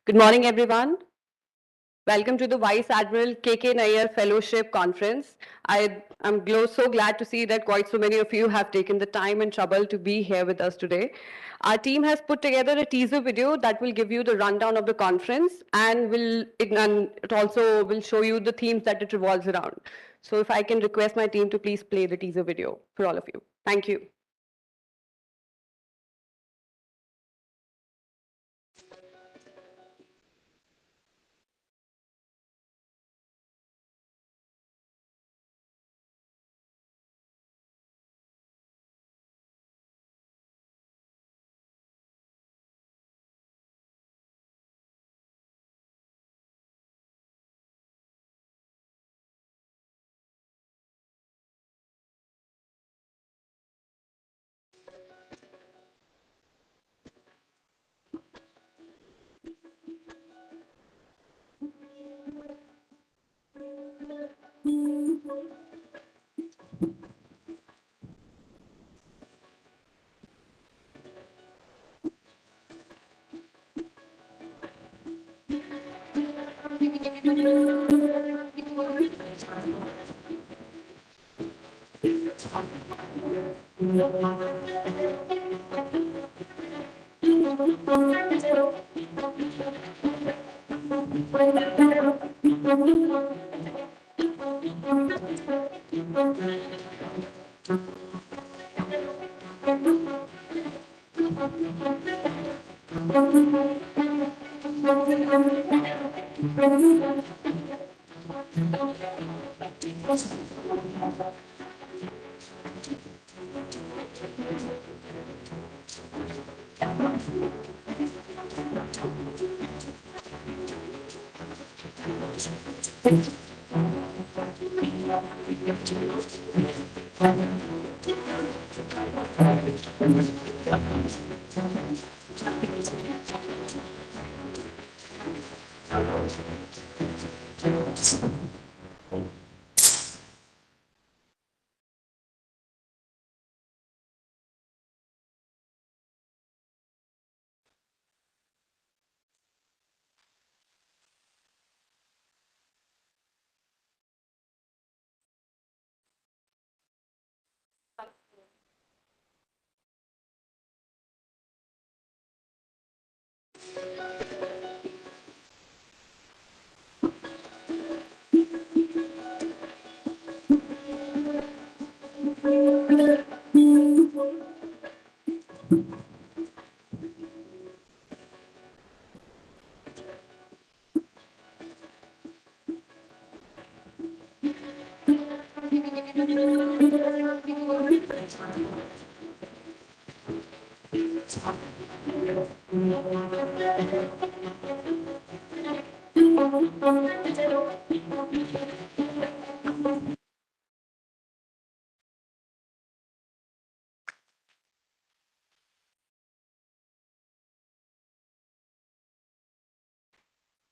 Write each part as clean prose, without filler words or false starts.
Good morning, everyone. Welcome to the Vice Admiral K.K. Nayyar Fellowship Conference. So glad to see that quite so many of you have taken the time and trouble to be here with us today. Our team has put together a teaser video that will give you the rundown of the conference and it also will show you the themes that it revolves around. So if I can request my team to please play the teaser video for all of you. Thank you.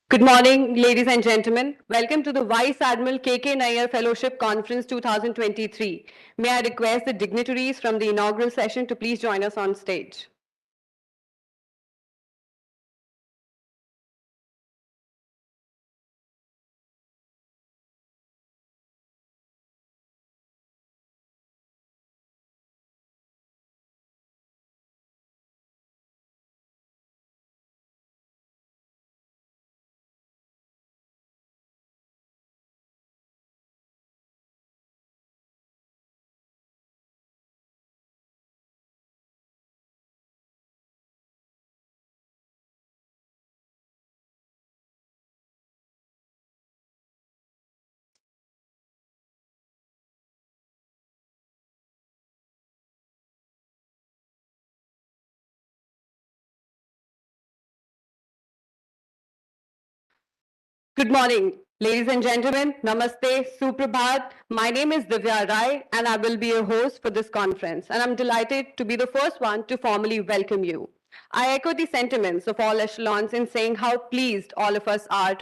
Good morning, ladies and gentlemen. Welcome to the Vice Admiral K.K. Nayyar Fellowship Conference 2023. May I request the dignitaries from the inaugural session to please join us on stage. Good morning, ladies and gentlemen. Namaste, Suprabhat. My name is Divya Rai, and I will be your host for this conference. And I'm delighted to be the first one to formally welcome you. I echo the sentiments of all echelons in saying how pleased all of us are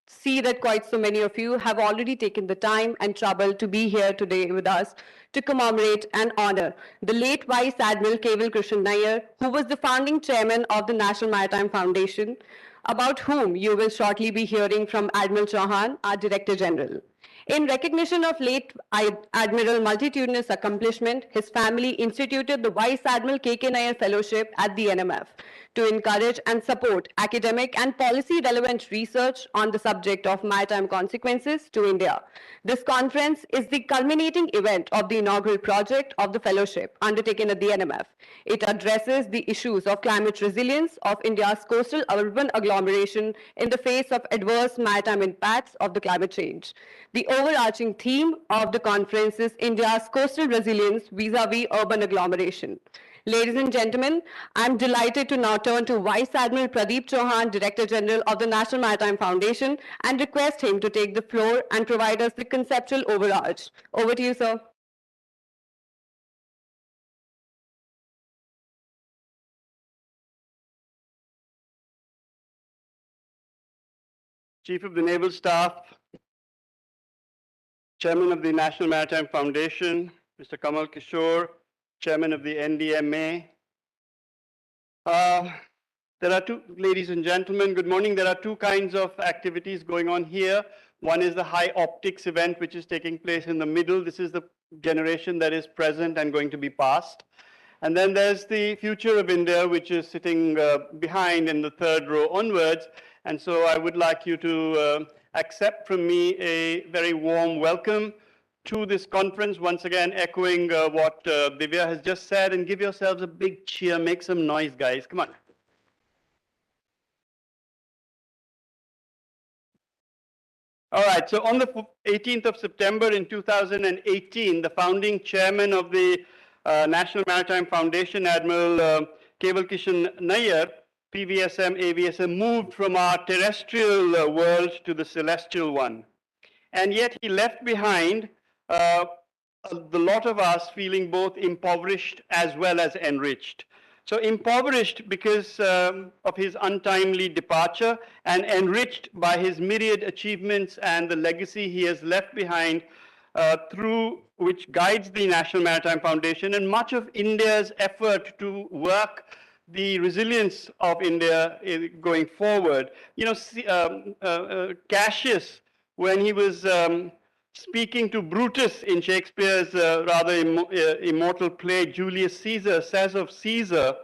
see that quite so many of you have already taken the time and trouble to be here today with us to commemorate and honor the late Vice Admiral Keval Krishan Nayyar, who was the founding chairman of the National Maritime Foundation, about whom you will shortly be hearing from Admiral Chauhan, our Director General. In recognition of late Admiral multitudinous accomplishment, his family instituted the Vice Admiral K.K. Nayyar Fellowship at the NMF to encourage and support academic and policy-relevant research on the subject of maritime consequences to India. This conference is the culminating event of the inaugural project of the fellowship undertaken at the NMF. It addresses the issues of climate resilience of India's coastal urban agglomeration in the face of adverse maritime impacts of the climate change. The overarching theme of the conference is India's coastal resilience vis-a-vis urban agglomeration. Ladies and gentlemen, I'm delighted to now turn to Vice Admiral Pradeep Chauhan, Director General of the National Maritime Foundation, and request him to take the floor and provide us the conceptual overarch. Over to you, sir. Chief of the Naval Staff, Chairman of the National Maritime Foundation, Mr. Kamal Kishore, Chairman of the NDMA. Ladies and gentlemen, good morning. There are two kinds of activities going on here. One is the high optics event, which is taking place in the middle. This is the generation that is present and going to be past. And then there's the future of India, which is sitting behind in the third row onwards. And so I would like you to accept from me a very warm welcome to this conference, once again echoing what Divya has just said, and give yourselves a big cheer. Make some noise, guys. Come on. All right, so on the 18th of September in 2018, the founding chairman of the National Maritime Foundation, Admiral Keval Krishan Nayyar, PVSM, AVSM, moved from our terrestrial world to the celestial one. And yet he left behind the lot of us feeling both impoverished as well as enriched. So impoverished because of his untimely departure, and enriched by his myriad achievements and the legacy he has left behind, through which guides the National Maritime Foundation and much of India's effort to work the resilience of India going forward. You know, Cassius, when he was speaking to Brutus in Shakespeare's rather immortal play, Julius Caesar, says of Caesar,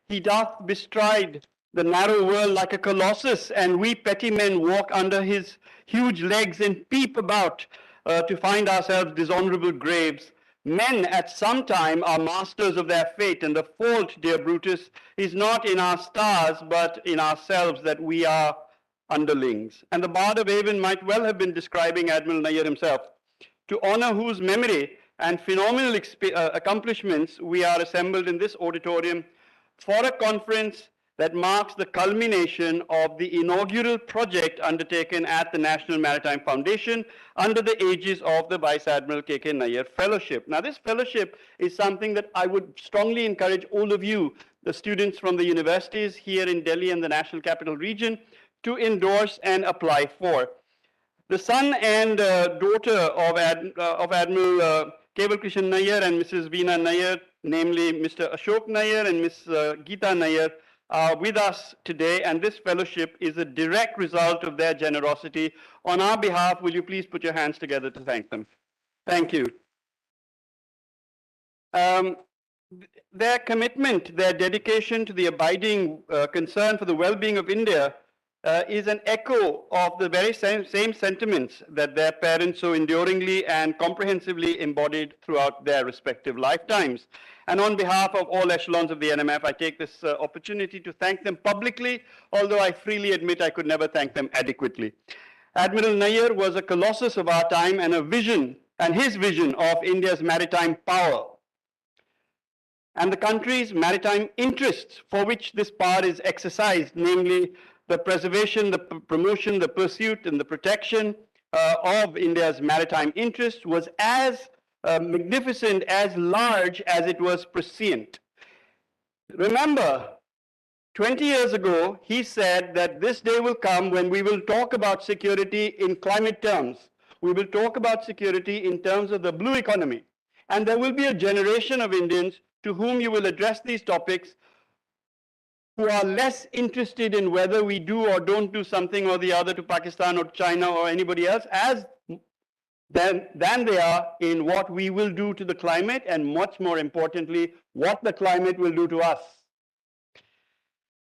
"He doth bestride the narrow world like a colossus, and we petty men walk under his huge legs and peep about to find ourselves dishonorable graves. Men at some time are masters of their fate, and the fault, dear Brutus, is not in our stars, but in ourselves that we are underlings." And the Bard of Avon might well have been describing Admiral Nayyar himself, to honor whose memory and phenomenal accomplishments we are assembled in this auditorium for a conference that marks the culmination of the inaugural project undertaken at the National Maritime Foundation under the aegis of the Vice Admiral K.K. Nayyar Fellowship. Now, this fellowship is something that I would strongly encourage all of you, the students from the universities here in Delhi and the National Capital Region, to endorse and apply for. The son and daughter of Admiral Keval Krishan Nayyar and Mrs. Veena Nayyar, namely Mr. Ashok Nayyar and Ms. Geeta Nayyar, are with us today, and this fellowship is a direct result of their generosity. On our behalf, will you please put your hands together to thank them? Thank you. Their commitment, their dedication to the abiding concern for the well-being of India is an echo of the very same sentiments that their parents so enduringly and comprehensively embodied throughout their respective lifetimes. And on behalf of all echelons of the NMF, I take this opportunity to thank them publicly, although I freely admit I could never thank them adequately. Admiral Nayyar was a colossus of our time and his vision of India's maritime power and the country's maritime interests for which this power is exercised, namely the preservation, the promotion, the pursuit, and the protection of India's maritime interests, was as magnificent, as large as it was prescient. Remember, 20 years ago, he said that this day will come when we will talk about security in climate terms. We will talk about security in terms of the blue economy. And there will be a generation of Indians to whom you will address these topics who are less interested in whether we do or don't do something or the other to Pakistan or China or anybody else than they are in what we will do to the climate, and much more importantly, what the climate will do to us.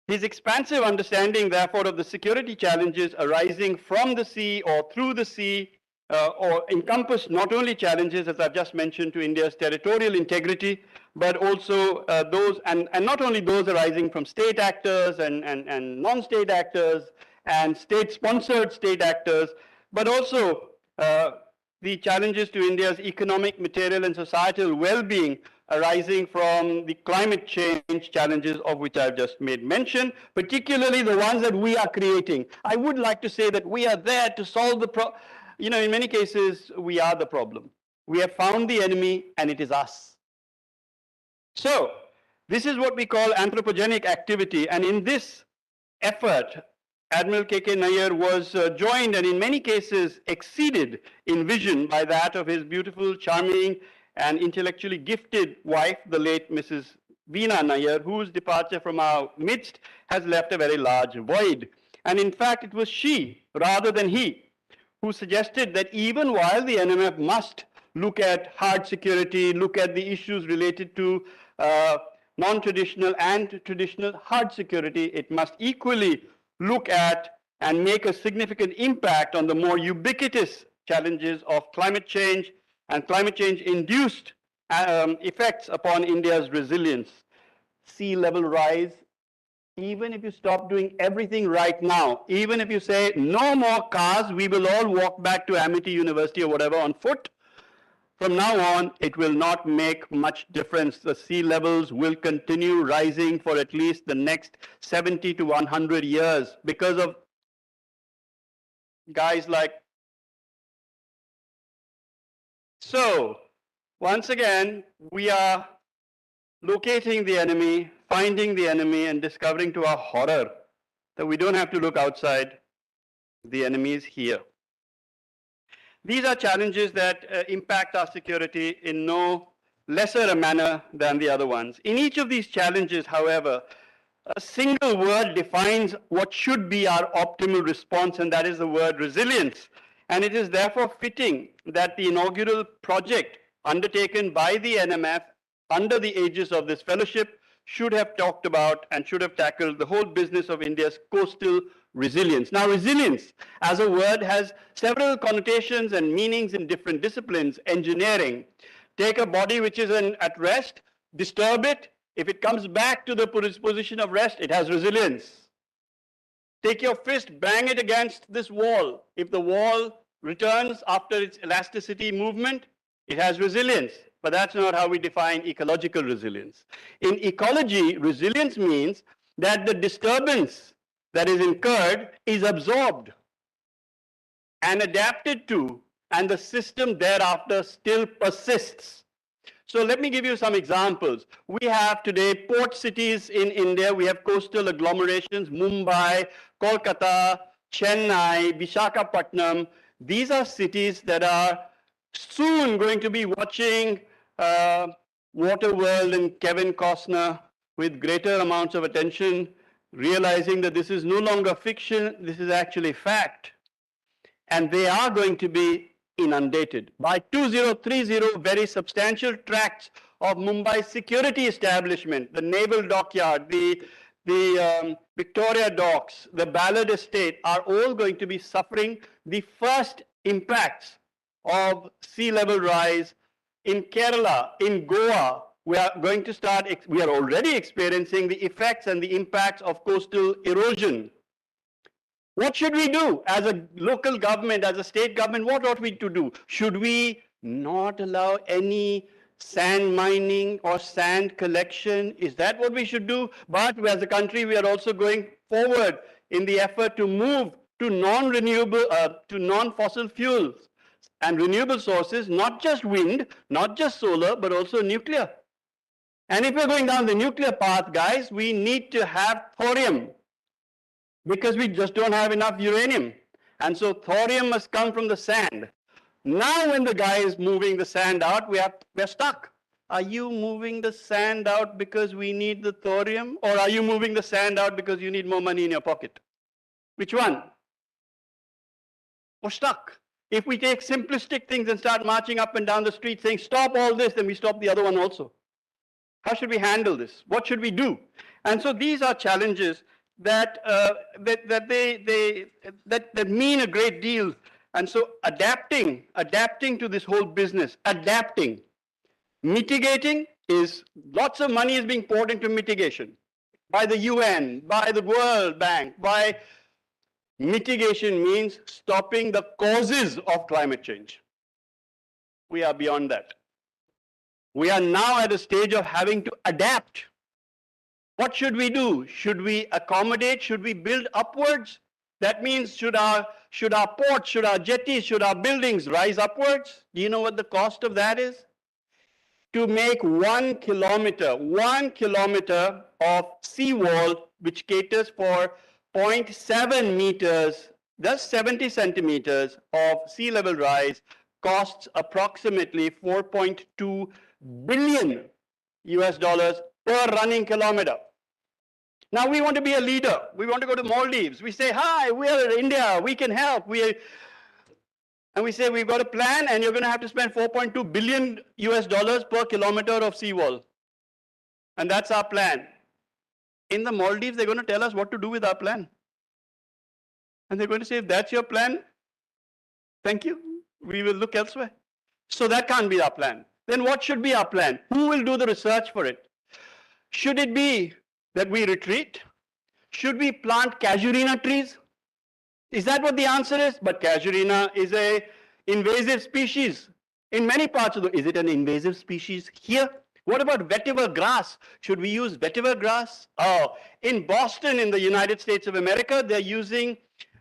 His expansive understanding, therefore, of the security challenges arising from the sea or through the sea, or encompass not only challenges, as I've just mentioned, to India's territorial integrity, but also those, and not only those arising from state actors and non-state actors and state-sponsored state actors, but also the challenges to India's economic, material, and societal well-being arising from the climate change challenges of which I've just made mention, particularly the ones that we are creating. I would like to say that we are there to solve the problem. You know, in many cases, we are the problem. We have found the enemy, and it is us. So, this is what we call anthropogenic activity, and in this effort, Admiral K.K. Nayyar was joined and in many cases exceeded in vision by that of his beautiful, charming, and intellectually gifted wife, the late Mrs. Veena Nayyar, whose departure from our midst has left a very large void. And in fact, it was she, rather than he, who suggested that even while the NMF must look at hard security, look at the issues related to non-traditional and traditional hard security, it must equally look at and make a significant impact on the more ubiquitous challenges of climate change and climate change-induced effects upon India's resilience. Sea level rise, even if you stop doing everything right now, even if you say no more cars, we will all walk back to Amity University or whatever on foot, from now on, it will not make much difference. The sea levels will continue rising for at least the next 70 to 100 years because of guys like. So, once again, we are locating the enemy, finding the enemy, and discovering to our horror that we don't have to look outside. The enemy is here. These are challenges that impact our security in no lesser a manner than the other ones. In each of these challenges, however, a single word defines what should be our optimal response, and that is the word resilience. And it is therefore fitting that the inaugural project undertaken by the NMF under the aegis of this fellowship should have talked about and should have tackled the whole business of India's coastal resilience. Now, resilience as a word has several connotations and meanings in different disciplines. Engineering, take a body which is at rest, disturb it. If it comes back to the position of rest, it has resilience. Take your fist, bang it against this wall. If the wall returns after its elasticity movement, it has resilience. But that's not how we define ecological resilience. In ecology, resilience means that the disturbance that is incurred is absorbed and adapted to, and the system thereafter still persists. So let me give you some examples. We have today port cities in India. We have coastal agglomerations, Mumbai, Kolkata, Chennai, Visakhapatnam. These are cities that are soon going to be watching Waterworld and Kevin Costner with greater amounts of attention, realizing that this is no longer fiction, this is actually fact. And they are going to be inundated. By 2030, very substantial tracts of Mumbai's security establishment, the Naval Dockyard, the Victoria Docks, the Ballard Estate, are all going to be suffering the first impacts of sea level rise. In Kerala, in Goa, we are already experiencing the effects and the impacts of coastal erosion. What should we do as a local government, as a state government? What ought we to do? Should we not allow any sand mining or sand collection? Is that what we should do? But as a country, we are also going forward in the effort to move to non-renewable, to non-fossil fuels and renewable sources, not just wind, not just solar, but also nuclear. And if we're going down the nuclear path, guys, we need to have thorium because we just don't have enough uranium. And so thorium must come from the sand. Now when the guy is moving the sand out, we're stuck. Are you moving the sand out because we need the thorium? Or are you moving the sand out because you need more money in your pocket? Which one? We're stuck. If we take simplistic things and start marching up and down the street saying, stop all this, then we stop the other one also. How should we handle this? What should we do? And so these are challenges that mean a great deal. And so adapting to this whole business, mitigating is lots of money is being poured into mitigation by the UN, by the World Bank, by mitigation means stopping the causes of climate change. We are beyond that. We are now at a stage of having to adapt. What should we do? Should we accommodate? Should we build upwards? That means should our ports, should our jetties, should our buildings rise upwards? Do you know what the cost of that is? To make 1 kilometer of seawall, which caters for 0.7 meters, just 70 centimeters of sea level rise, costs approximately 4.2 billion US dollars per running kilometer. Now we want to be a leader. We want to go to Maldives. We say, hi, we are in India. We can help. And we say, we've got a plan and you're going to have to spend 4.2 billion US dollars per kilometer of seawall. And that's our plan. In the Maldives, they're going to tell us what to do with our plan. And they're going to say, if that's your plan, thank you. We will look elsewhere. So that can't be our plan. Then what should be our plan? Who will do the research for it? Should it be that we retreat? Should we plant casuarina trees? Is that what the answer is? But casuarina is an invasive species in many parts of the world. Is it an invasive species here? What about vetiver grass? Should we use vetiver grass? Oh, in Boston, in the United States of America, they're using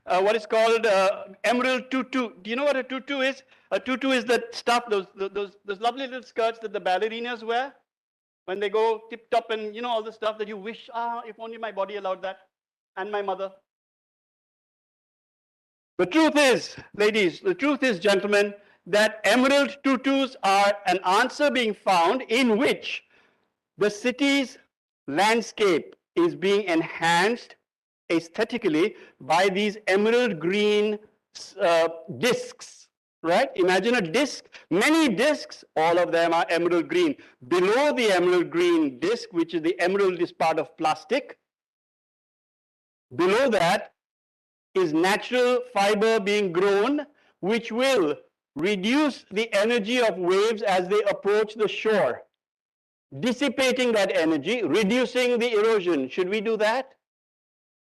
what is called emerald tutu. Do you know what a tutu is? A tutu is the stuff, those lovely little skirts that the ballerinas wear when they go tip-top and, you know, all the stuff that you wish, if only my body allowed that, and my mother. The truth is, ladies, the truth is, gentlemen, that emerald tutus are an answer being found in which the city's landscape is being enhanced aesthetically by these emerald green discs, right? Imagine a disc, many discs, all of them are emerald green. Below the emerald green disc, which is the emerald is part of plastic, below that is natural fiber being grown, which will reduce the energy of waves as they approach the shore, dissipating that energy, reducing the erosion. Should we do that?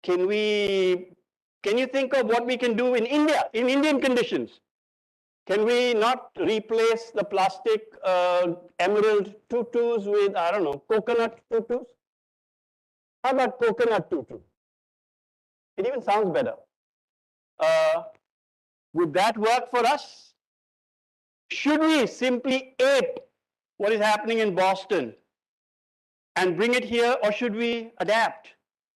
Can you think of what we can do in India, in Indian conditions? Can we not replace the plastic emerald tutus with, I don't know, coconut tutus? How about coconut tutu? It even sounds better. Would that work for us? Should we simply ape what is happening in Boston and bring it here, or should we adapt?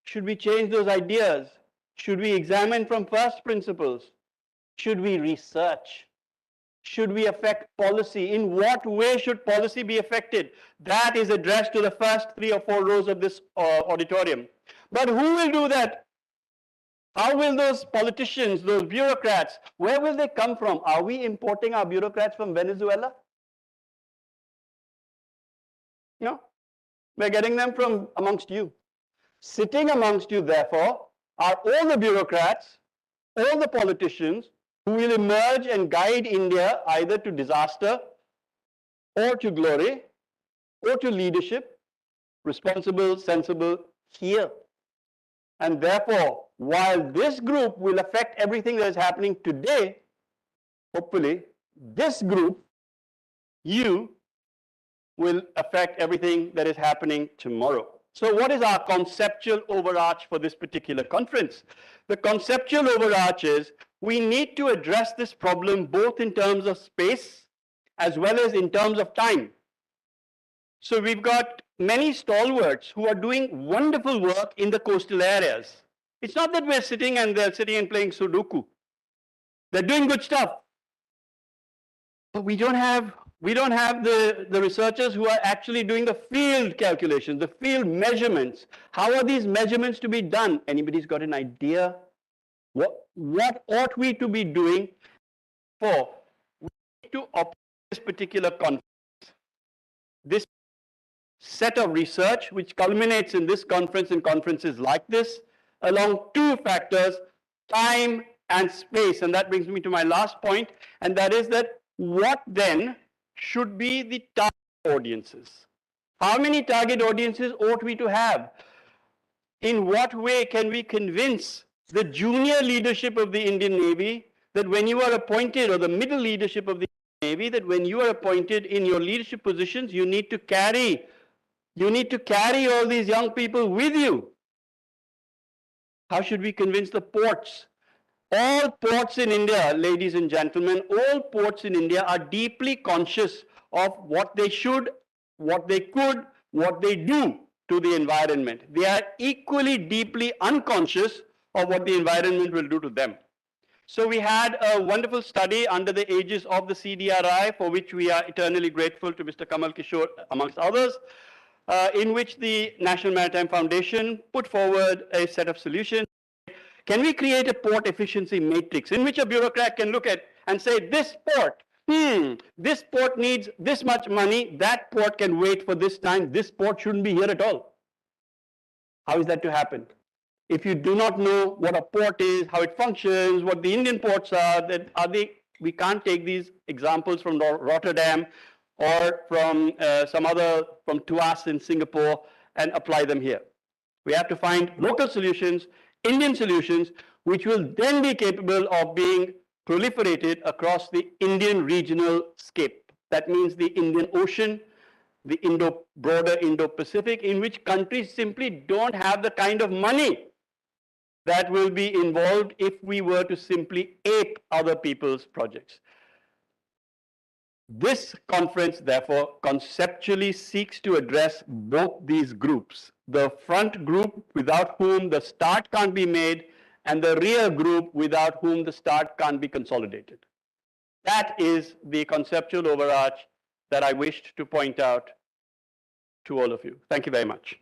Should we change those ideas? Should we examine from first principles? Should we research? Should we affect policy? In what way should policy be affected? That is addressed to the first 3 or 4 rows of this auditorium. But who will do that? How will those politicians, those bureaucrats, where will they come from? Are we importing our bureaucrats from Venezuela? No, we're getting them from amongst you. Sitting amongst you, therefore, are all the bureaucrats, all the politicians who will emerge and guide India either to disaster or to glory or to leadership, responsible, sensible, here. And therefore, while this group will affect everything that is happening today, hopefully, this group, you, will affect everything that is happening tomorrow. So what is our conceptual overarch for this particular conference? The conceptual overarch is we need to address this problem both in terms of space as well as in terms of time. So we've got many stalwarts who are doing wonderful work in the coastal areas. It's not that we're sitting and they're sitting and playing Sudoku. They're doing good stuff. But we don't have the researchers who are actually doing the field calculations, the field measurements. How are these measurements to be done? Anybody's got an idea? What ought we to be doing for to operate this particular conference? This set of research, which culminates in this conference and conferences like this, along two factors, time and space. And that brings me to my last point, and that is that what then should be the target audiences? How many target audiences ought we to have? In what way can we convince the junior leadership of the Indian Navy that when you are appointed, or the middle leadership of the Navy, that when you are appointed in your leadership positions, you need to carry all these young people with you? How should we convince the ports? All ports in India, ladies and gentlemen, all ports in India are deeply conscious of what they should, what they could, what they do to the environment. They are equally deeply unconscious of what the environment will do to them. So we had a wonderful study under the aegis of the CDRI, for which we are eternally grateful to Mr. Kamal Kishore, amongst others, in which the National Maritime Foundation put forward a set of solutions. Can we create a port efficiency matrix in which a bureaucrat can look at and say, this port needs this much money, that port can wait for this time, this port shouldn't be here at all? How is that to happen? If you do not know what a port is, how it functions, what the Indian ports are, then we can't take these examples from Rotterdam or from from Tuas in Singapore and apply them here. We have to find local solutions, Indian solutions, which will then be capable of being proliferated across the Indian regional scape. That means the Indian Ocean, the broader Indo-Pacific, in which countries simply don't have the kind of money that will be involved if we were to simply ape other people's projects. This conference, therefore, conceptually seeks to address both these groups: the front group, without whom the start can't be made, and the rear group, without whom the start can't be consolidated. That is the conceptual overarch that I wished to point out to all of you. Thank you very much.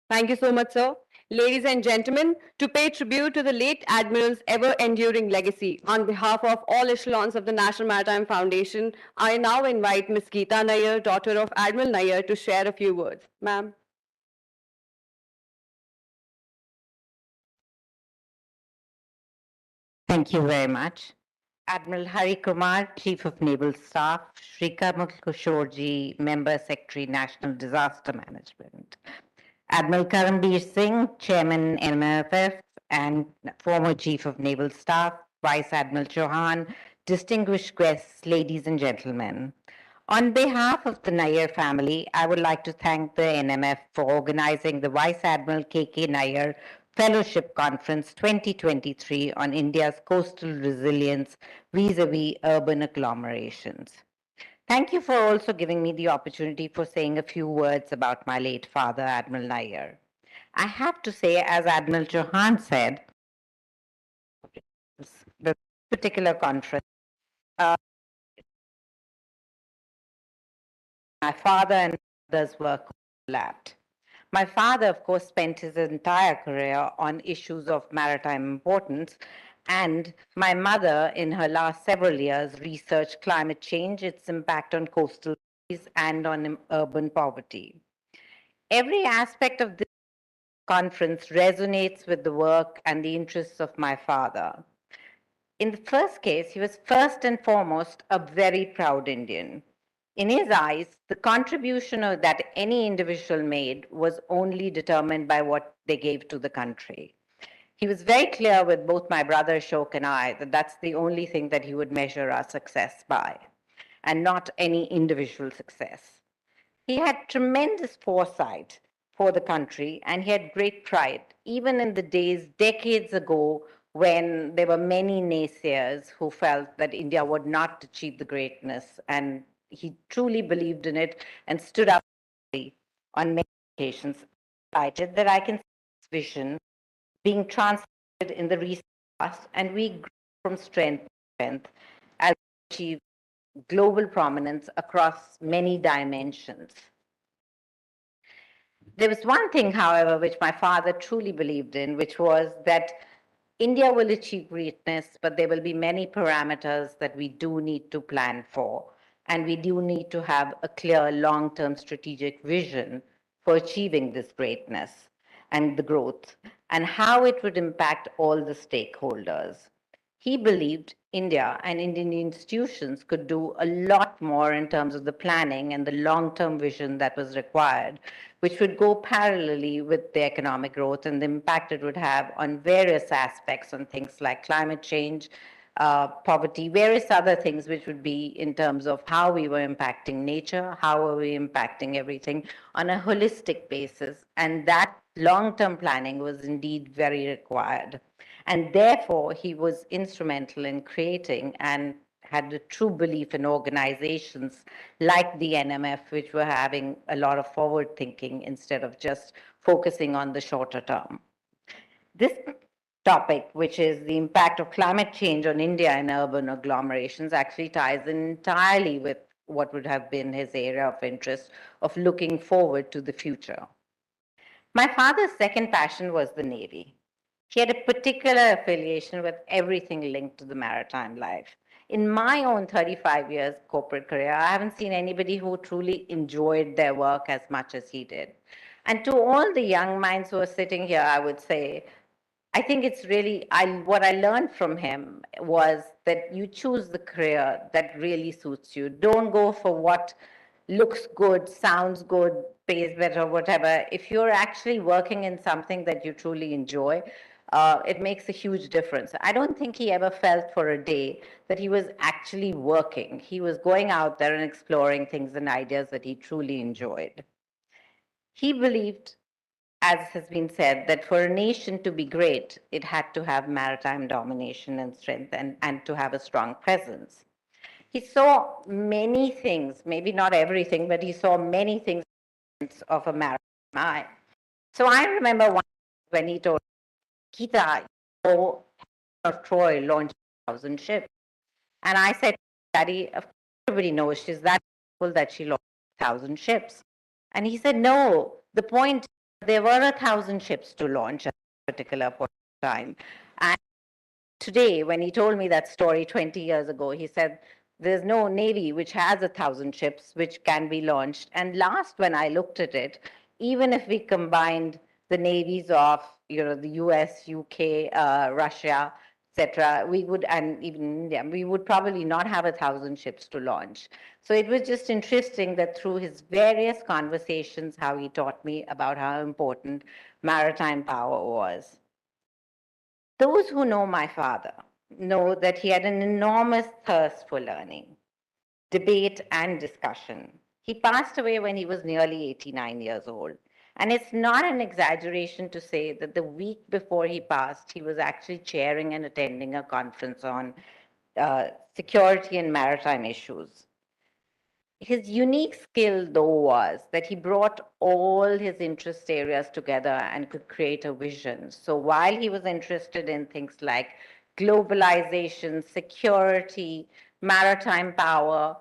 Thank you so much, sir. Ladies and gentlemen, to pay tribute to the late Admiral's ever-enduring legacy, on behalf of all echelons of the National Maritime Foundation, I now invite Ms. Geeta Nayyar, daughter of Admiral Nayyar, to share a few words. Ma'am. Thank you very much. Admiral Hari Kumar, Chief of Naval Staff, Shri Kamal Kishore, Member Secretary, National Disaster Management, Admiral Karambir Singh, Chairman, MFF, and former Chief of Naval Staff, Vice Admiral Chauhan, distinguished guests, ladies and gentlemen. On behalf of the Nayyar family, I would like to thank the NMF for organizing the Vice Admiral K.K. Nayyar Fellowship Conference 2023 on India's coastal resilience vis-a-vis urban agglomerations. Thank you for also giving me the opportunity for saying a few words about my late father, Admiral Nayyar. I have to say, as Admiral Chauhan said, the particular conference, my father and others were overlapped. My father, of course, spent his entire career on issues of maritime importance, and my mother, in her last several years, researched climate change, its impact on coastal cities, and on urban poverty. Every aspect of this conference resonates with the work and the interests of my father. In the first case, he was first and foremost a very proud Indian. In his eyes, the contribution that any individual made was only determined by what they gave to the country. He was very clear with both my brother Ashok and I that that's the only thing that he would measure our success by, and not any individual success. He had tremendous foresight for the country, and he had great pride, even in the days decades ago when there were many naysayers who felt that India would not achieve the greatness. And he truly believed in it and stood up on many occasions. Excited that I can see this vision being translated in the recent past, and we grew from strength to strength as we achieve global prominence across many dimensions. There was one thing, however, which my father truly believed in, which was that India will achieve greatness, but there will be many parameters that we do need to plan for. And we do need to have a clear long-term strategic vision for achieving this greatness and the growth, and how it would impact all the stakeholders. He believed India and Indian institutions could do a lot more in terms of the planning and the long-term vision that was required, which would go parallelly with the economic growth and the impact it would have on various aspects, on things like climate change, poverty, various other things, which would be in terms of how we were impacting nature, how are we impacting everything on a holistic basis. And that long-term planning was indeed very required. And therefore, he was instrumental in creating and had a true belief in organizations like the NMF, which were having a lot of forward thinking instead of just focusing on the shorter term. This topic, which is the impact of climate change on India and urban agglomerations, actually ties in entirely with what would have been his area of interest of looking forward to the future. My father's second passion was the Navy. He had a particular affiliation with everything linked to the maritime life. In my own 35 years corporate career, I haven't seen anybody who truly enjoyed their work as much as he did. And to all the young minds who are sitting here, I would say, I think it's really, what I learned from him was that you choose the career that really suits you. Don't go for what looks good, sounds good, pays better, whatever. If you're actually working in something that you truly enjoy, it makes a huge difference. I don't think he ever felt for a day that he was actually working. He was going out there and exploring things and ideas that he truly enjoyed. He believed, as has been said, that for a nation to be great, it had to have maritime domination and strength and to have a strong presence. He saw many things, maybe not everything, but he saw many things of a maritime eye. So I remember one when he told Gita, oh, of Troy launched 1,000 ships. And I said, Daddy, of course everybody knows she's that powerful that she launched 1,000 ships. And he said, no, the point, there were 1,000 ships to launch at a particular point in time. And today, when he told me that story 20 years ago, he said, there's no Navy which has 1,000 ships which can be launched. And last, when I looked at it, even if we combined the navies of the US, UK, Russia, etc., we would, and even India, we would probably not have 1,000 ships to launch. So it was just interesting that through his various conversations, how he taught me about how important maritime power was. Those who know my father know that he had an enormous thirst for learning, debate, and discussion. He passed away when he was nearly 89 years old. And it's not an exaggeration to say that the week before he passed, he was actually chairing and attending a conference on security and maritime issues. His unique skill, though, was that he brought all his interest areas together and could create a vision. So while he was interested in things like globalization, security, maritime power,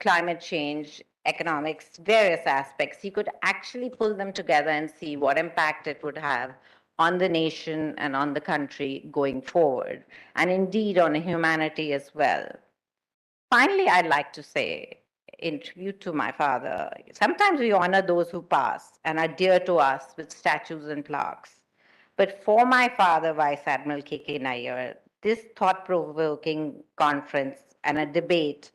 climate change, economics, various aspects, he could actually pull them together and see what impact it would have on the nation and on the country going forward, and indeed on humanity as well. Finally, I'd like to say, in tribute to my father, sometimes we honor those who pass and are dear to us with statues and plaques. But for my father, Vice Admiral K.K. Nayyar, this thought-provoking conference and a debate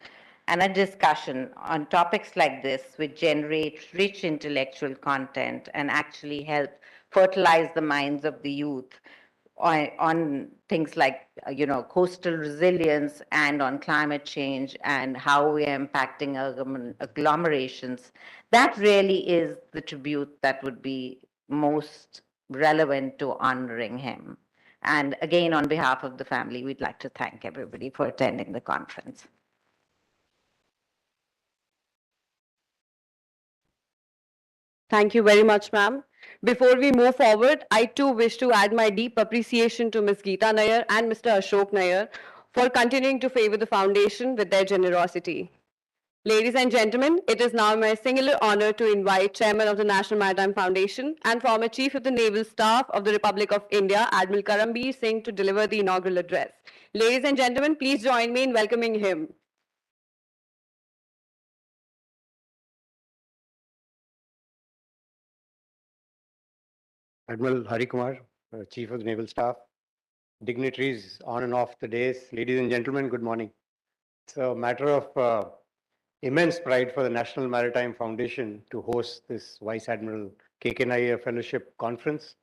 and a discussion on topics like this, which generate rich intellectual content and actually help fertilize the minds of the youth, on things like coastal resilience and on climate change and how we are impacting agglomerations, that really is the tribute that would be most relevant to honoring him. And again, on behalf of the family, we'd like to thank everybody for attending the conference. Thank you very much, ma'am. Before we move forward, I too wish to add my deep appreciation to Ms. Geeta Nayyar and Mr. Ashok Nayyar for continuing to favor the foundation with their generosity. Ladies and gentlemen, it is now my singular honor to invite Chairman of the National Maritime Foundation and former Chief of the Naval Staff of the Republic of India, Admiral Karambir Singh, to deliver the inaugural address. Ladies and gentlemen, please join me in welcoming him. Admiral Hari Kumar, Chief of the Naval Staff, dignitaries on and off the dais, ladies and gentlemen, good morning. It's a matter of immense pride for the National Maritime Foundation to host this Vice Admiral K.K. Nayyar Fellowship Conference.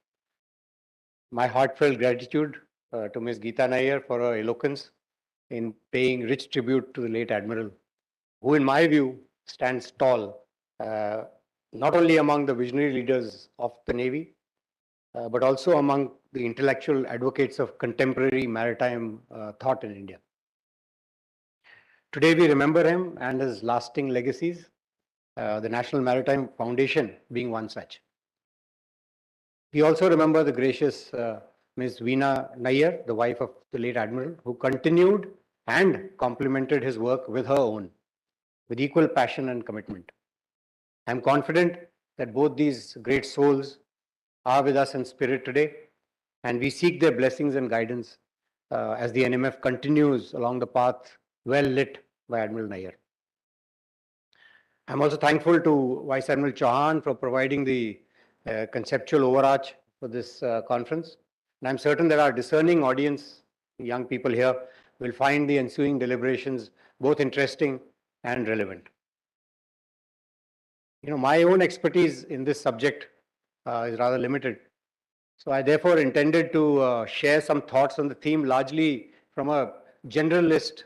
My heartfelt gratitude to Ms. Geeta Nayyar for her eloquence in paying rich tribute to the late Admiral, who in my view stands tall, not only among the visionary leaders of the Navy, but also among the intellectual advocates of contemporary maritime thought in India. Today we remember him and his lasting legacies, the National Maritime Foundation being one such. We also remember the gracious Ms. Veena Nayyar, the wife of the late Admiral, who continued and complemented his work with her own, with equal passion and commitment. I'm confident that both these great souls are with us in spirit today, and we seek their blessings and guidance as the NMF continues along the path well lit by Admiral Nayyar. I'm also thankful to Vice Admiral Chauhan for providing the conceptual overarch for this conference. And I'm certain that our discerning audience, young people here, will find the ensuing deliberations both interesting and relevant. You know, my own expertise in this subject is rather limited. So I therefore intended to share some thoughts on the theme largely from a generalist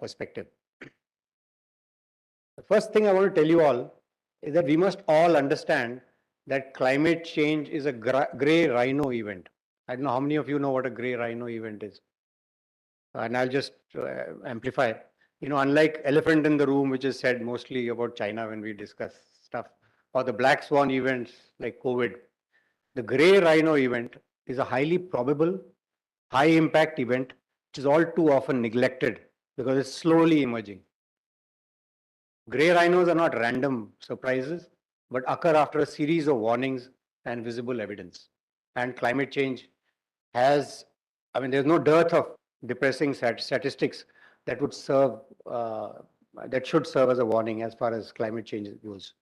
perspective. The first thing I want to tell you all is that we must all understand that climate change is a grey rhino event. I don't know how many of you know what a grey rhino event is. And I'll just amplify. You know, unlike elephant in the room, which is said mostly about China when we discuss stuff, or the black swan events like COVID, the grey rhino event is a highly probable, high impact event, which is all too often neglected because it's slowly emerging. Grey rhinos are not random surprises, but occur after a series of warnings and visible evidence. And climate change has, I mean, there's no dearth of depressing statistics that would serve, that should serve as a warning as far as climate change goes.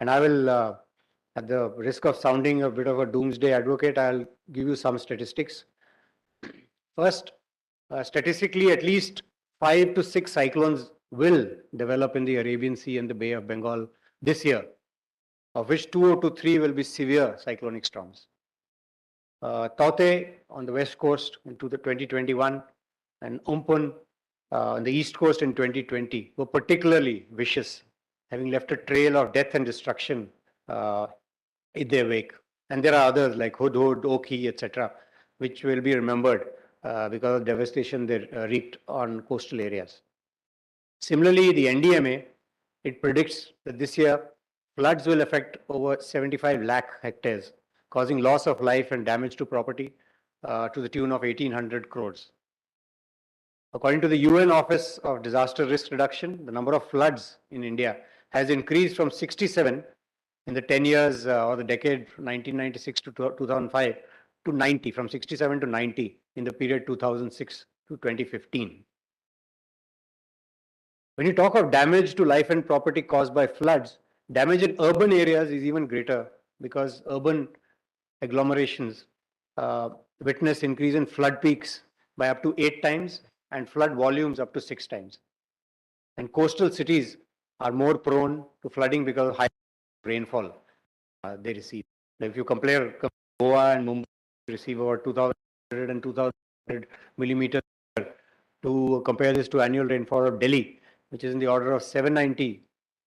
And I will, at the risk of sounding a bit of a doomsday advocate, I'll give you some statistics. First, statistically, at least 5 to 6 cyclones will develop in the Arabian Sea and the Bay of Bengal this year, of which 2 to 3 will be severe cyclonic storms. Taute on the west coast into the 2021 and Umpun on the east coast in 2020 were particularly vicious, having left a trail of death and destruction in their wake. And there are others like Hudhud, Oki, etc., which will be remembered because of devastation they wreaked on coastal areas. Similarly, the NDMA, it predicts that this year floods will affect over 75 lakh hectares, causing loss of life and damage to property to the tune of 1,800 crores. According to the UN Office of Disaster Risk Reduction, the number of floods in India has increased from 67 in the 10 years or the decade 1996 to 2005 to 90, from 67 to 90 in the period 2006 to 2015. When you talk of damage to life and property caused by floods, damage in urban areas is even greater because urban agglomerations witness increase in flood peaks by up to 8 times and flood volumes up to 6 times. And coastal cities are more prone to flooding because of high rainfall they receive. If you compare Goa and Mumbai, receive over 2,000 and 2,000 millimeters. To compare this to annual rainfall of Delhi, which is in the order of 790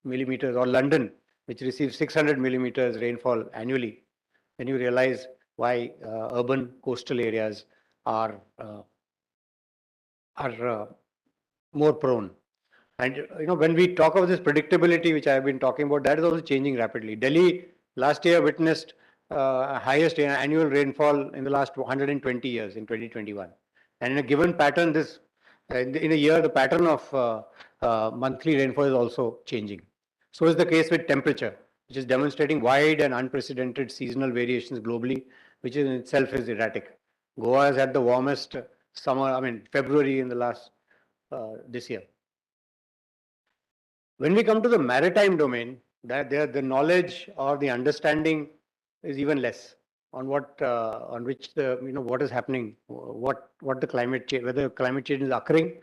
millimeters, or London, which receives 600 millimeters rainfall annually, then you realize why urban coastal areas are more prone. And when we talk of this predictability, which I have been talking about, that is also changing rapidly. Delhi last year witnessed highest annual rainfall in the last 120 years in 2021. And in a given pattern, this in a year, the pattern of monthly rainfall is also changing. So is the case with temperature, which is demonstrating wide and unprecedented seasonal variations globally, which in itself is erratic. Goa has had the warmest summer, I mean, February in the last this year. When we come to the maritime domain, that there the knowledge or the understanding is even less on on which the what is happening, what the climate change, whether climate change is occurring,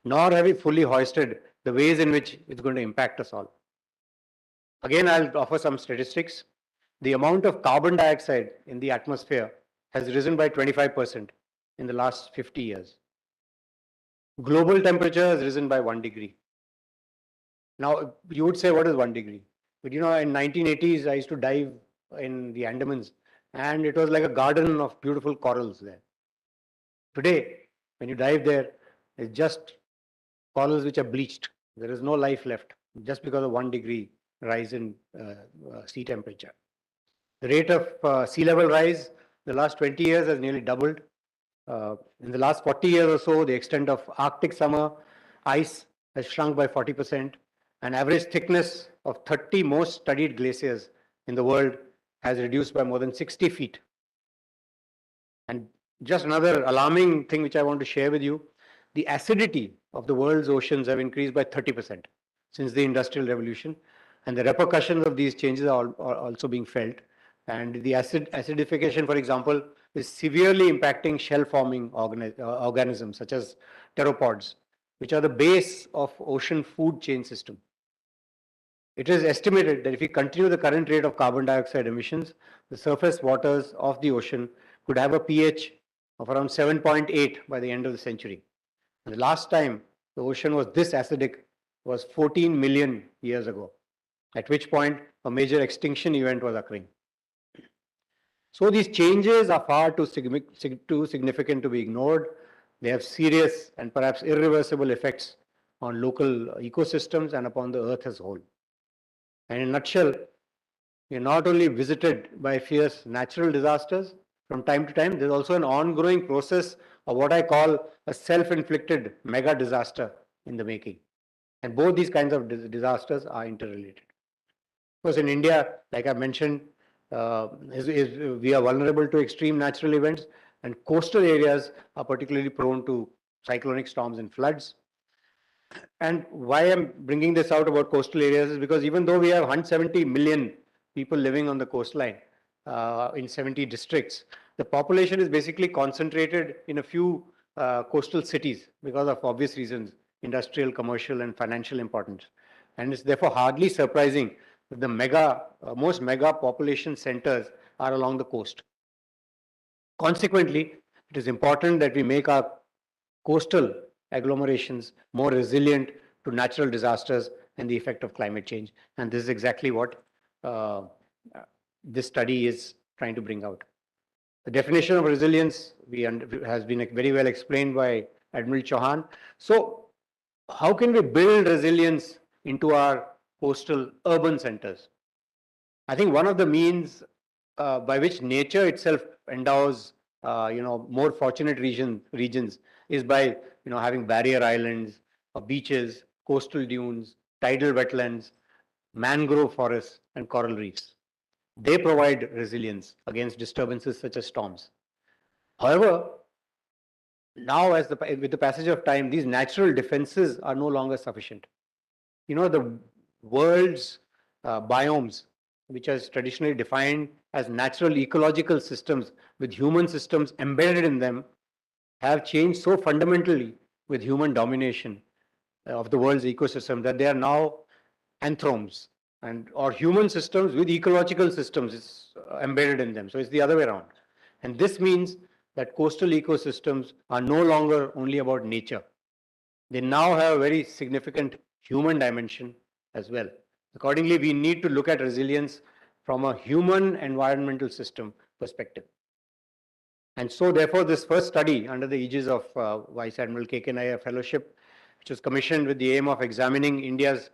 nor have we fully hoisted the ways in which it's going to impact us all. Again, I'll offer some statistics. The amount of carbon dioxide in the atmosphere has risen by 25% in the last 50 years. Global temperature has risen by 1 degree. Now, you would say, what is 1 degree? But in 1980s, I used to dive in the Andamans, and it was like a garden of beautiful corals there. Today, when you dive there, it's just corals which are bleached. There is no life left, just because of 1 degree rise in sea temperature. The rate of sea level rise the last 20 years has nearly doubled. In the last 40 years or so, the extent of Arctic summer ice has shrunk by 40%. An average thickness of 30 most studied glaciers in the world has reduced by more than 60 feet. And just another alarming thing which I want to share with you, the acidity of the world's oceans have increased by 30% since the Industrial Revolution. And the repercussions of these changes are also being felt. And the acidification, for example, is severely impacting shell-forming organisms such as pteropods, which are the base of ocean food chain system. It is estimated that if we continue the current rate of carbon dioxide emissions, the surface waters of the ocean could have a pH of around 7.8 by the end of the century. And the last time the ocean was this acidic was 14 million years ago, at which point a major extinction event was occurring. So these changes are far too significant to be ignored. They have serious and perhaps irreversible effects on local ecosystems and upon the earth as a whole. And in a nutshell, we are not only visited by fierce natural disasters from time to time, there's also an ongoing process of what I call a self-inflicted mega disaster in the making. And both these kinds of disasters are interrelated. Of course, in India, like I mentioned, we are vulnerable to extreme natural events, and coastal areas are particularly prone to cyclonic storms and floods. And why I'm bringing this out about coastal areas is because even though we have 170 million people living on the coastline in 70 districts, the population is basically concentrated in a few coastal cities because of obvious reasons, industrial, commercial, and financial importance. And it's therefore hardly surprising that the most mega population centers are along the coast. Consequently, it is important that we make our coastal agglomerations more resilient to natural disasters and the effect of climate change. And this is exactly what this study is trying to bring out. The definition of resilience has been very well explained by Admiral Chauhan. So how can we build resilience into our coastal urban centers? I think one of the means by which nature itself endows more fortunate regions is by having barrier islands, beaches, coastal dunes, tidal wetlands, mangrove forests, and coral reefs. They provide resilience against disturbances such as storms. However, now with the passage of time, these natural defenses are no longer sufficient. The world's biomes, which is traditionally defined as natural ecological systems with human systems embedded in them, have changed so fundamentally with human domination of the world's ecosystem that they are now anthromes or human systems with ecological systems embedded in them. So it's the other way around. And this means that coastal ecosystems are no longer only about nature. They now have a very significant human dimension as well. Accordingly, we need to look at resilience from a human environmental system perspective. And so therefore, this first study under the aegis of Vice Admiral K.K. Nayyar Fellowship, which was commissioned with the aim of examining India's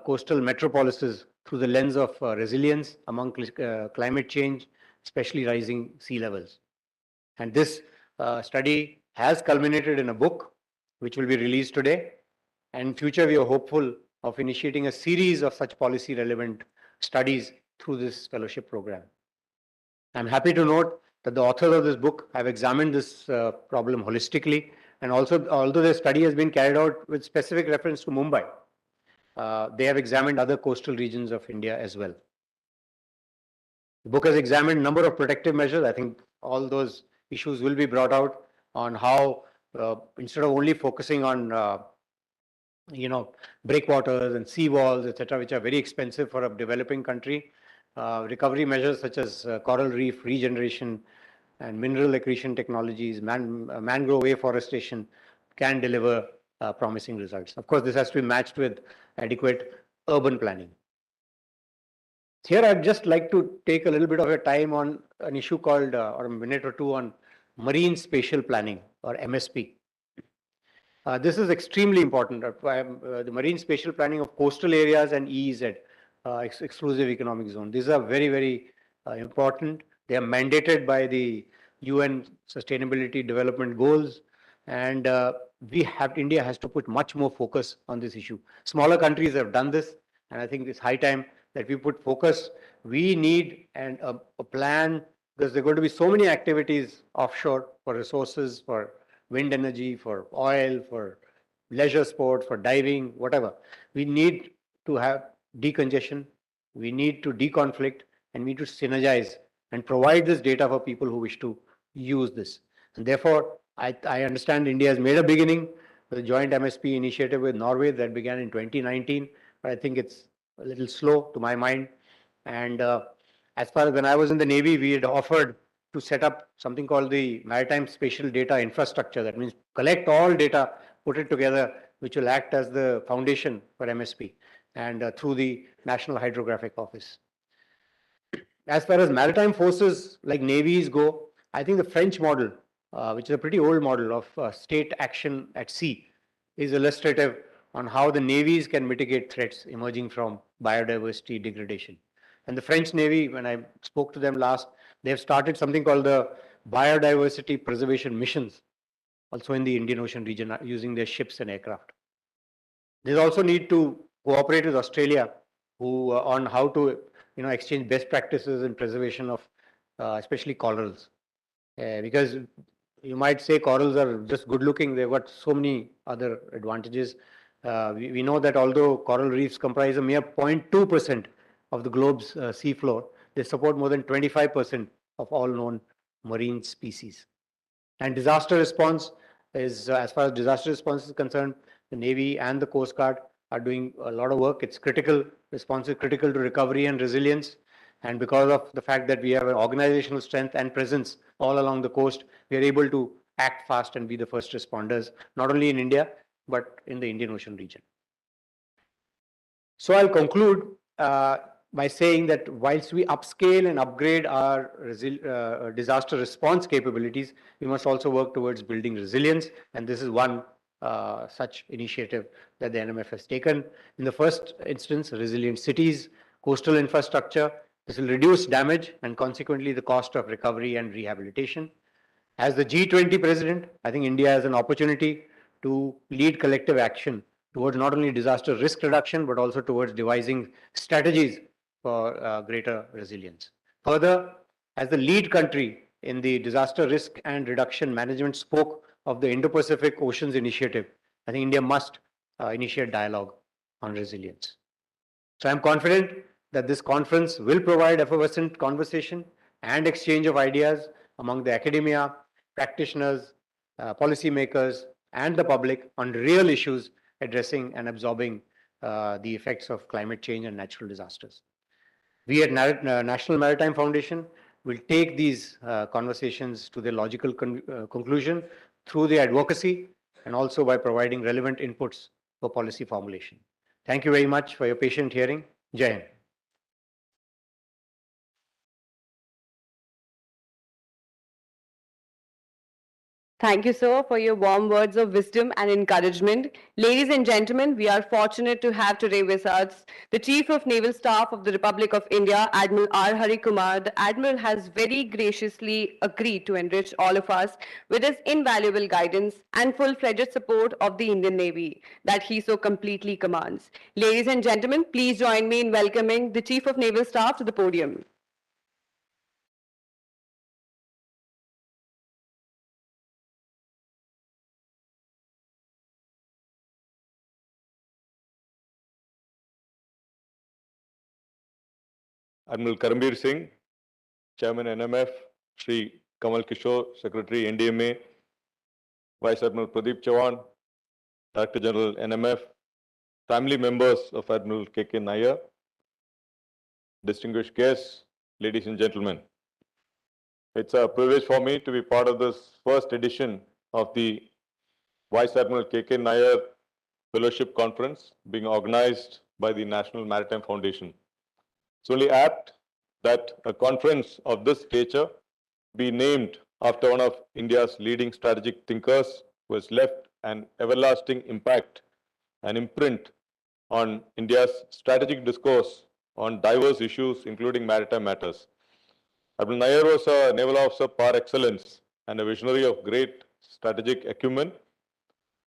coastal metropolises through the lens of resilience among climate change, especially rising sea levels. And this study has culminated in a book which will be released today. And in future, we are hopeful of initiating a series of such policy relevant studies through this fellowship program. I'm happy to note that the authors of this book have examined this problem holistically, and also, although the study has been carried out with specific reference to Mumbai, they have examined other coastal regions of India as well. The book has examined a number of protective measures. I think all those issues will be brought out on how, instead of only focusing on breakwaters and sea walls, etc., which are very expensive for a developing country, recovery measures such as coral reef regeneration and mineral accretion technologies, mangrove afforestation can deliver promising results. Of course, this has to be matched with adequate urban planning. Here, I'd just like to take a little bit of your time on an issue called, or a minute or two, on marine spatial planning, or MSP. This is extremely important. The marine spatial planning of coastal areas and EEZ, exclusive economic zone. These are very, very important. They are mandated by the UN Sustainability Development Goals, and India has to put much more focus on this issue. Smaller countries have done this, and I think it's high time that we put focus. We need a plan, because there are going to be so many activities offshore for resources, for wind energy, for oil, for leisure sport, for diving, whatever. We need to have decongestion, we need to deconflict, and we need to synergize and provide this data for people who wish to use this. And therefore, I understand India has made a beginning with a joint MSP initiative with Norway that began in 2019, but I think it's a little slow to my mind. And as far as when I was in the Navy, we had offered to set up something called the Maritime Spatial Data Infrastructure. That means collect all data, put it together, which will act as the foundation for MSP, and through the National Hydrographic Office. As far as maritime forces like navies go, I think the French model, which is a pretty old model of state action at sea, is illustrative on how the navies can mitigate threats emerging from biodiversity degradation. And the French Navy, when I spoke to them last, they have started something called the biodiversity preservation missions, also in the Indian Ocean region, using their ships and aircraft. They also need to cooperate with Australia, who on how to exchange best practices in preservation of especially corals, because you might say corals are just good looking, they've got so many other advantages. We know that although coral reefs comprise a mere 0.2% of the globe's seafloor, they support more than 25% of all known marine species. And disaster response is, as far as disaster response is concerned, the Navy and the Coast Guard are doing a lot of work. It's critical, response is critical to recovery and resilience. And because of the fact that we have an organizational strength and presence all along the coast, we are able to act fast and be the first responders, not only in India, but in the Indian Ocean region. So I'll conclude by saying that whilst we upscale and upgrade our disaster response capabilities, we must also work towards building resilience. And this is one such initiative that the NMF has taken. In the first instance, resilient cities, coastal infrastructure. This will reduce damage and consequently the cost of recovery and rehabilitation. As the G20 president, I think India has an opportunity to lead collective action towards not only disaster risk reduction, but also towards devising strategies for greater resilience. Further, as the lead country in the disaster risk and reduction management spoke of the Indo-Pacific Oceans Initiative, I think India must initiate dialogue on resilience. So I'm confident that this conference will provide effervescent conversation and exchange of ideas among the academia, practitioners, policymakers, and the public on real issues addressing and absorbing the effects of climate change and natural disasters. We at National Maritime Foundation will take these conversations to their logical conclusion through the advocacy and also by providing relevant inputs for policy formulation. Thank you very much for your patient hearing. Jai Hind. Thank you, sir, for your warm words of wisdom and encouragement. Ladies and gentlemen, we are fortunate to have today with us the Chief of Naval Staff of the Republic of India, Admiral R. Hari Kumar. The Admiral has very graciously agreed to enrich all of us with his invaluable guidance and full-fledged support of the Indian Navy that he so completely commands. Ladies and gentlemen, please join me in welcoming the Chief of Naval Staff to the podium. Admiral Karambir Singh, Chairman NMF, Shri Kamal Kishore, Secretary NDMA, Vice Admiral Pradeep Chavan, Director General NMF, family members of Admiral K.K. Nayyar, distinguished guests, ladies and gentlemen. It's a privilege for me to be part of this first edition of the Vice Admiral K.K. Nayyar Fellowship Conference being organized by the National Maritime Foundation. It's only apt that a conference of this nature be named after one of India's leading strategic thinkers who has left an everlasting impact and imprint on India's strategic discourse on diverse issues, including maritime matters. Admiral Nayyar was a naval officer par excellence and a visionary of great strategic acumen,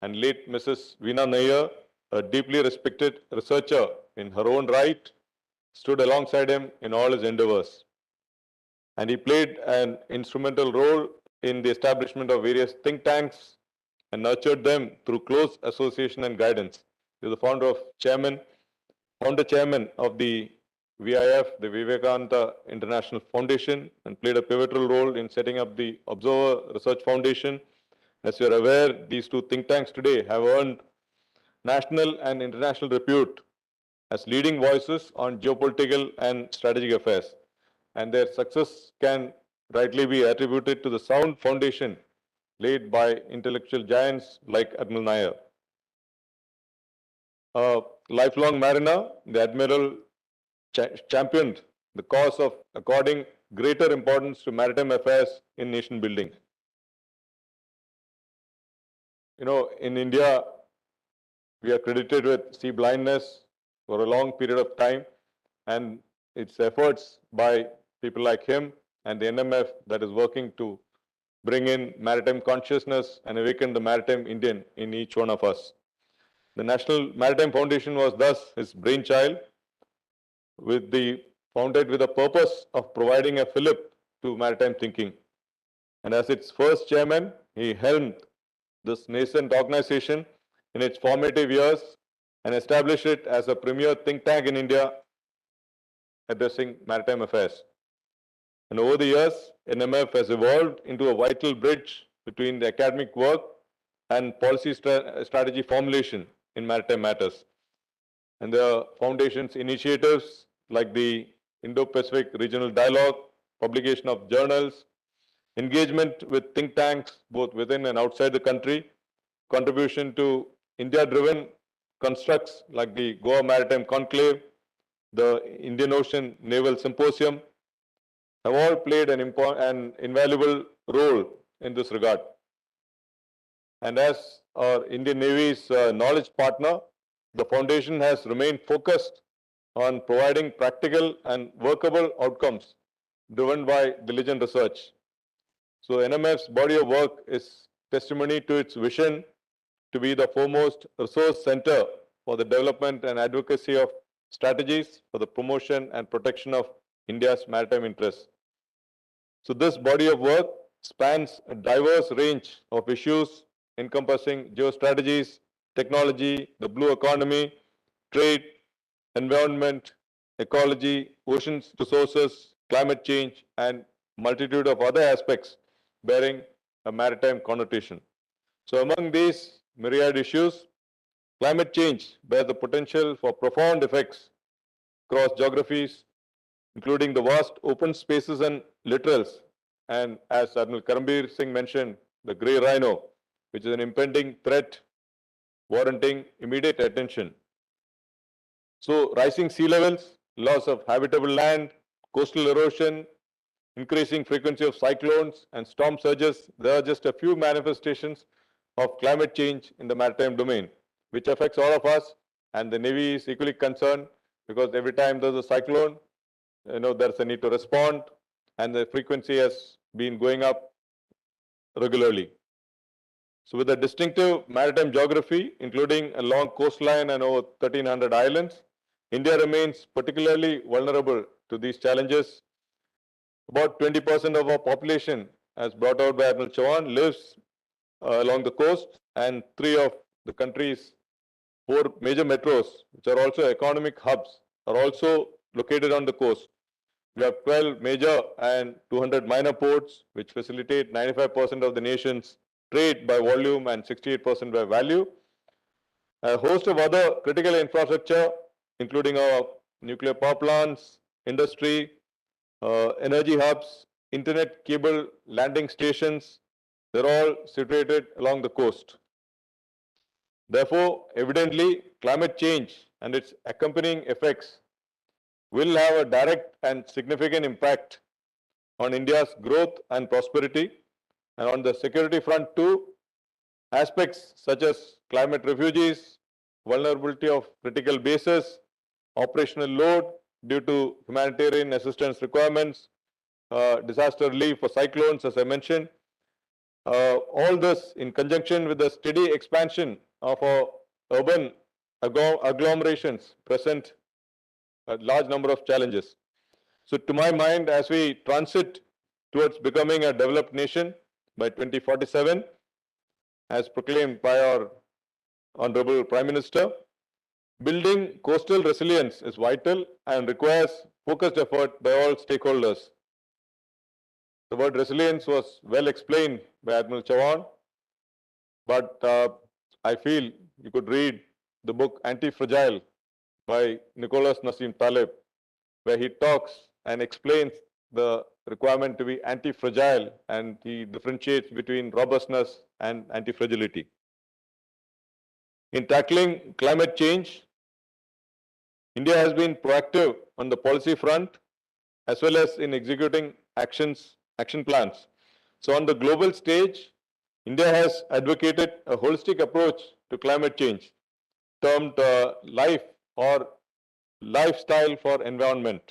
and late Mrs. Veena Nayyar, a deeply respected researcher in her own right, stood alongside him in all his endeavors. And he played an instrumental role in the establishment of various think tanks and nurtured them through close association and guidance. He was the founder chairman of the VIF, the Vivekananda International Foundation, and played a pivotal role in setting up the Observer Research Foundation. As you are aware, these two think tanks today have earned national and international repute as leading voices on geopolitical and strategic affairs, and their success can rightly be attributed to the sound foundation laid by intellectual giants like Admiral Nayyar. A lifelong mariner, the Admiral championed the cause of according greater importance to maritime affairs in nation building. In India, we are credited with sea blindness for a long period of time, and its efforts by people like him and the NMF that is working to bring in maritime consciousness and awaken the maritime Indian in each one of us. The National Maritime Foundation was thus his brainchild, founded with the purpose of providing a fillip to maritime thinking. And as its first chairman, he helmed this nascent organization in its formative years and established it as a premier think tank in India addressing maritime affairs. And over the years, NMF has evolved into a vital bridge between the academic work and policy strategy formulation in maritime matters. And the foundation's initiatives like the Indo-Pacific Regional Dialogue, publication of journals, engagement with think tanks both within and outside the country, contribution to India-driven constructs like the Goa Maritime Conclave, the Indian Ocean Naval Symposium, have all played an invaluable role in this regard. And as our Indian Navy's knowledge partner, the foundation has remained focused on providing practical and workable outcomes driven by diligent research. So NMF's body of work is testimony to its vision to be the foremost resource center for the development and advocacy of strategies for the promotion and protection of India's maritime interests. So this body of work spans a diverse range of issues encompassing geostrategies, technology, the blue economy, trade, environment, ecology, oceans resources, climate change, and multitude of other aspects bearing a maritime connotation. So among these myriad issues, climate change bears the potential for profound effects across geographies, including the vast open spaces and littorals, and as Admiral Karambir Singh mentioned, the grey rhino, which is an impending threat warranting immediate attention. So rising sea levels, loss of habitable land, coastal erosion, increasing frequency of cyclones and storm surges. There are just a few manifestations of climate change in the maritime domain, which affects all of us, and the Navy is equally concerned because every time there's a cyclone, there's a need to respond, and the frequency has been going up regularly. So with a distinctive maritime geography, including a long coastline and over 1,300 islands, India remains particularly vulnerable to these challenges. About 20% of our population, as brought out by Admiral Chauhan, lives along the coast, and three of the country's four major metros, which are also economic hubs, are also located on the coast. We have 12 major and 200 minor ports, which facilitate 95% of the nation's trade by volume and 68% by value. A host of other critical infrastructure, including our nuclear power plants, industry, energy hubs, internet cable landing stations, they're all situated along the coast. Therefore, evidently, climate change and its accompanying effects will have a direct and significant impact on India's growth and prosperity, and on the security front too. Aspects such as climate refugees, vulnerability of critical bases, operational load due to humanitarian assistance requirements, disaster relief for cyclones, as I mentioned. All this in conjunction with the steady expansion of our urban agglomerations present a large number of challenges. So to my mind, as we transit towards becoming a developed nation by 2047, as proclaimed by our Honorable Prime Minister, building coastal resilience is vital and requires focused effort by all stakeholders. The word resilience was well explained by Admiral Chauhan, but I feel you could read the book Anti-Fragile by Nicholas Nassim Taleb, where he talks and explains the requirement to be anti-fragile, and he differentiates between robustness and anti-fragility. In tackling climate change, India has been proactive on the policy front as well as in executing action plans. So on the global stage, India has advocated a holistic approach to climate change, termed life or lifestyle for environment.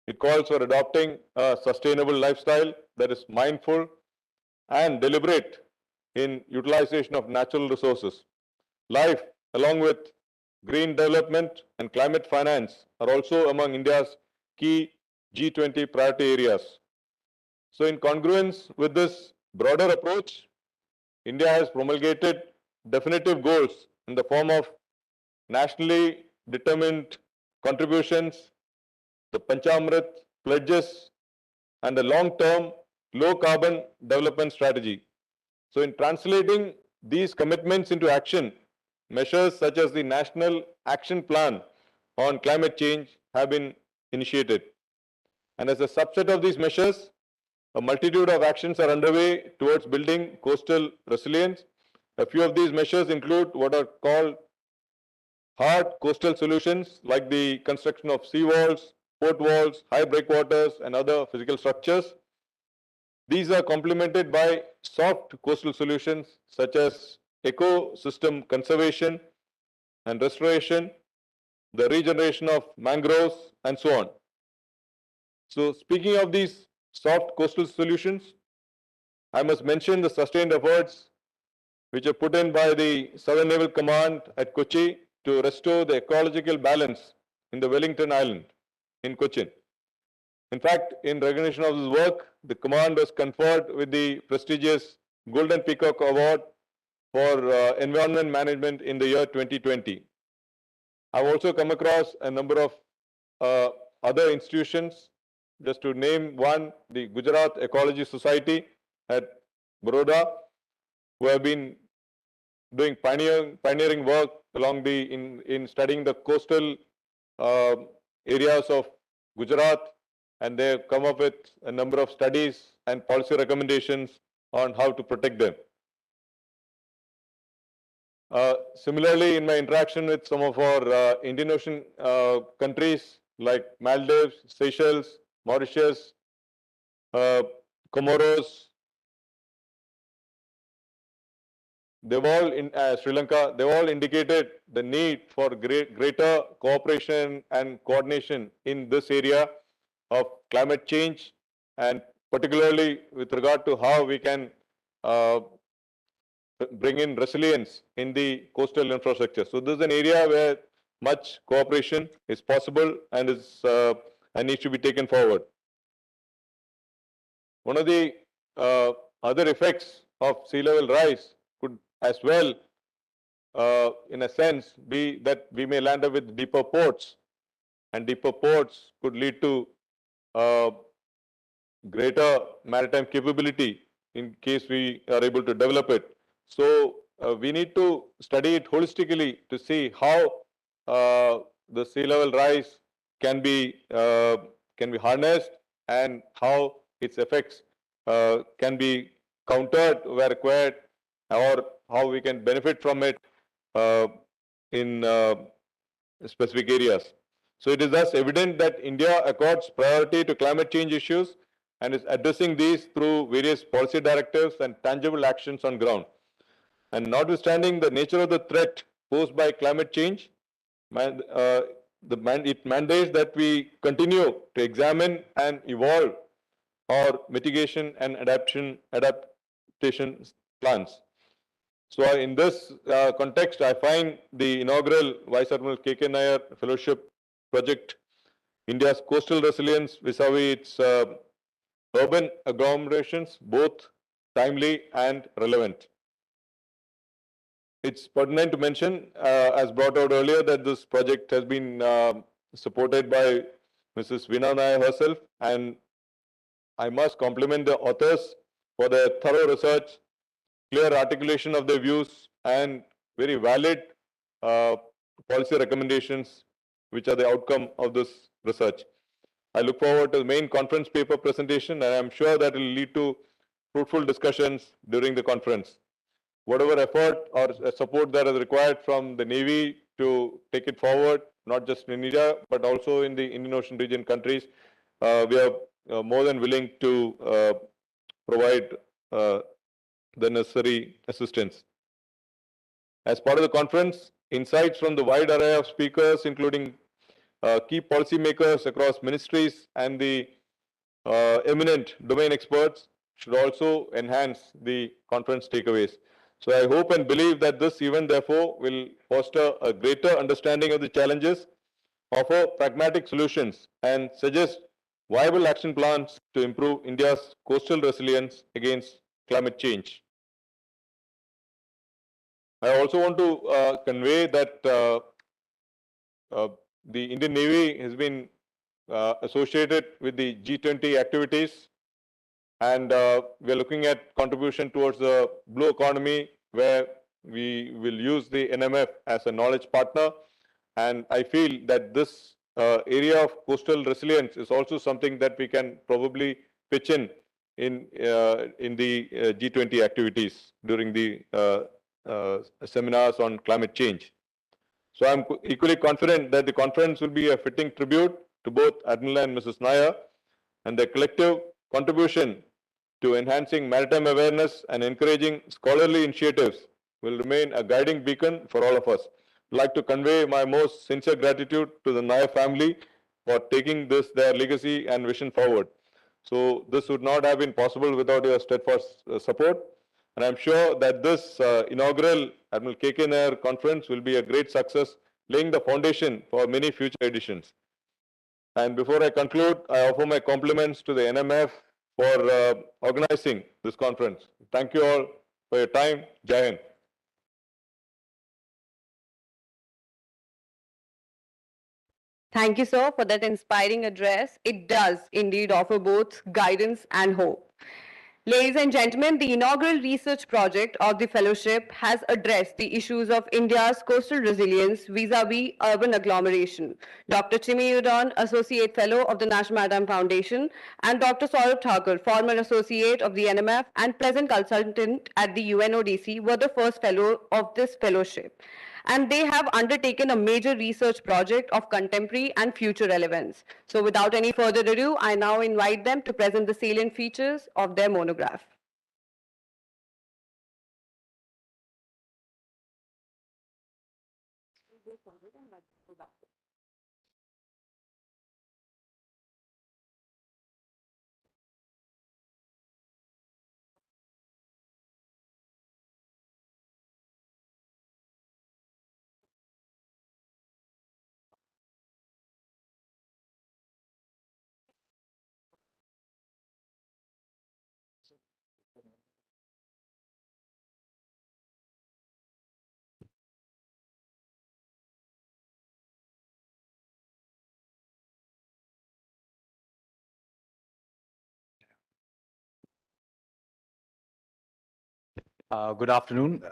It calls for adopting a sustainable lifestyle that is mindful and deliberate in utilization of natural resources. Life, along with green development and climate finance, are also among India's key G20 priority areas. So in congruence with this broader approach, India has promulgated definitive goals in the form of nationally determined contributions, the Panchamrit pledges, and the long-term low-carbon development strategy. So in translating these commitments into action, measures such as the National Action Plan on Climate Change have been initiated. And as a subset of these measures, a multitude of actions are underway towards building coastal resilience. A few of these measures include what are called hard coastal solutions, like the construction of seawalls, port walls, high breakwaters, and other physical structures. These are complemented by soft coastal solutions such as ecosystem conservation and restoration, the regeneration of mangroves, and so on. So speaking of these soft coastal solutions, I must mention the sustained efforts which are put in by the Southern Naval Command at Kochi to restore the ecological balance in the Wellington Island in Cochin. In fact, in recognition of this work, the command was conferred with the prestigious Golden Peacock Award for environment management in the year 2020. I've also come across a number of other institutions. Just to name one, the Gujarat Ecology Society at Baroda, who have been doing pioneering work along in studying the coastal areas of Gujarat, and they have come up with a number of studies and policy recommendations on how to protect them. Similarly, in my interaction with some of our Indian Ocean countries like Maldives, Seychelles, Mauritius, Comoros, they've all in Sri Lanka, they've all indicated the need for greater cooperation and coordination in this area of climate change, and particularly with regard to how we can uh, bring in resilience in the coastal infrastructure. So this is an area where much cooperation is possible and and needs to be taken forward. One of the uh, other effects of sea level rise could as well, in a sense, be that we may land up with deeper ports, and deeper ports could lead to uh, greater maritime capability in case we are able to develop it. So we need to study it holistically to see how the sea level rise can be harnessed, and how its effects can be countered where required, or how we can benefit from it uh, in specific areas. So it is thus evident that India accords priority to climate change issues and is addressing these through various policy directives and tangible actions on ground. And notwithstanding the nature of the threat posed by climate change, it mandates that we continue to examine and evolve our mitigation and adaptation plans. So in this context, I find the inaugural Vice Admiral K.K. Nayyar Fellowship Project, India's Coastal Resilience vis-a-vis its urban agglomerations, both timely and relevant. It's pertinent to mention, as brought out earlier, that this project has been supported by Mrs. Veena Nayyar herself, and I must compliment the authors for their thorough research, clear articulation of their views, and very valid policy recommendations, which are the outcome of this research. I look forward to the main conference paper presentation, and I'm sure that will lead to fruitful discussions during the conference. Whatever effort or support that is required from the Navy to take it forward, not just in India, but also in the Indian Ocean region countries, we are more than willing to provide the necessary assistance. As part of the conference, insights from the wide array of speakers, including key policymakers across ministries and the eminent domain experts, should also enhance the conference takeaways. So I hope and believe that this event, therefore, will foster a greater understanding of the challenges, offer pragmatic solutions, and suggest viable action plans to improve India's coastal resilience against climate change. I also want to convey that the Indian Navy has been associated with the G20 activities, and we are looking at contribution towards the blue economy, where we will use the NMF as a knowledge partner. And I feel that this area of coastal resilience is also something that we can probably pitch in the G20 activities during the seminars on climate change. So I'm equally confident that the conference will be a fitting tribute to both Admiral and Mrs. Nayyar, and their collective contribution to enhancing maritime awareness and encouraging scholarly initiatives will remain a guiding beacon for all of us. I'd like to convey my most sincere gratitude to the Nayyar family for taking their legacy and vision forward. So this would not have been possible without your steadfast support. And I'm sure that this inaugural Admiral K.K. Nayyar conference will be a great success, laying the foundation for many future editions. And before I conclude, I offer my compliments to the NMF for organizing this conference. Thank you all for your time. Jai Hind. Thank you, sir, for that inspiring address. It does indeed offer both guidance and hope. Ladies and gentlemen, the inaugural research project of the fellowship has addressed the issues of India's coastal resilience vis-a-vis urban agglomeration. Dr. Chimi Udon, Associate Fellow of the National Maritime Foundation, and Dr. Saurabh Thakur, former Associate of the NMF and present consultant at the UNODC, were the first fellow of this fellowship. and they have undertaken a major research project of contemporary and future relevance. So without any further ado, I now invite them to present the salient features of their monograph. Good afternoon.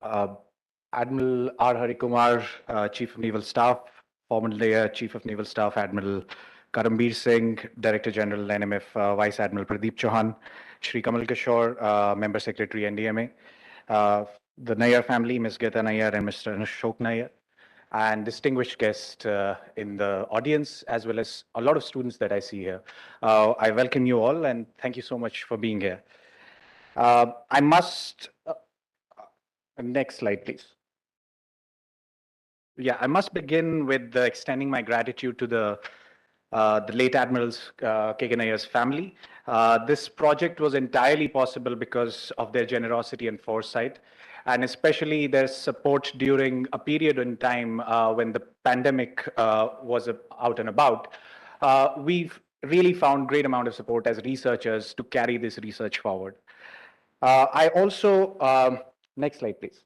Uh, Admiral R. Harikumar, Chief of Naval Staff, former Nayyar Chief of Naval Staff, Admiral Karambir Singh, Director General NMF, Vice Admiral Pradeep Chauhan, Shri Kamal Kishore, Member Secretary NDMA, the Nayyar family, Ms. Gita Nayyar and Mr. Ashok Nayyar, and distinguished guests in the audience, as well as a lot of students that I see here. I welcome you all and thank you so much for being here. I must, next slide, please. Yeah, I must begin with extending my gratitude to the late Admiral's K.K. Nayyar's family. This project was entirely possible because of their generosity and foresight, and especially their support during a period in time when the pandemic was out and about. We've really found great amount of support as researchers to carry this research forward. I also, next slide, please.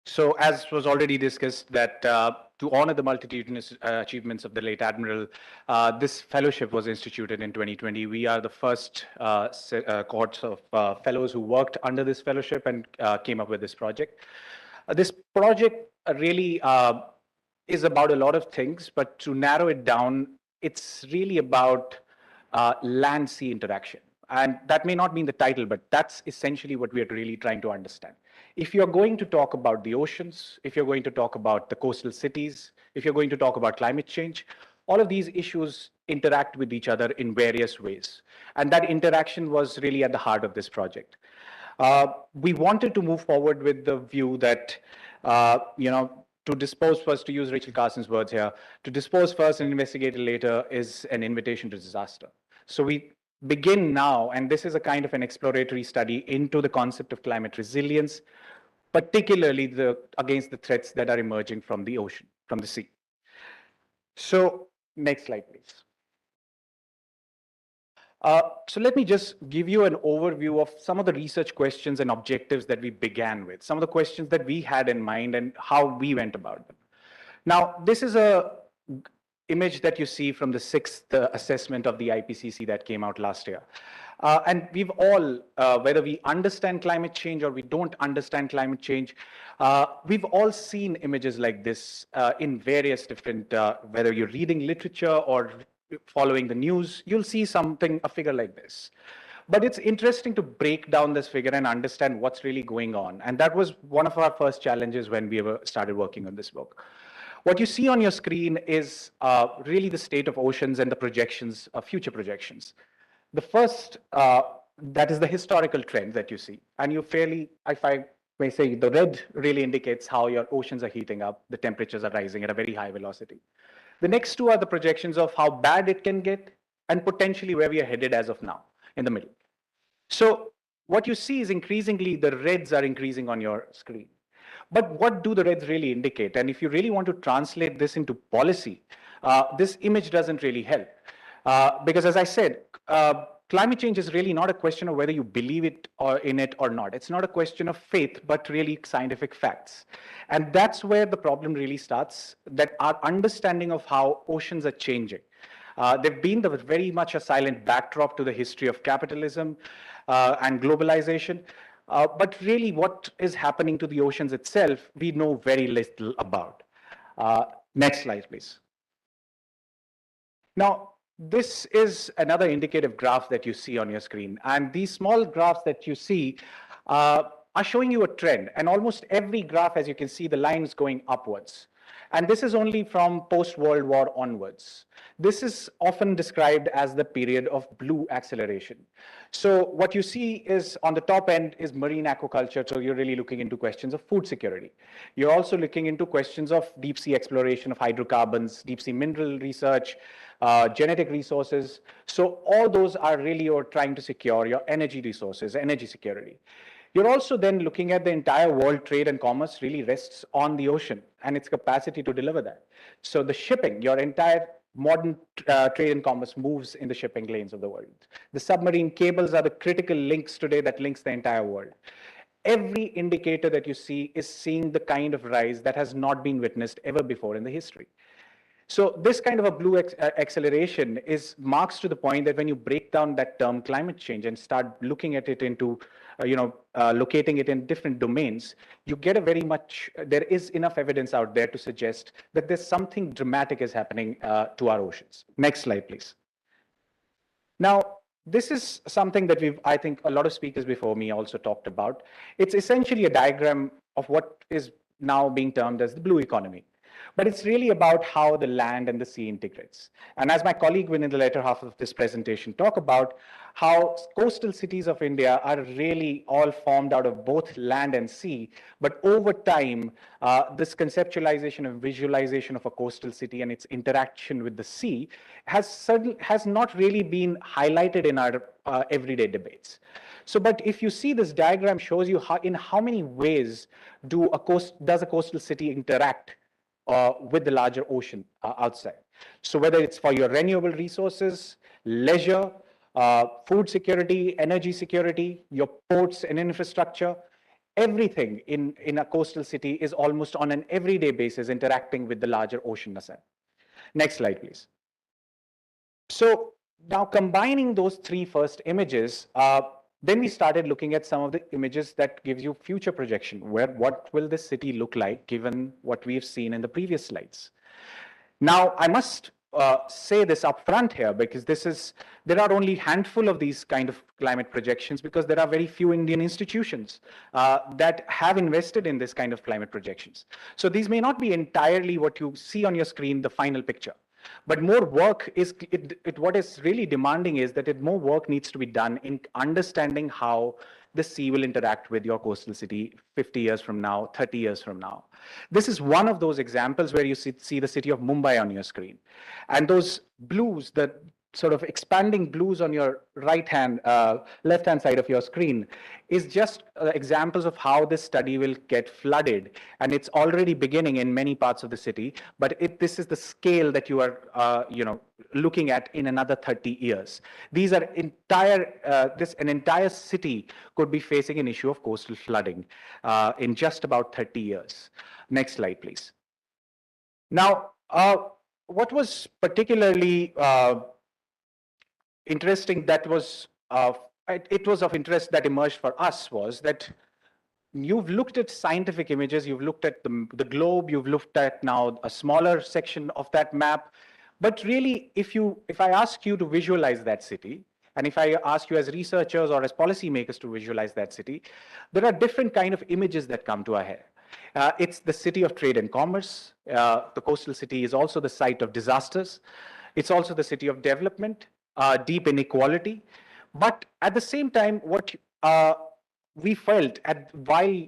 So as was already discussed, that to honor the multitudinous achievements of the late Admiral, this fellowship was instituted in 2020. We are the first cohorts of fellows who worked under this fellowship and came up with this project. This project really is about a lot of things, but to narrow it down, it's really about land-sea interaction. And that may not mean the title, but that's essentially what we are really trying to understand. If you're going to talk about the oceans, if you're going to talk about the coastal cities, if you're going to talk about climate change, all of these issues interact with each other in various ways. And that interaction was really at the heart of this project. We wanted to move forward with the view that, to dispose first, to use Rachel Carson's words here, to dispose first and investigate later is an invitation to disaster. So we begin now, and this is a kind of an exploratory study into the concept of climate resilience, particularly against the threats that are emerging from the ocean, from the sea. So next slide, please. So let me just give you an overview of some of the research questions and objectives that we began with, some of the questions that we had in mind and how we went about them. Now, this is a image that you see from the 6th assessment of the IPCC that came out last year. And we've all, whether we understand climate change or we don't understand climate change, we've all seen images like this in various different, whether you're reading literature or following the news, you'll see a figure like this. But it's interesting to break down this figure and understand what's really going on. And that was one of our first challenges when we started working on this book. What you see on your screen is really the state of oceans and the projections, future projections. The first, that is the historical trend that you see. And you if I may say, the red really indicates how your oceans are heating up, the temperatures are rising at a very high velocity. The next two are the projections of how bad it can get and potentially where we are headed as of now, in the middle. So what you see is increasingly the reds are increasing on your screen. But what do the reds really indicate? And if you really want to translate this into policy, this image doesn't really help. Because as I said, climate change is really not a question of whether you believe in it or not. It's not a question of faith, but really scientific facts. And that's where the problem really starts, that our understanding of how oceans are changing. They've been very much a silent backdrop to the history of capitalism and globalization. But really what is happening to the oceans itself, we know very little about. Next slide, please. Now, this is another indicative graph that you see on your screen. And these small graphs that you see are showing you a trend. And almost every graph, as you can see, the line is going upwards. And this is only from post-World War onwards. This is often described as the period of blue acceleration. So what you see is on the top end is marine aquaculture. So you're really looking into questions of food security. You're also looking into questions of deep sea exploration of hydrocarbons, deep sea mineral research, genetic resources. So all those are really you're trying to secure your energy resources, energy security. You're also then looking at the entire world trade and commerce really rests on the ocean and its capacity to deliver that. So the shipping, your entire modern trade and commerce moves in the shipping lanes of the world. The submarine cables are the critical links today that links the entire world. Every indicator that you see is seeing the kind of rise that has not been witnessed ever before in the history. So this kind of a blue acceleration is marks to the point that when you break down that term climate change and start looking at it into, locating it in different domains, you get a very much, there is enough evidence out there to suggest that there's something dramatic is happening to our oceans. Next slide, please. Now, this is something that I think a lot of speakers before me also talked about. It's essentially a diagram of what is now being termed as the blue economy. But it's really about how the land and the sea integrates. And as my colleague will in the later half of this presentation talk about how coastal cities of India are really all formed out of both land and sea. But over time, this conceptualization and visualization of a coastal city and its interaction with the sea has not really been highlighted in our everyday debates. So, but if you see this diagram shows you in how many ways does a coastal city interact with the larger ocean outside. So whether it's for your renewable resources, leisure, food security, energy security, your ports and infrastructure, everything in a coastal city is almost on an everyday basis interacting with the larger ocean aside. Next slide, please. So now combining those three first images, then we started looking at some of the images that gives you future projection, what will this city look like given what we've seen in the previous slides. Now, I must say this up front here because there are only a handful of these kind of climate projections because there are very few Indian institutions that have invested in this kind of climate projections. So these may not be entirely what you see on your screen, the final picture. But more work what is really demanding is that more work needs to be done in understanding how the sea will interact with your coastal city 50 years from now, 30 years from now. This is one of those examples where you see the city of Mumbai on your screen. And those blues, the sort of expanding blues on your left-hand side of your screen is just examples of how this study will get flooded. And it's already beginning in many parts of the city, but this is the scale that you are, looking at in another 30 years. These are an entire city could be facing an issue of coastal flooding in just about 30 years. Next slide, please. Now, what was particularly interesting it was of interest that emerged for us was that you've looked at scientific images, you've looked at the globe, you've looked at now a smaller section of that map. But really, if I ask you to visualize that city, and if I ask you as researchers or as policymakers to visualize that city, there are different kind of images that come to our head. It's the city of trade and commerce. The coastal city is also the site of disasters. It's also the city of development, deep inequality. But at the same time, what we felt while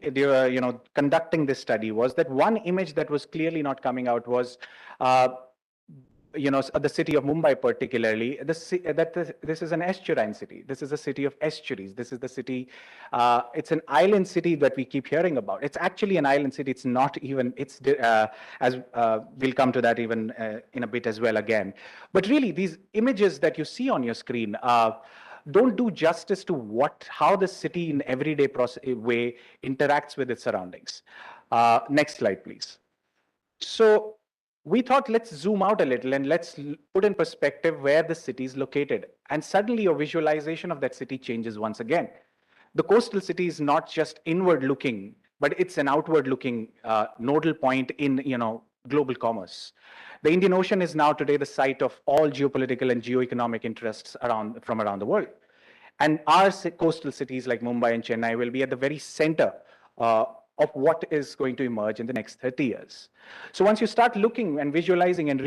conducting this study was that one image that was clearly not coming out was the city of Mumbai particularly, this is an estuarine city. This is a city of estuaries. This is the city, it's an island city that we keep hearing about. It's actually an island city. It's not even, as we'll come to that even in a bit as well again. But really, these images that you see on your screen don't do justice to how the city in everyday way interacts with its surroundings. Next slide, please. So we thought, let's zoom out a little and let's put in perspective where the city is located. And suddenly your visualization of that city changes once again. The coastal city is not just inward looking, but it's an outward looking nodal point in global commerce. The Indian Ocean is now today the site of all geopolitical and geoeconomic interests from around the world. And our coastal cities like Mumbai and Chennai will be at the very center of what is going to emerge in the next 30 years. So once you start looking and visualizing and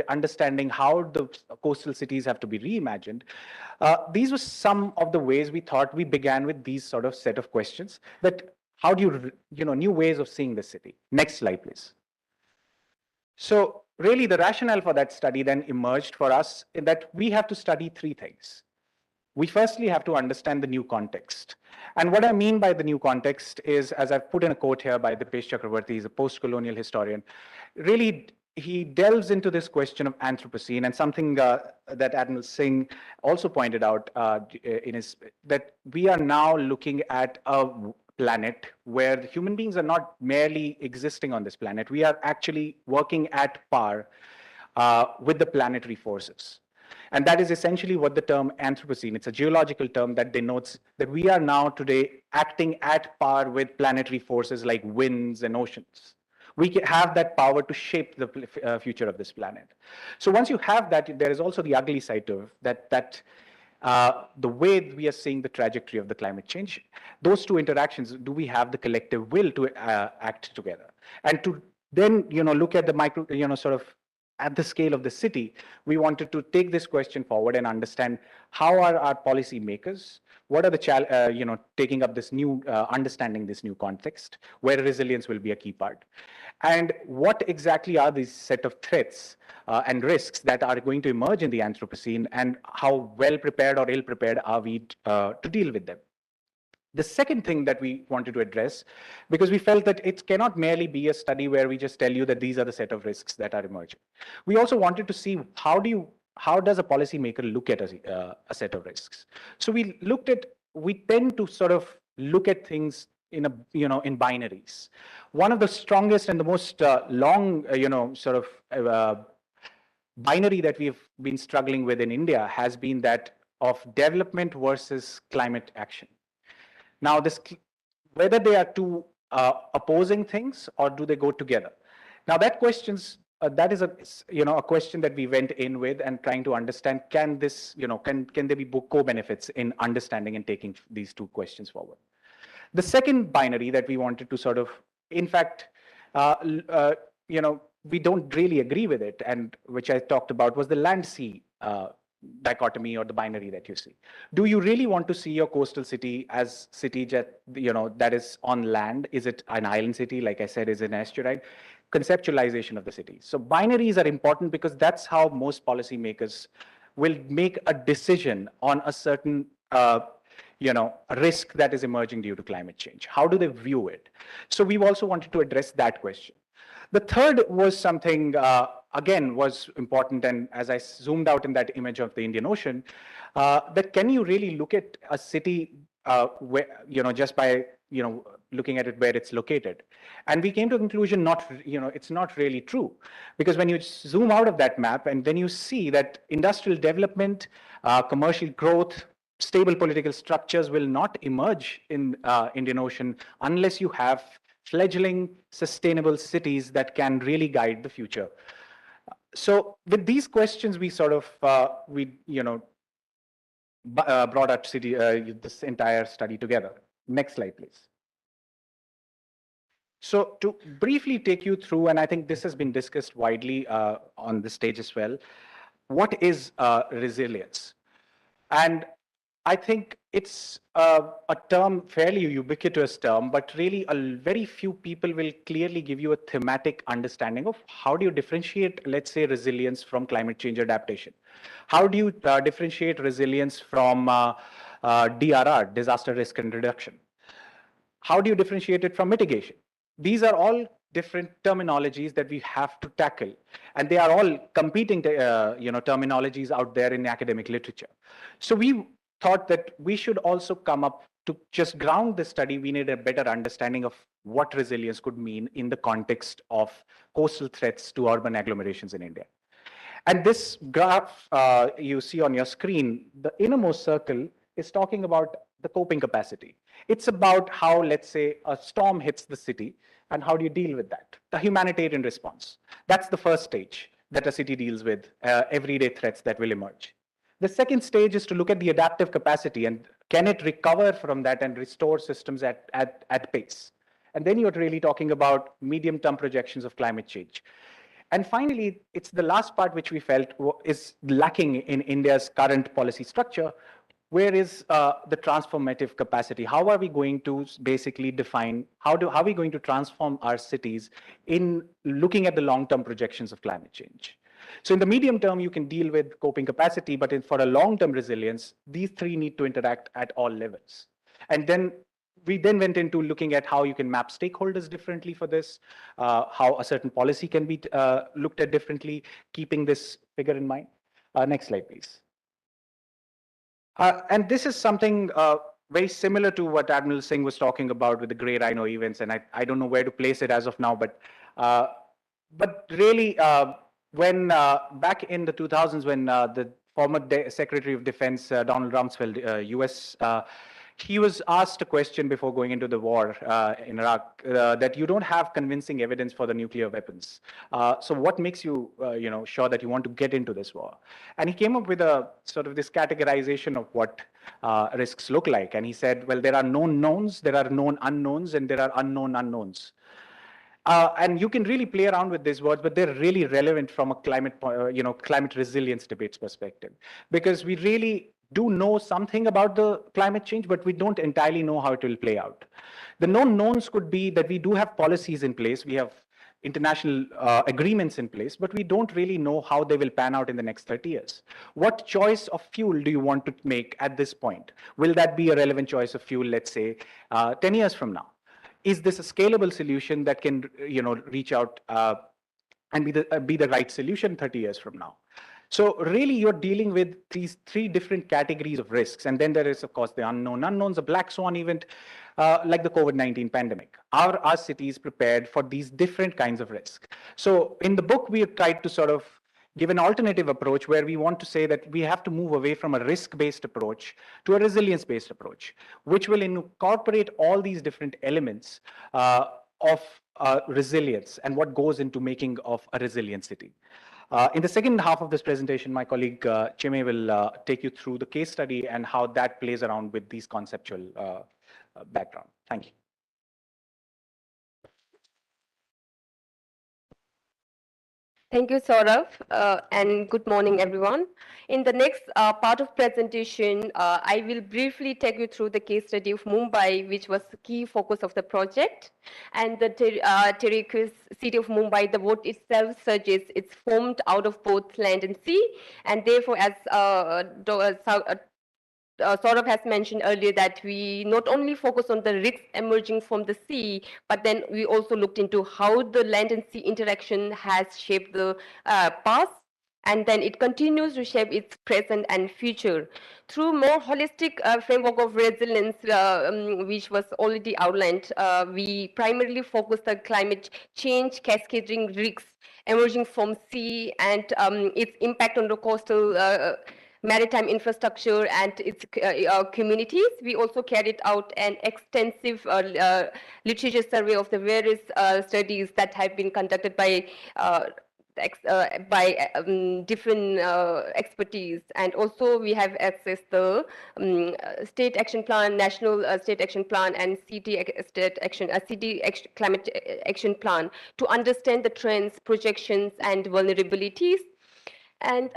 understanding how the coastal cities have to be reimagined, these were some of the ways we thought. We began with these sort of set of questions that how do new ways of seeing the city. Next slide, please. So really the rationale for that study then emerged for us in that we have to study three things. We firstly have to understand the new context. And what I mean by the new context is, as I've put in a quote here by Dipesh Chakravarti, he's a post-colonial historian, really he delves into this question of Anthropocene, and something that Admiral Singh also pointed out in his, that we are now looking at a planet where human beings are not merely existing on this planet. We are actually working at par with the planetary forces. And that is essentially what the term Anthropocene, it's a geological term that denotes that we are now today acting at par with planetary forces like winds and oceans. We have that power to shape the future of this planet. So once you have that, there is also the ugly side to it, that the way we are seeing the trajectory of the climate change, those two interactions, do we have the collective will to act together? And to then, look at the micro, sort of at the scale of the city, we wanted to take this question forward and understand how are our policy makers, what are the taking up this new, understanding this new context, where resilience will be a key part. And what exactly are these set of threats and risks that are going to emerge in the Anthropocene, and how well prepared or ill prepared are we to deal with them? The second thing that we wanted to address, because we felt that it cannot merely be a study where we just tell you that these are the set of risks that are emerging. We also wanted to see how does a policymaker look at a set of risks. So we tend to sort of look at things in in binaries. One of the strongest and the most long, binary that we've been struggling with in India has been that of development versus climate action. Now, whether they are two opposing things or do they go together? Now, that is a question that we went in with and trying to understand, can there be co-benefits in understanding and taking these two questions forward? The second binary that we wanted to sort of, in fact, we don't really agree with it, and which I talked about, was the land-sea dichotomy or the binary that you see. Do you really want to see your coastal city as city that is on land? Is it an island city? Like I said, is it an estuarine? Conceptualization of the city. So binaries are important because that's how most policymakers will make a decision on a certain risk that is emerging due to climate change. How do they view it? So we've also wanted to address that question. The third was something, again, was important, and as I zoomed out in that image of the Indian Ocean, that can you really look at a city where, just by, looking at it where it's located? And we came to a conclusion, it's not really true. Because when you zoom out of that map and then you see that industrial development, commercial growth, stable political structures will not emerge in Indian Ocean unless you have fledgling, sustainable cities that can really guide the future. So with these questions, we sort of, brought our city, this entire study together. Next slide, please. So to briefly take you through, and I think this has been discussed widely on the stage as well, what is resilience? And I think it's a term, fairly ubiquitous term, but really very few people will clearly give you a thematic understanding of how do you differentiate, let's say, resilience from climate change adaptation? How do you differentiate resilience from DRR, disaster risk and reduction? How do you differentiate it from mitigation? These are all different terminologies that we have to tackle, and they are all competing terminologies out there in academic literature. So we thought that we should also come up to just ground the study. We need a better understanding of what resilience could mean in the context of coastal threats to urban agglomerations in India. And this graph you see on your screen, the innermost circle is talking about the coping capacity. It's about how, let's say, a storm hits the city, and how do you deal with that? The humanitarian response. That's the first stage that a city deals with, everyday threats that will emerge. The second stage is to look at the adaptive capacity and can it recover from that and restore systems at pace. And then you're really talking about medium-term projections of climate change. And finally, it's the last part which we felt is lacking in India's current policy structure. Where is the transformative capacity? How are we going to basically define, how are we going to transform our cities in looking at the long-term projections of climate change? So in the medium term, you can deal with coping capacity, but for a long-term resilience, these three need to interact at all levels. And then we then went into looking at how you can map stakeholders differently for this, how a certain policy can be looked at differently, keeping this figure in mind. Next slide, please. And this is something very similar to what Admiral Singh was talking about with the Grey Rhino events, and I don't know where to place it as of now, but really, when back in the 2000s, when the former Secretary of Defense Donald Rumsfeld, U.S. He was asked a question before going into the war in Iraq that you don't have convincing evidence for the nuclear weapons. So what makes you, sure that you want to get into this war? And he came up with a sort of this categorization of what risks look like. And he said, well, there are known knowns, there are known unknowns, and there are unknown unknowns. And you can really play around with these words, but they're really relevant from a climate, climate resilience debates perspective, because we really do know something about the climate change, but we don't entirely know how it will play out. The known knowns could be that we do have policies in place, we have international agreements in place, but we don't really know how they will pan out in the next 30 years. What choice of fuel do you want to make at this point? Will that be a relevant choice of fuel, let's say, 10 years from now? Is this a scalable solution that can, reach out and be the right solution 30 years from now? So really, you're dealing with these three different categories of risks. And then there is, of course, the unknown unknowns, a black swan event, like the COVID-19 pandemic. Are our cities prepared for these different kinds of risks? So in the book, we have tried to sort of give an alternative approach where we want to say that we have to move away from a risk-based approach to a resilience-based approach, which will incorporate all these different elements of resilience and what goes into making of a resilient city. In the second half of this presentation, my colleague Chime will take you through the case study and how that plays around with these conceptual background. Thank you. Thank you, Saurav, and good morning, everyone. In the next part of presentation, I will briefly take you through the case study of Mumbai, which was the key focus of the project. And the terraqueous city of Mumbai, the word itself suggests it's formed out of both land and sea, and therefore, as Saurabh has mentioned earlier, that we not only focus on the risks emerging from the sea, but then we also looked into how the land and sea interaction has shaped the past, and then it continues to shape its present and future. Through more holistic framework of resilience, which was already outlined, we primarily focused on climate change, cascading risks emerging from sea, and its impact on the coastal maritime infrastructure and its communities. We also carried out an extensive literature survey of the various studies that have been conducted by different expertise, and also we have accessed the state action plan, national state action plan, and climate action plan to understand the trends, projections, and vulnerabilities. And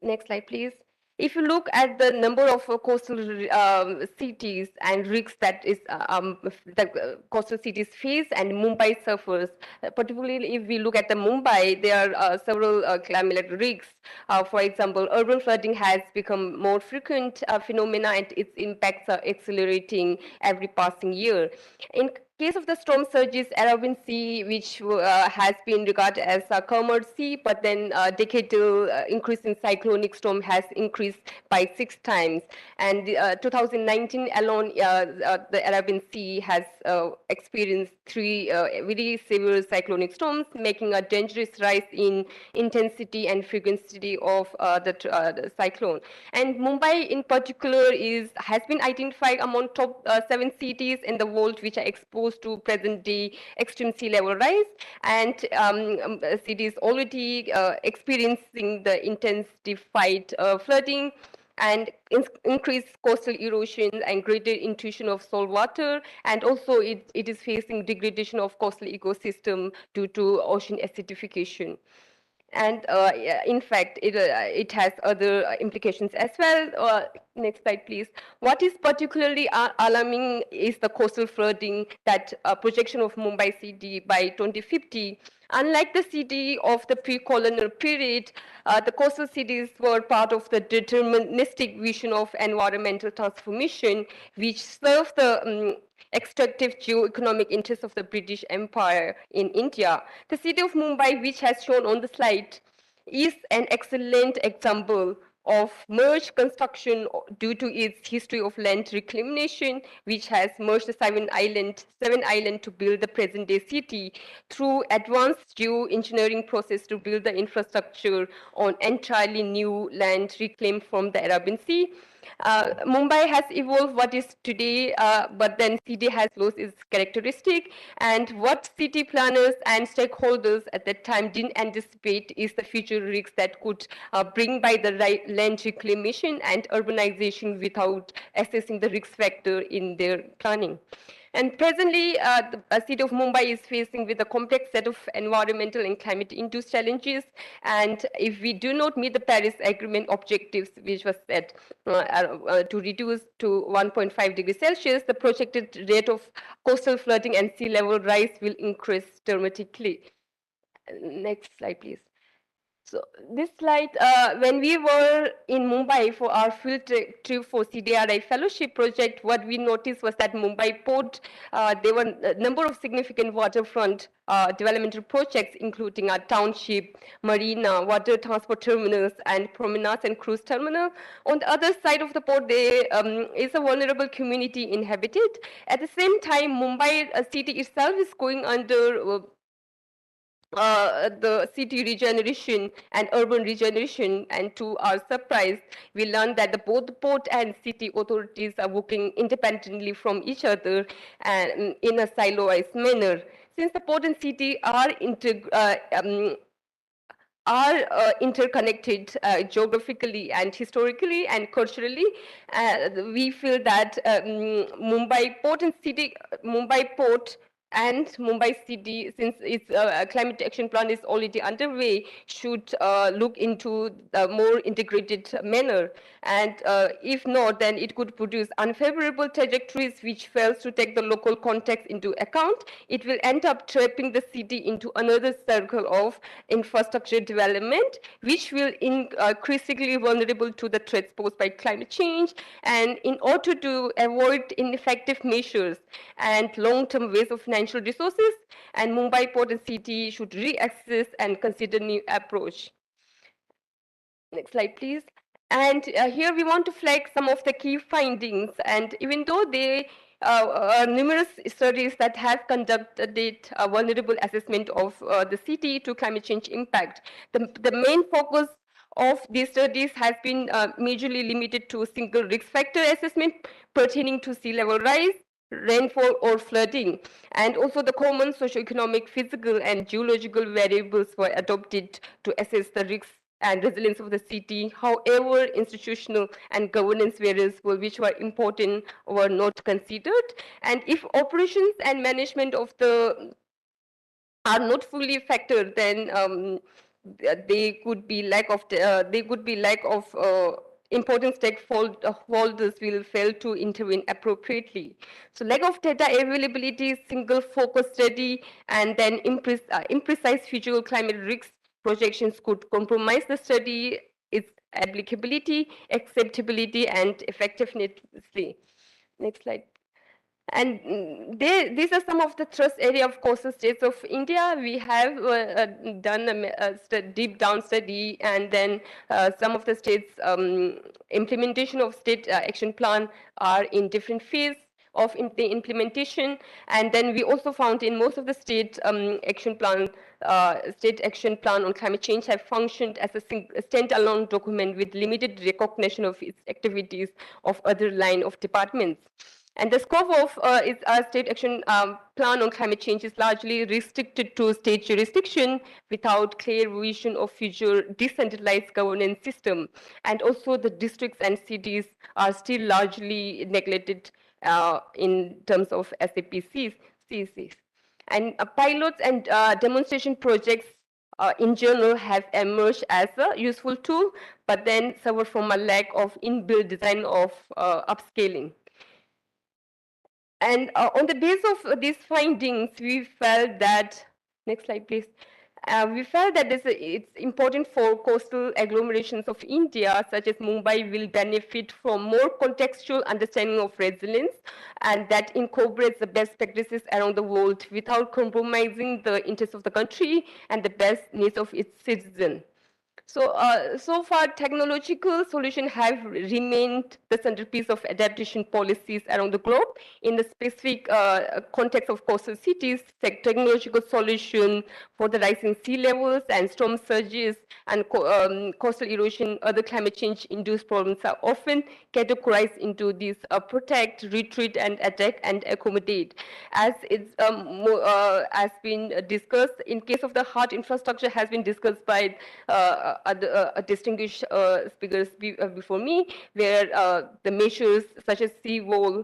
next slide, please. If you look at the number of coastal cities and risks that coastal cities face and Mumbai suffers, particularly if we look at the Mumbai, there are several climate risks. For example, urban flooding has become more frequent phenomena, and its impacts are accelerating every passing year. In case of the storm surges, Arabian Sea, which has been regarded as a calmer sea, but then decadal increase in cyclonic storm has increased by 6 times. And 2019 alone, the Arabian Sea has experienced 3 very severe cyclonic storms, making a dangerous rise in intensity and frequency of the cyclone. And Mumbai in particular has been identified among top 7 cities in the world which are exposed close to present-day extreme sea level rise, and city is already experiencing the intensified flooding and increased coastal erosion and greater intrusion of salt water, and also it is facing degradation of coastal ecosystem due to ocean acidification. And yeah, in fact, it has other implications as well. Next slide, please. What is particularly alarming is the coastal flooding that projection of Mumbai city by 2050. Unlike the city of the pre-colonial period, the coastal cities were part of the deterministic vision of environmental transformation, which served the extractive geo-economic interests of the British Empire in India. The city of Mumbai, which has shown on the slide, is an excellent example of merged construction due to its history of land reclamation, which has merged the seven island to build the present-day city through advanced geo-engineering process to build the infrastructure on entirely new land reclaimed from the Arabian Sea. Mumbai has evolved what is today, but then city has lost its characteristic. And what city planners and stakeholders at that time didn't anticipate is the future risks that could bring by the land reclamation and urbanization without assessing the risk factor in their planning. And presently, the city of Mumbai is facing with a complex set of environmental and climate-induced challenges. And if we do not meet the Paris Agreement objectives, which was set to reduce to 1.5 degrees Celsius, the projected rate of coastal flooding and sea level rise will increase dramatically. Next slide, please. So this slide, when we were in Mumbai for our field trip for CDRI fellowship project, what we noticed was that Mumbai port, there were a number of significant waterfront developmental projects, including a township, marina, water transport terminals, and promenades and cruise terminal. On the other side of the port, there is a vulnerable community inhabited. At the same time, Mumbai city itself is going under the city regeneration and urban regeneration, and to our surprise, we learned that both the port and city authorities are working independently from each other and in a siloized manner. Since the port and city are interconnected geographically and historically and culturally, we feel that Mumbai port and Mumbai city, since its climate action plan is already underway, should look into a more integrated manner. And if not, then it could produce unfavorable trajectories which fails to take the local context into account. It will end up trapping the city into another circle of infrastructure development, which will increasingly vulnerable to the threats posed by climate change. And in order to avoid ineffective measures and long-term waste of financial resources, and Mumbai port and city should reassess and consider new approach. Next slide, please. And here we want to flag some of the key findings. And even though there are numerous studies that have conducted a vulnerable assessment of the city to climate change impact, the main focus of these studies has been majorly limited to a single risk factor assessment pertaining to sea level rise, rainfall, or flooding. And also the common socioeconomic, physical, and geological variables were adopted to assess the risks and resilience of the city. However, institutional and governance variables which were important were not considered. And if operations and management of the are not fully factored, then they could be lack of important stakeholders will fail to intervene appropriately. So lack of data availability, single focus study, and then imprecise future climate risks projections could compromise the study, its applicability, acceptability, and effectiveness. Next slide. And these are some of the thrust area of coastal states of India. We have done a deep down study, and then some of the states' implementation of state action plan are in different phases of the implementation. And then we also found in most of the state action plan on climate change have functioned as a standalone document with limited recognition of its activities of other line of departments. And the scope of our state action plan on climate change is largely restricted to state jurisdiction without clear vision of future decentralized governance system. And also the districts and cities are still largely neglected in terms of SAPCs. And pilots and demonstration projects in general have emerged as a useful tool, but then suffer from a lack of inbuilt design of upscaling. And on the basis of these findings, we felt that, next slide please, we felt that it's important for coastal agglomerations of India, such as Mumbai, will benefit from more contextual understanding of resilience, and that incorporates the best practices around the world without compromising the interests of the country and the best needs of its citizens. So, so far, technological solutions have remained the centerpiece of adaptation policies around the globe. In the specific context of coastal cities, technological solutions for the rising sea levels and storm surges and coastal erosion, other climate change-induced problems are often categorized into these protect, retreat, and attack and accommodate. As it's has been discussed, in case of the hard infrastructure has been discussed by distinguished speakers before me, where the measures such as seawall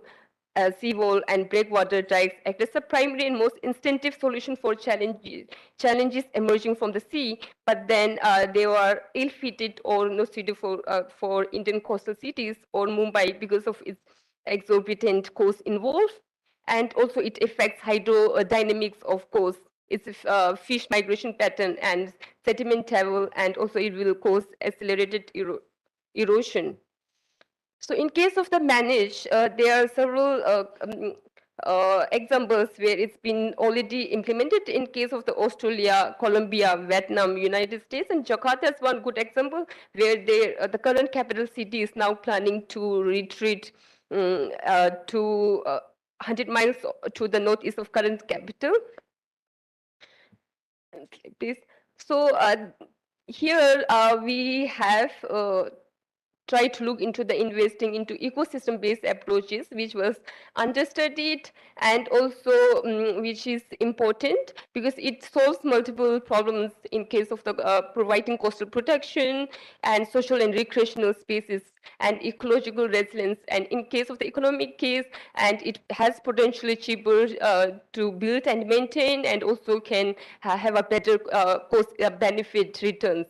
and breakwater dikes act as a primary and most instinctive solution for challenges emerging from the sea, but then they were ill-fitted or not suitable for Indian coastal cities or Mumbai because of its exorbitant costs involved, and also it affects hydrodynamics of course. It's a fish migration pattern and sediment level, and also it will cause accelerated erosion. So in case of the manage, there are several examples where it's been already implemented in case of the Australia, Colombia, Vietnam, United States, and Jakarta is one good example where the current capital city is now planning to retreat to 100 miles to the northeast of current capital. Please. So here we have try to look into the investing into ecosystem-based approaches, which was understudied and also which is important because it solves multiple problems in case of the providing coastal protection and social and recreational spaces and ecological resilience. And in case of the economic case, and it has potentially cheaper to build and maintain, and also can have a better cost benefit returns.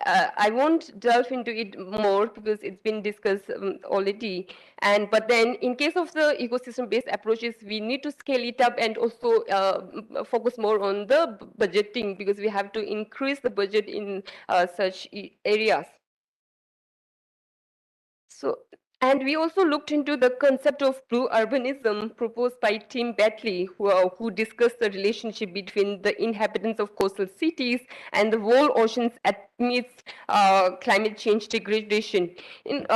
I won't delve into it more because it's been discussed already. But then in case of the ecosystem-based approaches, we need to scale it up and also focus more on the budgeting because we have to increase the budget in such areas. So, and we also looked into the concept of blue urbanism proposed by Tim Batley, who discussed the relationship between the inhabitants of coastal cities and the world oceans amidst climate change degradation. In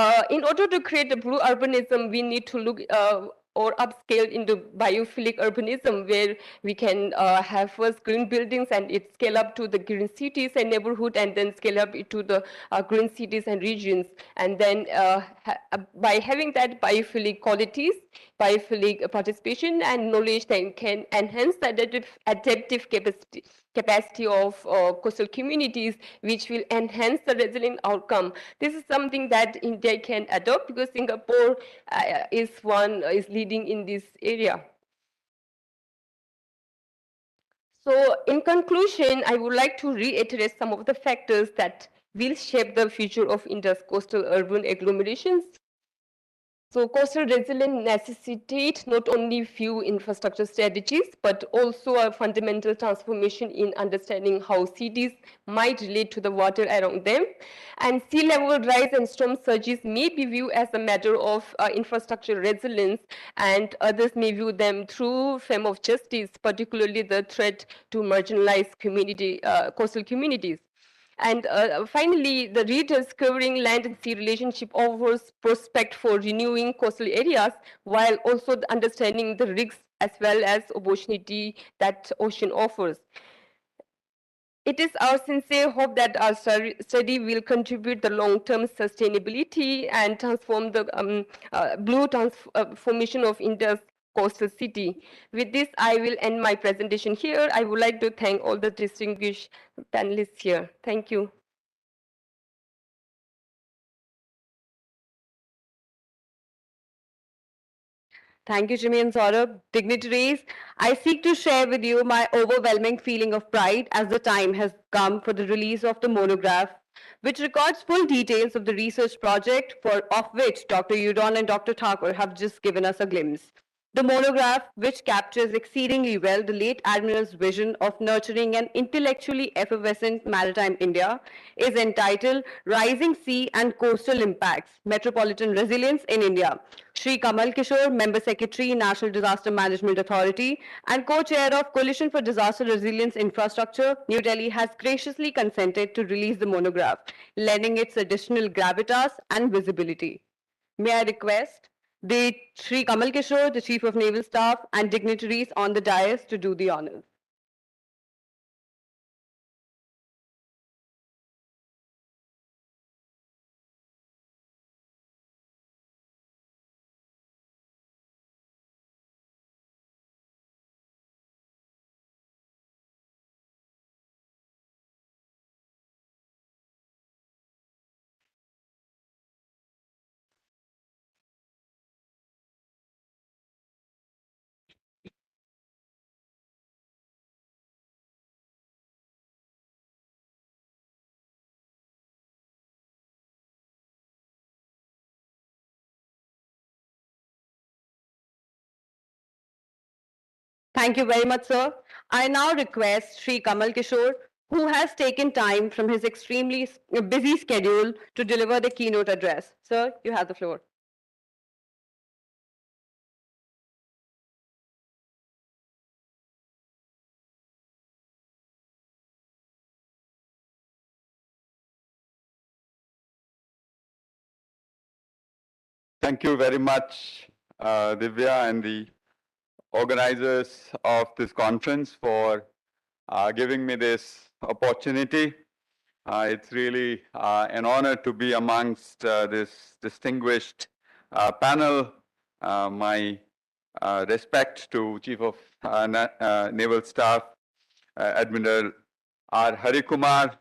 order to create a blue urbanism, we need to look or upscale into biophilic urbanism, where we can have first green buildings and it scale up to the green cities and neighborhood, and then scale up into the green cities and regions. And then by having that biophilic qualities, biophilic participation and knowledge, then can enhance the adaptive capacity of coastal communities, which will enhance the resilient outcome. This is something that India can adopt because Singapore is leading in this area. So in conclusion, I would like to reiterate some of the factors that will shape the future of India's coastal urban agglomerations. So coastal resilience necessitates not only few infrastructure strategies, but also a fundamental transformation in understanding how cities might relate to the water around them. And sea level rise and storm surges may be viewed as a matter of infrastructure resilience, and others may view them through frame of justice, particularly the threat to marginalized coastal communities. And finally, the rediscovering land and sea relationship offers prospect for renewing coastal areas while also understanding the risks as well as opportunity that ocean offers. It is our sincere hope that our study will contribute the long-term sustainability and transform the blue transformation of India's coastal city. With this, I will end my presentation here. I would like to thank all the distinguished panelists here. Thank you. Thank you, Jimmy and Saurabh. Dignitaries, I seek to share with you my overwhelming feeling of pride as the time has come for the release of the monograph, which records full details of the research project of which Dr. Udon and Dr. Thakur have just given us a glimpse. The monograph, which captures exceedingly well the late Admiral's vision of nurturing an intellectually effervescent maritime India, is entitled Rising Sea and Coastal Impacts, Metropolitan Resilience in India. Shri Kamal Kishore, Member Secretary, National Disaster Management Authority, and co-chair of Coalition for Disaster Resilience Infrastructure, New Delhi, has graciously consented to release the monograph, lending its additional gravitas and visibility. May I request the Shri Kamal Kishore, the Chief of Naval Staff, and dignitaries on the dais to do the honors. Thank you very much, sir. I now request Sri Kamal Kishore, who has taken time from his extremely busy schedule to deliver the keynote address. Sir, you have the floor. Thank you very much, Divya, and the organizers of this conference for giving me this opportunity. It's really an honor to be amongst this distinguished panel. My respect to Chief of Naval Staff, Admiral R. Harikumar,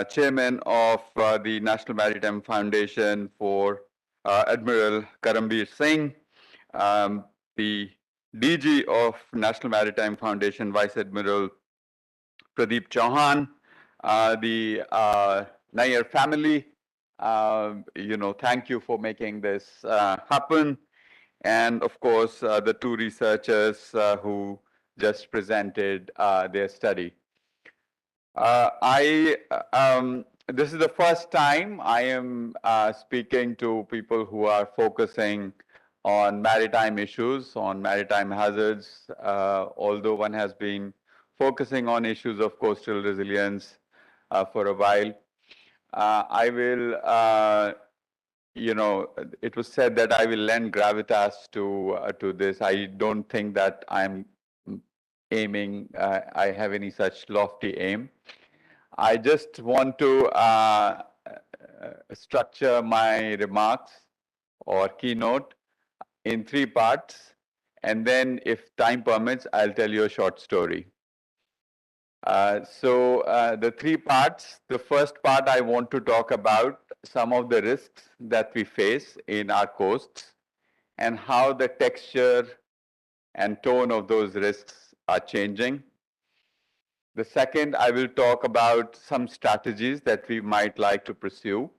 Chairman of the National Maritime Foundation, for Admiral Karambir Singh, the DG of National Maritime Foundation, Vice Admiral Pradeep Chauhan, the Nayyar family. Thank you for making this happen. And of course, the two researchers who just presented their study. This is the first time I am speaking to people who are focusing on maritime issues, on maritime hazards, although one has been focusing on issues of coastal resilience for a while. I will, it was said that I will lend gravitas to this. I don't think that I'm aiming, I have any such lofty aim. I just want to structure my remarks or keynote in three parts, and then if time permits, I'll tell you a short story. The three parts, the first part I want to talk about some of the risks that we face in our coasts and how the texture and tone of those risks are changing. The second, I will talk about some strategies that we might like to pursue.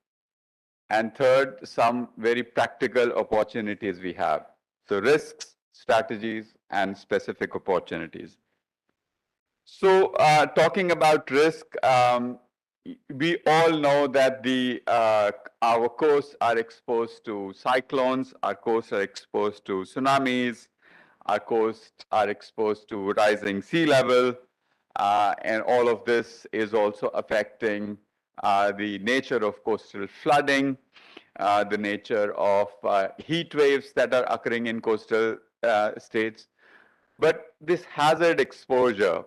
And third, some very practical opportunities we have. So risks, strategies, and specific opportunities. So talking about risk, we all know that our coasts are exposed to cyclones, our coasts are exposed to tsunamis, our coasts are exposed to rising sea level, and all of this is also affecting the nature of coastal flooding, the nature of heat waves that are occurring in coastal states. But this hazard exposure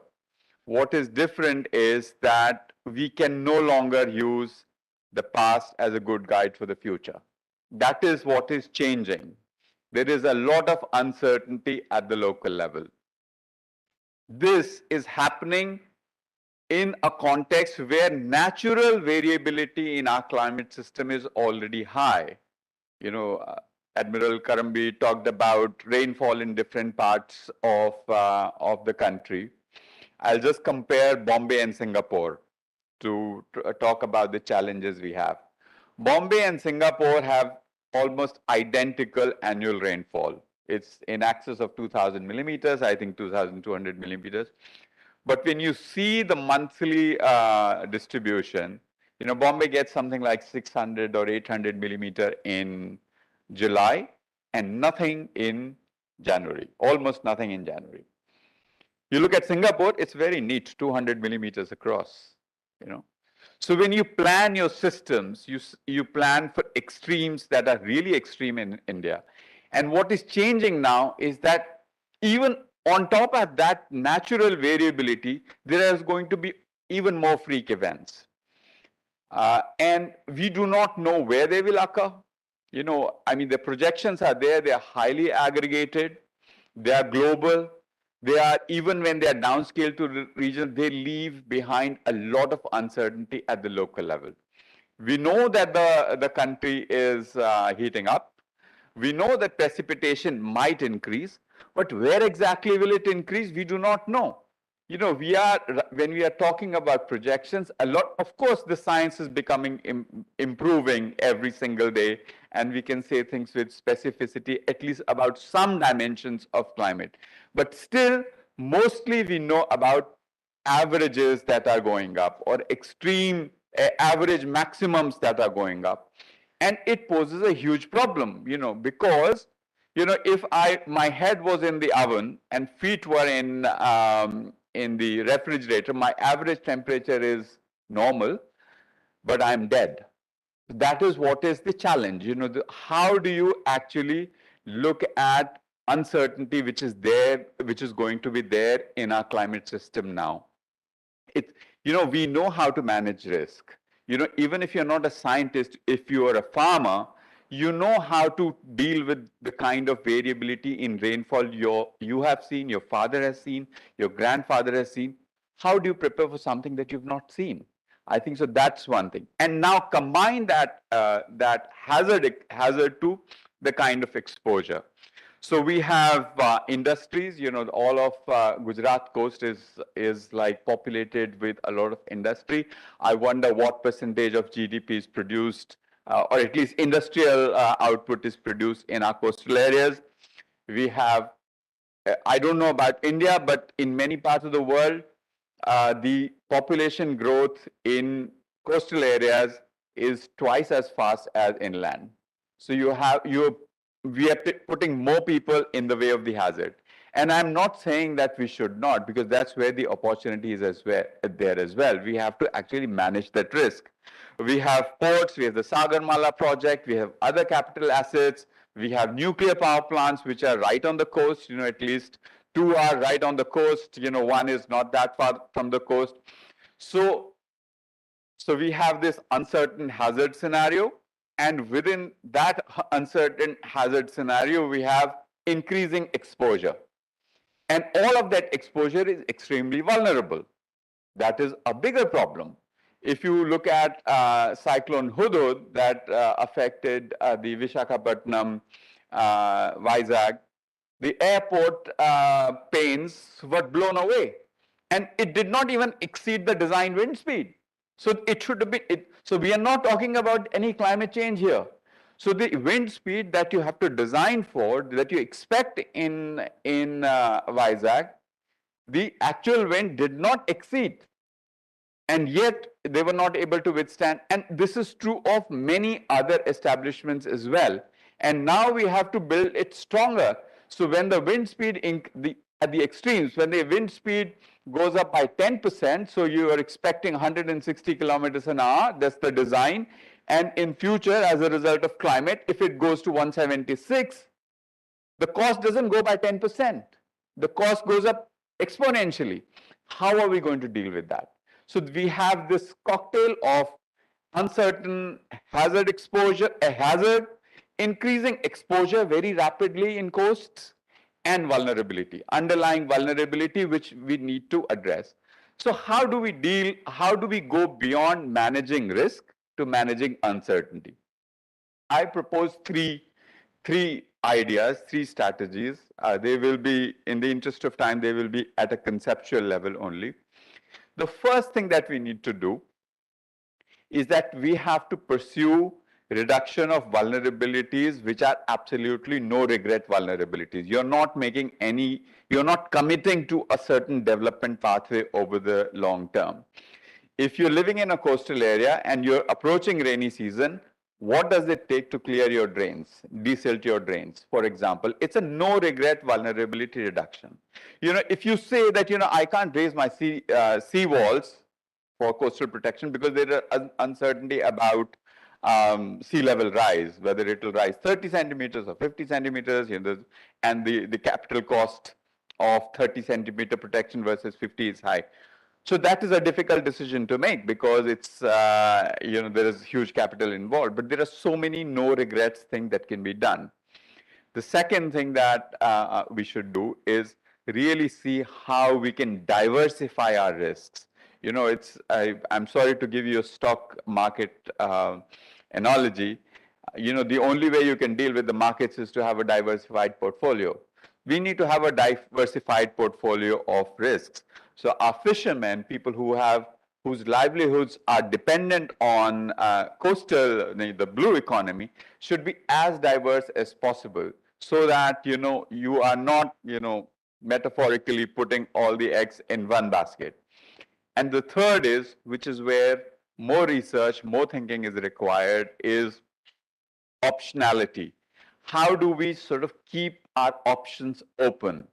What is different is that we can no longer use the past as a good guide for the future. That is what is changing. There is a lot of uncertainty at the local level. This is happening in a context where natural variability in our climate system is already high. You know, Admiral Karambi talked about rainfall in different parts of the country. I'll just compare Bombay and Singapore to talk about the challenges we have. Bombay and Singapore have almost identical annual rainfall. It's in excess of 2,000 millimeters, I think 2,200 millimeters. But when you see the monthly distribution, you know, Bombay gets something like 600 or 800 millimeter in July and nothing in January, almost nothing in January. You look at Singapore, it's very neat, 200 millimeters across, you know. So when you plan your systems, you plan for extremes that are really extreme in India. And what is changing now is that even on top of that natural variability, there is going to be even more freak events. And we do not know where they will occur. You know, I mean, the projections are there, they are highly aggregated, they are global, they are, even when they are downscaled to the region, they leave behind a lot of uncertainty at the local level. We know that the country is heating up. We know that precipitation might increase, but where exactly will it increase? We do not know. You know, when we are talking about projections, a lot, of course, the science is becoming, improving every single day, and we can say things with specificity, at least about some dimensions of climate. But still, mostly we know about averages that are going up or extreme average maximums that are going up. And it poses a huge problem, you know, because, you know, if my head was in the oven and feet were in the refrigerator, my average temperature is normal, but I'm dead. That is what is the challenge. You know, how do you actually look at uncertainty which is there, which is going to be there in our climate system now? You know, we know how to manage risk. You know, even if you're not a scientist, if you are a farmer, you know how to deal with the kind of variability in rainfall you have seen, your father has seen, your grandfather has seen. How do you prepare for something that you've not seen? I think so. That's one thing. And now combine that hazard to the kind of exposure. So we have industries, you know, all of Gujarat coast is like populated with a lot of industry. I wonder what percentage of GDP is produced, or at least industrial output is produced in our coastal areas. We have, I don't know about India, but in many parts of the world, the population growth in coastal areas is twice as fast as inland. So we are putting more people in the way of the hazard. And I'm not saying that we should not, because that's where the opportunity is there as well. We have to actually manage that risk. We have ports, we have the Sagarmala project, we have other capital assets, we have nuclear power plants which are right on the coast, you know, at least two are right on the coast, you know, one is not that far from the coast. So we have this uncertain hazard scenario. And within that uncertain hazard scenario, we have increasing exposure. And all of that exposure is extremely vulnerable. That is a bigger problem. If you look at Cyclone Hudhud that affected the Visakhapatnam, Vizag, the airport panes were blown away. And it did not even exceed the design wind speed. So it should have been, so we are not talking about any climate change here. So the wind speed that you have to design for, that you expect in Vizag, the actual wind did not exceed. And yet they were not able to withstand. And this is true of many other establishments as well. And now we have to build it stronger. So when the wind speed at the extremes, when the wind speed goes up by 10%, so you are expecting 160 kilometers an hour, that's the design. And in future, as a result of climate, if it goes to 176, the cost doesn't go by 10%. The cost goes up exponentially. How are we going to deal with that? So we have this cocktail of uncertain hazard exposure, a hazard, increasing exposure very rapidly in coasts, and vulnerability, underlying vulnerability, which we need to address. So how do we go beyond managing risk to managing uncertainty? I propose three ideas, three strategies. They will be, in the interest of time, they will be at a conceptual level only. The first thing that we need to do is that we have to pursue reduction of vulnerabilities which are absolutely no regret vulnerabilities. You're not committing to a certain development pathway over the long term. If you're living in a coastal area and you're approaching rainy season, what does it take to clear your drains, desilt your drains, for example? It's a no regret vulnerability reduction. If you say that, I can't raise my sea walls for coastal protection because there is uncertainty about sea level rise, whether it will rise 30 centimeters or 50 centimeters, and the capital cost of 30 centimeter protection versus 50 is high. So that is a difficult decision to make because it's, there is huge capital involved, but there are so many no regrets things that can be done. The second thing that we should do is really see how we can diversify our risks. I'm sorry to give you a stock market analogy. The only way you can deal with the markets is to have a diversified portfolio. We need to have a diversified portfolio of risks. So our fishermen, people whose livelihoods are dependent on coastal, the blue economy, should be as diverse as possible so that, you are not, metaphorically putting all the eggs in one basket. And the third is, which is where more research, more thinking is required, is optionality. How do we sort of keep our options open?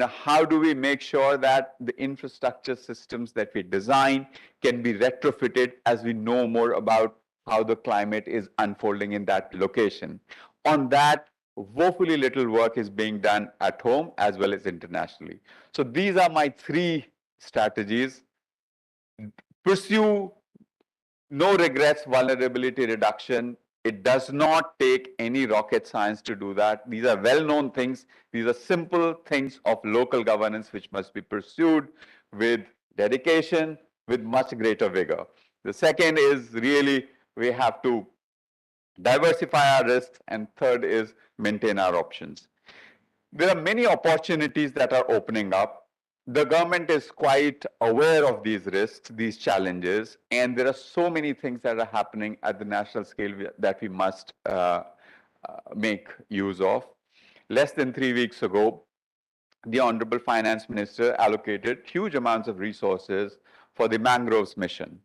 How do we make sure that the infrastructure systems that we design can be retrofitted as we know more about how the climate is unfolding in that location? On that, woefully little work is being done at home as well as internationally. So these are my three strategies. Pursue no regrets vulnerability reduction. It does not take any rocket science to do that. These are well-known things. These are simple things of local governance which must be pursued with dedication, with much greater vigor. The second is really we have to diversify our risks, and third is maintain our options. There are many opportunities that are opening up. The government is quite aware of these risks, these challenges, and there are so many things that are happening at the national scale that we must make use of. Less than 3 weeks ago, the Honorable Finance Minister allocated huge amounts of resources for the mangroves mission.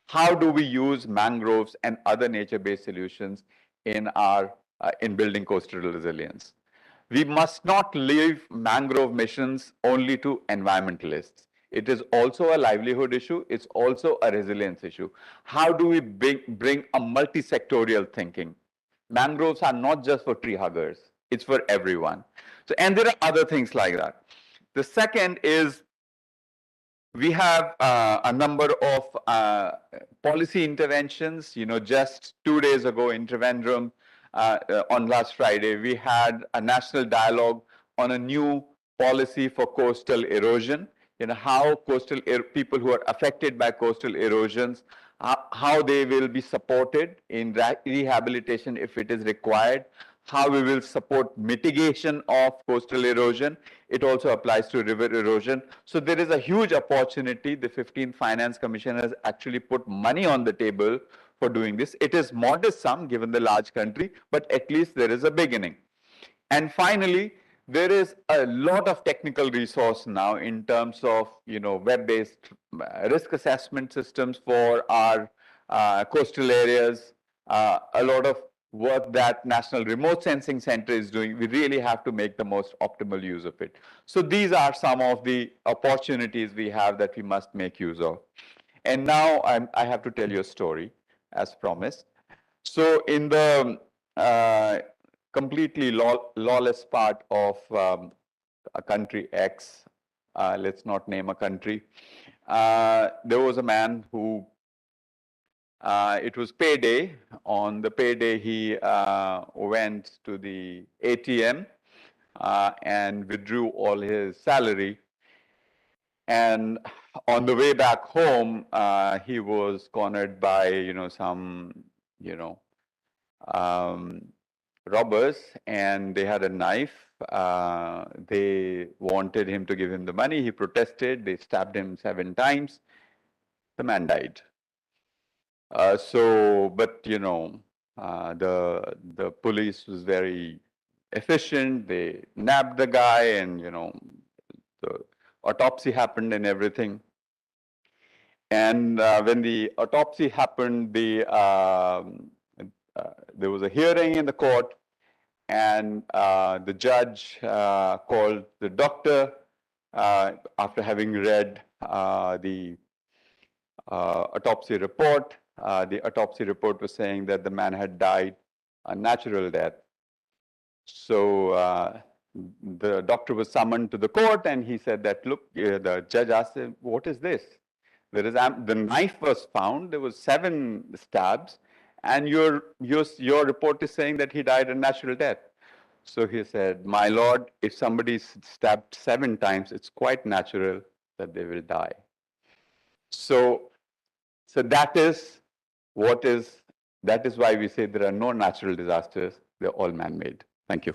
How do we use mangroves and other nature-based solutions in building coastal resilience? We must not leave mangrove missions only to environmentalists. It is also a livelihood issue. It's also a resilience issue. How do we bring a multi-sectorial thinking? Mangroves are not just for tree huggers. It's for everyone. And there are other things like that. The second is we have a number of policy interventions. Just 2 days ago in Trivandrum, on last Friday, we had a national dialogue on a new policy for coastal erosion. How coastal people who are affected by coastal erosions, how they will be supported in rehabilitation if it is required, how we will support mitigation of coastal erosion. It also applies to river erosion. So there is a huge opportunity. The 15th Finance Commission has actually put money on the table for doing this. It is modest sum given the large country, but at least there is a beginning. And finally, there is a lot of technical resource now in terms of web-based risk assessment systems for our coastal areas, a lot of work that National Remote Sensing Center is doing. We really have to make the most optimal use of it. So these are some of the opportunities we have that we must make use of. And now I have to tell you a story, as promised. So in the completely lawless part of a country X, let's not name a country. There was a man who, it was payday. On the payday, he went to the ATM and withdrew all his salary. And on the way back home, he was cornered by, some, you know, um, robbers, and they had a knife. They wanted him to give him the money. He protested. They stabbed him 7 times. The man died. But the police was very efficient. They nabbed the guy, and the autopsy happened and everything. And when the autopsy happened, there was a hearing in the court, and the judge called the doctor after having read the autopsy report. The autopsy report was saying that the man had died a natural death. So the doctor was summoned to the court, and he said that, look, the judge asked him, what is this? The knife was found. There was 7 stabs, and your report is saying that he died a natural death. So he said, my lord, if somebody is stabbed 7 times, it's quite natural that they will die. So that is why we say there are no natural disasters. They're all man-made. Thank you.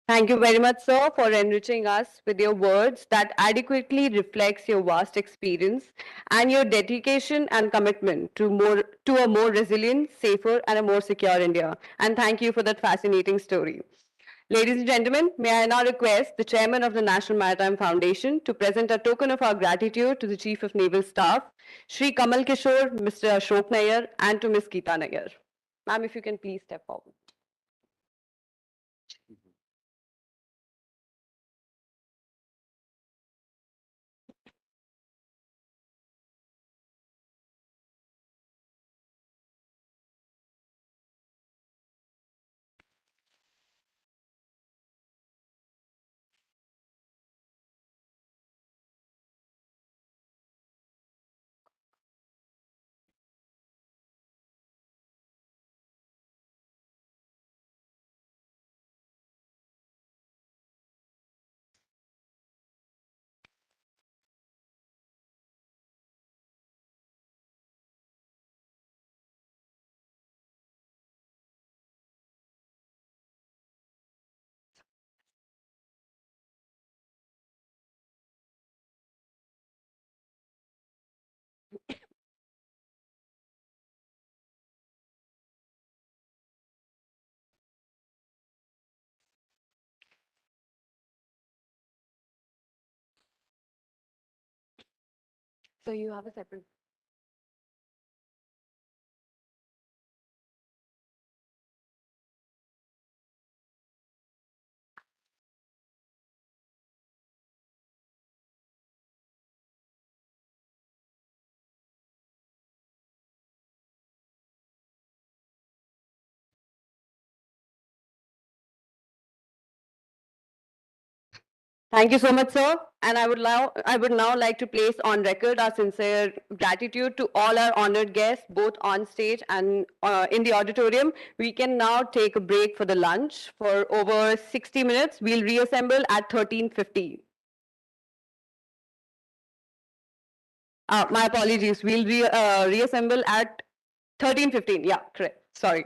Thank you very much, sir, for enriching us with your words that adequately reflects your vast experience and your dedication and commitment to a more resilient, safer, and a more secure India. And thank you for that fascinating story. Ladies and gentlemen, may I now request the Chairman of the National Maritime Foundation to present a token of our gratitude to the Chief of Naval Staff, Shri Kamal Kishore, Mr. Ashok Nayyar, and to Ms. Geeta Nayyar. Ma'am, if you can please step forward. So you have a separate. Thank you so much, sir. And I would now like to place on record our sincere gratitude to all our honored guests, both on stage and in the auditorium. We can now take a break for the lunch for over 60 minutes. We'll reassemble at 13:50. My apologies. We'll reassemble at 13:15. Yeah, correct. Sorry.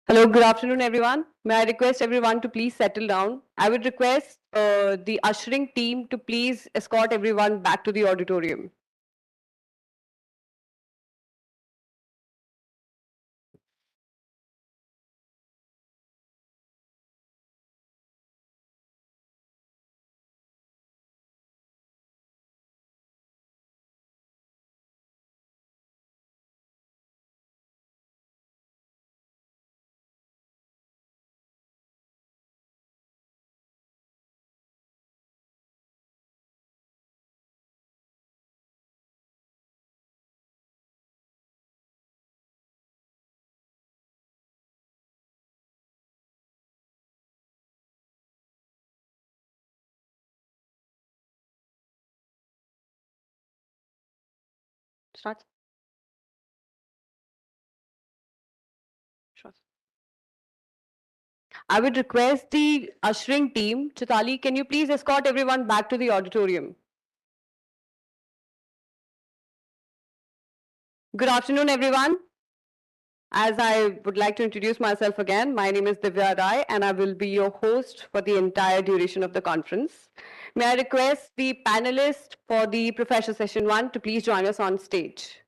Hello, good afternoon, everyone. May I request everyone to please settle down? I would request the ushering team to please escort everyone back to the auditorium. Start. Sure. I would request the ushering team, Chitali, can you please escort everyone back to the auditorium? Good afternoon, everyone. As I would like to introduce myself again, my name is Divya Rai and I will be your host for the entire duration of the conference. May I request the panelists for the Professor Session 1 to please join us on stage.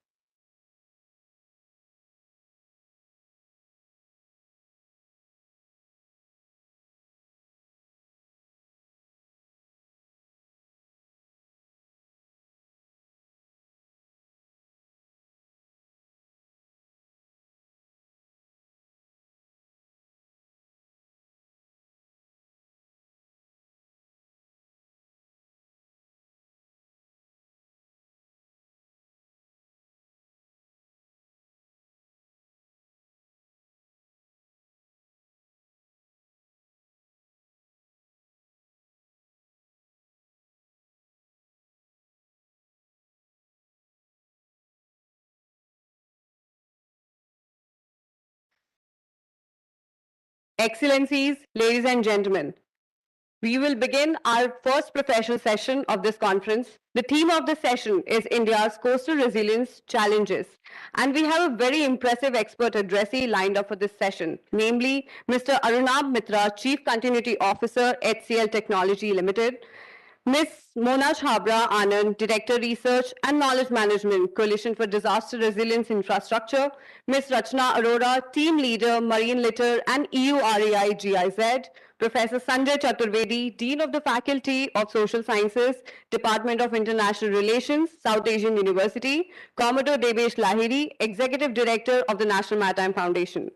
Excellencies, ladies and gentlemen, we will begin our first professional session of this conference. The theme of the session is India's Coastal Resilience Challenges. And we have a very impressive expert addressee lined up for this session, namely Mr. Arunab Mitra, Chief Continuity Officer, HCL Technology Limited, Ms. Mona Chabra Anand, Director Research and Knowledge Management, Coalition for Disaster Resilience Infrastructure, Ms. Rachna Arora, Team Leader, Marine Litter and EUREI GIZ, Professor Sanjay Chaturvedi, Dean of the Faculty of Social Sciences, Department of International Relations, South Asian University, Commodore Debesh Lahiri, Executive Director of the National Maritime Foundation.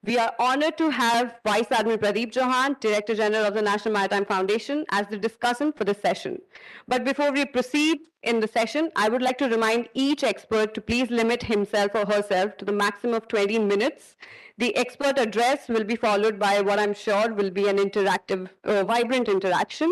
We are honored to have Vice Admiral Pradeep Chauhan, Director General of the National Maritime Foundation, as the discussant for this session. But before we proceed in the session, I would like to remind each expert to please limit himself or herself to the maximum of 20 minutes. The expert address will be followed by what I'm sure will be an interactive, vibrant interaction.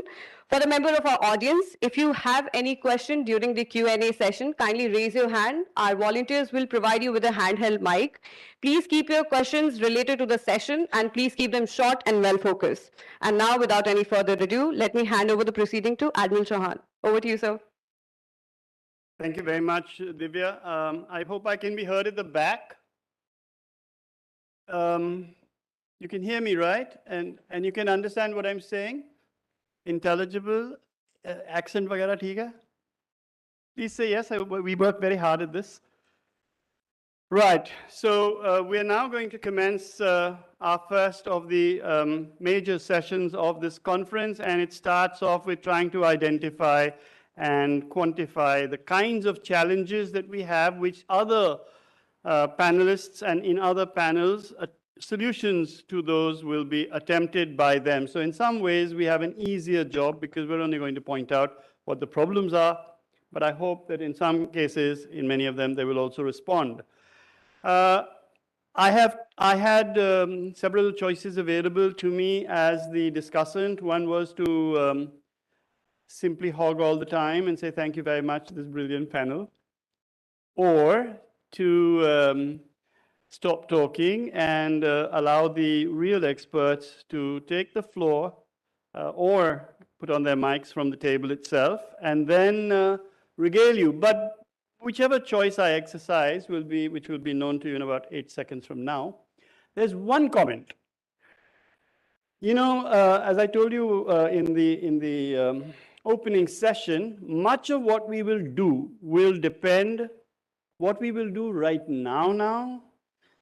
For the member of our audience, if you have any question during the Q&A session, kindly raise your hand. Our volunteers will provide you with a handheld mic. Please keep your questions related to the session and please keep them short and well focused. And now, without any further ado, let me hand over the proceeding to Admiral Chauhan. Over to you, sir. Thank you very much, Divya. I hope I can be heard at the back. You can hear me, right? And you can understand what I'm saying? Intelligible? Accent वगैरह ठीक है? Please say yes. We work very hard at this. Right. So we are now going to commence our first of the major sessions of this conference, and it starts off with trying to identify and quantify the kinds of challenges that we have, which other panelists and in other panels, solutions to those will be attempted by them. So in some ways, we have an easier job because we're only going to point out what the problems are, but I hope that in some cases, in many of them, they will also respond. I had several choices available to me as the discussant. One was to simply hog all the time and say thank you very much to this brilliant panel. or to stop talking and allow the real experts to take the floor or put on their mics from the table itself and then regale you. But whichever choice I exercise will be, which will be known to you in about 8 seconds from now, there's one comment. You know, as I told you in the opening session, much of what we will do will depend. What we will do right now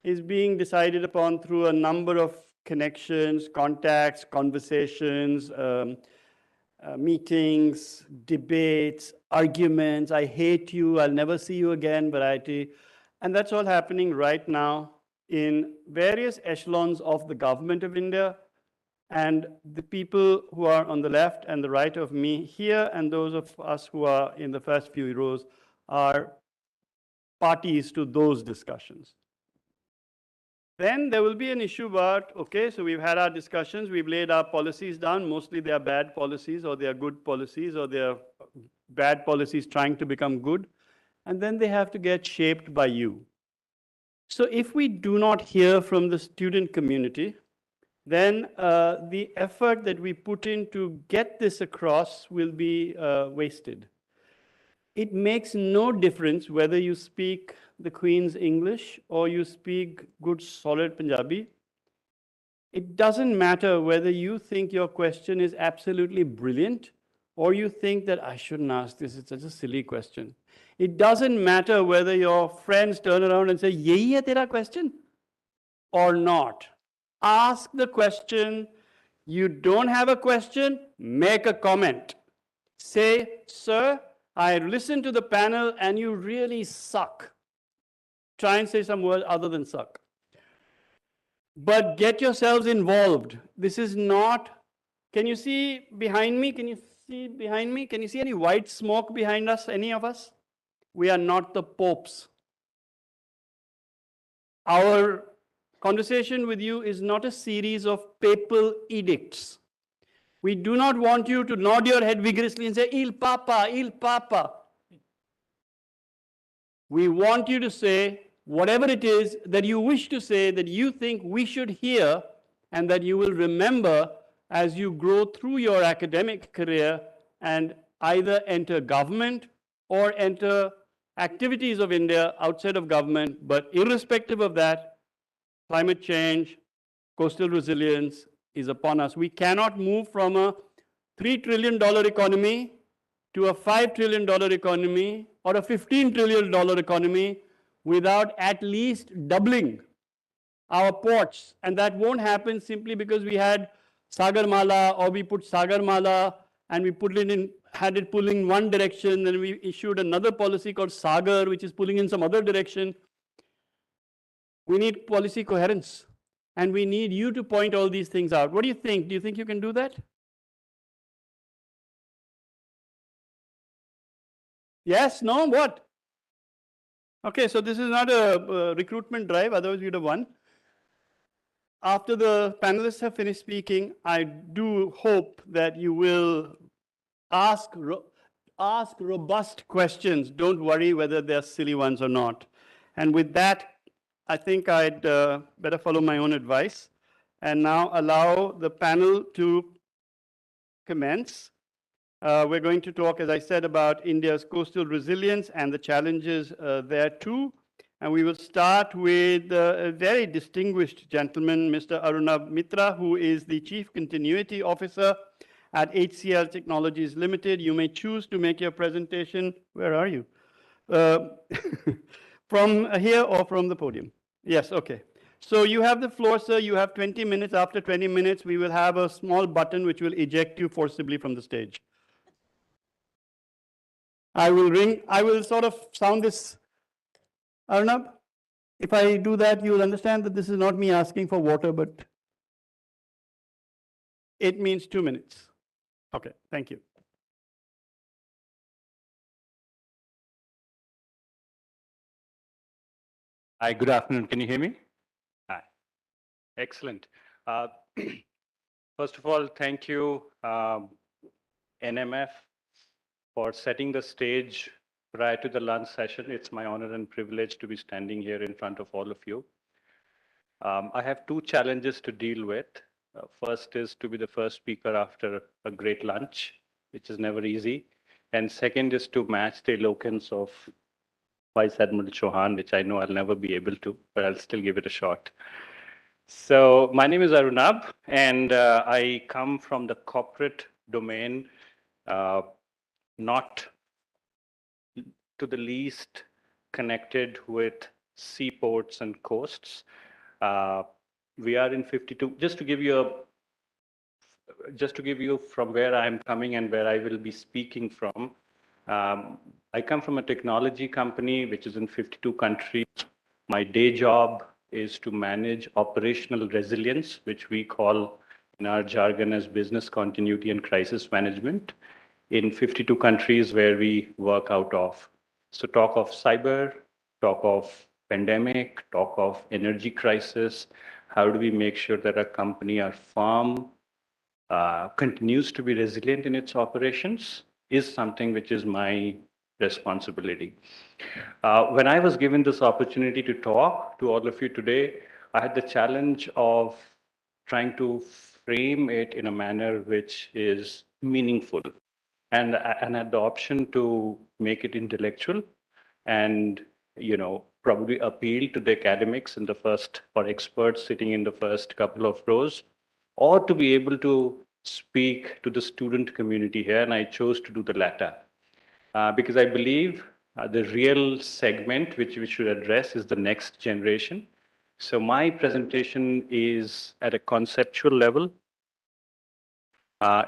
is being decided upon through a number of connections, contacts, conversations, meetings, debates, arguments. I hate you, I'll never see you again, variety. And that's all happening right now in various echelons of the government of India, and the people who are on the left and the right of me here, and those of us who are in the first few rows, are parties to those discussions. Then there will be an issue about, okay, so we've had our discussions, we've laid our policies down. Mostly they are bad policies, or they are good policies, or they are bad policies trying to become good. And then they have to get shaped by you. So if we do not hear from the student community, then the effort that we put in to get this across will be wasted. It makes no difference whether you speak the Queen's English or you speak good solid Punjabi. It doesn't matter whether you think your question is absolutely brilliant or you think that I shouldn't ask this, it's such a silly question. It doesn't matter whether your friends turn around and say, yehi hai tera question, or not. Ask the question. You don't have a question, make a comment. Say, sir, I listened to the panel and you really suck. Try and say some word other than suck. But get yourselves involved. This is not, can you see behind me? Can you see behind me? Can you see any white smoke behind us, any of us? We are not the popes. Our conversation with you is not a series of papal edicts. We do not want you to nod your head vigorously and say, Il Papa, Il Papa. We want you to say whatever it is that you wish to say, that you think we should hear, and that you will remember as you grow through your academic career and either enter government or enter activities of India outside of government. But irrespective of that, climate change, coastal resilience is upon us. We cannot move from a $3 trillion economy to a $5 trillion economy or a $15 trillion economy without at least doubling our ports. And that won't happen simply because we had Sagarmala, or we put Sagarmala and we put it in, had it pulling one direction, then we issued another policy called Sagar, which is pulling in some other direction. We need policy coherence, and we need you to point all these things out. What do you think? Do you think you can do that? Yes? No? What? Okay, so this is not a recruitment drive, otherwise we'd have won. After the panelists have finished speaking, I do hope that you will ask robust questions. Don't worry whether they're silly ones or not. And with that, I think I'd better follow my own advice and now allow the panel to commence. We're going to talk, as I said, about India's coastal resilience and the challenges there too. And we will start with a very distinguished gentleman, Mr. Arunab Mitra, who is the Chief Continuity Officer at HCL Technologies Limited. You may choose to make your presentation. Where are you? From here or from the podium? Yes, okay. So you have the floor, sir. You have 20 minutes. After 20 minutes, we will have a small button which will eject you forcibly from the stage. I will sort of sound this. Arnab, if I do that, you will understand that this is not me asking for water, but it means 2 minutes. Okay, thank you. Hi, good afternoon. Can you hear me? Hi. Excellent. First of all, thank you, NMF, for setting the stage prior to the lunch session. It's my honor and privilege to be standing here in front of all of you. I have two challenges to deal with. First is to be the first speaker after a great lunch, which is never easy. And second is to match the eloquence of Vice Admiral Chauhan, which I know I'll never be able to, but I'll still give it a shot. So my name is Arunab, and I come from the corporate domain, not to the least connected with seaports and coasts. We are in 52. Just to give you from where I'm coming and where I will be speaking from. I come from a technology company which is in 52 countries. My day job is to manage operational resilience, which we call in our jargon as business continuity and crisis management in 52 countries where we work out of. So talk of cyber, talk of pandemic, talk of energy crisis. How do we make sure that our company, our firm, continues to be resilient in its operations is something which is my responsibility. When I was given this opportunity to talk to all of you today, I had the challenge of trying to frame it in a manner which is meaningful and had the option to make it intellectual and probably appeal to the academics in the first or experts sitting in the first couple of rows, or to be able to speak to the student community here, and I chose to do the latter because I believe the real segment which we should address is the next generation. So my presentation is at a conceptual level.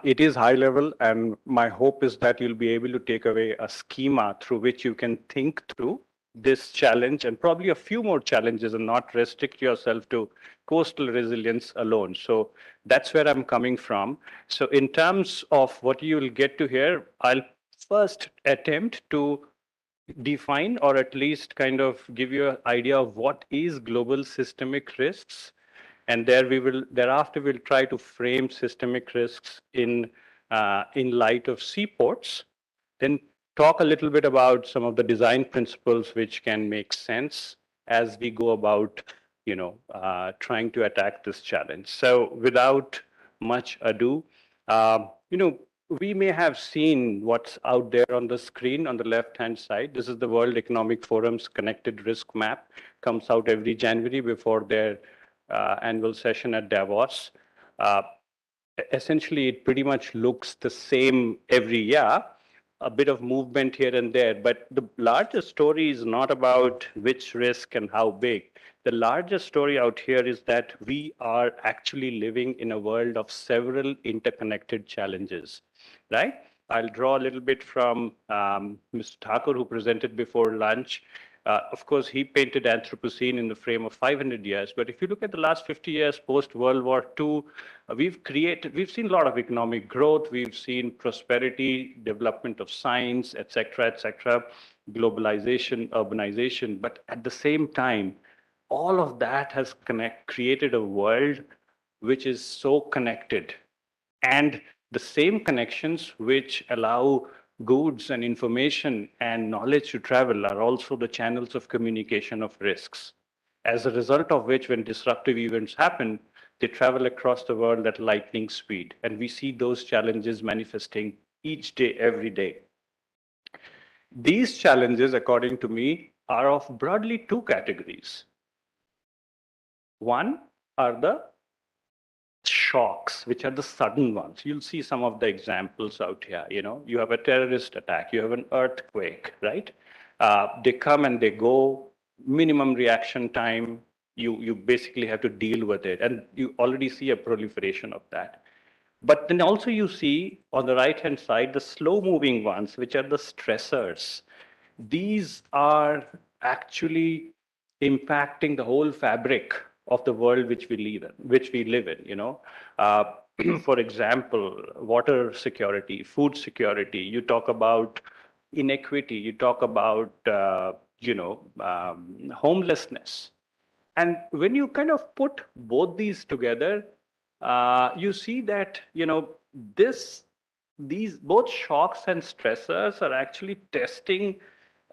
It is high level, and my hope is that you'll be able to take away a schema through which you can think through this challenge and probably a few more challenges and not restrict yourself to coastal resilience alone. So that's where I'm coming from. So in terms of what you will get to hear, I'll first attempt to define or at least kind of give you an idea of what is global systemic risks, and thereafter we'll try to frame systemic risks in light of seaports, then talk a little bit about some of the design principles which can make sense as we go about trying to attack this challenge. So without much ado, we may have seen what's out there on the screen on the left-hand side. This is the World Economic Forum's Connected Risk Map. Comes out every January before their annual session at Davos. Essentially, it pretty much looks the same every year, a bit of movement here and there, but the larger story is not about which risk and how big. The larger story out here is that we are actually living in a world of several interconnected challenges, right? I'll draw a little bit from Mr. Thakur, who presented before lunch. Of course, he painted Anthropocene in the frame of 500 years. But if you look at the last 50 years post World War II, we've seen a lot of economic growth. We've seen prosperity, development of science, et cetera, globalization, urbanization. But at the same time, all of that has created a world which is so connected. And the same connections which allow goods and information and knowledge to travel are also the channels of communication of risks. As a result of which, when disruptive events happen, they travel across the world at lightning speed. And we see those challenges manifesting each day, every day. These challenges, according to me, are of broadly two categories. One are the shocks, which are the sudden ones. You'll see some of the examples out here. You have a terrorist attack, you have an earthquake, right? They come and they go, minimum reaction time. You basically have to deal with it. And you already see a proliferation of that. But then also you see on the right-hand side, the slow-moving ones, which are the stressors. These are actually impacting the whole fabric of the world which we live in. For example, water security, food security. You talk about inequity. You talk about homelessness. And when you kind of put both these together, you see that these both shocks and stressors are actually testing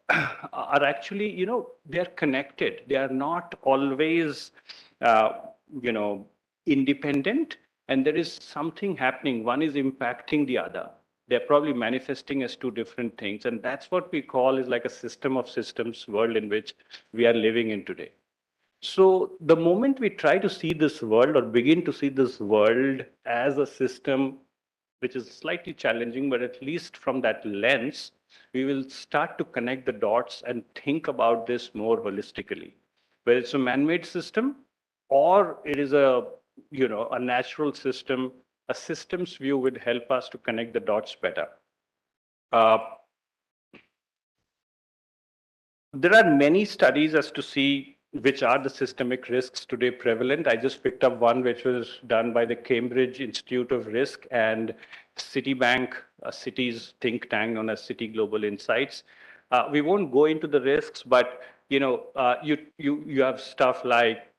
are actually, they're connected. They are not always, uh, you know, independent, and there is something happening. One is impacting the other. They're probably manifesting as two different things, and that's what we call is like a system of systems world in which we are living in today. So the moment we try to see this world or begin to see this world as a system, which is slightly challenging, but at least from that lens, we will start to connect the dots and think about this more holistically. Whether it's a man-made system or it is a natural system, a systems view would help us to connect the dots better. Uh, There are many studies as to see which are the systemic risks today prevalent. I just picked up one which was done by the Cambridge Institute of Risk and Citibank, a city's think tank known as City Global Insights. We won't go into the risks, but you have stuff like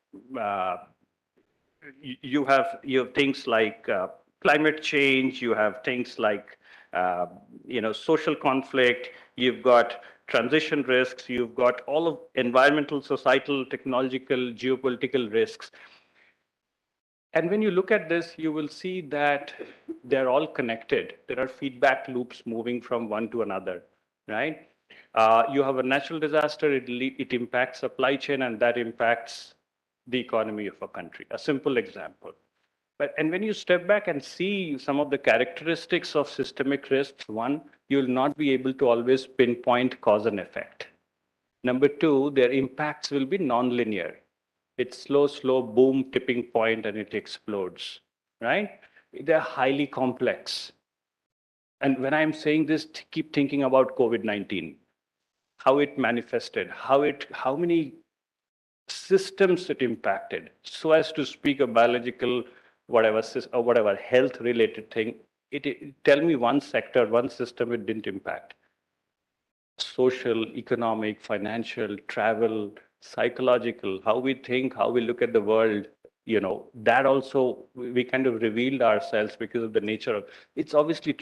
you have things like climate change, you have things like social conflict, you've got transition risks, you've got all of environmental, societal, technological, geopolitical risks. And when you look at this, you will see that they're all connected. There are feedback loops moving from one to another, right? You have a natural disaster, it impacts supply chain, and that impacts the economy of a country. A simple example. And when you step back and see some of the characteristics of systemic risks, one, you'll not be able to always pinpoint cause and effect. Number two, their impacts will be nonlinear. It's slow boom, tipping point, and it explodes, right? They're highly complex. And when I'm saying this, keep thinking about COVID-19, how it manifested, how many systems it impacted. So as to speak a biological, whatever health related thing, tell me one sector, one system it didn't impact. Social, economic, financial, travel, psychological, how we think, how we look at the world, that also we kind of revealed ourselves because of the nature of it's obviously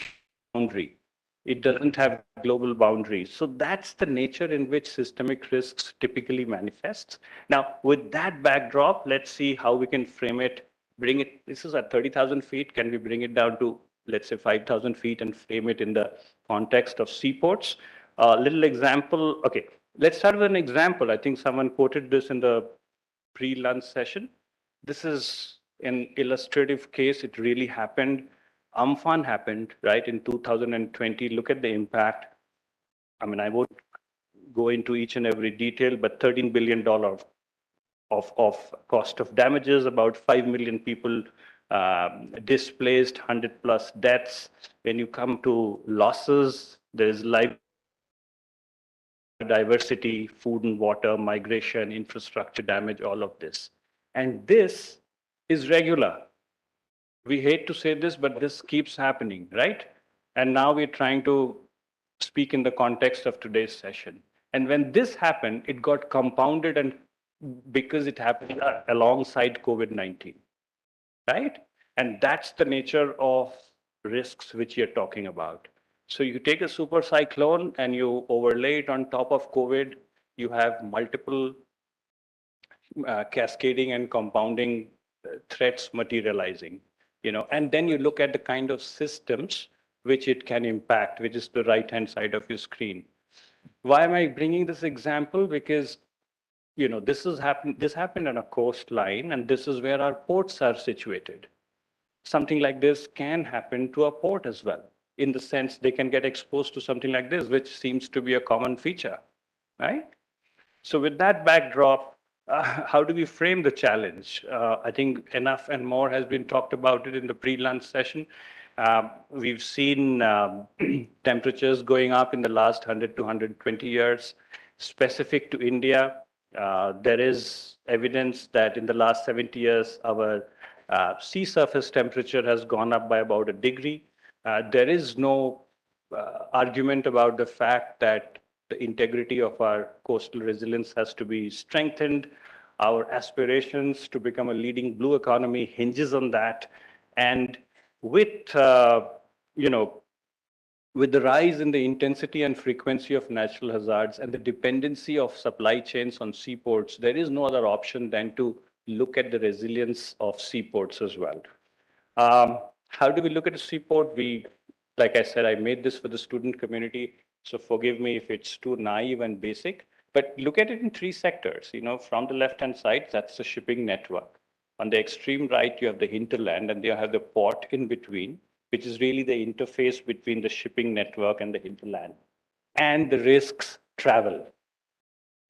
boundary. It doesn't have global boundaries. So that's the nature in which systemic risks typically manifests. Now, with that backdrop, let's see how we can frame it, bring it. This is at 30,000 feet. Can we bring it down to, let's say, 5,000 feet and frame it in the context of seaports? A little example. Okay, let's start with an example. I think someone quoted this in the pre-lunch session. This is an illustrative case. It really happened. Amphan happened, right, in 2020. Look at the impact. I mean, I won't go into each and every detail, but $13 billion of cost of damages, about 5 million people displaced, 100 plus deaths. When you come to losses, there's life diversity, food and water, migration, infrastructure damage, all of this. And this is regular. We hate to say this, but this keeps happening, right? And now we're trying to speak in the context of today's session. And when this happened, it got compounded and because it happened alongside COVID-19, right? And that's the nature of risks which you're talking about. So you take a super cyclone and you overlay it on top of COVID, you have multiple cascading and compounding threats materializing, and then you look at the kind of systems which it can impact, which is the right-hand side of your screen. Why am I bringing this example? Because, this happened on a coastline, and this is where our ports are situated. Something like this can happen to a port as well, in the sense they can get exposed to something like this, which seems to be a common feature, right? So with that backdrop, how do we frame the challenge? I think enough and more has been talked about it in the pre-lunch session. We've seen temperatures going up in the last 100 to 120 years. Specific to India, there is evidence that in the last 70 years, our sea surface temperature has gone up by about a degree. There is no argument about the fact that the integrity of our coastal resilience has to be strengthened. Our aspirations to become a leading blue economy hinges on that. And with, with the rise in the intensity and frequency of natural hazards and the dependency of supply chains on seaports, there is no other option than to look at the resilience of seaports as well. How do we look at a seaport? Like I said, I made this for the student community, so forgive me if it's too naive and basic, but look at it in three sectors. From the left-hand side, that's the shipping network. On the extreme right, you have the hinterland, and you have the port in between, which is really the interface between the shipping network and the hinterland. And the risks travel.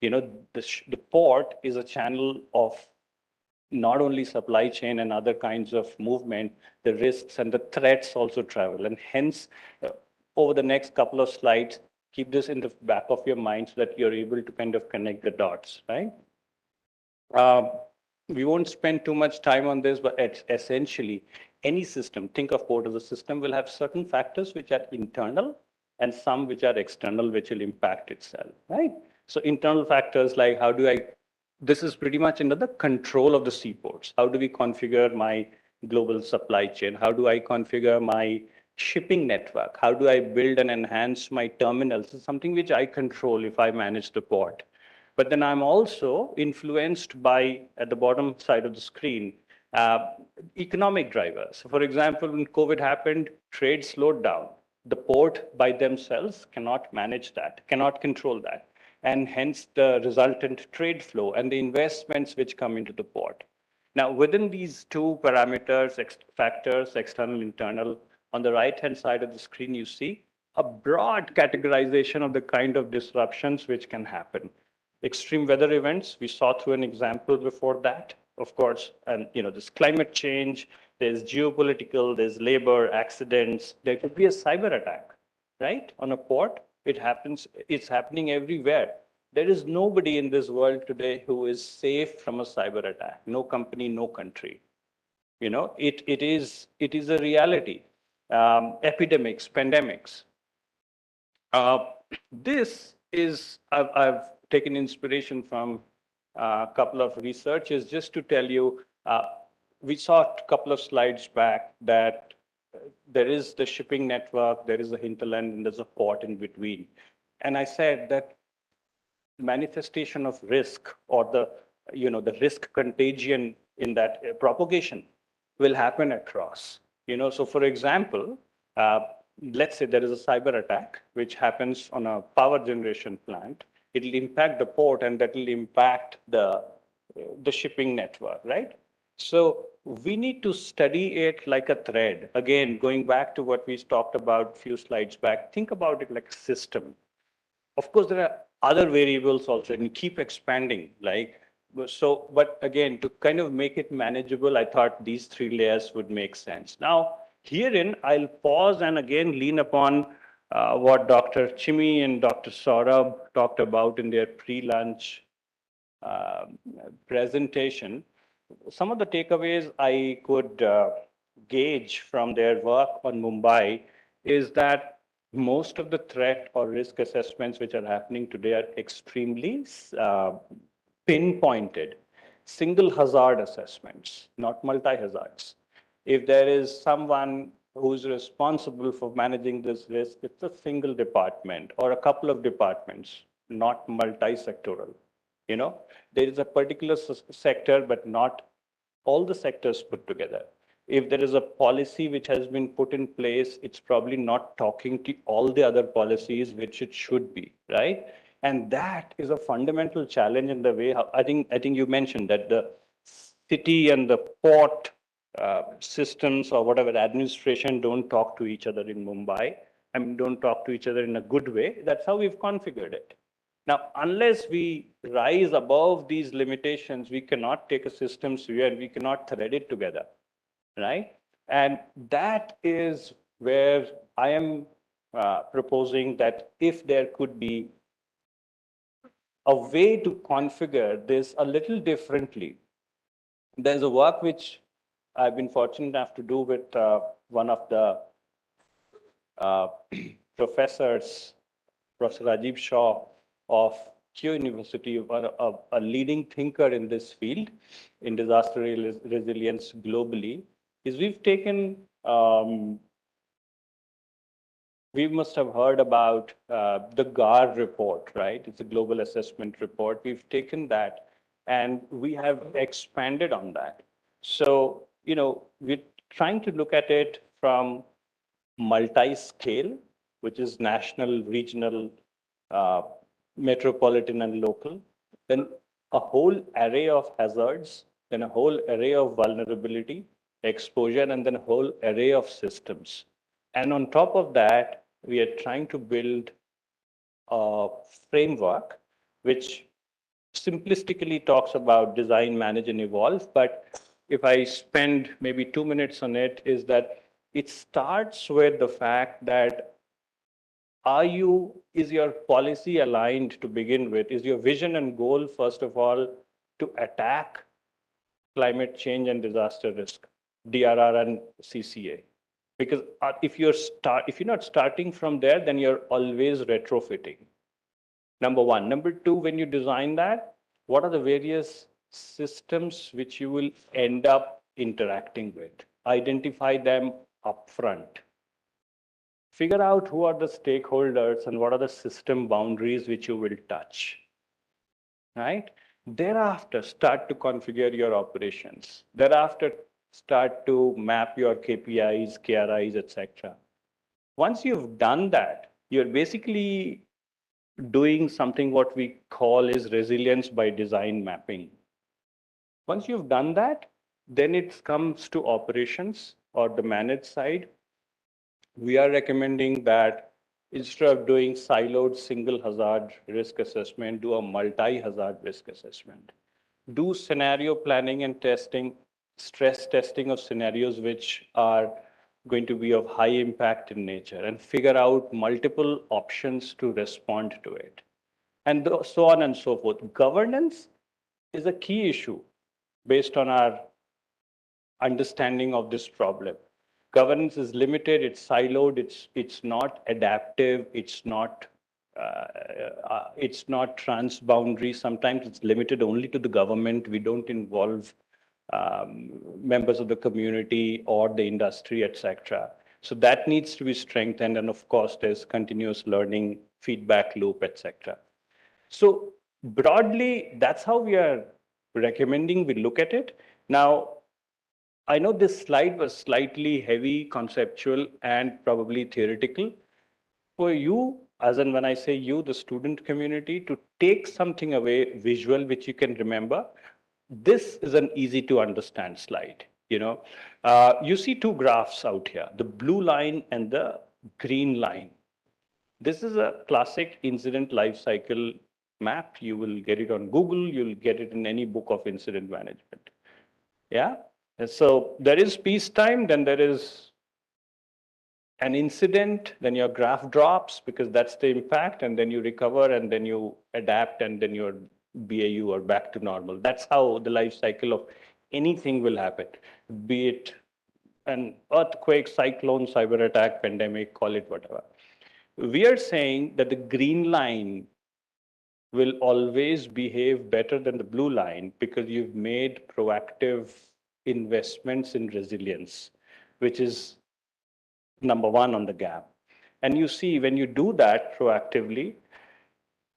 The port is a channel of not only supply chain and other kinds of movement, the risks and the threats also travel. And hence, over the next couple of slides, keep this in the back of your mind so that you're able to kind of connect the dots, right? We won't spend too much time on this, but essentially, any system, think of port as a system, will have certain factors which are internal and some which are external, which will impact itself, right? So internal factors like this is pretty much under the control of the seaports. How do we configure my global supply chain? How do I configure my shipping network? How do I build and enhance my terminals? It's something which I control if I manage the port. But then I'm also influenced by, at the bottom side of the screen, economic drivers. So for example, when COVID happened, trade slowed down. The port by themselves cannot manage that, cannot control that. And hence the resultant trade flow and the investments which come into the port. Now, within these two parameters, factors, external, internal, on the right-hand side of the screen, you see a broad categorization of the kind of disruptions which can happen. Extreme weather events, we saw through an example before that, of course, and there's climate change, there's geopolitical, there's labor, accidents, there could be a cyber attack, right? On a port, it happens, it's happening everywhere. There is nobody in this world today who is safe from a cyber attack. No company, no country. It is a reality. Epidemics, pandemics. This is, I've taken inspiration from a couple of researchers just to tell you, we saw a couple of slides back that there is the shipping network, there is a hinterland, and there's a port in between. And I said that manifestation of risk or the risk contagion in that propagation will happen across. So for example, let's say there is a cyber attack which happens on a power generation plant. It will impact the port and that will impact the shipping network, right? So we need to study it like a thread. Again, going back to what we talked about a few slides back, think about it like a system. Of course, there are other variables also and keep expanding. But again, to kind of make it manageable, I thought these three layers would make sense. Now, herein, I'll pause and again lean upon what Dr. Chimi and Dr. Saurabh talked about in their pre-lunch presentation. Some of the takeaways I could gauge from their work on Mumbai is that most of the threat or risk assessments which are happening today are extremely pinpointed, single hazard assessments, not multi-hazards. If there is someone who's responsible for managing this risk, it's a single department or a couple of departments, not multi-sectoral. There is a particular sector, but not all the sectors put together. If there is a policy which has been put in place, it's probably not talking to all the other policies which it should be, right? And that is a fundamental challenge in the way I think you mentioned that the city and the port systems or whatever administration don't talk to each other in Mumbai. I mean, don't talk to each other in a good way. That's how we've configured it. Now, unless we rise above these limitations, we cannot take a systems view and we cannot thread it together, right? And that is where I am proposing that if there could be a way to configure this a little differently. There's a work which I've been fortunate enough to do with one of the professors, Professor Rajiv Shaw of Kew University, a leading thinker in this field, in disaster resilience globally, is we've taken we must have heard about the GAR report, right? It's a global assessment report. We've taken that and we have expanded on that. So, we're trying to look at it from multi-scale, which is national, regional, uh, metropolitan, and local, then a whole array of hazards, then a whole array of vulnerability, exposure, and then a whole array of systems. And on top of that, we are trying to build a framework which simplistically talks about design, manage, and evolve. But if I spend maybe 2 minutes on it, is that it starts with the fact that is your policy aligned to begin with? Is your vision and goal, first of all, to attack climate change and disaster risk, DRR and CCA? Because if you're not starting from there, then you're always retrofitting. Number one. Number two, when you design that, what are the various systems which you will end up interacting with? Identify them upfront. Figure out who are the stakeholders and what are the system boundaries which you will touch, right? Thereafter, start to configure your operations. Thereafter, start to map your KPIs, KRIs, etc. Once you've done that, you're basically doing something what we call is resilience by design mapping. Once you've done that, then it comes to operations or the managed side. We are recommending that instead of doing siloed single hazard risk assessment, do a multi-hazard risk assessment. Do scenario planning and testing, stress testing of scenarios which are going to be of high impact in nature, and figure out multiple options to respond to it. And so on and so forth. Governance is a key issue based on our understanding of this problem. Governance is limited, it's siloed, it's not adaptive, it's not transboundary. Sometimes it's limited only to the government. We don't involve members of the community or the industry, etc. So that needs to be strengthened. And of course, there's continuous learning, feedback loop, etc. So broadly, that's how we are recommending we look at it. Now, I know this slide was slightly heavy, conceptual, and probably theoretical. For you, as in when I say you, the student community, to take something away visual, which you can remember, this is an easy to understand slide. You see two graphs out here, the blue line and the green line. This is a classic incident life cycle map. You will get it on Google. You'll get it in any book of incident management. Yeah. And so there is peacetime, then there is an incident, then your graph drops because that's the impact, and then you recover, and then you adapt, and then you're BAU or back to normal. That's how the life cycle of anything will happen, be it an earthquake, cyclone, cyber attack, pandemic, call it whatever. We are saying that the green line will always behave better than the blue line because you've made proactive investments in resilience, which is number one on the gap. And you see, when you do that proactively,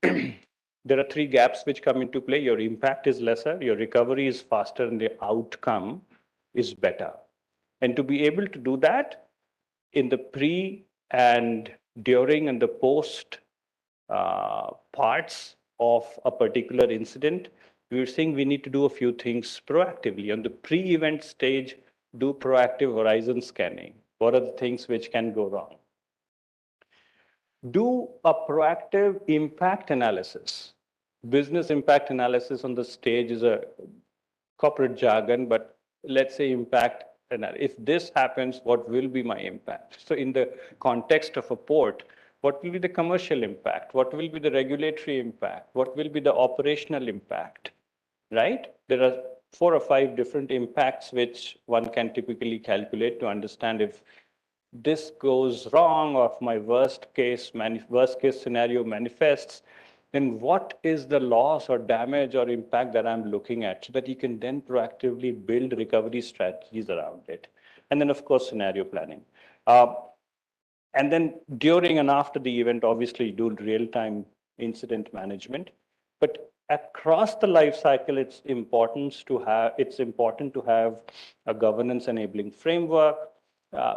there are three gaps which come into play. Your impact is lesser, your recovery is faster, and the outcome is better. And to be able to do that in the pre and during and the post parts of a particular incident, we were saying we need to do a few things proactively. On the pre-event stage, do proactive horizon scanning. What are the things which can go wrong? Do a proactive impact analysis. Business impact analysis on the stage is a corporate jargon, but let's say impact analysis. If this happens, what will be my impact? So in the context of a port, what will be the commercial impact? What will be the regulatory impact? What will be the operational impact, right? There are 4 or 5 different impacts which one can typically calculate to understand if this goes wrong or if my worst case scenario manifests, then what is the loss or damage or impact that I'm looking at, so that you can then proactively build recovery strategies around it. And then, of course, scenario planning. And then during and after the event, obviously do real-time incident management. But across the life cycle, it's important to have a governance enabling framework.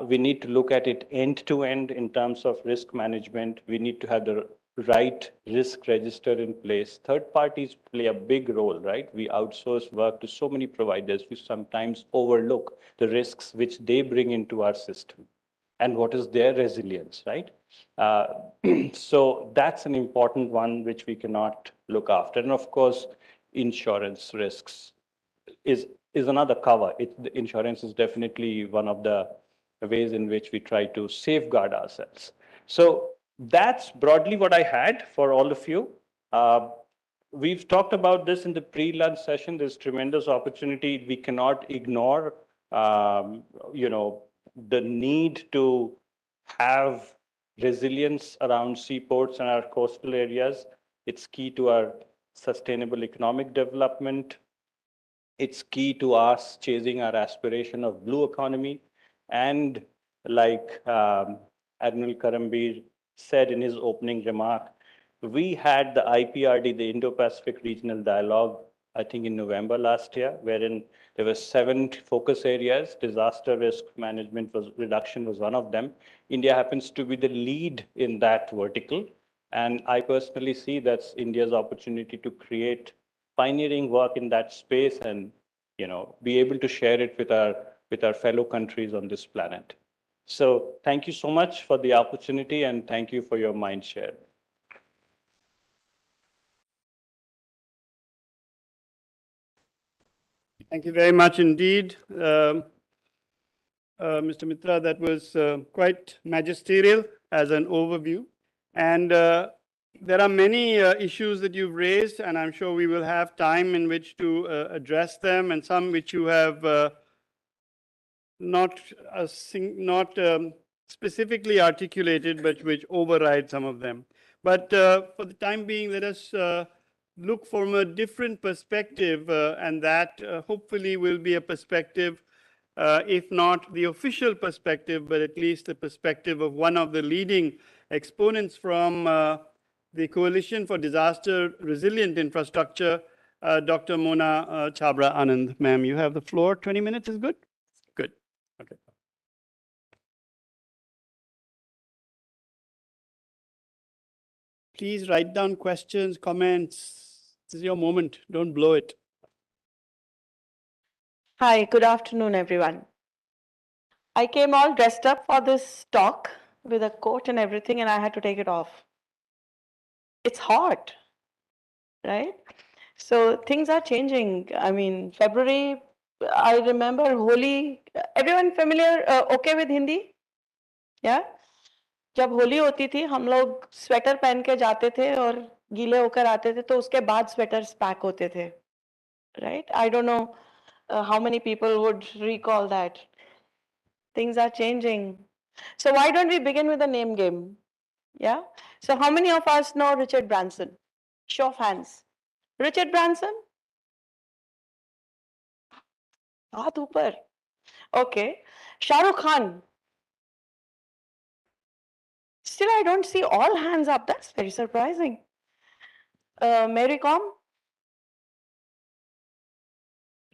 We need to look at it end to end in terms of risk management. We need to have the right risk register in place. Third parties play a big role, right? We outsource work to so many providers. We sometimes overlook the risks which they bring into our system and what is their resilience, right? Uh, so that's an important one which we cannot look after. And of course, insurance risks is another cover. The insurance is definitely one of the ways in which we try to safeguard ourselves. So that's broadly what I had for all of you. We've talked about this in the pre-lunch session. There's tremendous opportunity. We cannot ignore, you know, the need to have resilience around seaports and our coastal areas. It's key to our sustainable economic development. It's key to us chasing our aspiration of blue economy. And like Admiral Karambir said in his opening remark, we had the IPRD, the Indo-Pacific Regional Dialogue, I think in November last year, wherein there were 7 focus areas. Disaster risk management reduction was one of them. India happens to be the lead in that vertical. And I personally see that's India's opportunity to create pioneering work in that space and, you know, be able to share it with our fellow countries on this planet. So thank you so much for the opportunity and thank you for your mind share. Thank you very much indeed, Mr. Mitra. That was quite magisterial as an overview. And there are many issues that you've raised, and I'm sure we will have time in which to address them, and some which you have not specifically articulated, but which override some of them. But for the time being, let us look from a different perspective, and that hopefully will be a perspective, if not the official perspective, but at least the perspective of one of the leading exponents from the Coalition for Disaster Resilient Infrastructure, Dr. Mona Chabra Anand. Ma'am, you have the floor. 20 minutes is good? Good. Okay. Please write down questions, comments. This is your moment. Don't blow it. Hi, good afternoon, everyone. I came all dressed up for this talk with a coat and everything, and I had to take it off. It's hot, right? So things are changing. I mean, February, I remember Holi. Everyone familiar, okay with Hindi? Yeah? जब होली होती थी हम लोग sweater पहन के जाते थे और गीले होकर आते थे तो उसके बाद स्वेटर्स पैक होते थे, right? I don't know how many people would recall that. Things are changing. So why don't we begin with the name game? Yeah. So how many of us know Richard Branson? Show of hands. Richard Branson? Hath upar. Okay. Shah Rukh Khan. Still, I don't see all hands up. That's very surprising. Mary Com?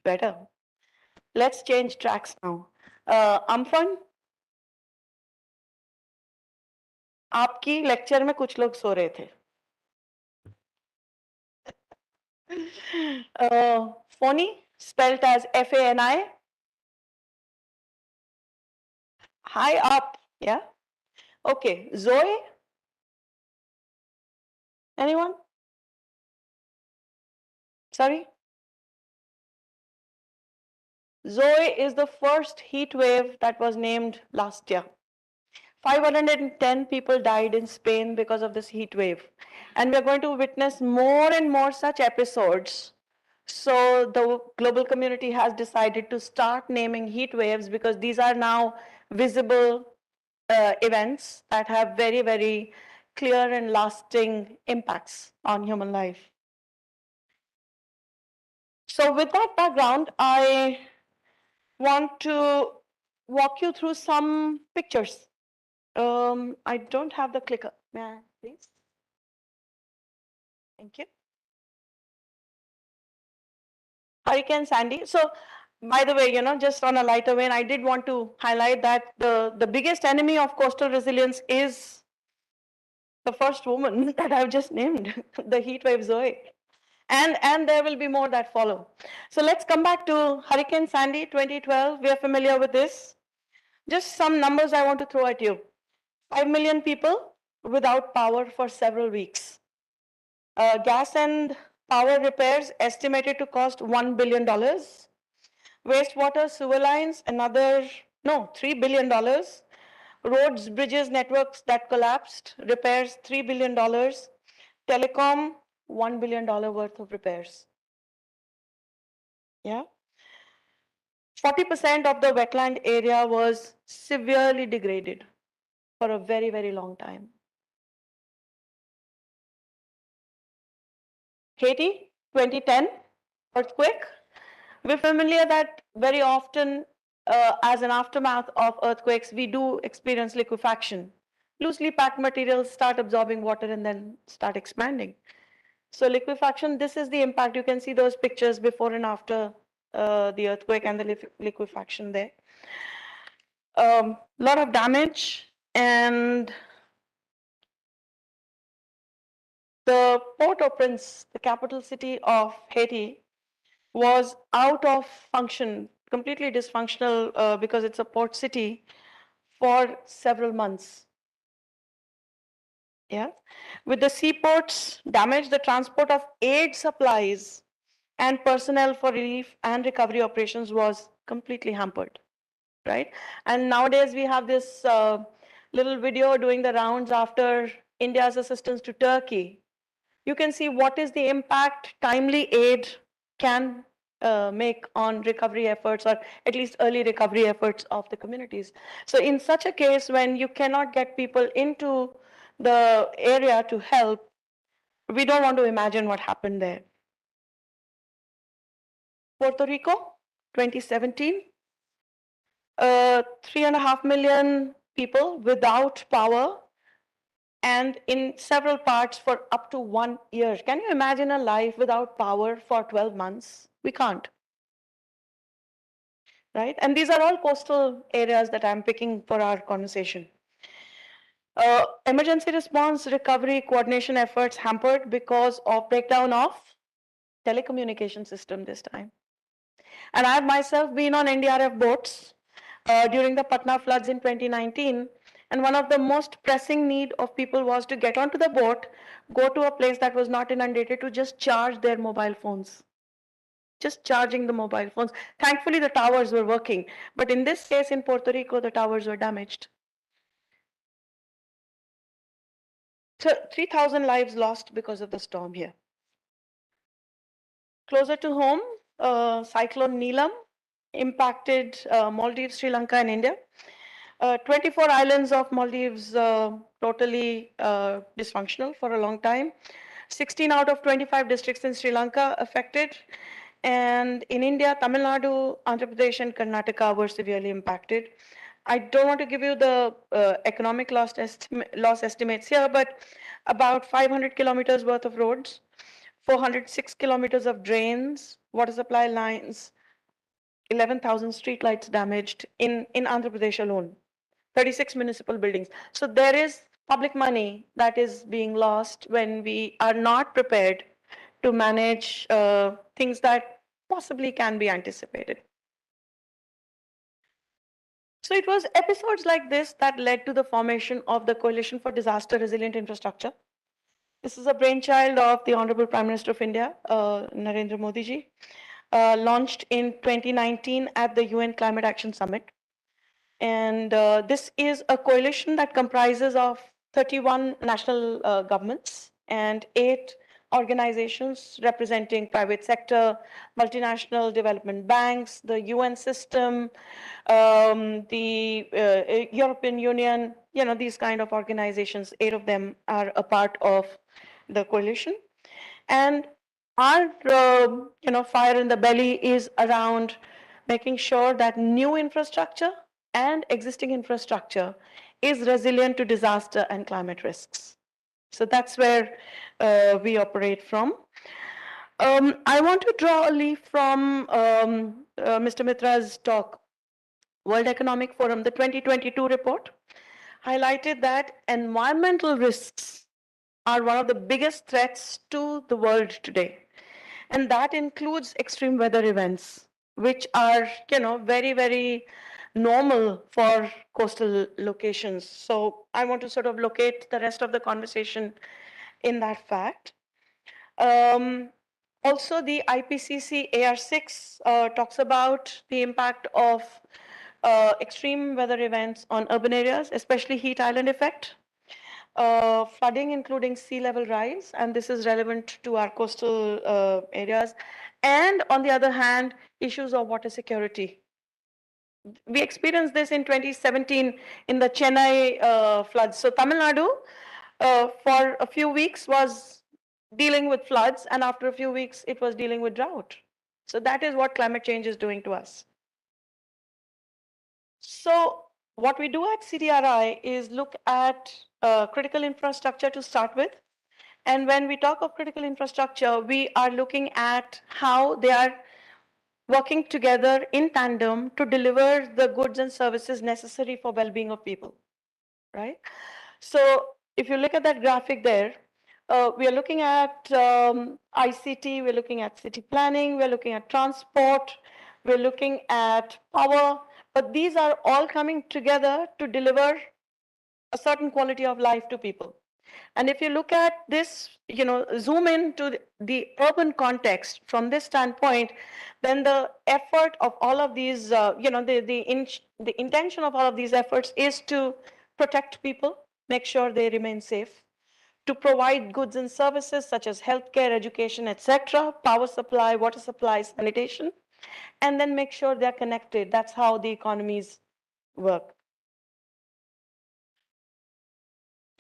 Better. Let's change tracks now. Amphan? आपकी lecture में कुछ लोग सो रहे थे. Foni, spelled as F-A-N-I. High up, yeah. Okay, Zoe. Anyone? Sorry. Zoe is the first heat wave that was named last year. 510 people died in Spain because of this heat wave. And we're going to witness more and more such episodes. So the global community has decided to start naming heat waves because these are now visible events that have very, very clear and lasting impacts on human life. So with that background, I want to walk you through some pictures. I don't have the clicker. May I, please? Thank you. Hurricane Sandy. So, by the way, just on a lighter vein, I did want to highlight that the biggest enemy of coastal resilience is the first woman that I've just named, the heat wave Zoe. And there will be more that follow. So let's come back to Hurricane Sandy 2012. We are familiar with this. Just some numbers I want to throw at you. 5 million people without power for several weeks. Gas and power repairs estimated to cost $1 billion. Wastewater sewer lines, $3 billion. Roads, bridges, networks that collapsed, repairs, $3 billion. Telecom, $1 billion worth of repairs. Yeah. 40% of the wetland area was severely degraded for a very, very long time. Haiti, 2010 earthquake. We're familiar that very often, as an aftermath of earthquakes, we do experience liquefaction. Loosely packed materials start absorbing water and then start expanding. So liquefaction, this is the impact. You can see those pictures before and after the earthquake and the liquefaction there. Lot of damage, and the Port-au-Prince, the capital city of Haiti, was out of function, completely dysfunctional because it's a port city for several months. Yeah, with the seaports damaged, the transport of aid supplies and personnel for relief and recovery operations was completely hampered, right? And nowadays we have this little video doing the rounds after India's assistance to Turkey. You can see what is the impact timely aid can make on recovery efforts, or at least early recovery efforts of the communities. So in such a case, when you cannot get people into the area to help, we don't want to imagine what happened there. Puerto Rico, 2017, 3.5 million people without power and in several parts for up to 1 year. Can you imagine a life without power for 12 months? We can't. Right? And these are all coastal areas that I'm picking for our conversation. Emergency response, recovery, coordination efforts hampered because of breakdown of telecommunication system this time. And I've myself been on NDRF boats during the Patna floods in 2019. And one of the most pressing need of people was to get onto the boat, go to a place that was not inundated to just charge their mobile phones. Just charging the mobile phones. Thankfully, the towers were working. But in this case, in Puerto Rico, the towers were damaged. So 3,000 lives lost because of the storm here. Closer to home, Cyclone Neelam impacted Maldives, Sri Lanka, and India. 24 islands of Maldives totally dysfunctional for a long time. 16 out of 25 districts in Sri Lanka affected. And in India, Tamil Nadu, Andhra Pradesh, and Karnataka were severely impacted. I don't want to give you the economic loss estimates here, but about 500 kilometers worth of roads, 406 kilometers of drains, water supply lines, 11,000 streetlights damaged in Andhra Pradesh alone, 36 municipal buildings. So there is public money that is being lost when we are not prepared to manage things that possibly can be anticipated. So it was episodes like this that led to the formation of the Coalition for Disaster Resilient Infrastructure. This is a brainchild of the Honorable Prime Minister of India, Narendra Modi ji, launched in 2019 at the UN Climate Action Summit. And this is a coalition that comprises of 31 national governments and 8 organizations representing private sector, multinational development banks, the UN system, the European Union, these kind of organizations. 8 of them are a part of the coalition. And our, fire in the belly is around making sure that new infrastructure and existing infrastructure is resilient to disaster and climate risks. So that's where we operate from. I want to draw a leaf from Mr. Mitra's talk. World Economic Forum, the 2022 report, highlighted that environmental risks are one of the biggest threats to the world today. And that includes extreme weather events, which are, very, very normal for coastal locations. So I want to sort of locate the rest of the conversation in that fact. Also, the IPCC AR6 talks about the impact of extreme weather events on urban areas, especially heat island effect, flooding, including sea level rise, and this is relevant to our coastal areas. And on the other hand, issues of water security. We experienced this in 2017 in the Chennai floods. So Tamil Nadu, for a few weeks, was dealing with floods, and after a few weeks, it was dealing with drought. So that is what climate change is doing to us. So what we do at CDRI is look at critical infrastructure to start with. And when we talk of critical infrastructure, we are looking at how they are working together in tandem to deliver the goods and services necessary for well-being of people, right? So if you look at that graphic there, we are looking at ICT, we're looking at city planning, we're looking at transport, we're looking at power, but these are all coming together to deliver a certain quality of life to people. And if you look at this, zoom into the urban context from this standpoint, then the effort of all of these, the intention of all of these efforts is to protect people, make sure they remain safe, to provide goods and services such as healthcare, education, etc., power supply, water supply, sanitation, and then make sure they're connected. That's how the economies work.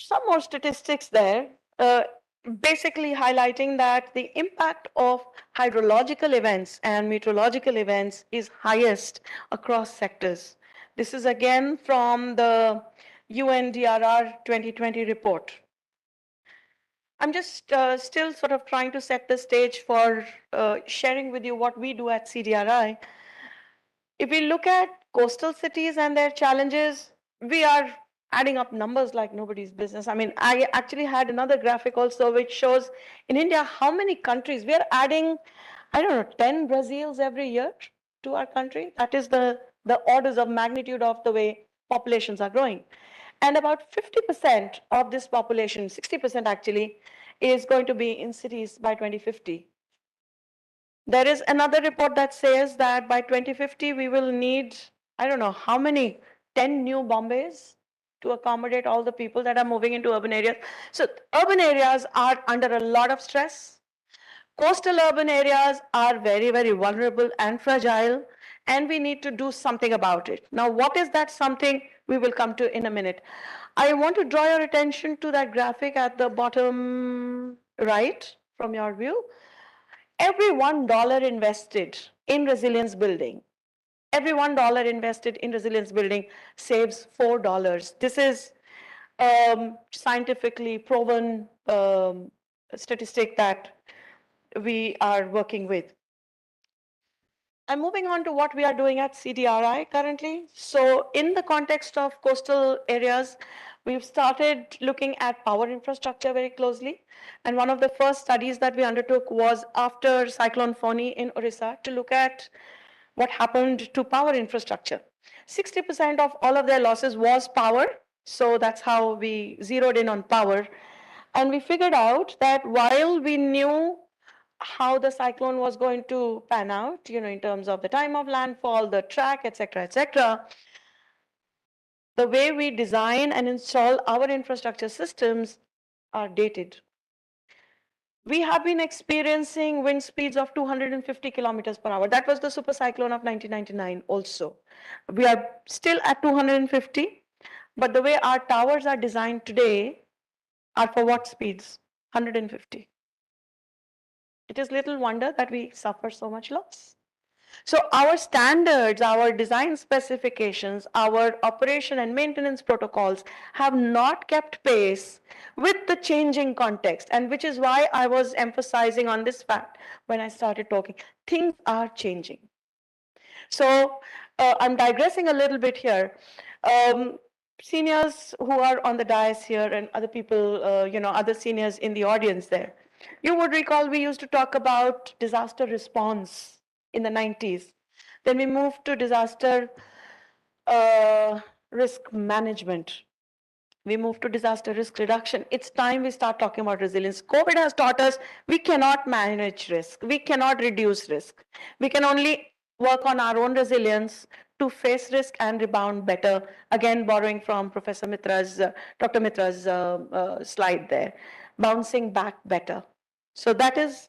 Some more statistics there, basically highlighting that the impact of hydrological events and meteorological events is highest across sectors. This is again from the UNDRR 2020 report. I'm just still sort of trying to set the stage for sharing with you what we do at CDRI. If we look at coastal cities and their challenges, we are adding up numbers like nobody's business. I mean, I actually had another graphic also which shows in India how many countries we are adding, I don't know, 10 Brazils every year to our country. That is the orders of magnitude of the way populations are growing. And about 50% of this population, 60% actually, is going to be in cities by 2050. There is another report that says that by 2050, we will need, I don't know how many, 10 new Bombays to accommodate all the people that are moving into urban areas. So urban areas are under a lot of stress. Coastal urban areas are very, very vulnerable and fragile, and we need to do something about it. Now, what is that something? We will come to in a minute. I want to draw your attention to that graphic at the bottom right from your view. Every $1 invested in resilience building, every $1 invested in resilience building saves $4. This is scientifically proven statistic that we are working with. I'm moving on to what we are doing at CDRI currently. So in the context of coastal areas, we've started looking at power infrastructure very closely. And one of the first studies that we undertook was after Cyclone Foni in Orissa to look at what happened to power infrastructure. 60% of all of their losses was power. So that's how we zeroed in on power. And we figured out that while we knew how the cyclone was going to pan out, in terms of the time of landfall, the track, etc., etc., the way we design and install our infrastructure systems are dated. We have been experiencing wind speeds of 250 kilometers per hour. That was the super cyclone of 1999 also. We are still at 250, but the way our towers are designed today are for what speeds? 150. It is little wonder that we suffer so much loss. So our standards, our design specifications, our operation and maintenance protocols have not kept pace with the changing context, and which is why I was emphasizing on this fact when I started talking. Things are changing. So I'm digressing a little bit here. Um, Seniors who are on the dais here and other people, other seniors in the audience there, you would recall we used to talk about disaster response in the 90s. Then we moved to disaster risk management. We moved to disaster risk reduction. It's time we start talking about resilience. COVID has taught us we cannot manage risk. We cannot reduce risk. We can only work on our own resilience to face risk and rebound better. Again, borrowing from Professor Mitra's, Dr. Mitra's slide there, bouncing back better. So that is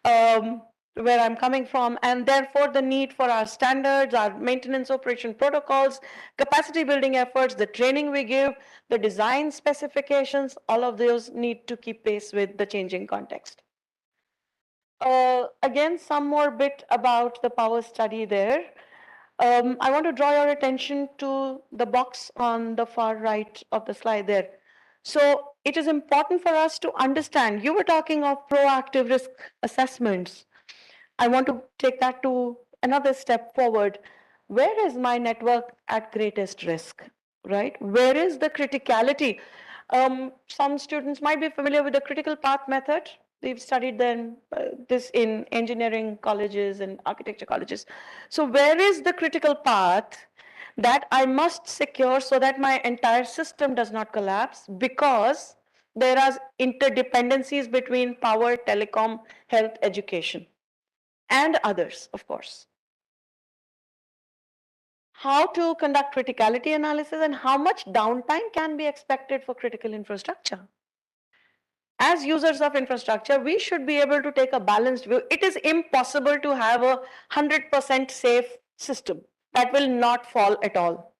where I'm coming from, and therefore the need for our standards, our maintenance operation protocols, capacity building efforts, the training we give, the design specifications, all of those need to keep pace with the changing context. Again, some more bit about the power study there. I want to draw your attention to the box on the far right of the slide there. So it is important for us to understand, you were talking of proactive risk assessments. I want to take that to another step forward. Where is my network at greatest risk, right? Where is the criticality? Some students might be familiar with the critical path method. They've studied this in engineering colleges and architecture colleges. So where is the critical path that I must secure so that my entire system does not collapse, because there are interdependencies between power, telecom, health, education, and others, of course. How to conduct criticality analysis and how much downtime can be expected for critical infrastructure. As users of infrastructure, we should be able to take a balanced view. It is impossible to have a 100% safe system that will not fall at all.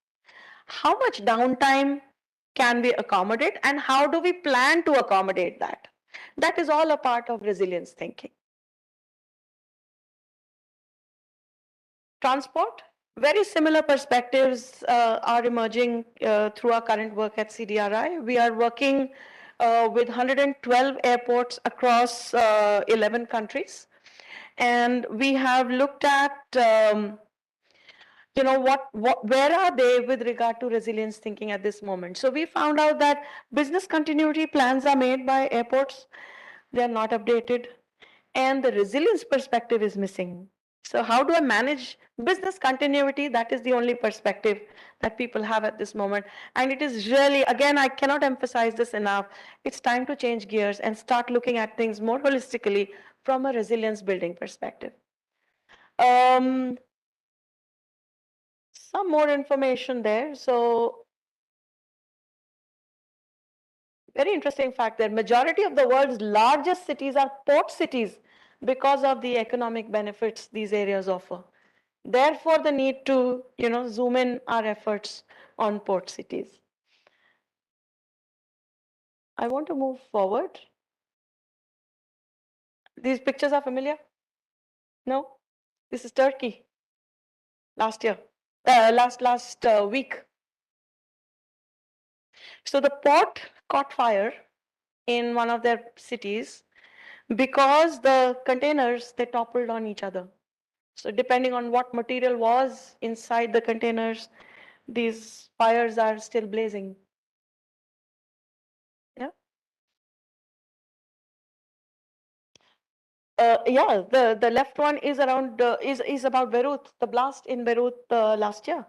How much downtime can we accommodate, and how do we plan to accommodate that? That is all a part of resilience thinking. Transport, very similar perspectives are emerging through our current work at CDRI. We are working with 112 airports across 11 countries. And we have looked at, where are they with regard to resilience thinking at this moment. So we found out that business continuity plans are made by airports. They are not updated. And the resilience perspective is missing. So how do I manage business continuity? That is the only perspective that people have at this moment. And it is really, again, I cannot emphasize this enough. It's time to change gears and start looking at things more holistically from a resilience building perspective. Some more information there. So very interesting fact that majority of the world's largest cities are port cities because of the economic benefits these areas offer. Therefore, the need to, zoom in our efforts on port cities. I want to move forward. These pictures are familiar? No? This is Turkey. Last year, last week. So the port caught fire in one of their cities because the containers, they toppled on each other. So depending on what material was inside the containers, these fires are still blazing. Yeah. Yeah, the left one is around is about Beirut, the blast in Beirut last year.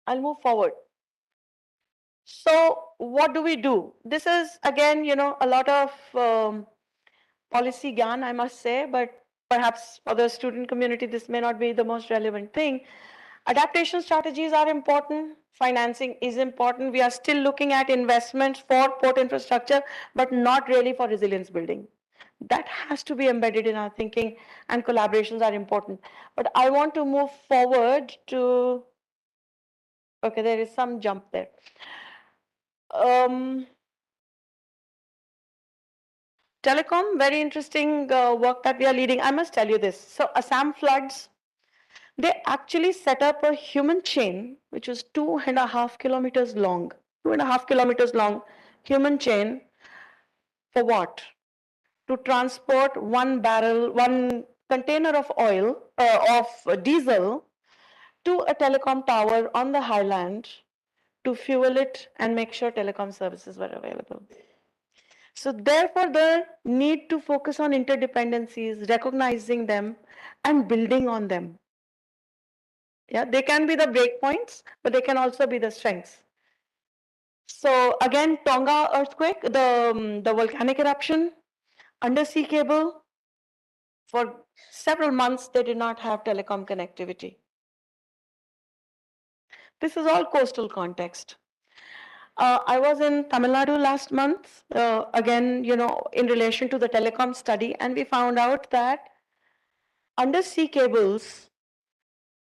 I'll move forward. So what do we do? This is again, a lot of policy gyan, I must say, but perhaps for the student community, this may not be the most relevant thing. Adaptation strategies are important. Financing is important. We are still looking at investments for port infrastructure, but not really for resilience building. That has to be embedded in our thinking, and collaborations are important. But I want to move forward to, okay, there is some jump there. Telecom, very interesting work that we are leading. I must tell you this. So Assam floods, they actually set up a human chain, which was 2.5 kilometers long, 2.5 kilometers long human chain. For what? To transport one barrel, one container of oil, of diesel to a telecom tower on the highland to fuel it and make sure telecom services were available. So therefore, the need to focus on interdependencies, recognizing them and building on them. Yeah, they can be the breakpoints, but they can also be the strengths. So again, Tonga earthquake, the volcanic eruption, undersea cable, for several months they did not have telecom connectivity. This is all coastal context. I was in Tamil Nadu last month, again, in relation to the telecom study, and we found out that undersea cables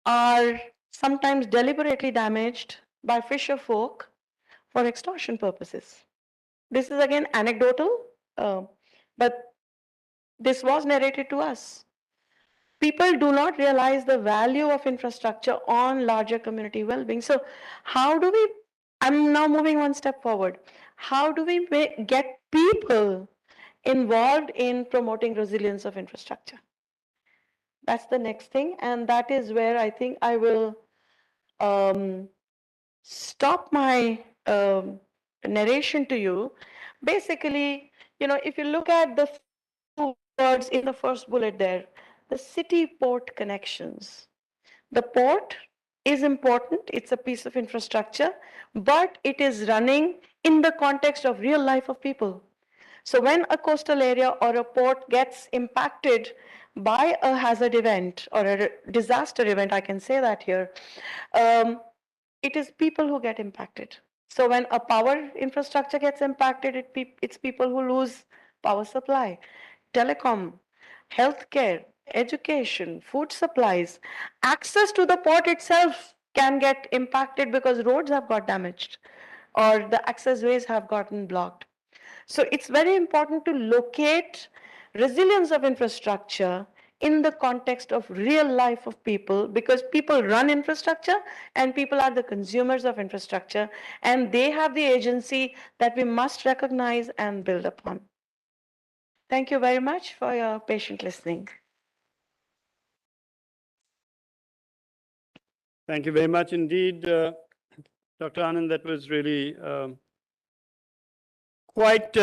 are sometimes deliberately damaged by fisher folk for extortion purposes. This is again anecdotal, but this was narrated to us. People do not realize the value of infrastructure on larger community well-being. So how do we, I'm now moving one step forward. How do we get people involved in promoting resilience of infrastructure? That's the next thing. And that is where I think I will stop my narration to you. Basically, if you look at the two words in the first bullet there, the city port connections. The port is important, it's a piece of infrastructure, but it is running in the context of real life of people. So when a coastal area or a port gets impacted by a hazard event or a disaster event, I can say that here, it is people who get impacted. So when a power infrastructure gets impacted, it's people who lose power supply, telecom, healthcare, education, food supplies. Access to the port itself can get impacted because roads have got damaged or the accessways have gotten blocked. So it's very important to locate resilience of infrastructure in the context of real life of people, because people run infrastructure and people are the consumers of infrastructure, and they have the agency that we must recognize and build upon. Thank you very much for your patient listening. Thank you very much indeed, Dr. Anand. That was really quite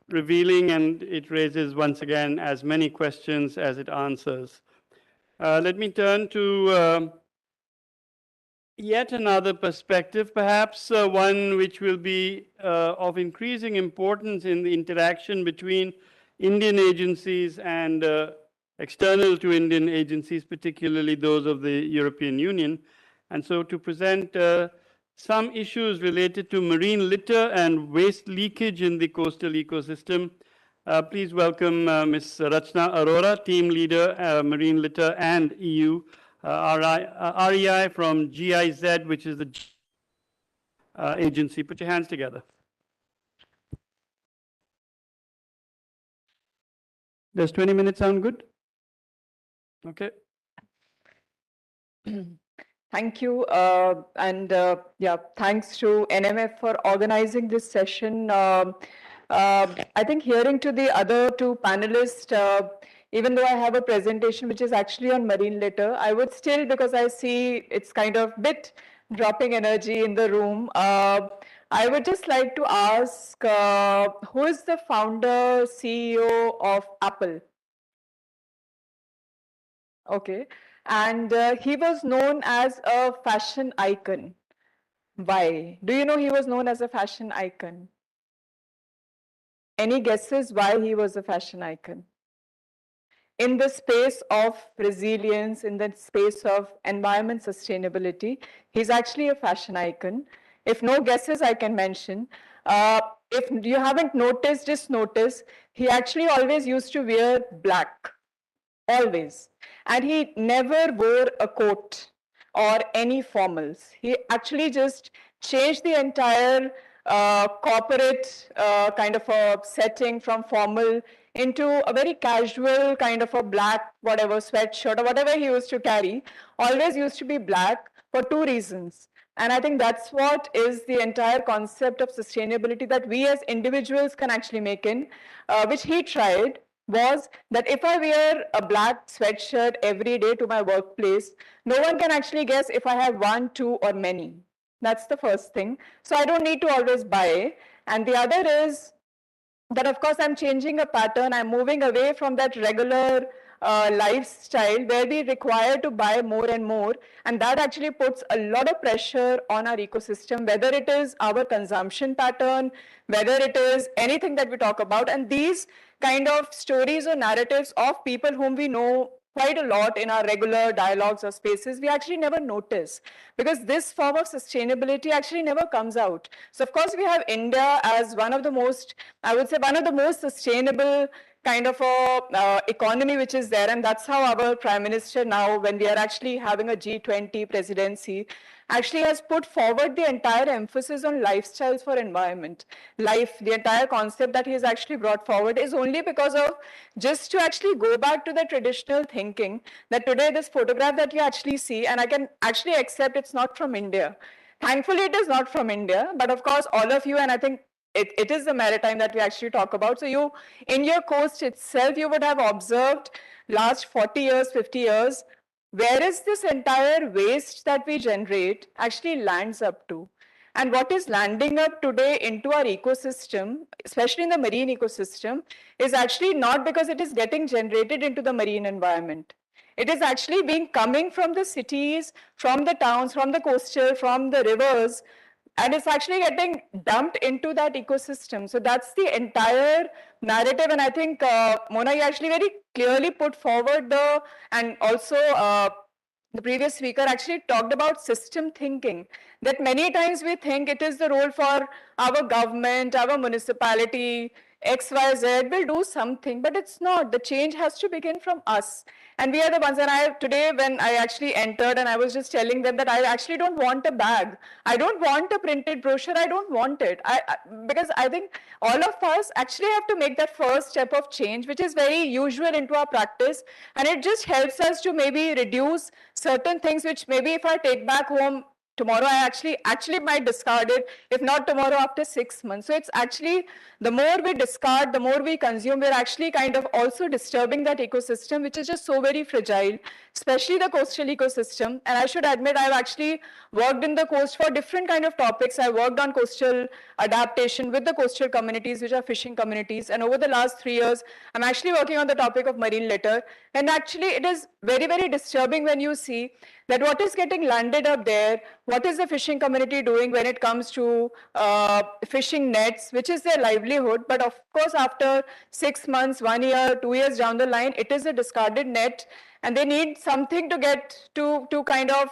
revealing, and it raises once again as many questions as it answers. Let me turn to yet another perspective, perhaps one which will be of increasing importance in the interaction between Indian agencies and external to Indian agencies, particularly those of the European Union. And so to present some issues related to marine litter and waste leakage in the coastal ecosystem, please welcome Ms. Rachna Arora, Team Leader, Marine Litter and EU, REI from GIZ, which is the agency. Put your hands together. Does 20 minutes sound good? Okay. Thank you. Yeah, thanks to NMF for organizing this session. I think hearing to the other two panelists, even though I have a presentation which is actually on marine litter, I would still, because I see it's kind of bit dropping energy in the room, I would just like to ask, who is the founder, CEO of Apple? Okay. And he was known as a fashion icon. Why? Do you know he was known as a fashion icon? Any guesses why he was a fashion icon? In the space of resilience, in the space of environment sustainability, he's actually a fashion icon. If no guesses, I can mention. If you haven't noticed, just notice, he actually always used to wear black. Always. And he never wore a coat or any formals. He actually just changed the entire corporate kind of a setting, from formal into a very casual kind of a black, whatever, sweatshirt or whatever he used to carry, always used to be black for two reasons. And I think that's what is the entire concept of sustainability that we as individuals can actually make in, which he tried, was that if I wear a black sweatshirt every day to my workplace, no one can actually guess if I have one, two, or many. That's the first thing. So I don't need to always buy. And the other is that, of course, I'm changing a pattern. I'm moving away from that regular lifestyle where we require to buy more and more. And that actually puts a lot of pressure on our ecosystem, whether it is our consumption pattern, whether it is anything that we talk about. And these kind of stories or narratives of people whom we know quite a lot in our regular dialogues or spaces, we actually never notice, because this form of sustainability actually never comes out. So of course we have India as one of the most, I would say, one of the most sustainable kind of a economy which is there, and that's how our Prime Minister now, when we are actually having a G20 presidency, actually has put forward the entire emphasis on lifestyles for environment. Life, the entire concept that he has actually brought forward is only because of, just to actually go back to the traditional thinking, that today this photograph that you actually see, and I can actually accept it's not from India. Thankfully, it is not from India, but of course, all of you, and I think it is the maritime that we actually talk about. So you, in your coast itself, you would have observed last 40 years, 50 years, where is this entire waste that we generate actually lands up to? And what is landing up today into our ecosystem, especially in the marine ecosystem, is actually not because it is getting generated into the marine environment. It is actually being coming from the cities, from the towns, from the coastal, from the rivers, and it's actually getting dumped into that ecosystem. So that's the entire narrative. And I think Mona, you actually very clearly put forward the, and also the previous speaker actually talked about system thinking, that many times we think it is the role for our government, our municipality, XYZ will do something, but it's not. The change has to begin from us. And we are the ones. And I, today when I actually entered, and I was just telling them that I actually don't want a bag. I don't want a printed brochure. I don't want it. Because I think all of us actually have to make that first step of change, which is very usual into our practice. And it just helps us to maybe reduce certain things, which maybe if I take back home, tomorrow I actually might discard it, if not tomorrow, after 6 months. So it's actually, the more we discard, the more we consume, we're actually kind of also disturbing that ecosystem, which is just so very fragile, especially the coastal ecosystem. And I should admit, I've actually worked in the coast for different kind of topics. I worked on coastal adaptation with the coastal communities, which are fishing communities. And over the last 3 years, I'm actually working on the topic of marine litter. And actually, it is very, very disturbing when you see that what is getting landed up there, what is the fishing community doing when it comes to fishing nets, which is their livelihood. But of course, after 6 months, 1 year, 2 years down the line, it is a discarded net, and they need something to get to kind of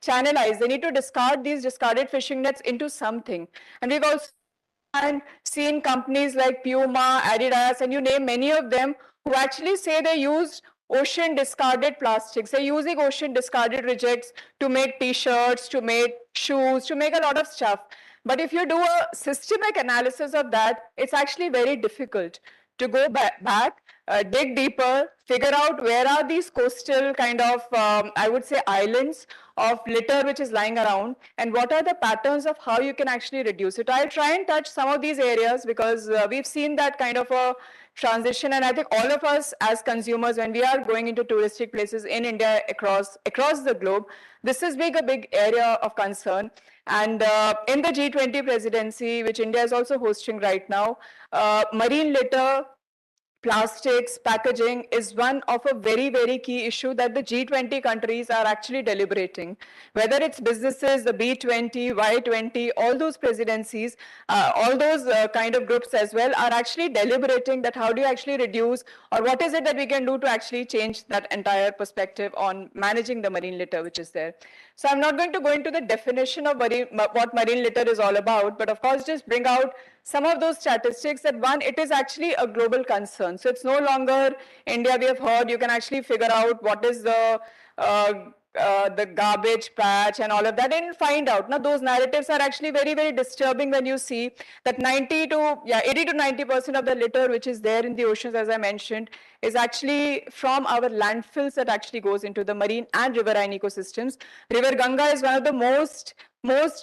channelize. They need to discard these discarded fishing nets into something. And we've also seen companies like Puma, Adidas, and you name many of them, who actually say they used ocean discarded plastics. They're using ocean discarded rejects to make t-shirts, to make shoes, to make a lot of stuff. But if you do a systemic analysis of that, it's actually very difficult to go back, dig deeper, figure out where are these coastal kind of, I would say, islands of litter which is lying around, and what are the patterns of how you can actually reduce it. I'll try and touch some of these areas because we've seen that kind of a transition, and I think all of us as consumers, when we are going into touristic places in India, across the globe, this is a big area of concern. And in the G20 presidency, which India is also hosting right now, marine litter, plastics, packaging is one of a very, very key issue that the G20 countries are actually deliberating. Whether it's businesses, the B20, Y20, all those presidencies, all those kind of groups as well are actually deliberating that how do you actually reduce, or what is it that we can do to actually change that entire perspective on managing the marine litter which is there. So I'm not going to go into the definition of what marine litter is all about, but of course just bring out some of those statistics that, one, it is actually a global concern. So it's no longer India. We have heard, you can actually figure out what is the the garbage patch and all of that, and find out. Now, those narratives are actually very, very disturbing when you see that 80 to 90% of the litter which is there in the oceans, as I mentioned, is actually from our landfills that actually goes into the marine and riverine ecosystems. River Ganga is one of the most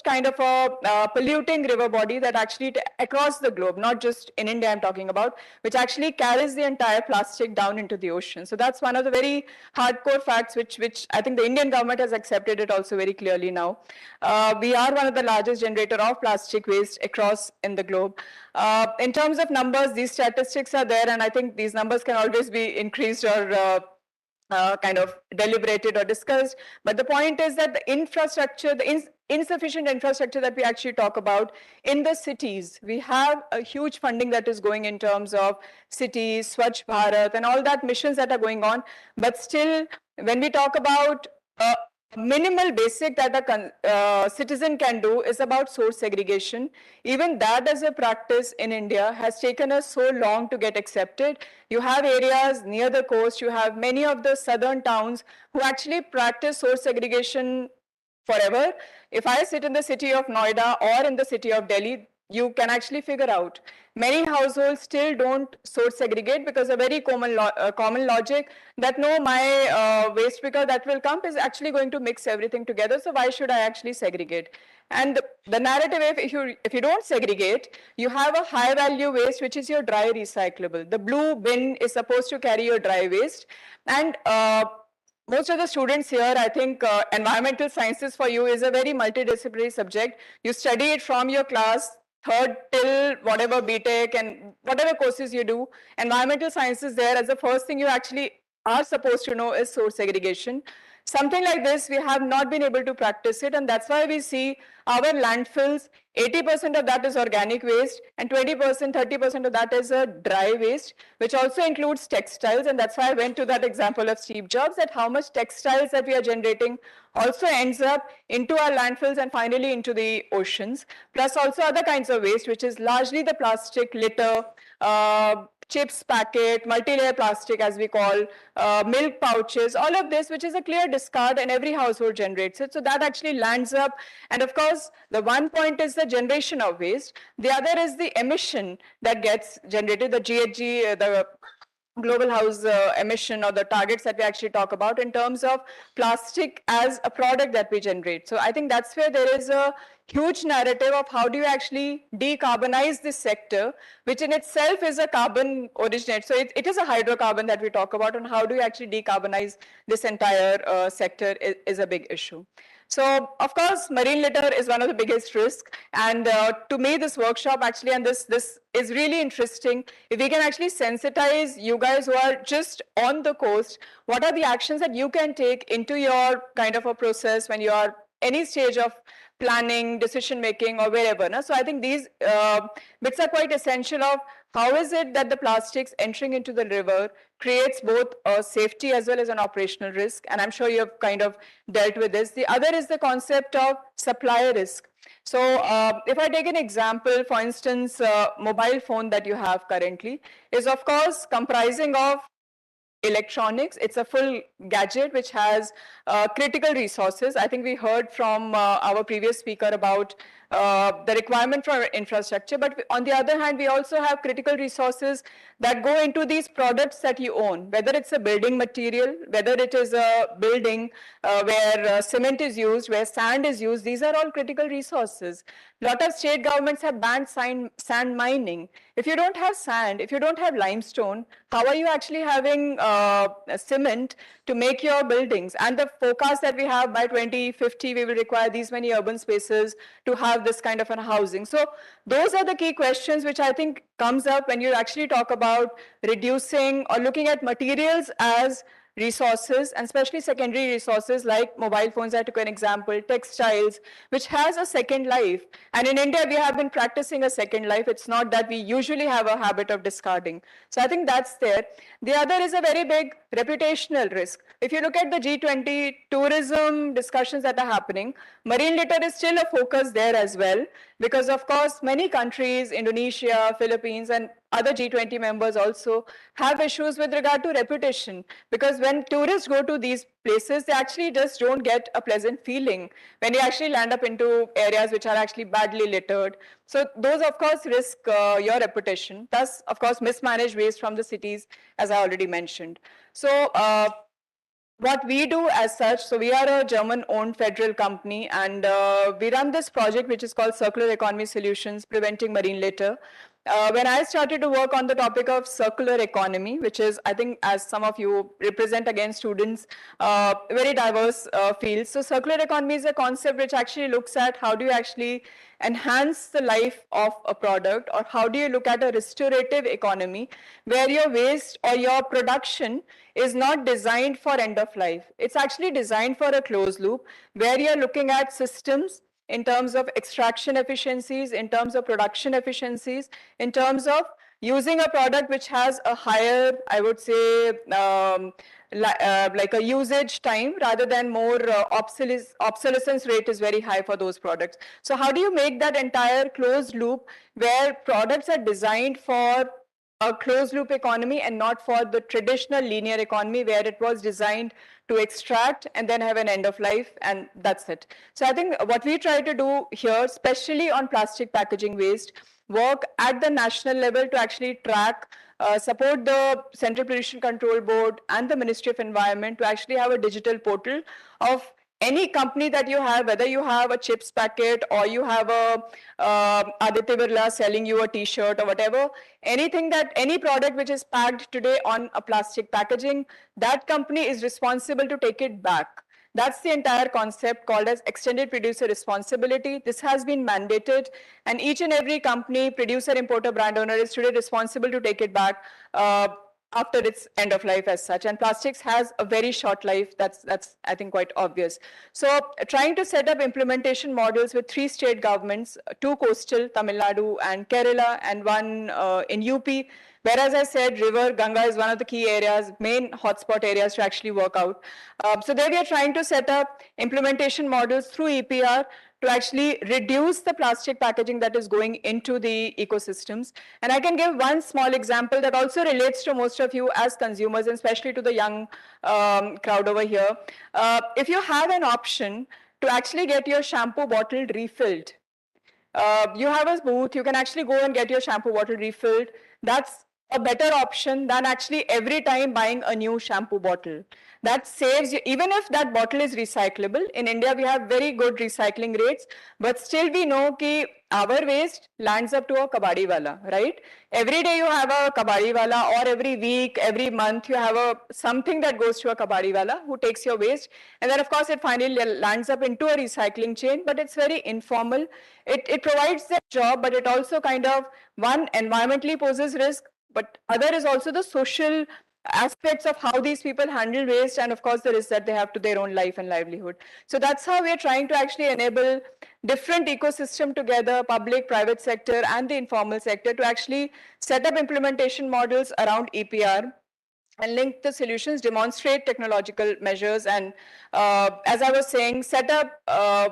kind of a polluting river body that actually across the globe, not just in India I'm talking about, which actually carries the entire plastic down into the ocean. So that's one of the very hardcore facts which I think the Indian government has accepted it also very clearly now. We are one of the largest generator of plastic waste across in the globe. In terms of numbers, these statistics are there, and I think these numbers can always be increased or kind of deliberated or discussed. But the point is that the infrastructure, the insufficient infrastructure that we actually talk about in the cities, we have a huge funding that is going in terms of cities, Swachh Bharat, and all that missions that are going on. But still, when we talk about minimal basic that a citizen can do is about source segregation. Even that as a practice in India has taken us so long to get accepted. You have areas near the coast, you have many of the southern towns who actually practice source segregation forever. If I sit in the city of Noida or in the city of Delhi, you can actually figure out many households still don't source segregate because a very common logic that no, my waste picker that will come is actually going to mix everything together, so why should I actually segregate? And the narrative, if you don't segregate, you have a high value waste which is your dry recyclable. The blue bin is supposed to carry your dry waste, and most of the students here, I think environmental sciences for you is a very multidisciplinary subject. You study it from your class, third till whatever BTech and whatever courses you do. Environmental sciences there as the first thing you actually are supposed to know is source segregation. Something like this, we have not been able to practice it, and that's why we see our landfills, 80% of that is organic waste, and 20%, 30% of that is a dry waste, which also includes textiles, and that's why I went to that example of Steve Jobs, that how much textiles that we are generating also ends up into our landfills and finally into the oceans, plus also other kinds of waste, which is largely the plastic litter, chips packet, multi-layer plastic as we call, milk pouches, all of this, which is a clear discard, and every household generates it. So that actually lands up. And of course, the one point is the generation of waste. The other is the emission that gets generated, the GHG, the global house emission, or the targets that we actually talk about in terms of plastic as a product that we generate. So I think that's where there is a huge narrative of how do you actually decarbonize this sector, which in itself is a carbon originate. So it is a hydrocarbon that we talk about, and how do you actually decarbonize this entire sector is a big issue. So, of course, marine litter is one of the biggest risks. And to me, this workshop actually, and this is really interesting. If we can actually sensitize you guys who are just on the coast, what are the actions that you can take into your kind of a process when you are any stage of planning, decision making, or wherever. No? So I think these bits are quite essential of how is it that the plastics entering into the river creates both a safety as well as an operational risk. And I'm sure you have kind of dealt with this. The other is the concept of supplier risk. So if I take an example, for instance, mobile phone that you have currently is of course comprising of electronics. It's a full gadget which has critical resources. I think we heard from our previous speaker about the requirement for infrastructure, but on the other hand, we also have critical resources that go into these products that you own, whether it's a building material, whether it is a building where cement is used, where sand is used. These are all critical resources. A lot of state governments have banned sand mining. If you don't have sand, if you don't have limestone, how are you actually having cement to make your buildings? And the forecast that we have by 2050, we will require these many urban spaces to have this kind of an housing. So those are the key questions which I think comes up when you actually talk about reducing or looking at materials as resources, and especially secondary resources like mobile phones. I took an example, textiles, which has a second life. And in India, we have been practicing a second life. It's not that we usually have a habit of discarding. So I think that's there. The other is a very big reputational risk. If you look at the G20 tourism discussions that are happening, marine litter is still a focus there as well, because of course, many countries, Indonesia, Philippines, and other G20 members also have issues with regard to reputation, because when tourists go to these places, they actually just don't get a pleasant feeling when you actually land up into areas which are actually badly littered. So those, of course, risk your reputation. Thus, of course, mismanaged waste from the cities, as I already mentioned. So what we do as such, so we are a German-owned federal company, and we run this project which is called Circular Economy Solutions, Preventing Marine Litter. When I started to work on the topic of circular economy, which is, I think, as some of you represent again students, very diverse fields. So circular economy is a concept which actually looks at how do you actually enhance the life of a product, or how do you look at a restorative economy where your waste or your production is not designed for end of life. It's actually designed for a closed loop where you're looking at systems in terms of extraction efficiencies, in terms of production efficiencies, in terms of using a product which has a higher, I would say, like a usage time rather than more obsolescence rate is very high for those products. So how do you make that entire closed loop where products are designed for a closed loop economy and not for the traditional linear economy where it was designed to extract and then have an end of life, and that's it. So I think what we try to do here, especially on plastic packaging waste, work at the national level to actually track, support the Central Pollution Control Board and the Ministry of Environment to actually have a digital portal of any company that you have, whether you have a chips packet or you have a Aditya Birla selling you a t-shirt or whatever, anything that, any product which is packed today on a plastic packaging, that company is responsible to take it back. That's the entire concept called as extended producer responsibility. This has been mandated, and each and every company, producer, importer, brand owner is today responsible to take it back after its end of life as such. And plastics has a very short life. That's I think quite obvious. So trying to set up implementation models with 3 state governments, 2 coastal, Tamil Nadu and Kerala, and 1 in UP. Where, as I said, river Ganga is one of the key areas, main hotspot areas to actually work out. So there we are trying to set up implementation models through EPR to actually reduce the plastic packaging that is going into the ecosystems. And I can give one small example that also relates to most of you as consumers, and especially to the young crowd over here. If you have an option to actually get your shampoo bottle refilled, you have a booth, you can actually go and get your shampoo bottle refilled. That's a better option than actually every time buying a new shampoo bottle. That saves you, even if that bottle is recyclable. In India, we have very good recycling rates, but still we know that our waste lands up to a kabadi wala, right? Every day you have a kabadi wala, or every week, every month, you have something that goes to a kabadi wala who takes your waste. And then, of course, it finally lands up into a recycling chain, but it's very informal. It provides the job, but it also kind of, one, environmentally poses risk, but other is also the social aspects of how these people handle waste, and of course the risk that they have to their own life and livelihood. So that's how we're trying to actually enable different ecosystem together, public, private sector, and the informal sector, to actually set up implementation models around EPR and link the solutions, demonstrate technological measures, and as I was saying, set up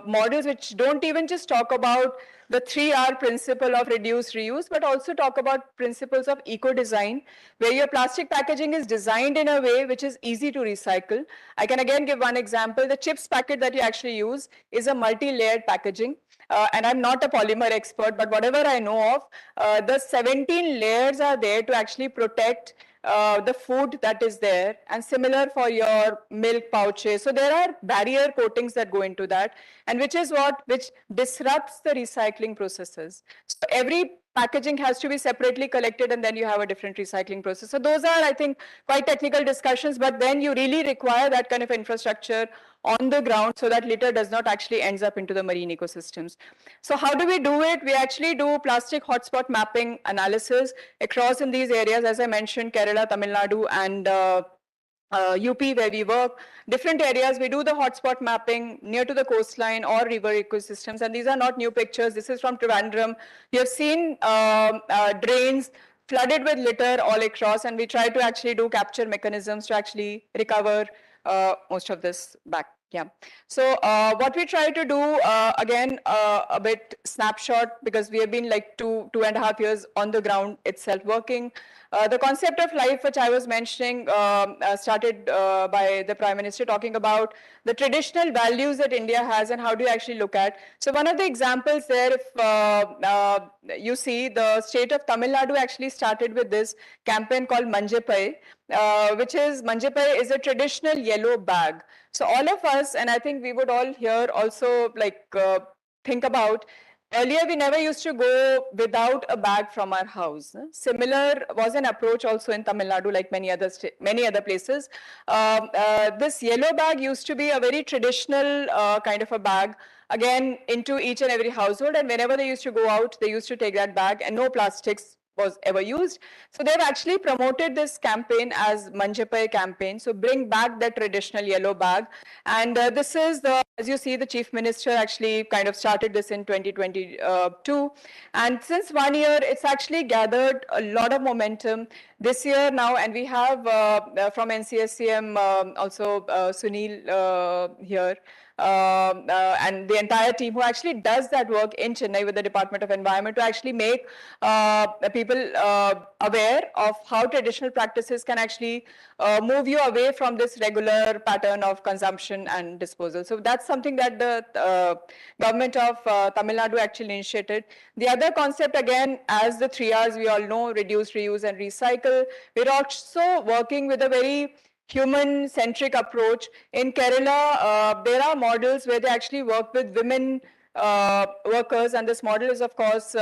models which don't even just talk about the 3R principle of reduce, reuse, but also talk about principles of eco-design, where your plastic packaging is designed in a way which is easy to recycle. I can again give one example. The chips packet that you actually use is a multi-layered packaging. And I'm not a polymer expert, but whatever I know of, the 17 layers are there to actually protect the food that is there, and similar for your milk pouches. So there are barrier coatings that go into that, and which disrupts the recycling processes. So every packaging has to be separately collected, and then you have a different recycling process. So those are, I think, quite technical discussions, but then you really require that kind of infrastructure on the ground so that litter does not actually ends up into the marine ecosystems. So how do we do it? We actually do plastic hotspot mapping analysis across in these areas, as I mentioned, Kerala, Tamil Nadu, and UP, where we work. Different areas, we do the hotspot mapping near to the coastline or river ecosystems, and these are not new pictures. This is from Trivandrum. You have seen drains flooded with litter all across, and we try to actually do capture mechanisms to actually recover most of this back. Yeah. So what we try to do, again, a bit snapshot, because we have been like 2.5 years on the ground itself working. The concept of life, which I was mentioning, started by the Prime Minister talking about the traditional values that India has and how do you actually look at. So one of the examples there, if you see, the state of Tamil Nadu actually started with this campaign called Manjapai, which is, Manjapai is a traditional yellow bag. So all of us, and I think we would all here also like think about, earlier we never used to go without a bag from our house. Similar was an approach also in Tamil Nadu, like many other places. This yellow bag used to be a very traditional kind of a bag, again into each and every household, and whenever they used to go out, they used to take that bag, and no plastics was ever used. So they've actually promoted this campaign as Manjapai campaign. So bring back that traditional yellow bag. And this is the, as you see, the Chief Minister actually kind of started this in 2022. And since 1 year, it's actually gathered a lot of momentum this year now. And we have from NCSCM also Sunil here. And the entire team who actually does that work in Chennai with the Department of Environment to actually make people aware of how traditional practices can actually move you away from this regular pattern of consumption and disposal. So that's something that the government of Tamil Nadu actually initiated. The other concept, again, as the 3Rs we all know, reduce, reuse and recycle, we're also working with a very human-centric approach. In Kerala, there are models where they actually work with women workers, and this model is, of course,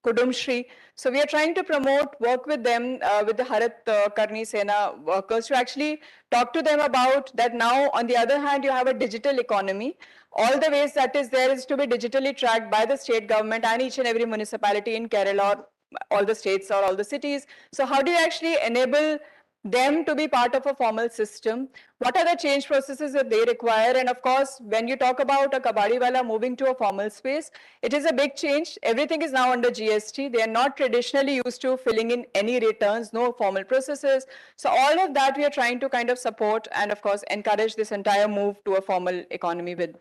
Kudumshri. So we are trying to promote, work with them, with the Harat Karni Sena workers, to actually talk to them about that. Now, on the other hand, you have a digital economy. All the ways that is there is to be digitally tracked by the state government and each and every municipality in Kerala, or all the states or all the cities. So how do you actually enable them to be part of a formal system? What are the change processes that they require? And of course, when you talk about a kabadiwala moving to a formal space, it is a big change. Everything is now under GST. They are not traditionally used to filling in any returns, no formal processes. So all of that we are trying to kind of support and of course encourage this entire move to a formal economy with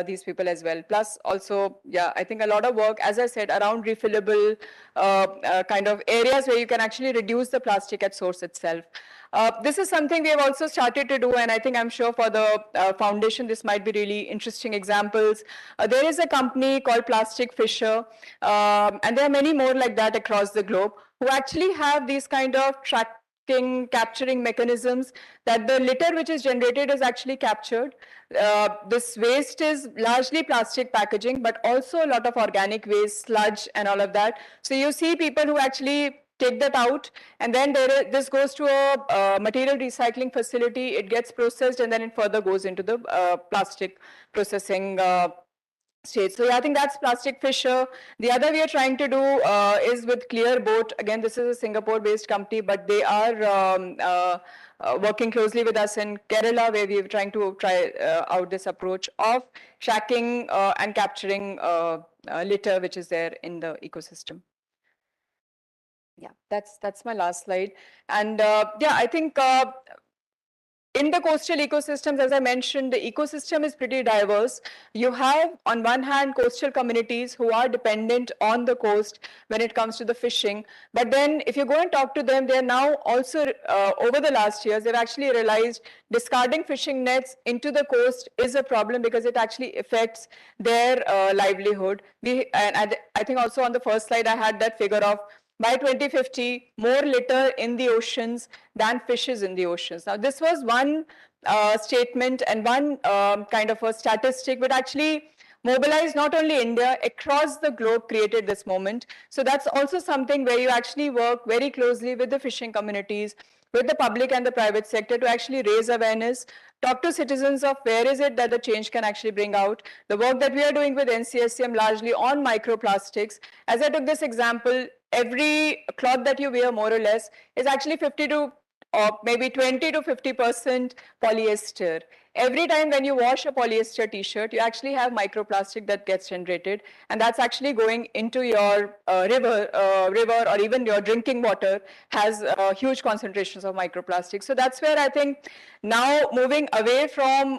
these people as well. Plus also, yeah, I think a lot of work, as I said, around refillable kind of areas where you can actually reduce the plastic at source itself. This is something we have also started to do, and I think I'm sure for the foundation, this might be really interesting examples. There is a company called Plastic Fisher, and there are many more like that across the globe, who actually have these kind of capturing mechanisms that the litter which is generated is actually captured. This waste is largely plastic packaging, but also a lot of organic waste, sludge and all of that. So you see people who actually take that out, and then this goes to a material recycling facility, it gets processed, and then it further goes into the plastic processing state. So yeah, I think that's Plastic Fisher. The other we are trying to do is with Clear Boat. Again, this is a Singapore-based company, but they are working closely with us in Kerala, where we are trying to try out this approach of tracking and capturing litter which is there in the ecosystem. Yeah, that's my last slide. And yeah, I think in the coastal ecosystems, as I mentioned, the ecosystem is pretty diverse. You have, on one hand, coastal communities who are dependent on the coast when it comes to the fishing. But then if you go and talk to them, they're now also, over the last years, they've actually realized discarding fishing nets into the coast is a problem because it actually affects their livelihood. And I think also on the first slide, I had that figure of by 2050, more litter in the oceans than fishes in the oceans. Now, this was one statement and one kind of a statistic, but actually mobilized not only India, across the globe created this moment. So that's also something where you actually work very closely with the fishing communities, with the public and the private sector to actually raise awareness, talk to citizens of where is it that the change can actually bring out. The work that we are doing with NCSCM largely on microplastics. As I took this example, every cloth that you wear more or less is actually 50 to or maybe 20 to 50% polyester. every time when you wash a polyester t-shirt, you actually have microplastic that gets generated, and that's actually going into your river or even your drinking water has huge concentrations of microplastic. So that's where I think now moving away from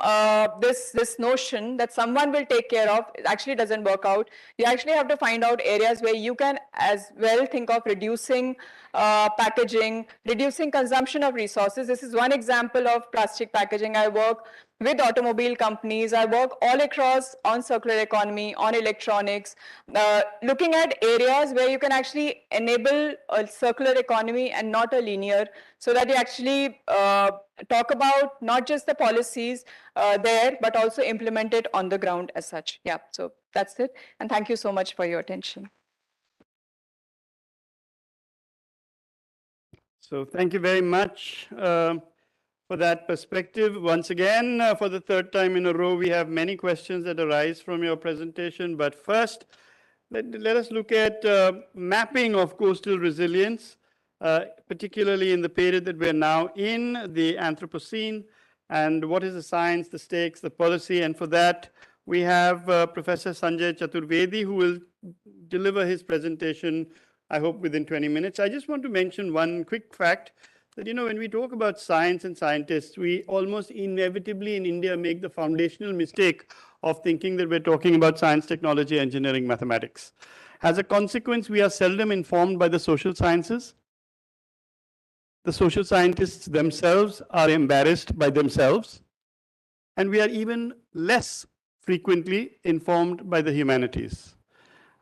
this notion that someone will take care of, it actually doesn't work out. You actually have to find out areas where you can as well think of reducing packaging, reducing consumption of resources. This is one example of plastic packaging. I work with automobile companies. I work all across on circular economy, on electronics, looking at areas where you can actually enable a circular economy and not a linear, so that you actually talk about not just the policies there, but also implement it on the ground as such. Yeah, so that's it. And thank you so much for your attention. So thank you very much for that perspective. Once again, for the third time in a row, we have many questions that arise from your presentation. But first, let us look at mapping of coastal resilience, particularly in the period that we're now in, the Anthropocene, and what is the science, the stakes, the policy. And for that, we have Professor Sanjay Chaturvedi, who will deliver his presentation, I hope, within 20 minutes. I just want to mention one quick fact that, when we talk about science and scientists, we almost inevitably in India make the foundational mistake of thinking that we're talking about science, technology, engineering, mathematics. As a consequence, we are seldom informed by the social sciences. The social scientists themselves are embarrassed by themselves, and we are even less frequently informed by the humanities.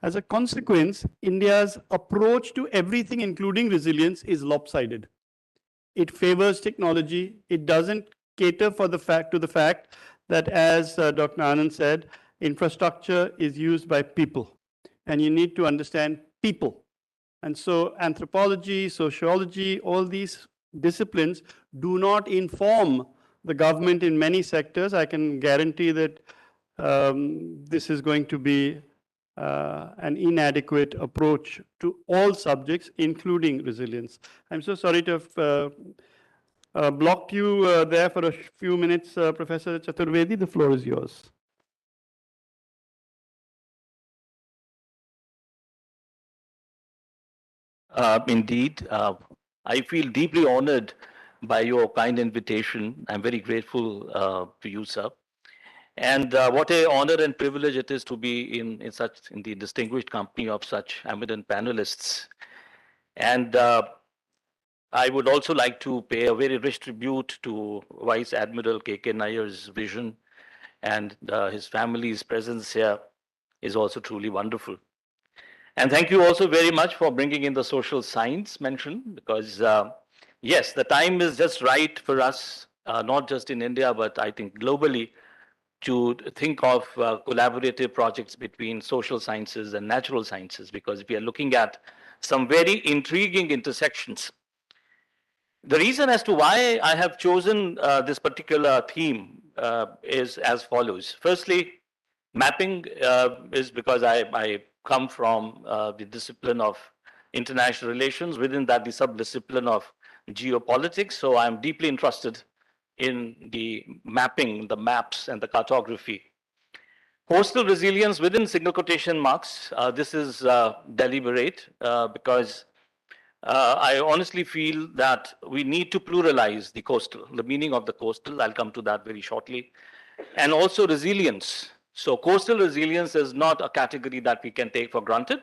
As a consequence, India's approach to everything, including resilience, is lopsided. It favors technology. It doesn't cater to the fact that, as Dr. Anand said, infrastructure is used by people, and you need to understand people. And so anthropology, sociology, all these disciplines do not inform the government in many sectors. I can guarantee that this is going to be an inadequate approach to all subjects, including resilience. I'm so sorry to have blocked you there for a few minutes, Professor Chaturvedi. The floor is yours. Indeed, I feel deeply honored by your kind invitation. I'm very grateful to you, sir. And what an honor and privilege it is to be in the distinguished company of such eminent panelists. And I would also like to pay a very rich tribute to Vice Admiral K.K. Nayyar's vision, and his family's presence here is also truly wonderful. And thank you also very much for bringing in the social science mention, because yes, the time is just right for us, not just in India, but I think globally, to think of collaborative projects between social sciences and natural sciences, because we are looking at some very intriguing intersections. The reason as to why I have chosen this particular theme is as follows. Firstly, mapping is because I come from the discipline of international relations, within that the subdiscipline of geopolitics. So I'm deeply interested in the mapping, the maps, and the cartography. Coastal resilience within single quotation marks. This is deliberate because I honestly feel that we need to pluralize the coastal, the meaning of the coastal. I'll come to that very shortly. And also resilience. So coastal resilience is not a category that we can take for granted.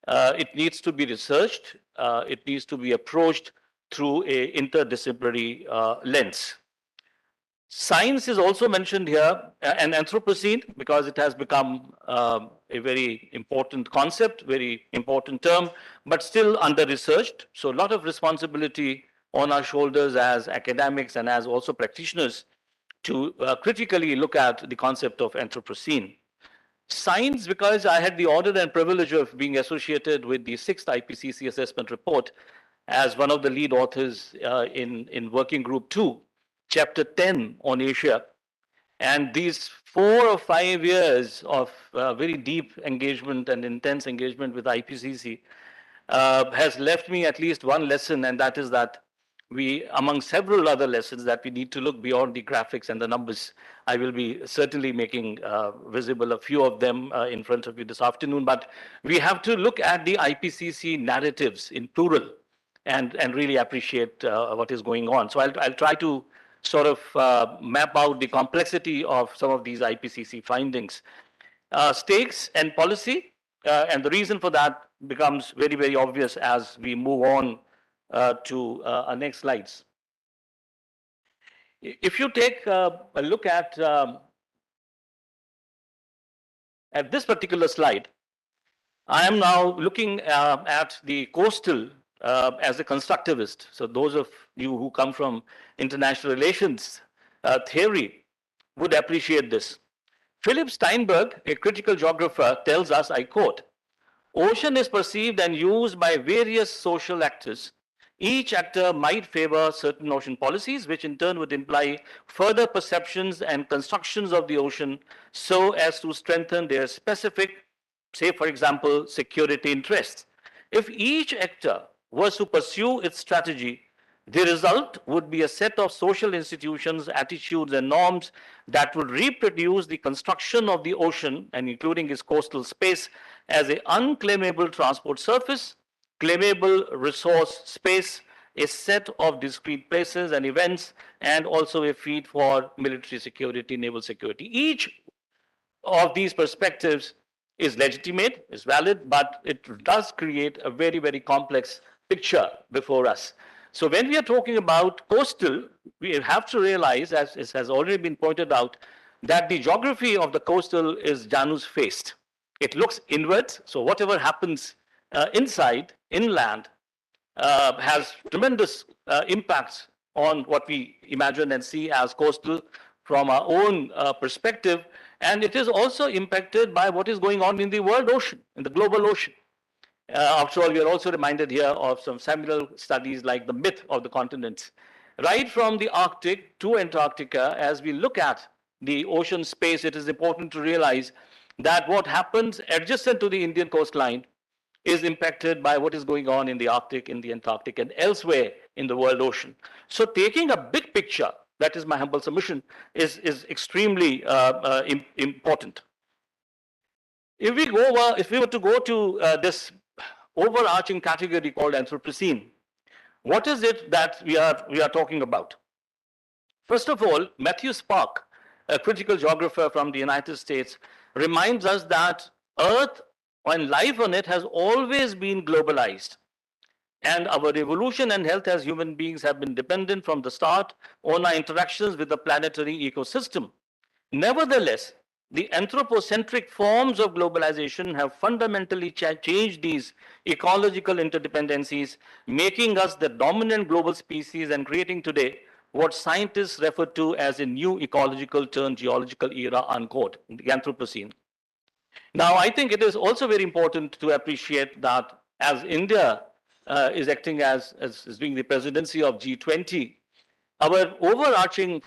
It needs to be researched. It needs to be approached through a interdisciplinary lens. Science is also mentioned here, and Anthropocene, because it has become a very important concept, very important term, but still under-researched. So a lot of responsibility on our shoulders as academics and as also practitioners to critically look at the concept of Anthropocene. Science, because I had the honor and privilege of being associated with the 6th IPCC assessment report as one of the lead authors in Working Group 2, Chapter 10 on Asia. And these 4 or 5 years of very deep engagement and intense engagement with IPCC has left me at least one lesson, and that is that among several other lessons, that we need to look beyond the graphics and the numbers. I will be certainly making visible a few of them in front of you this afternoon, but we have to look at the IPCC narratives in plural and really appreciate what is going on. So I'll try to sort of map out the complexity of some of these IPCC findings. Stakes and policy, and the reason for that becomes very, very obvious as we move on to our next slides. If you take a look at this particular slide, I am now looking at the coastal as a constructivist. So those of you who come from international relations theory would appreciate this. Philip Steinberg, a critical geographer, tells us, I quote, "Ocean is perceived and used by various social actors. Each actor might favor certain ocean policies, which in turn would imply further perceptions and constructions of the ocean so as to strengthen their specific, say, for example, security interests. If each actor was to pursue its strategy, the result would be a set of social institutions, attitudes, and norms that would reproduce the construction of the ocean, and including its coastal space, as an unclaimable transport surface, claimable resource space, a set of discrete places and events, and also a feed for military security, naval security." Each of these perspectives is legitimate, is valid, but it does create a very, very complex picture before us. So when we are talking about coastal, we have to realize, as it has already been pointed out, that the geography of the coastal is Janus-faced. It looks inward, so whatever happens inside, inland, has tremendous impacts on what we imagine and see as coastal from our own perspective. And it is also impacted by what is going on in the world ocean, in the global ocean. After all, we are also reminded here of some seminal studies like the myth of the continents. Right from the Arctic to Antarctica, as we look at the ocean space, it is important to realize that what happens adjacent to the Indian coastline is impacted by what is going on in the Arctic, in the Antarctic, and elsewhere in the world ocean. So taking a big picture, that is my humble submission, is extremely important. If we were to go to this overarching category called Anthropocene, what is it that we are talking about? First of all, Matthew Spark, a critical geographer from the United States, reminds us that Earth and life on it has always been globalized. And our evolution and health as human beings have been dependent from the start on our interactions with the planetary ecosystem. Nevertheless, the anthropocentric forms of globalization have fundamentally changed these ecological interdependencies, making us the dominant global species and creating today what scientists refer to as a new ecological turned geological era, unquote, the Anthropocene. Now, I think it is also very important to appreciate that as India is acting as being the presidency of G20, our overarching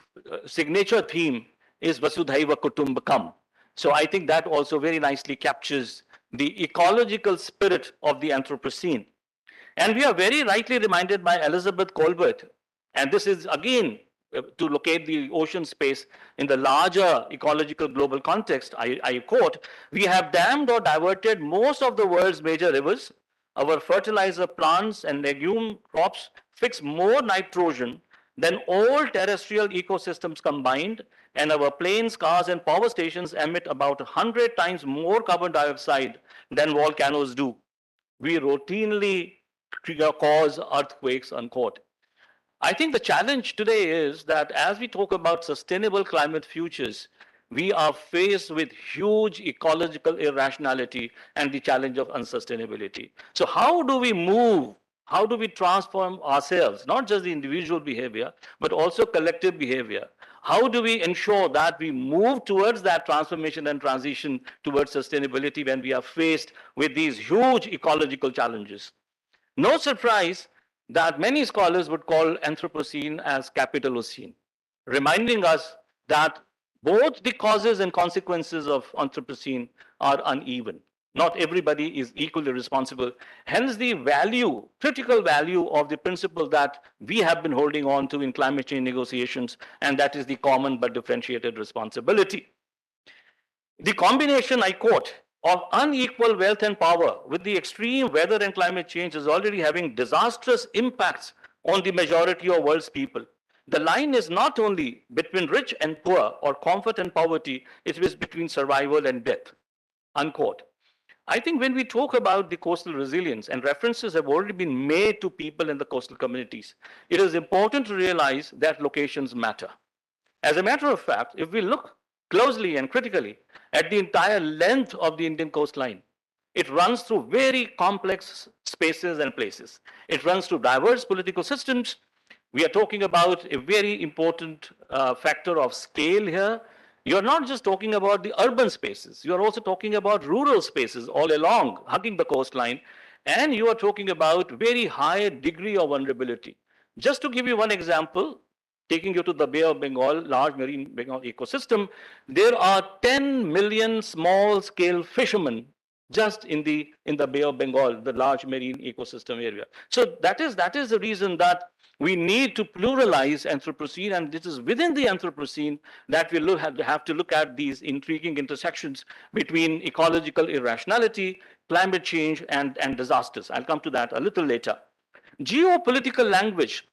signature theme is Vasudhaiva Kutumbakam. So I think that also very nicely captures the ecological spirit of the Anthropocene. And we are very rightly reminded by Elizabeth Colbert, and this is again to locate the ocean space in the larger ecological global context. I quote, "We have dammed or diverted most of the world's major rivers. Our fertilizer plants and legume crops fix more nitrogen than all terrestrial ecosystems combined, and our planes, cars, and power stations emit about 100 times more carbon dioxide than volcanoes do. We routinely cause earthquakes," unquote. I think the challenge today is that as we talk about sustainable climate futures, we are faced with huge ecological irrationality and the challenge of unsustainability. So how do we move? How do we transform ourselves, not just the individual behavior, but also collective behavior? How do we ensure that we move towards that transformation and transition towards sustainability when we are faced with these huge ecological challenges? No surprise that many scholars would call Anthropocene as capitalocene, reminding us that both the causes and consequences of Anthropocene are uneven. Not everybody is equally responsible. Hence the value, critical value of the principle that we have been holding on to in climate change negotiations, and that is the common but differentiated responsibility. The combination, I quote, of unequal wealth and power with the extreme weather and climate change is already having disastrous impacts on the majority of world's people. The line is not only between rich and poor or comfort and poverty, it is between survival and death, unquote. I think when we talk about the coastal resilience, and references have already been made to people in the coastal communities, it is important to realize that locations matter. As a matter of fact, if we look closely and critically at the entire length of the Indian coastline, it runs through very complex spaces and places. It runs through diverse political systems. We are talking about a very important factor of scale here. You're not just talking about the urban spaces, you're also talking about rural spaces all along, hugging the coastline, and you are talking about very high degree of vulnerability. Just to give you one example, taking you to the Bay of Bengal, large marine Bengal ecosystem, there are 10 million small scale fishermen just in the Bay of Bengal, the large marine ecosystem area. So that is the reason that we need to pluralize Anthropocene, and this is within the Anthropocene that we have to look at these intriguing intersections between ecological irrationality, climate change, and disasters. I'll come to that a little later. Geopolitical language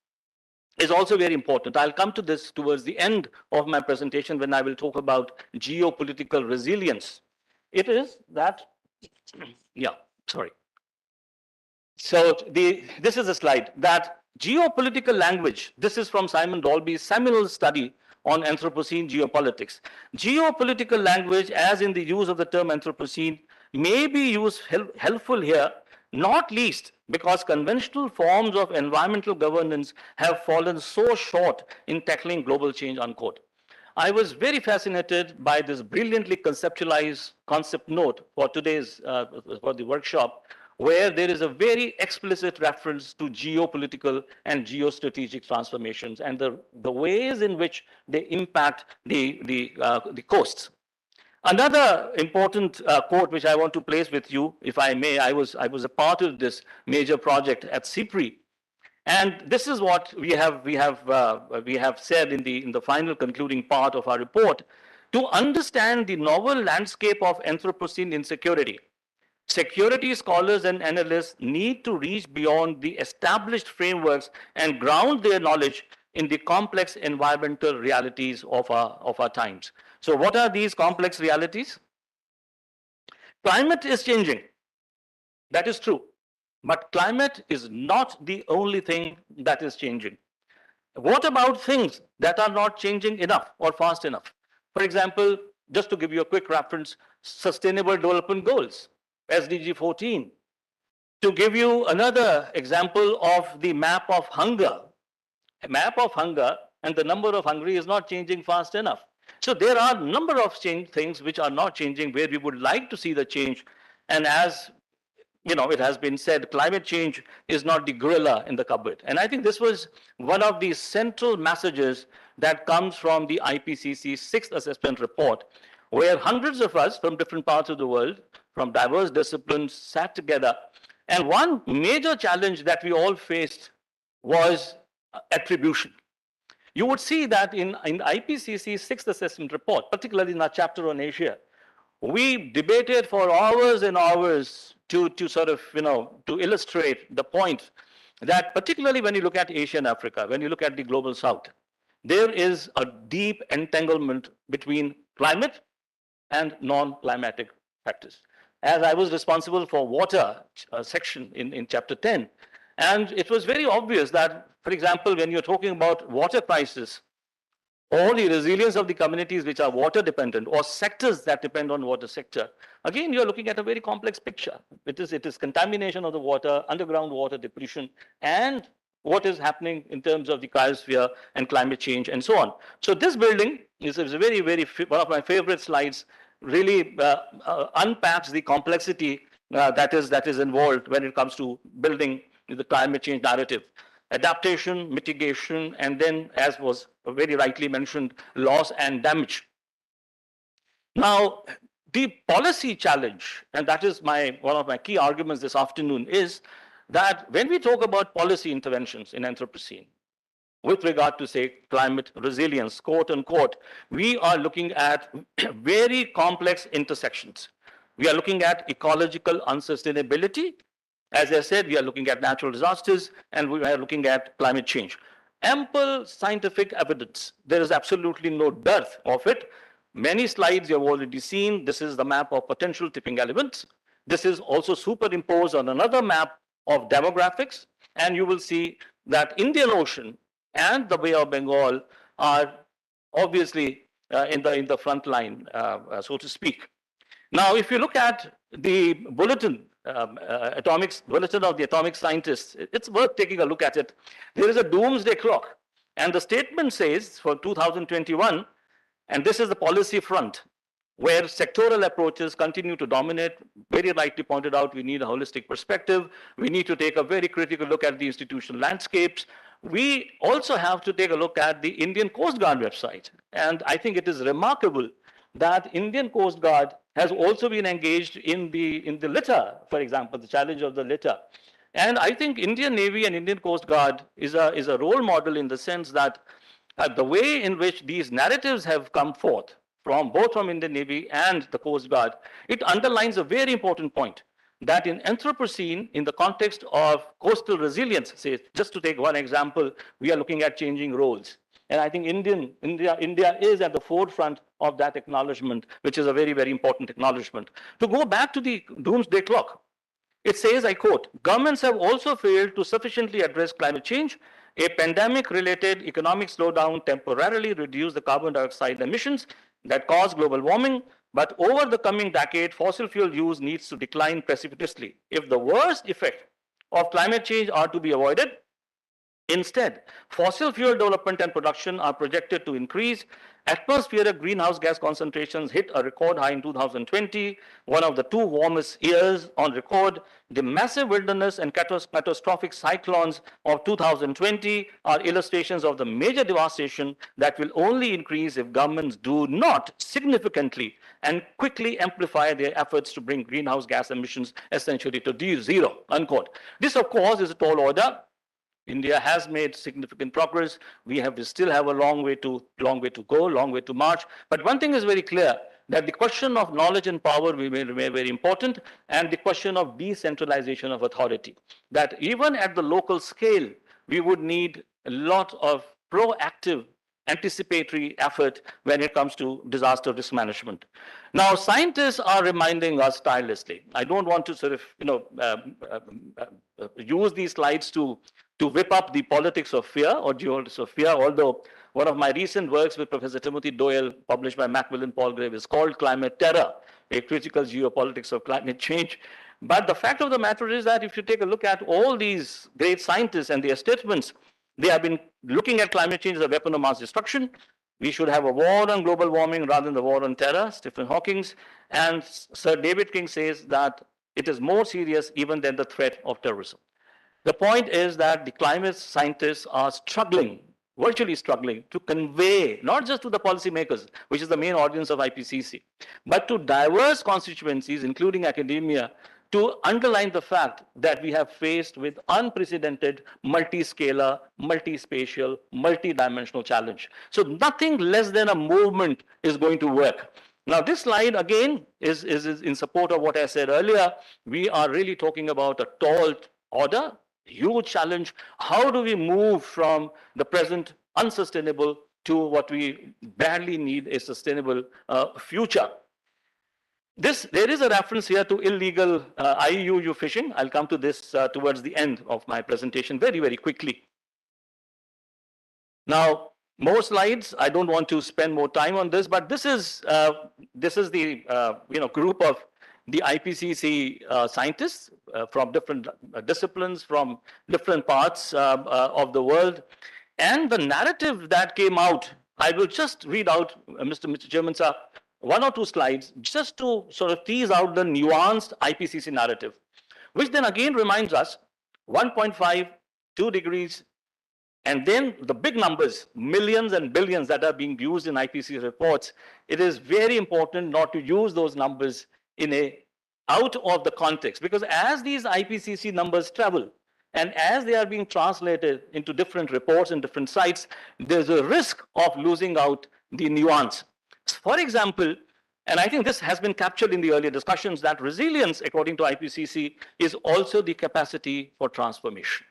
is also very important. I'll come to this towards the end of my presentation when I will talk about geopolitical resilience. It is that, yeah, sorry. So this is a slide that geopolitical language, this is from Simon Dolby's seminal study on Anthropocene geopolitics. Geopolitical language, as in the use of the term Anthropocene, may be used helpful here, not least because conventional forms of environmental governance have fallen so short in tackling global change, unquote. I was very fascinated by this brilliantly conceptualized concept note for today's, for the workshop, where there is a very explicit reference to geopolitical and geostrategic transformations and the ways in which they impact the coasts. Another important quote which I want to place with you, if I may, I was a part of this major project at CIPRI, and this is what we have said in the final concluding part of our report. To understand the novel landscape of Anthropocene insecurity, security scholars and analysts need to reach beyond the established frameworks and ground their knowledge in the complex environmental realities of our times. So what are these complex realities? Climate is changing. That is true. But climate is not the only thing that is changing. What about things that are not changing enough or fast enough? For example, just to give you a quick reference, Sustainable Development Goals, SDG 14. To give you another example of the map of hunger, a map of hunger and the number of hungry is not changing fast enough. So there are a number of things which are not changing where we would like to see the change. And as you know, it has been said, climate change is not the gorilla in the cupboard. And I think this was one of the central messages that comes from the IPCC's sixth assessment report, where hundreds of us from different parts of the world, from diverse disciplines, sat together. And one major challenge that we all faced was attribution. You would see that in IPCC's sixth assessment report, particularly in our chapter on Asia, we debated for hours and hours to sort of, to illustrate the point that particularly when you look at Asia and Africa, when you look at the global south, there is a deep entanglement between climate and non-climatic factors. As I was responsible for water section in chapter 10, and it was very obvious that, for example, when you're talking about water crisis, or the resilience of the communities which are water dependent or sectors that depend on water sector, again, you're looking at a very complex picture. It is contamination of the water, underground water depletion, and what is happening in terms of the cryosphere and climate change and so on. So this building is a very, one of my favorite slides, really unpacks the complexity that is involved when it comes to building the climate change narrative. Adaptation, mitigation, and then, as was very rightly mentioned, loss and damage. Now, The policy challenge, and that is one of my key arguments this afternoon, is that when we talk about policy interventions in Anthropocene, with regard to, say, climate resilience, quote unquote, we are looking at very complex intersections. We are looking at ecological unsustainability. As I said, we are looking at natural disasters, and we are looking at climate change. Ample scientific evidence. There is absolutely no dearth of it. Many slides you have already seen. This is the map of potential tipping elements. This is also superimposed on another map of demographics, and you will see that Indian Ocean and the Bay of Bengal are obviously in the front line, so to speak. Now, if you look at the bulletin, bulletin of the atomic scientists, it's worth taking a look at it. There is a doomsday clock, and the statement says for 2021, and this is the policy front, where sectoral approaches continue to dominate. Very rightly pointed out, we need a holistic perspective. We need to take a very critical look at the institutional landscapes. We also have to take a look at the Indian Coast Guard website. And I think it is remarkable that Indian Coast Guard has also been engaged in the litter, for example, the challenge of the litter. And I think Indian Navy and Indian Coast Guard is a role model in the sense that the way in which these narratives have come forth from both from Indian Navy and the Coast Guard, it underlines a very important point that in Anthropocene, in the context of coastal resilience, say, just to take one example, we are looking at changing roles. And I think India is at the forefront of that acknowledgement, which is a very, very important acknowledgement. To go back to the doomsday clock, it says, I quote, governments have also failed to sufficiently address climate change. A pandemic-related economic slowdown temporarily reduced the carbon dioxide emissions that cause global warming, but over the coming decade, fossil fuel use needs to decline precipitously. If the worst effect of climate change are to be avoided, instead, fossil fuel development and production are projected to increase. Atmospheric greenhouse gas concentrations hit a record high in 2020, one of the two warmest years on record. The massive wilderness and catastrophic cyclones of 2020 are illustrations of the major devastation that will only increase if governments do not significantly and quickly amplify their efforts to bring greenhouse gas emissions essentially to zero, unquote. This, of course, is a tall order. India has made significant progress. We still have a long way to go, long way to march. But one thing is very clear, that the question of knowledge and power will remain very important, and the question of decentralization of authority. That even at the local scale, we would need a lot of proactive anticipatory effort when it comes to disaster risk management. Now, scientists are reminding us tirelessly. I don't want to sort of, use these slides to whip up the politics of fear or geopolitics of fear, although one of my recent works with Professor Timothy Doyle, published by Macmillan Palgrave, is called Climate Terror, a critical geopolitics of climate change. But the fact of the matter is that if you take a look at all these great scientists and their statements, they have been looking at climate change as a weapon of mass destruction. We should have a war on global warming rather than the war on terror, Stephen Hawking. And Sir David King says that it is more serious even than the threat of terrorism. The point is that the climate scientists are struggling, virtually struggling, to convey, not just to the policymakers, which is the main audience of IPCC, but to diverse constituencies, including academia, to underline the fact that we have faced with unprecedented multi-scalar, multi-spatial, multi-dimensional challenge. So nothing less than a movement is going to work. Now, this slide, again, is in support of what I said earlier. We are really talking about a tall order, huge challenge. How do we move from the present unsustainable to what we badly need, a sustainable future? There is a reference here to illegal IUU fishing. I'll come to this towards the end of my presentation very, very quickly. Now, more slides. I don't want to spend more time on this, but this is the group of the IPCC scientists from different disciplines, from different parts of the world. And the narrative that came out, I will just read out, Mr. Chairman, sir, one or two slides, just to sort of tease out the nuanced IPCC narrative, which then again reminds us 1.5, 2 degrees, And then the big numbers, millions and billions that are being used in IPCC reports, it is very important not to use those numbers out of the context, because as these IPCC numbers travel and as they are being translated into different reports and different sites, there's a risk of losing out the nuance. For example, and I think this has been captured in the earlier discussions, that resilience, according to IPCC, is also the capacity for transformation.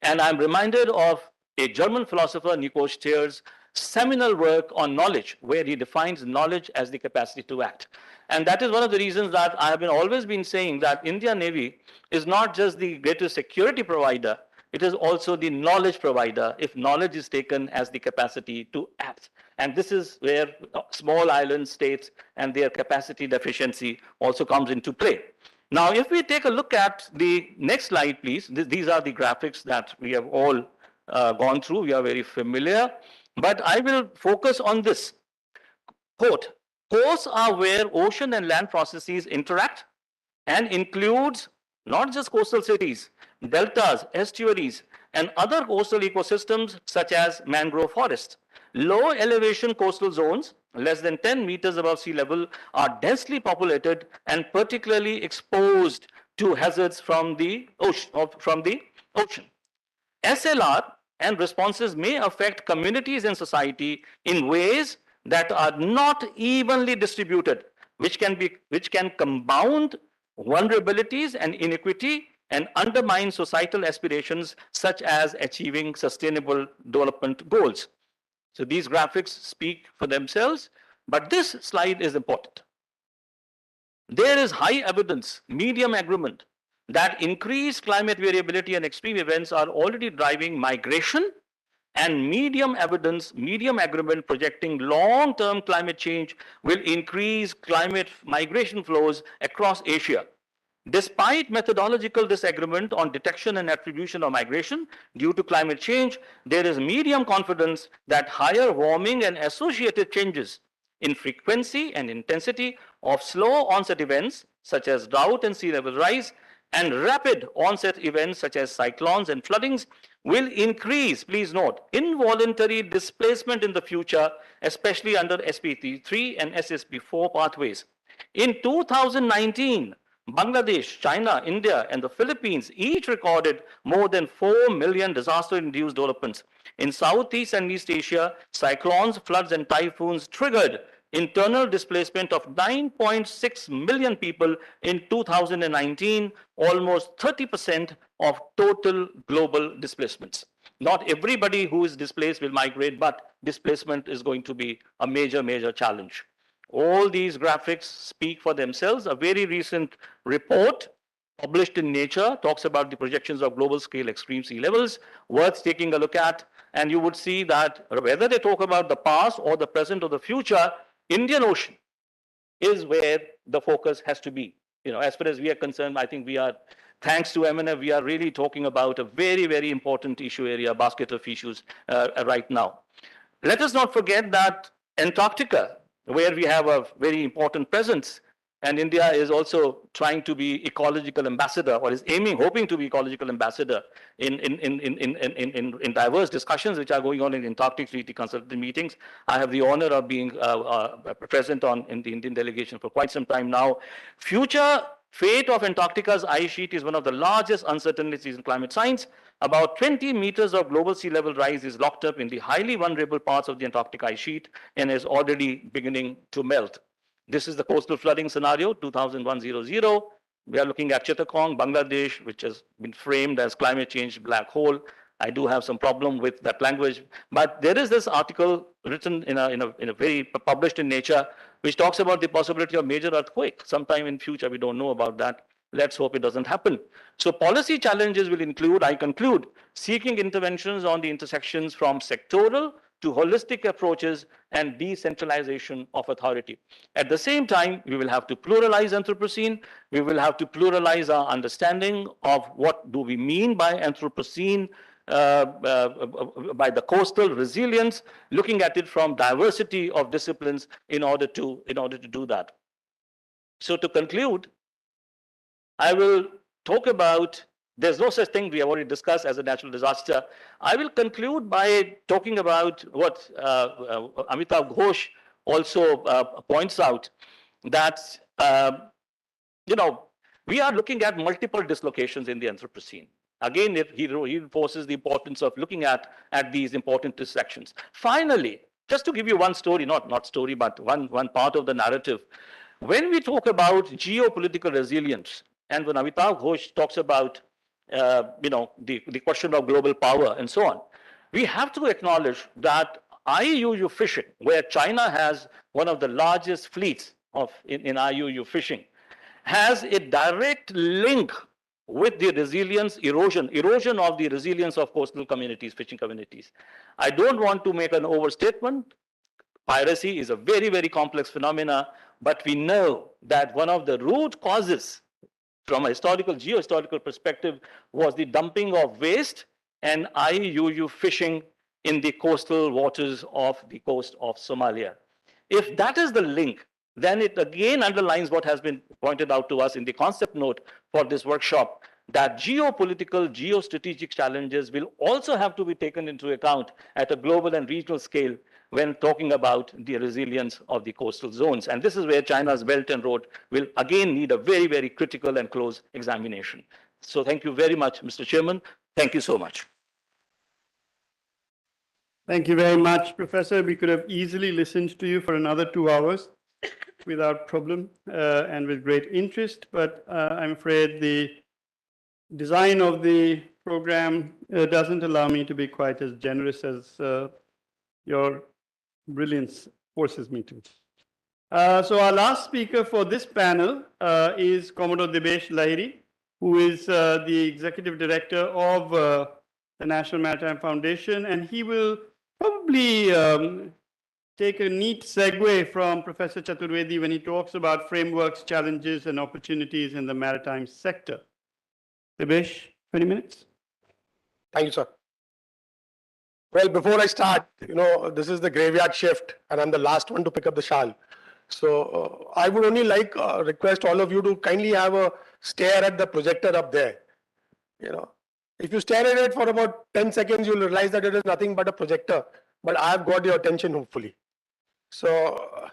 And I'm reminded of a German philosopher, Nico Stier's seminal work on knowledge, where he defines knowledge as the capacity to act. And that is one of the reasons that I have always been saying that Indian Navy is not just the greatest security provider, it is also the knowledge provider if knowledge is taken as the capacity to act. And this is where small island states and their capacity deficiency also comes into play. Now, if we take a look at the next slide, please, these are the graphics that we have all gone through. We are very familiar, but I will focus on this. Quote, coasts are where ocean and land processes interact and includes not just coastal cities, deltas, estuaries, and other coastal ecosystems such as mangrove forests. Low elevation coastal zones, less than 10 meters above sea level, are densely populated and particularly exposed to hazards from the ocean. SLR and responses may affect communities and society in ways that are not evenly distributed, which can compound vulnerabilities and inequity and undermine societal aspirations such as achieving sustainable development goals. So these graphics speak for themselves, but this slide is important. There is high evidence, medium agreement, that increased climate variability and extreme events are already driving migration, and medium evidence, medium agreement projecting long-term climate change will increase climate migration flows across Asia. Despite methodological disagreement on detection and attribution of migration due to climate change, there is medium confidence that higher warming and associated changes in frequency and intensity of slow onset events such as drought and sea level rise and rapid onset events such as cyclones and floodings will increase, please note, involuntary displacement in the future, especially under SPP3 and SSP4 pathways. In 2019, Bangladesh, China, India, and the Philippines each recorded more than 4 million disaster-induced developments. In Southeast and East Asia, cyclones, floods, and typhoons triggered internal displacement of 9.6 million people in 2019, almost 30% of total global displacements. Not everybody who is displaced will migrate, but displacement is going to be a major, major challenge. All these graphics speak for themselves. A very recent report published in Nature talks about the projections of global scale extreme sea levels, worth taking a look at. And you would see that whether they talk about the past or the present or the future, Indian Ocean is where the focus has to be. As far as we are concerned, I think we are, thanks to MNF, we are really talking about a very, very important issue area, basket of issues right now. Let us not forget that Antarctica, where we have a very important presence, and India is also trying to be ecological ambassador, or is hoping to be ecological ambassador in diverse discussions which are going on in Antarctic Treaty Consultative meetings. I have the honor of being present in the Indian delegation for quite some time now. Future fate of Antarctica's ice sheet is one of the largest uncertainties in climate science. About 20 meters of global sea level rise is locked up in the highly vulnerable parts of the Antarctic ice sheet and is already beginning to melt. This is the coastal flooding scenario, 2001-00. We are looking at Chittagong, Bangladesh, which has been framed as climate change black hole. I do have some problem with that language, but there is this article written in a very published in Nature, which talks about the possibility of major earthquake sometime in future. We don't know about that. Let's hope it doesn't happen. So policy challenges will include, I conclude, seeking interventions on the intersections from sectoral to holistic approaches and decentralization of authority. At the same time, we will have to pluralize Anthropocene. We will have to pluralize our understanding of what do we mean by Anthropocene, by the coastal resilience, looking at it from diversity of disciplines in order to do that. So to conclude, I will talk about There's no such thing we have already discussed as a natural disaster. I will conclude by talking about what Amitav Ghosh also points out, that you know, we are looking at multiple dislocations in the Anthropocene. Again, he reinforces the importance of looking at these important intersections. Finally, just to give you one story, not story, but one part of the narrative. When we talk about geopolitical resilience, and when Amitav Ghosh talks about the question of global power and so on, we have to acknowledge that IUU fishing, where China has one of the largest fleets in IUU fishing, has a direct link with the resilience, erosion of the resilience of coastal communities, fishing communities. I don't want to make an overstatement. Piracy is a very, very complex phenomena, but we know that one of the root causes from a geohistorical perspective was the dumping of waste and IUU fishing in the coastal waters of the coast of Somalia. If that is the link, then it again underlines what has been pointed out to us in the concept note for this workshop, that geopolitical, geostrategic challenges will also have to be taken into account at a global and regional scale when talking about the resilience of the coastal zones. And this is where China's Belt and Road will again need a very, very critical and close examination. So thank you very much, Mr. Chairman. Thank you so much. Thank you very much, Professor. We could have easily listened to you for another 2 hours without problem and with great interest, but I'm afraid the design of the program doesn't allow me to be quite as generous as your brilliance forces me to. So our last speaker for this panel is Commodore Debesh Lahiri, who is the Executive Director of the National Maritime Foundation, and he will probably take a neat segue from Professor Chaturvedi when he talks about frameworks, challenges, and opportunities in the maritime sector. Debesh, 20 minutes. Thank you, sir. Well, before I start, this is the graveyard shift, and I'm the last one to pick up the shawl. So I would only request all of you to kindly have a stare at the projector up there. If you stare at it for about 10 seconds, you'll realize that it is nothing but a projector. But I've got your attention, hopefully. So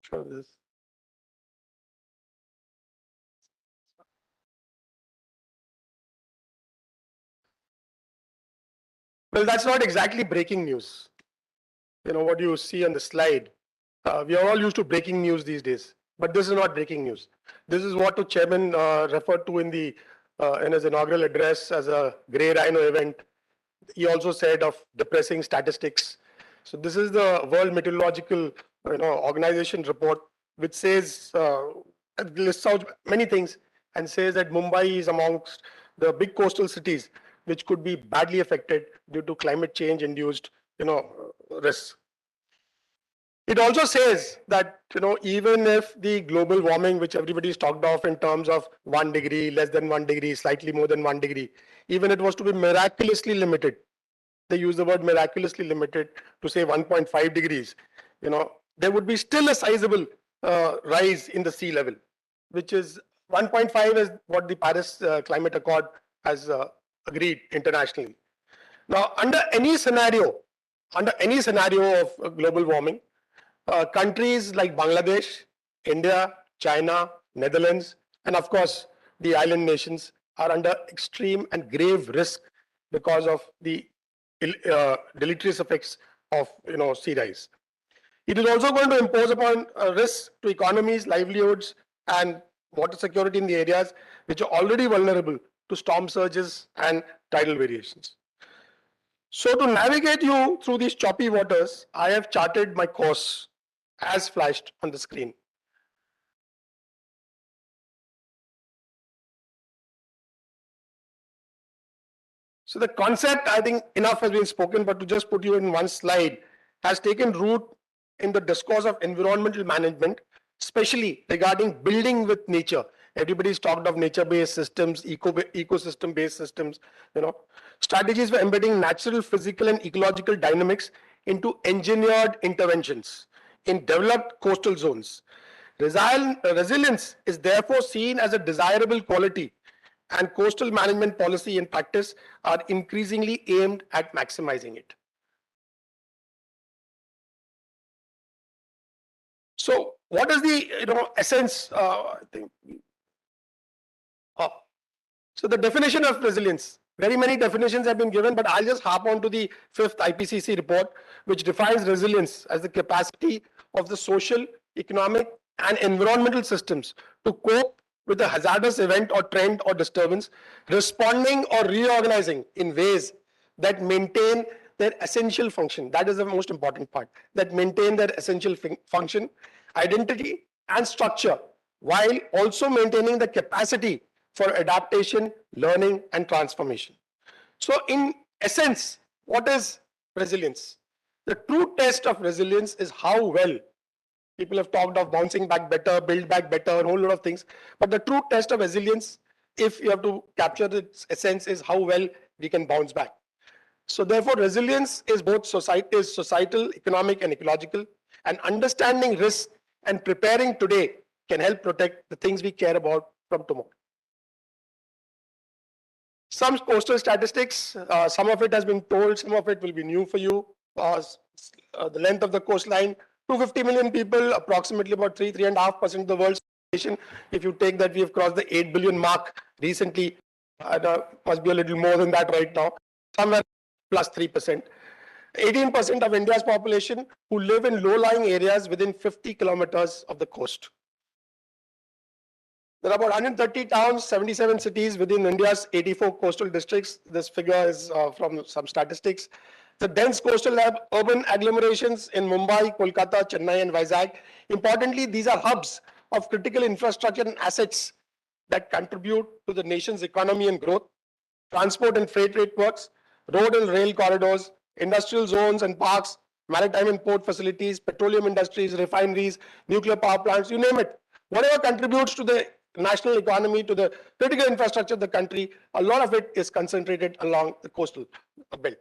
show this. Well, that's not exactly breaking news. What you see on the slide. We are all used to breaking news these days, but this is not breaking news. This is what the chairman referred to in his inaugural address as a grey rhino event. He also said of depressing statistics. So this is the World Meteorological Organization report, which says lists out many things and says that Mumbai is amongst the big coastal cities which could be badly affected due to climate change induced risks. It also says that even if the global warming, which everybody's talked of in terms of 1 degree, less than 1 degree, slightly more than 1 degree, even it was to be miraculously limited, they use the word miraculously limited to say 1.5 degrees, there would be still a sizable rise in the sea level, which is 1.5 is what the Paris Climate Accord has agreed internationally. Now, under any scenario of global warming, countries like Bangladesh, India, China, Netherlands, and of course the island nations are under extreme and grave risk because of the deleterious effects of sea rise. It is also going to impose upon risks to economies, livelihoods, and water security in the areas which are already vulnerable to storm surges and tidal variations. So to navigate you through these choppy waters, I have charted my course as flashed on the screen. So the concept, I think enough has been spoken, but to just put you in one slide, has taken root in the discourse of environmental management, especially regarding building with nature. Everybody's talked of nature-based systems, ecosystem-based systems, strategies for embedding natural, physical, and ecological dynamics into engineered interventions. in developed coastal zones. Resilience is therefore seen as a desirable quality, and coastal management policy and practice are increasingly aimed at maximizing it. So what is the essence? I think. So the definition of resilience. Very many definitions have been given, but I'll just harp on to the 5th IPCC report, which defines resilience as the capacity of the social, economic, and environmental systems to cope with a hazardous event or trend or disturbance, responding or reorganizing in ways that maintain their essential function. That is the most important part, that maintain their essential function, identity, and structure, while also maintaining the capacity for adaptation, learning, and transformation. So in essence, what is resilience? The true test of resilience is how well, people have talked of bouncing back better, build back better, a whole lot of things. But the true test of resilience, if you have to capture its essence, is how well we can bounce back. So therefore, resilience is both societal, economic, and ecological. And understanding risk and preparing today can help protect the things we care about from tomorrow. Some coastal statistics, some of it has been told, some of it will be new for you. The length of the coastline, 250 million people, approximately about 3.5% of the world's population. If you take that, we have crossed the 8 billion mark recently. Must be a little more than that right now, somewhere plus 3%. 18% of India's population who live in low-lying areas within 50 kilometers of the coast. There are about 130 towns, 77 cities within India's 84 coastal districts. This figure is from some statistics. The dense coastal urban agglomerations in Mumbai, Kolkata, Chennai, and Vizag. Importantly, these are hubs of critical infrastructure and assets that contribute to the nation's economy and growth. Transport and freight networks, road and rail corridors, industrial zones and parks, maritime and port facilities, petroleum industries, refineries, nuclear power plants, you name it. Whatever contributes to the national economy, to the critical infrastructure of the country, a lot of it is concentrated along the coastal belt.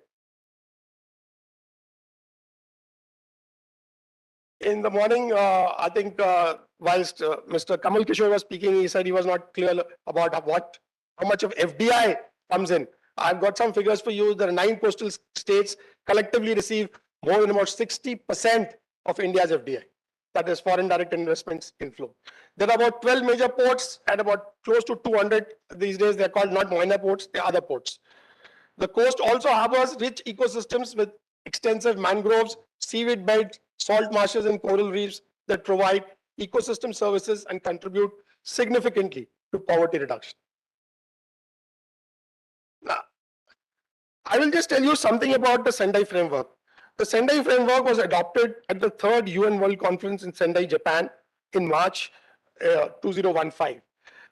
In the morning, I think whilst Mr. Kamal Kishore was speaking, he said he was not clear about how much of FDI comes in. I've got some figures for you. There are 9 coastal states collectively receive more than about 60% of India's FDI. That is foreign direct investments inflow. There are about 12 major ports and about close to 200 these days. They're called not minor ports, they're other ports. The coast also harbors rich ecosystems with extensive mangroves, seaweed beds, salt marshes, and coral reefs that provide ecosystem services and contribute significantly to poverty reduction. Now, I will just tell you something about the Sendai framework. The Sendai framework was adopted at the 3rd UN World Conference in Sendai, Japan in March 2015.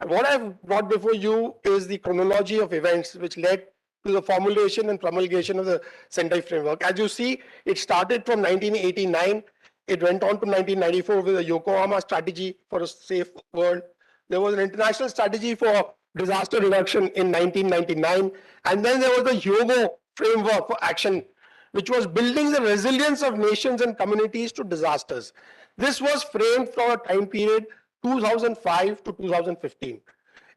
And what I've brought before you is the chronology of events which led to the formulation and promulgation of the Sendai framework. As you see, it started from 1989. It went on to 1994 with the Yokohama strategy for a safe world. There was an international strategy for disaster reduction in 1999. And then there was the Hyogo framework for action, which was building the resilience of nations and communities to disasters. This was framed for a time period 2005 to 2015.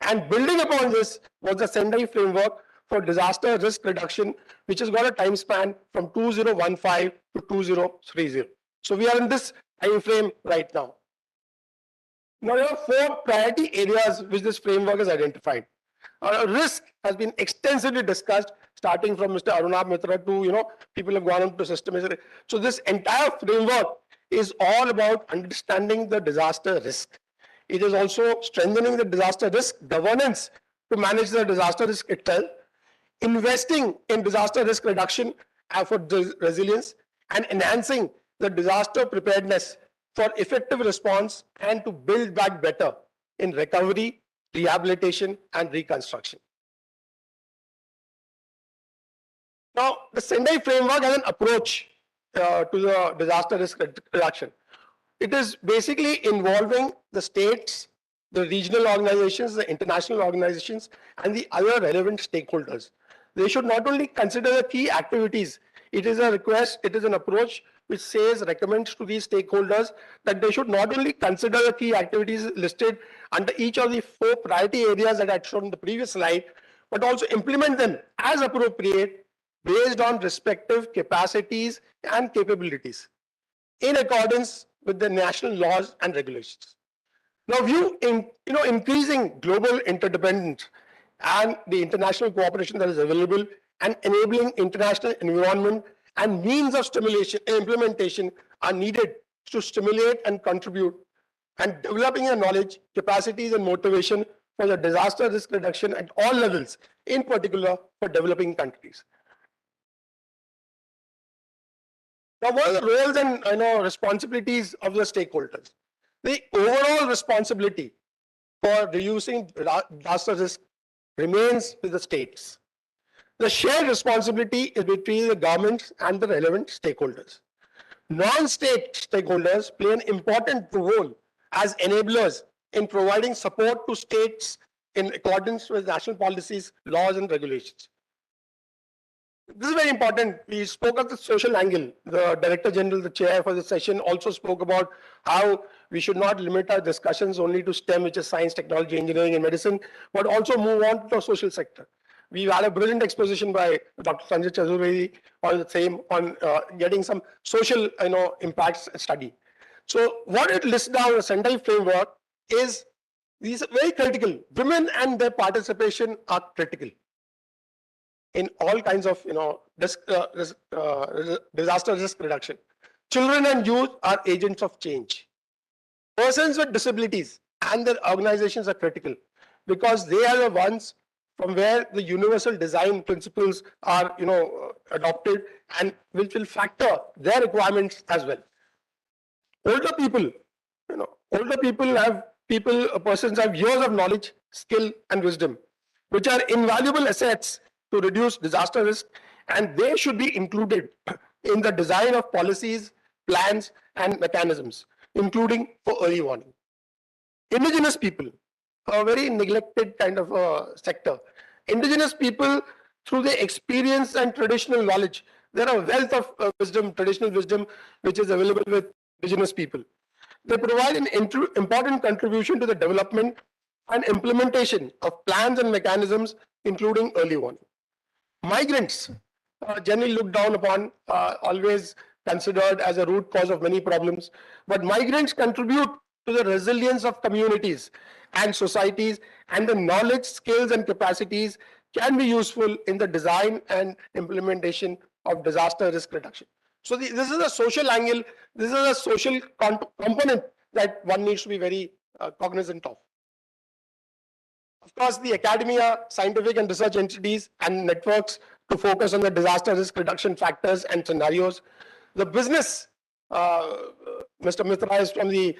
And building upon this was the Sendai framework for disaster risk reduction, which has got a time span from 2015 to 2030. So we are in this time frame right now. Now there are 4 priority areas which this framework has identified. Risk has been extensively discussed, starting from Mr. Arunabh Mitra to, people have gone into system. So this entire framework is all about understanding the disaster risk. It is also strengthening the disaster risk governance to manage the disaster risk itself, investing in disaster risk reduction for resilience, and enhancing the disaster preparedness for effective response and to build back better in recovery, rehabilitation, and reconstruction. Now, the Sendai framework has an approach to the disaster risk reduction. It is basically involving the states, the regional organizations, the international organizations, and the other relevant stakeholders. They should not only consider the key activities It is a request, it is an approach which says, recommends to these stakeholders that they should not only consider the key activities listed under each of the 4 priority areas that I had shown in the previous slide, but also implement them as appropriate based on respective capacities and capabilities in accordance with the national laws and regulations. Now, increasing global interdependence and the international cooperation that is available and enabling international environment and means of stimulation and implementation are needed to stimulate and contribute and developing a knowledge, capacities and motivation for the disaster risk reduction at all levels, in particular for developing countries. Now, what are the roles and responsibilities of the stakeholders? The overall responsibility for reducing disaster risk remains with the states. The shared responsibility is between the governments and the relevant stakeholders. Non-state stakeholders play an important role as enablers in providing support to states in accordance with national policies, laws, and regulations. This is very important. We spoke of the social angle. The Director General, the chair for the session, also spoke about how we should not limit our discussions only to STEM, which is science, technology, engineering, and medicine, but also move on to the social sector. We've had a brilliant exposition by Dr. Sanjay Chaturvedi on the same, on getting some social impacts study. So what it lists down, the Sendai framework, is these are very critical. Women and their participation are critical in all kinds of disaster risk reduction. Children and youth are agents of change. Persons with disabilities and their organizations are critical because they are the ones from where the universal design principles are adopted and which will factor their requirements as well. Older people, persons have years of knowledge, skill and wisdom, which are invaluable assets to reduce disaster risk, and they should be included in the design of policies, plans, and mechanisms, including for early warning. Indigenous people, a very neglected kind of sector. Indigenous people, through their experience and traditional knowledge, there are a wealth of wisdom, traditional wisdom, which is available with indigenous people. They provide an important contribution to the development and implementation of plans and mechanisms, including early warning. Migrants, generally looked down upon, always considered as a root cause of many problems, but migrants contribute to the resilience of communities and societies, and the knowledge, skills, and capacities can be useful in the design and implementation of disaster risk reduction. So this is a social angle, this is a social component that one needs to be very cognizant of. Of course, the academia, scientific and research entities and networks to focus on the disaster risk reduction factors and scenarios. The business, Mr. Mitra is from the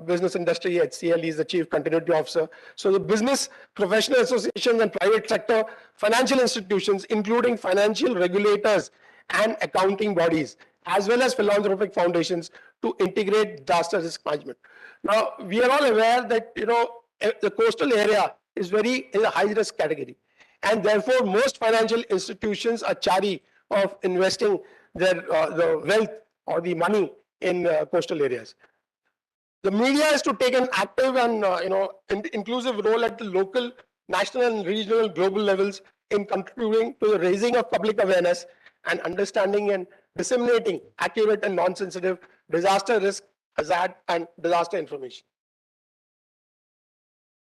business industry at CL, he is the Chief Continuity Officer. So the business, professional associations and private sector, financial institutions, including financial regulators and accounting bodies, as well as philanthropic foundations to integrate disaster risk management. Now, we are all aware that, the coastal area is a high risk category. And therefore, most financial institutions are chary of investing their the wealth or the money in coastal areas. The media is to take an active and inclusive role at the local, national, and regional, global levels in contributing to the raising of public awareness and understanding and disseminating accurate and non-sensitive disaster risk, hazard, and disaster information.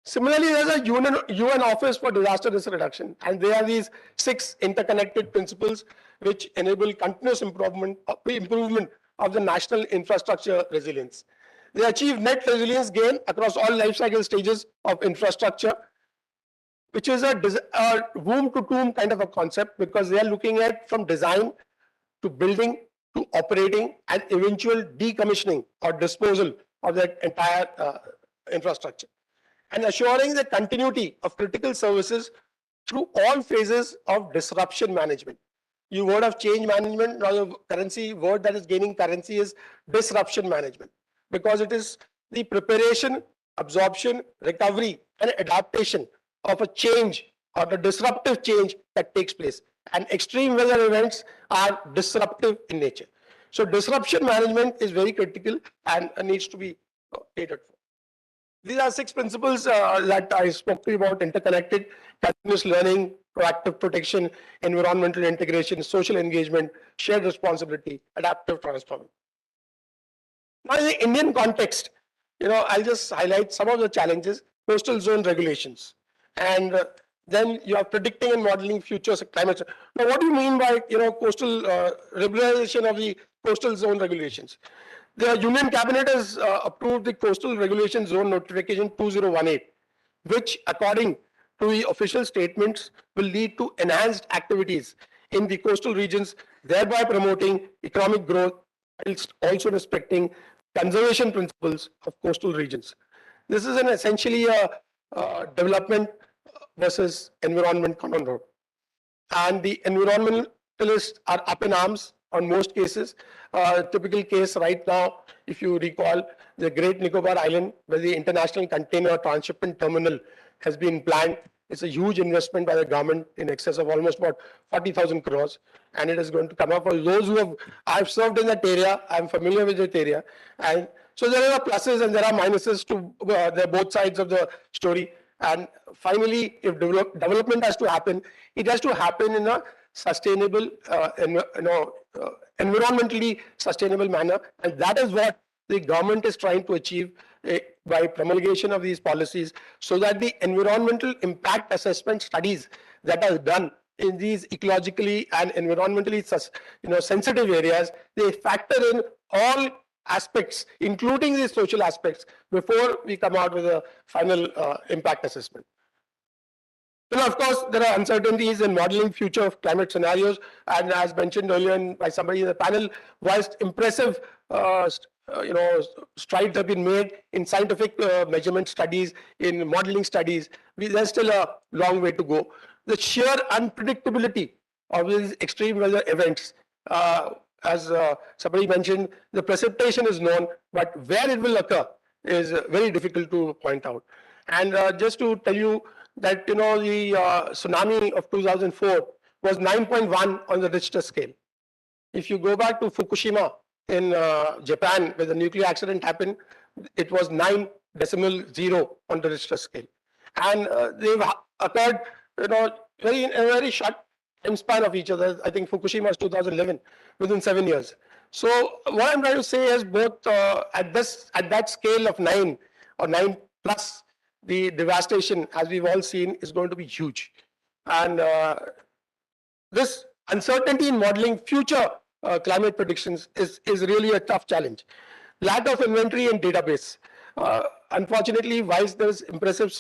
Similarly, there's a UN Office for Disaster Risk Reduction, and there are these 6 interconnected principles which enable continuous improvement of the national infrastructure resilience. They achieve net resilience gain across all life cycle stages of infrastructure, which is a womb to tomb kind of a concept, because they are looking at from design to building to operating and eventual decommissioning or disposal of that entire infrastructure, and assuring the continuity of critical services through all phases of disruption management. You heard of change management, now the word that is gaining currency is disruption management, because it is the preparation, absorption, recovery, and adaptation of a change or the disruptive change that takes place. and extreme weather events are disruptive in nature. So disruption management is very critical and needs to be catered for. These are 6 principles that I spoke to you about: interconnected, continuous learning, proactive protection, environmental integration, social engagement, shared responsibility, adaptive transformation. Now, in the Indian context, I'll just highlight some of the challenges: coastal zone regulations, and then you are predicting and modeling futures of climate. Now, what do you mean by coastal liberalization of the coastal zone regulations? The Union Cabinet has approved the Coastal Regulation Zone Notification 2018, which, according to the official statements, will lead to enhanced activities in the coastal regions, thereby promoting economic growth whilst also respecting conservation principles of coastal regions. This is essentially a development versus environment conundrum. And the environmentalists are up in arms on most cases. Typical case right now, if you recall, the Great Nicobar Island, where the International Container Transshipment Terminal has been planned. It's a huge investment by the government in excess of almost about 40,000 crores, and it is going to come up. For those who have, I've served in that area, I'm familiar with that area, and so there are pluses and there are minuses to both sides of the story. And finally, if development has to happen, it has to happen in a sustainable, environmentally sustainable manner, and that is what the government is trying to achieve by promulgation of these policies, so that the environmental impact assessment studies that are done in these ecologically and environmentally sensitive areas, they factor in all aspects, including the social aspects, before we come out with a final impact assessment. Then, of course, there are uncertainties in modeling future of climate scenarios, and as mentioned earlier by somebody in the panel, whilst impressive strides have been made in scientific measurement studies, in modeling studies, there's still a long way to go. The sheer unpredictability of these extreme weather events, as somebody mentioned, the precipitation is known, but where it will occur is very difficult to point out. And just to tell you that the tsunami of 2004 was 9.1 on the Richter scale. If you go back to Fukushima in Japan, where the nuclear accident happened, it was 9.0 on the Richter scale, and they've occurred in a very short time span of each other. I think Fukushima is 2011, within 7 years. So what I'm trying to say is, both at that scale of 9 or 9 plus, the devastation, as we've all seen, is going to be huge. And this uncertainty in modeling future climate predictions is really a tough challenge. Lack of inventory and database. Unfortunately, whilst there's impressive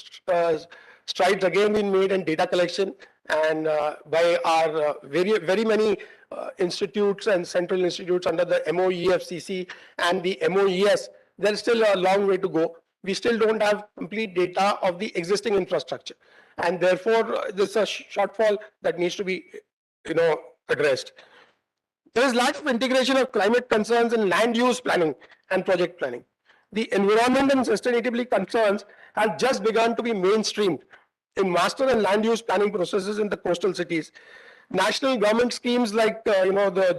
strides again being made in data collection, and by our very many institutes and central institutes under the MOEFCC and the MOES, there's still a long way to go. We still don't have complete data of the existing infrastructure, and therefore there's a shortfall that needs to be addressed. There is lack of integration of climate concerns in land use planning and project planning. The environment and sustainability concerns have just begun to be mainstreamed in master and land use planning processes in the coastal cities. National government schemes like the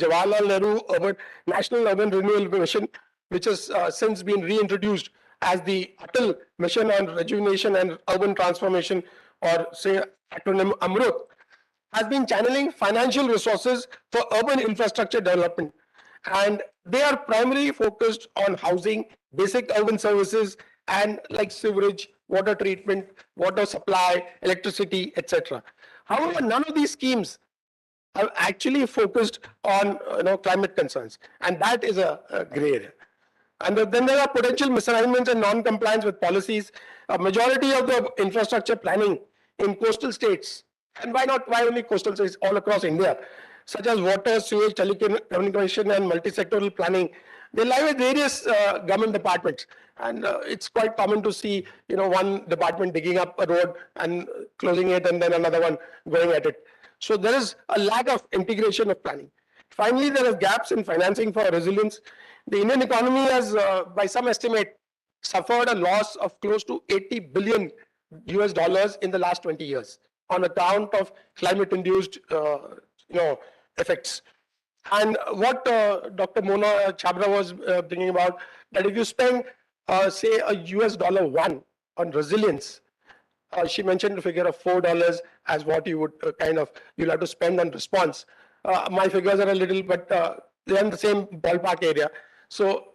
Jawaharlal Nehru National Urban Renewal Mission, which has since been reintroduced as the Atal Mission on Rejuvenation and Urban Transformation, or say acronym AMRUT, has been channeling financial resources for urban infrastructure development. And they are primarily focused on housing, basic urban services, and like sewerage, water treatment, water supply, electricity, etc. However, none of these schemes have actually focused on climate concerns, and that is a gray area. And then there are potential misalignments and non-compliance with policies. A majority of the infrastructure planning in coastal states, and why only coastal states, all across India, such as water, sewage, telecommunication, and multi-sectoral planning, they lie with various government departments. And it's quite common to see, one department digging up a road and closing it, and then another one going at it. So there is a lack of integration of planning. Finally, there are gaps in financing for resilience. The Indian economy has, by some estimate, suffered a loss of close to $80 billion in the last 20 years on account of climate-induced effects. And what Dr. Mona Chabra was bringing about, that if you spend, say, a US dollar one on resilience, she mentioned the figure of $4 as what you would you'll have to spend on response. My figures are a little, but they're in the same ballpark area. So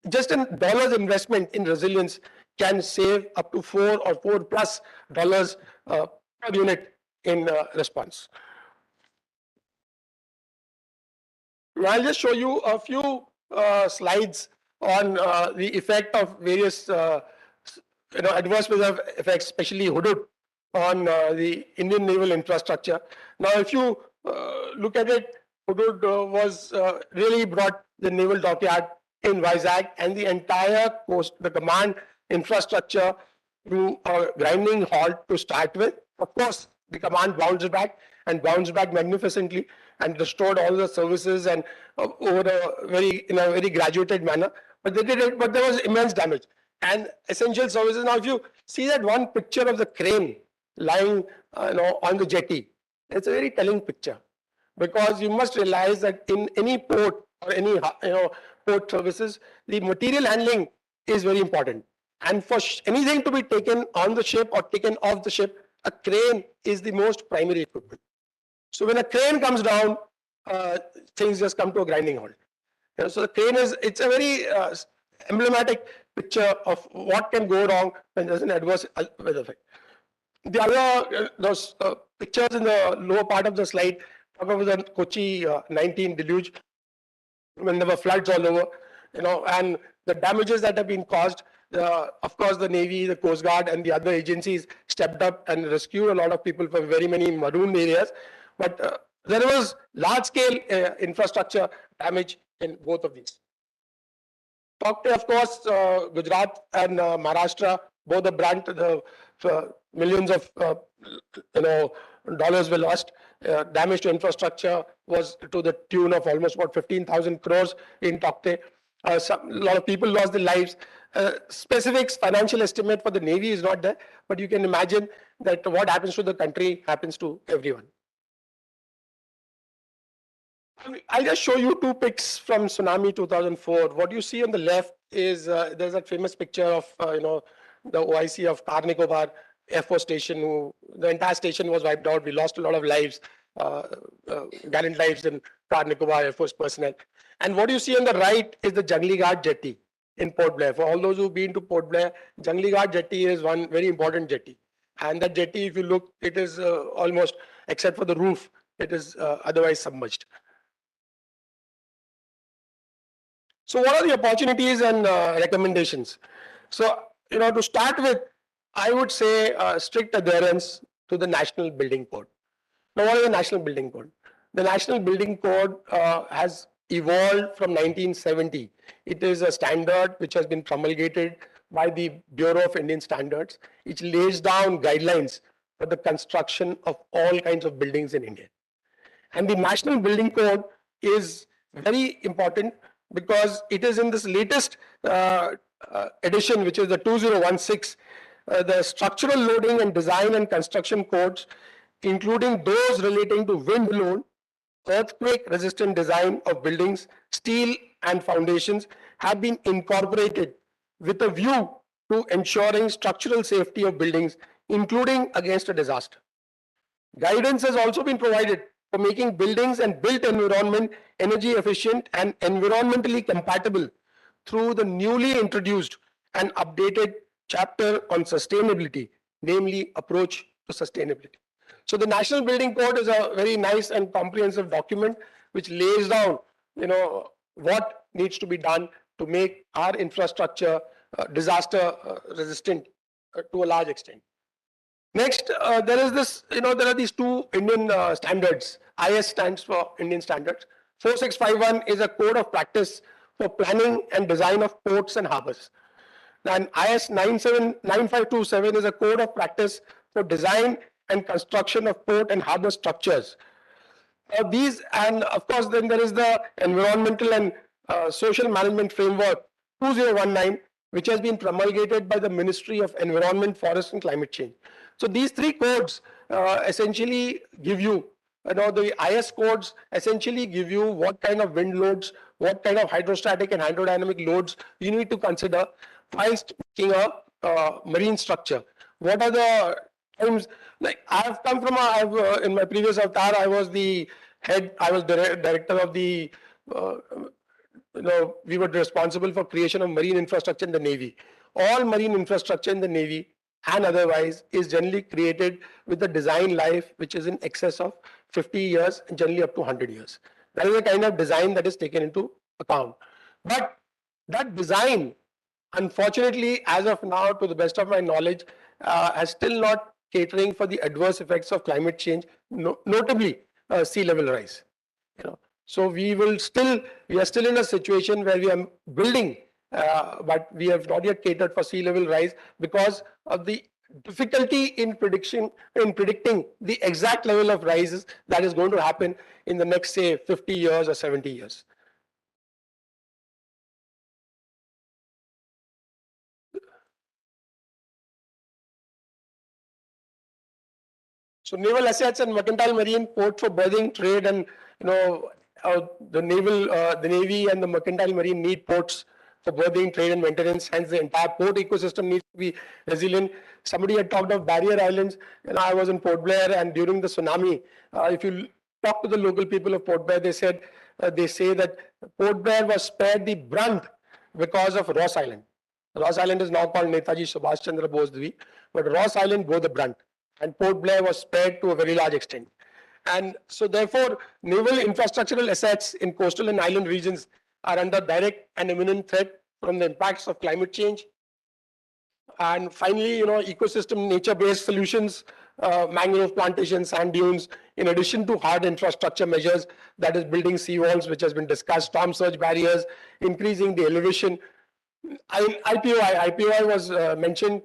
just in dollars investment in resilience can save up to $4 per unit in response. I'll just show you a few slides on the effect of various adverse weather effects, especially hudud, on the Indian naval infrastructure. Now, if you look at it, hudud was really brought the naval dockyard in Vizag and the entire coast, the command infrastructure, to a grinding halt to start with. Of course, the command bounced back magnificently and restored all the services and in a very graduated manner. But they did it, but there was immense damage and essential services. Now, if you see that one picture of the crane lying on the jetty, it's a very telling picture, because you must realize that in any port or any port services, the material handling is very important. And for anything to be taken on the ship or taken off the ship, a crane is the most primary equipment. So when a crane comes down, things just come to a grinding halt. So the crane it's a very emblematic picture of what can go wrong when there's an adverse weather effect. The other those pictures in the lower part of the slide talk about the Kochi 19 deluge, when there were floods all over, and the damages that have been caused. Of course, the Navy, the Coast Guard, and the other agencies stepped up and rescued a lot of people from very many marooned areas. But there was large-scale infrastructure damage in both of these. Talked, of course, Gujarat and Maharashtra, both the brunt, the millions of dollars were lost. Damage to infrastructure was to the tune of almost 15,000 crores in Tokte. A lot of people lost their lives. Specific financial estimate for the Navy is not there, but you can imagine that what happens to the country happens to everyone. I'll just show you two pics from tsunami 2004. What you see on the left is there's that famous picture of the OIC of Car Nicobar Air Force Station. The entire station was wiped out. We lost a lot of lives, gallant lives in Car Nicobar Air Force personnel. And what you see on the right is the Jangli Ghat jetty in Port Blair. For all those who've been to Port Blair, Jangli Ghat jetty is one very important jetty. And that jetty, if you look, it is almost, except for the roof, it is otherwise submerged. So what are the opportunities and recommendations? So, to start with, I would say strict adherence to the National Building Code. Now, what is the National Building Code? The National Building Code has evolved from 1970. It is a standard which has been promulgated by the Bureau of Indian Standards. It lays down guidelines for the construction of all kinds of buildings in India. And the National Building Code is very important because it is in this latest edition, which is the 2016, the structural loading and design and construction codes, including those relating to wind load, earthquake-resistant design of buildings, steel and foundations, have been incorporated with a view to ensuring structural safety of buildings, including against a disaster. Guidance has also been provided for making buildings and built environment energy efficient and environmentally compatible through the newly introduced and updated chapter on sustainability, namely approach to sustainability. So the National Building Code is a very nice and comprehensive document which lays down, what needs to be done to make our infrastructure disaster resistant to a large extent. Next, there is this, there are these two Indian standards. IS stands for Indian Standards. 4651 is a code of practice for planning and design of ports and harbors. And IS 9527 is a code of practice for design and construction of port and harbor structures. These, and of course, then there is the Environmental and Social Management Framework 2019, which has been promulgated by the Ministry of Environment, Forest and Climate Change. So these three codes essentially give you the IS codes essentially give you what kind of wind loads, what kind of hydrostatic and hydrodynamic loads you need to consider whilst making a marine structure. What are the times, like I've come from in my previous avatar, I was the head, I was director of the, we were responsible for creation of marine infrastructure in the Navy. All marine infrastructure in the Navy and otherwise is generally created with a design life which is in excess of 50 years and generally up to 100 years. That is the kind of design that is taken into account. But that design, unfortunately, as of now, to the best of my knowledge, has still not catering for the adverse effects of climate change, notably sea level rise. So we are still in a situation where we are building, but we have not yet catered for sea level rise because of the difficulty in predicting the exact level of rises that is going to happen in the next, say, 50 years or 70 years. So naval assets and mercantile marine port for berthing, trade, and the Navy and the mercantile marine need ports for berthing, trade, and maintenance. Hence, the entire port ecosystem needs to be resilient. Somebody had talked of barrier islands. I was in Port Blair, and during the tsunami, if you talk to the local people of Port Blair, they say that Port Blair was spared the brunt because of Ross Island. Ross Island is now called Netaji Subhash Chandra Bose Dweep, but Ross Island bore the brunt, and Port Blair was spared to a very large extent. And so therefore, naval infrastructural assets in coastal and island regions are under direct and imminent threat from the impacts of climate change. And finally, ecosystem nature-based solutions, mangrove plantations, sand dunes, in addition to hard infrastructure measures, that is building seawalls, which has been discussed, storm surge barriers, increasing the elevation. IPOI was mentioned.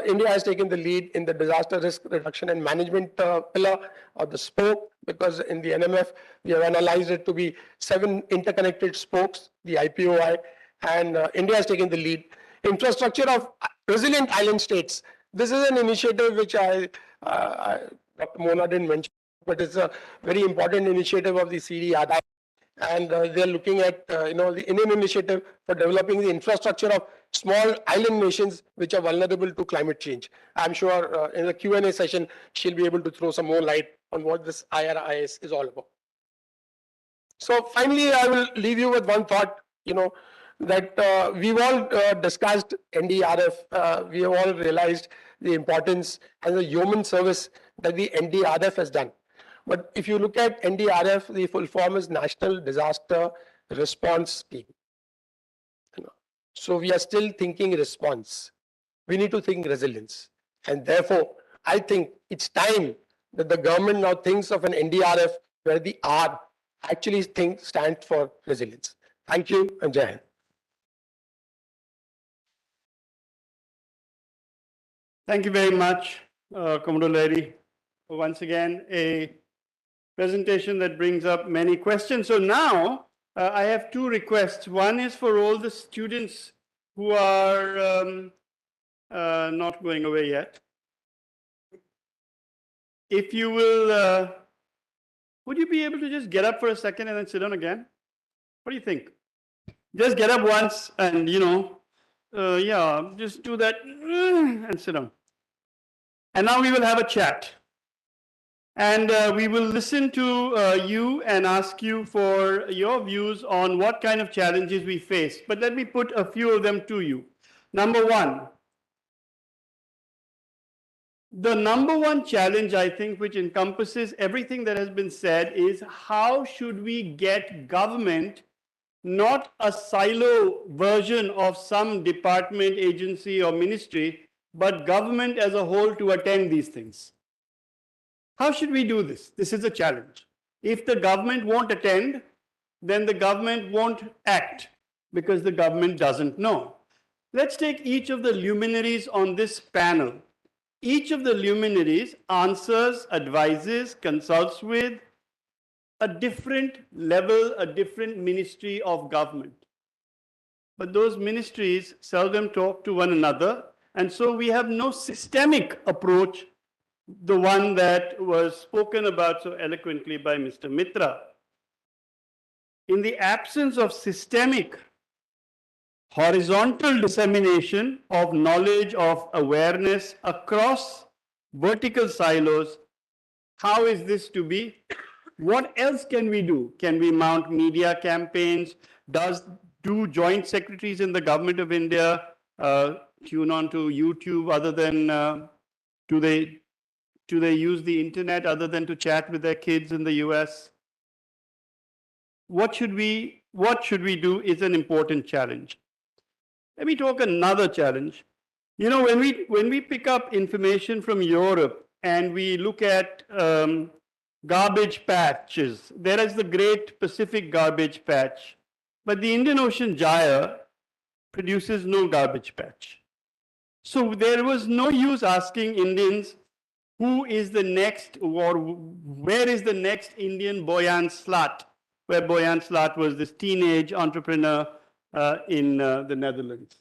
India has taken the lead in the disaster risk reduction and management pillar of the spoke, because in the NMF, we have analyzed it to be 7 interconnected spokes, the IPOI, and India has taken the lead. Infrastructure of resilient island states. This is an initiative which Dr. Mona didn't mention, but it's a very important initiative of the CD Aadhaar. And they're looking at the Indian initiative for developing the infrastructure of small island nations which are vulnerable to climate change. I'm sure in the Q&A session, she'll be able to throw some more light on what this IRIS is all about. So finally, I will leave you with one thought, that we've all discussed NDRF. We have all realized the importance and the yeoman service that the NDRF has done. But if you look at NDRF, the full form is National Disaster Response Team. So we are still thinking response. We need to think resilience. And therefore, I think it's time that the government now thinks of an NDRF where the R actually stands for resilience. Thank you, and Jai Hind. Thank you very much, Commodore Lahiri. Once again, a presentation that brings up many questions. So now I have 2 requests. One is for all the students who are not going away yet. If you will, would you be able to just get up for a second and then sit down again? What do you think? Just get up once and, yeah, just do that and sit down. And now we will have a chat. And we will listen to you and ask you for your views on what kind of challenges we face. But let me put a few of them to you. Number one, the number one challenge, I think, which encompasses everything that has been said, is how should we get government, not a silo version of some department, agency, or ministry, but government as a whole to attend these things. How should we do this? This is a challenge. If the government won't attend, then the government won't act because the government doesn't know. Let's take each of the luminaries on this panel. Each of the luminaries answers, advises, consults with a different level, a different ministry of government. But those ministries seldom talk to one another, and so we have no systemic approach the one that was spoken about so eloquently by Mr. Mitra. In the absence of systemic horizontal dissemination of knowledge, of awareness across vertical silos, how is this to be? What else can we do? Can we mount media campaigns? Do joint secretaries in the government of India tune on to YouTube other than do they use the internet other than to chat with their kids in the US? What should we do is an important challenge. Let me talk another challenge. You know, when we pick up information from Europe and we look at garbage patches, there is the Great Pacific Garbage Patch, but the Indian Ocean gyre produces no garbage patch. So there was no use asking Indians who is the next, or where is the next Indian Boyan Slat, where Boyan Slat was this teenage entrepreneur in the Netherlands.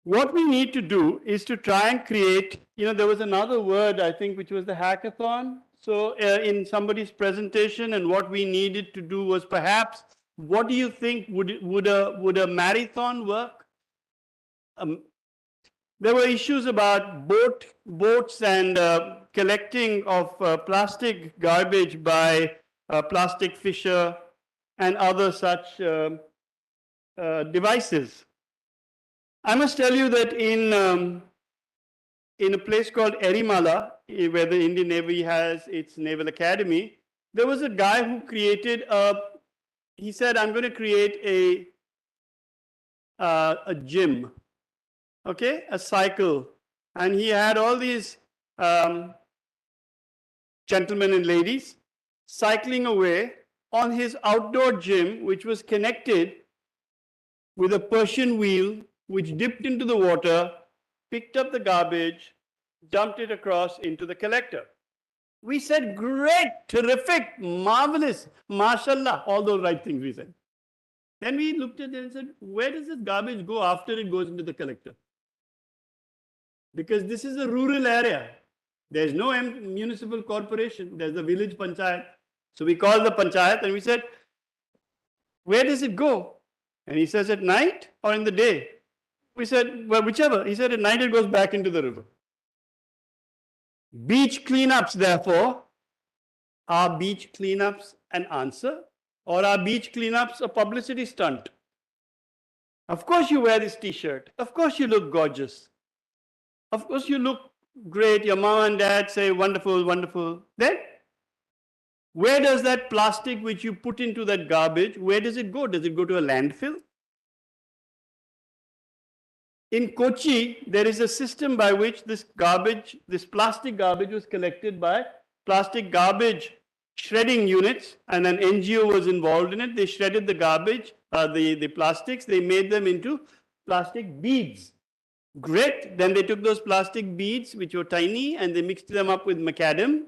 What we need to do is to try and create, you know, there was another word, I think, which was the hackathon. So in somebody's presentation, and what we needed to do was perhaps, what do you think, would a marathon work? There were issues about boats and collecting of plastic garbage by plastic fisher and other such devices. I must tell you that in a place called Erimala, where the Indian Navy has its Naval Academy, there was a guy who created he said, I'm going to create a gym, okay, a cycle. And he had all these gentlemen and ladies cycling away on his outdoor gym, which was connected with a Persian wheel, which dipped into the water, picked up the garbage, dumped it across into the collector. We said, great, terrific, marvelous, mashallah, all those right things we said. Then we looked at it and said, where does this garbage go after it goes into the collector? Because this is a rural area. There's no municipal corporation. There's a village panchayat. So we called the panchayat and we said, where does it go? And he says, at night or in the day? We said, well, whichever. He said, at night it goes back into the river. Beach cleanups, therefore, are beach cleanups an answer, or are beach cleanups a publicity stunt? Of course you wear this t-shirt. Of course you look gorgeous. Of course you look great. Your mom and dad say, wonderful, wonderful. Then, where does that plastic which you put into that garbage, where does it go? Does it go to a landfill? In Kochi, there is a system by which this garbage, this plastic garbage was collected by plastic garbage shredding units, and an NGO was involved in it. They shredded the garbage, the plastics, they made them into plastic beads. Great. Then they took those plastic beads, which were tiny, and they mixed them up with macadam,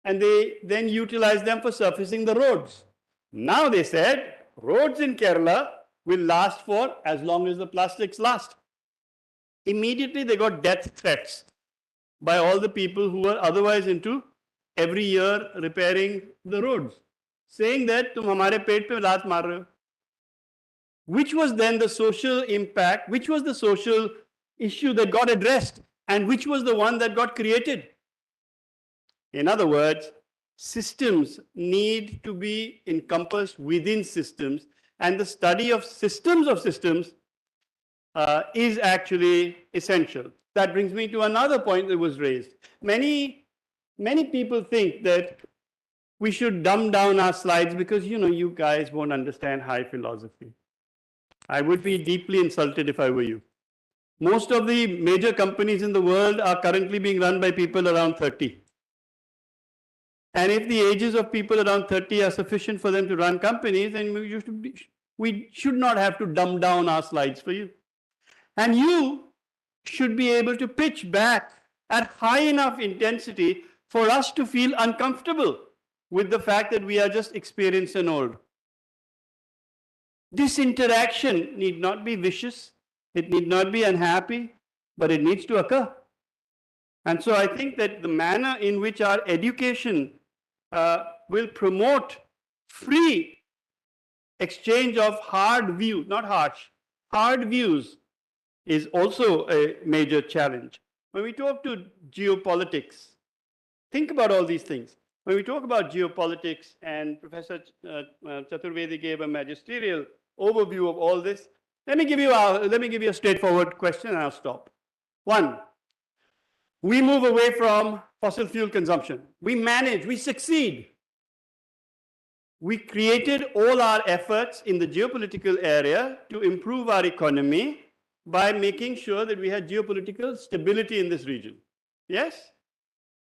and they then utilized them for surfacing the roads. Now they said, roads in Kerala will last for as long as the plastics last. Immediately they got death threats by all the people who were otherwise into every year repairing the roads, saying that tum hamare pet pe laat maar rahe ho. Which was then the social impact, which was the social issue that got addressed, and which was the one that got created? In other words, systems need to be encompassed within systems, and the study of systems is actually essential. That brings me to another point that was raised. Many people think that we should dumb down our slides because, you know, you guys won't understand high philosophy. I would be deeply insulted if I were you. Most of the major companies in the world are currently being run by people around 30. And if the ages of people around 30 are sufficient for them to run companies, then we should not have to dumb down our slides for you. And you should be able to pitch back at high enough intensity for us to feel uncomfortable with the fact that we are just experienced and old. This interaction need not be vicious, it need not be unhappy, but it needs to occur. And so I think that the manner in which our education will promote free exchange of hard views, not harsh, hard views is also a major challenge. When we talk to geopolitics, think about all these things. When we talk about geopolitics, and Professor Chaturvedi gave a magisterial overview of all this, let me give you a straightforward question and I'll stop. One, we move away from fossil fuel consumption. We manage, we succeed. We created all our efforts in the geopolitical area to improve our economy by making sure that we had geopolitical stability in this region. Yes?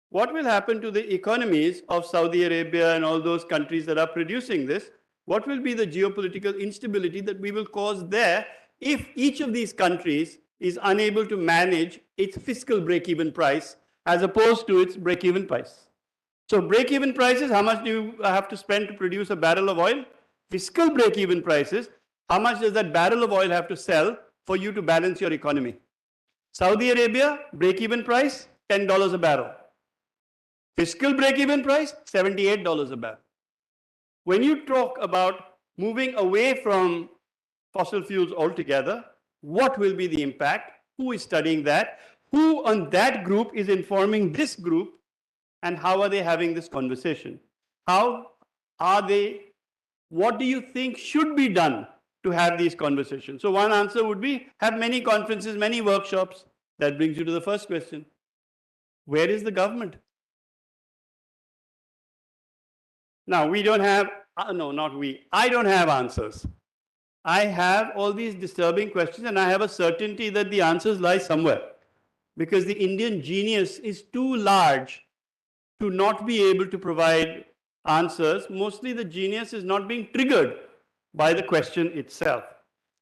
What will happen to the economies of Saudi Arabia and all those countries that are producing this? What will be the geopolitical instability that we will cause there if each of these countries is unable to manage its fiscal break-even price as opposed to its break-even price? So break-even prices, how much do you have to spend to produce a barrel of oil? Fiscal break-even prices, how much does that barrel of oil have to sell for you to balance your economy? Saudi Arabia, break-even price, $10 a barrel. Fiscal break-even price, $78 a barrel. When you talk about moving away from fossil fuels altogether, what will be the impact? Who is studying that? Who on that group is informing this group? And how are they having this conversation? How are they, what do you think should be done to have these conversations? So one answer would be have many conferences, many workshops. That brings you to the first question. Where is the government? Now, we don't have, no, not we, I don't have answers. I have all these disturbing questions and I have a certainty that the answers lie somewhere because the Indian genius is too large to not be able to provide answers. Mostly the genius is not being triggered by the question itself.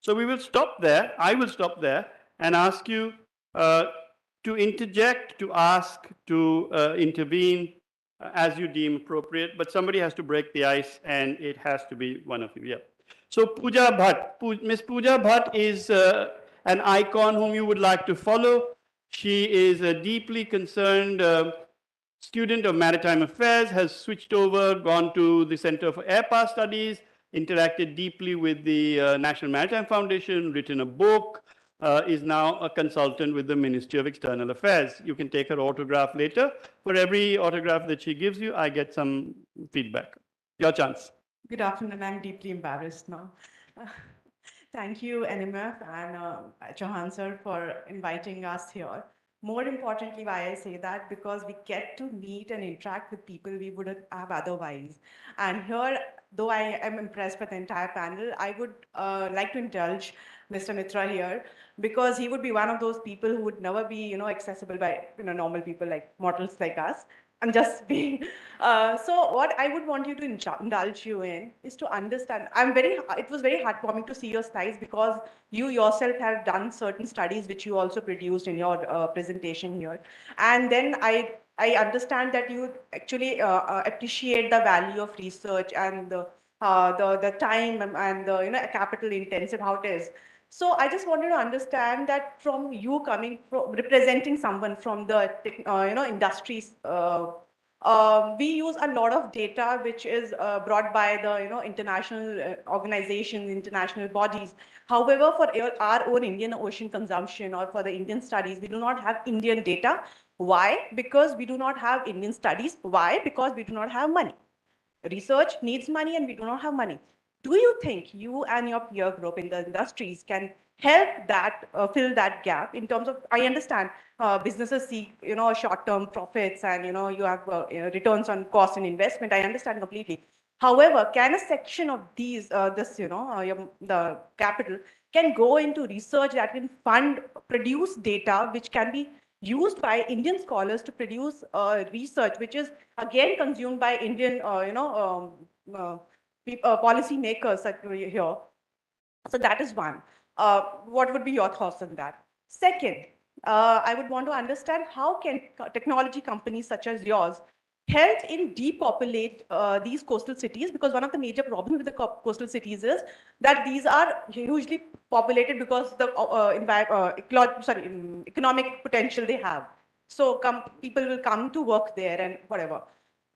So we will stop there. I will stop there and ask you to interject, to ask, to intervene as you deem appropriate, but somebody has to break the ice and it has to be one of you. Yeah. So Pooja Bhatt, Miss Pooja Bhatt is an icon whom you would like to follow. She is a deeply concerned student of maritime affairs, has switched over, gone to the Center for Air Power Studies, interacted deeply with the National Maritime Foundation, written a book, is now a consultant with the Ministry of External Affairs. You can take her autograph later. For every autograph that she gives you, I get some feedback. Your chance. Good afternoon. I'm deeply embarrassed now. Thank you, NMF and Chauhan sir, for inviting us here. More importantly, why I say that, because we get to meet and interact with people we wouldn't have otherwise. And here, though I am impressed with the entire panel, I would like to indulge Mr. Mitra here, because he would be one of those people who would never be, accessible by, normal people like mortals like us. I'm just being, so what I would want you to indulge you in is to understand, it was very heartwarming to see your slides because you yourself have done certain studies which you also produced in your presentation here. And then I understand that you actually appreciate the value of research and the time and the, capital intensive, how it is. So I just wanted to understand that from you coming from representing someone from the industries, we use a lot of data which is brought by the international organizations, international bodies. However, for our own Indian ocean consumption or for the Indian studies, we do not have Indian data. Why? Because we do not have Indian studies. Why? Because we do not have money. Research needs money and we do not have money. Do you think you and your peer group in the industries can help that fill that gap in terms of, I understand businesses seek short-term profits and you have returns on cost and investment. I understand completely. However, can a section of these the capital can go into research that can produce data which can be used by Indian scholars to produce research which is again consumed by Indian policy makers here. So that is one. What would be your thoughts on that? Second, I would want to understand how can technology companies such as yours help in depopulate these coastal cities, because one of the major problems with the coastal cities is that these are hugely populated because the economic potential they have. So people will come to work there and whatever.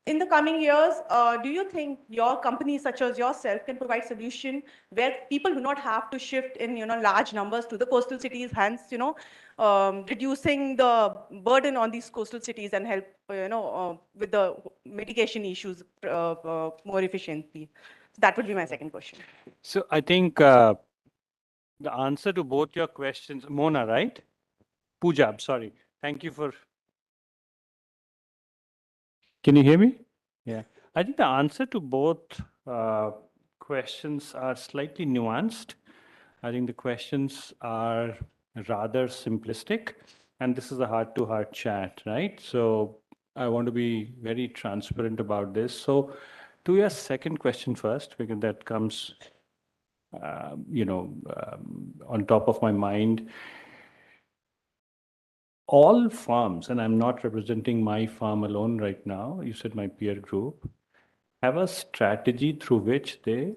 In the coming years, do you think your companies such as yourself can provide solution where people do not have to shift in, large numbers to the coastal cities, hence, reducing the burden on these coastal cities and help, with the mitigation issues more efficiently? That would be my second question. So I think the answer to both your questions, Mona, right? Pooja, I'm sorry. Thank you for. Can you hear me? Yeah. I think the answer to both questions are slightly nuanced. I think the questions are rather simplistic, and this is a heart-to-heart chat, right? So I want to be very transparent about this. So to your second question first, because that comes, on top of my mind. All farms, and I'm not representing my farm alone right now, you said my peer group, have a strategy through which they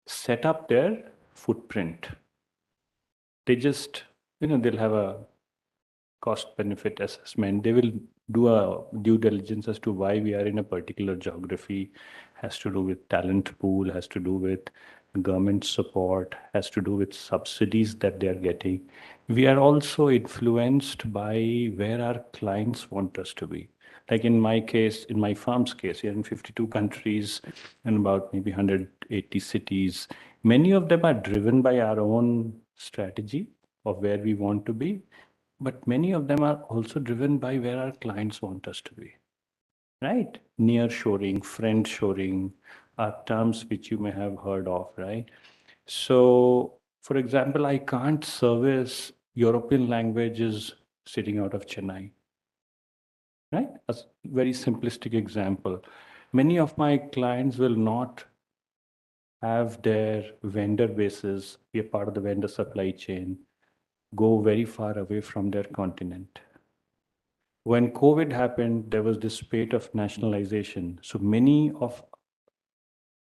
set up their footprint. They just, they'll have a cost benefit assessment. They will do a due diligence as to why we are in a particular geography, has to do with talent pool, has to do with government support, has to do with subsidies that they are getting. We are also influenced by where our clients want us to be. Like in my case, in my farm's case, we are in 52 countries and about maybe 180 cities. Many of them are driven by our own strategy of where we want to be, but many of them are also driven by where our clients want us to be, right? Near shoring, friend shoring are terms which you may have heard of, right? So, for example, I can't service European languages sitting out of Chennai, right? A very simplistic example. Many of my clients will not have their vendor bases, be a part of the vendor supply chain, go very far away from their continent. When COVID happened, there was this spate of nationalization. So many of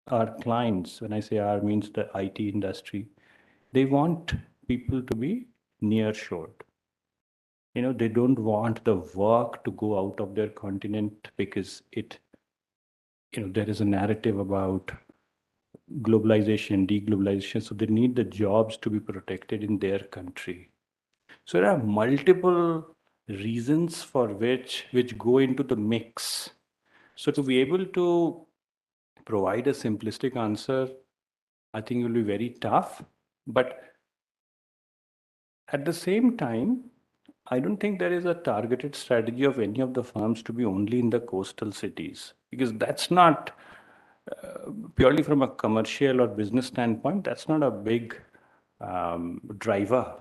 our clients, when I say our, means the IT industry, they want people to be near shored. They don't want the work to go out of their continent because there is a narrative about globalization, deglobalization. So they need the jobs to be protected in their country. So there are multiple reasons for which go into the mix. So to be able to provide a simplistic answer, I think it will be very tough. But at the same time, I don't think there is a targeted strategy of any of the firms to be only in the coastal cities, because that's not purely from a commercial or business standpoint, that's not a big driver,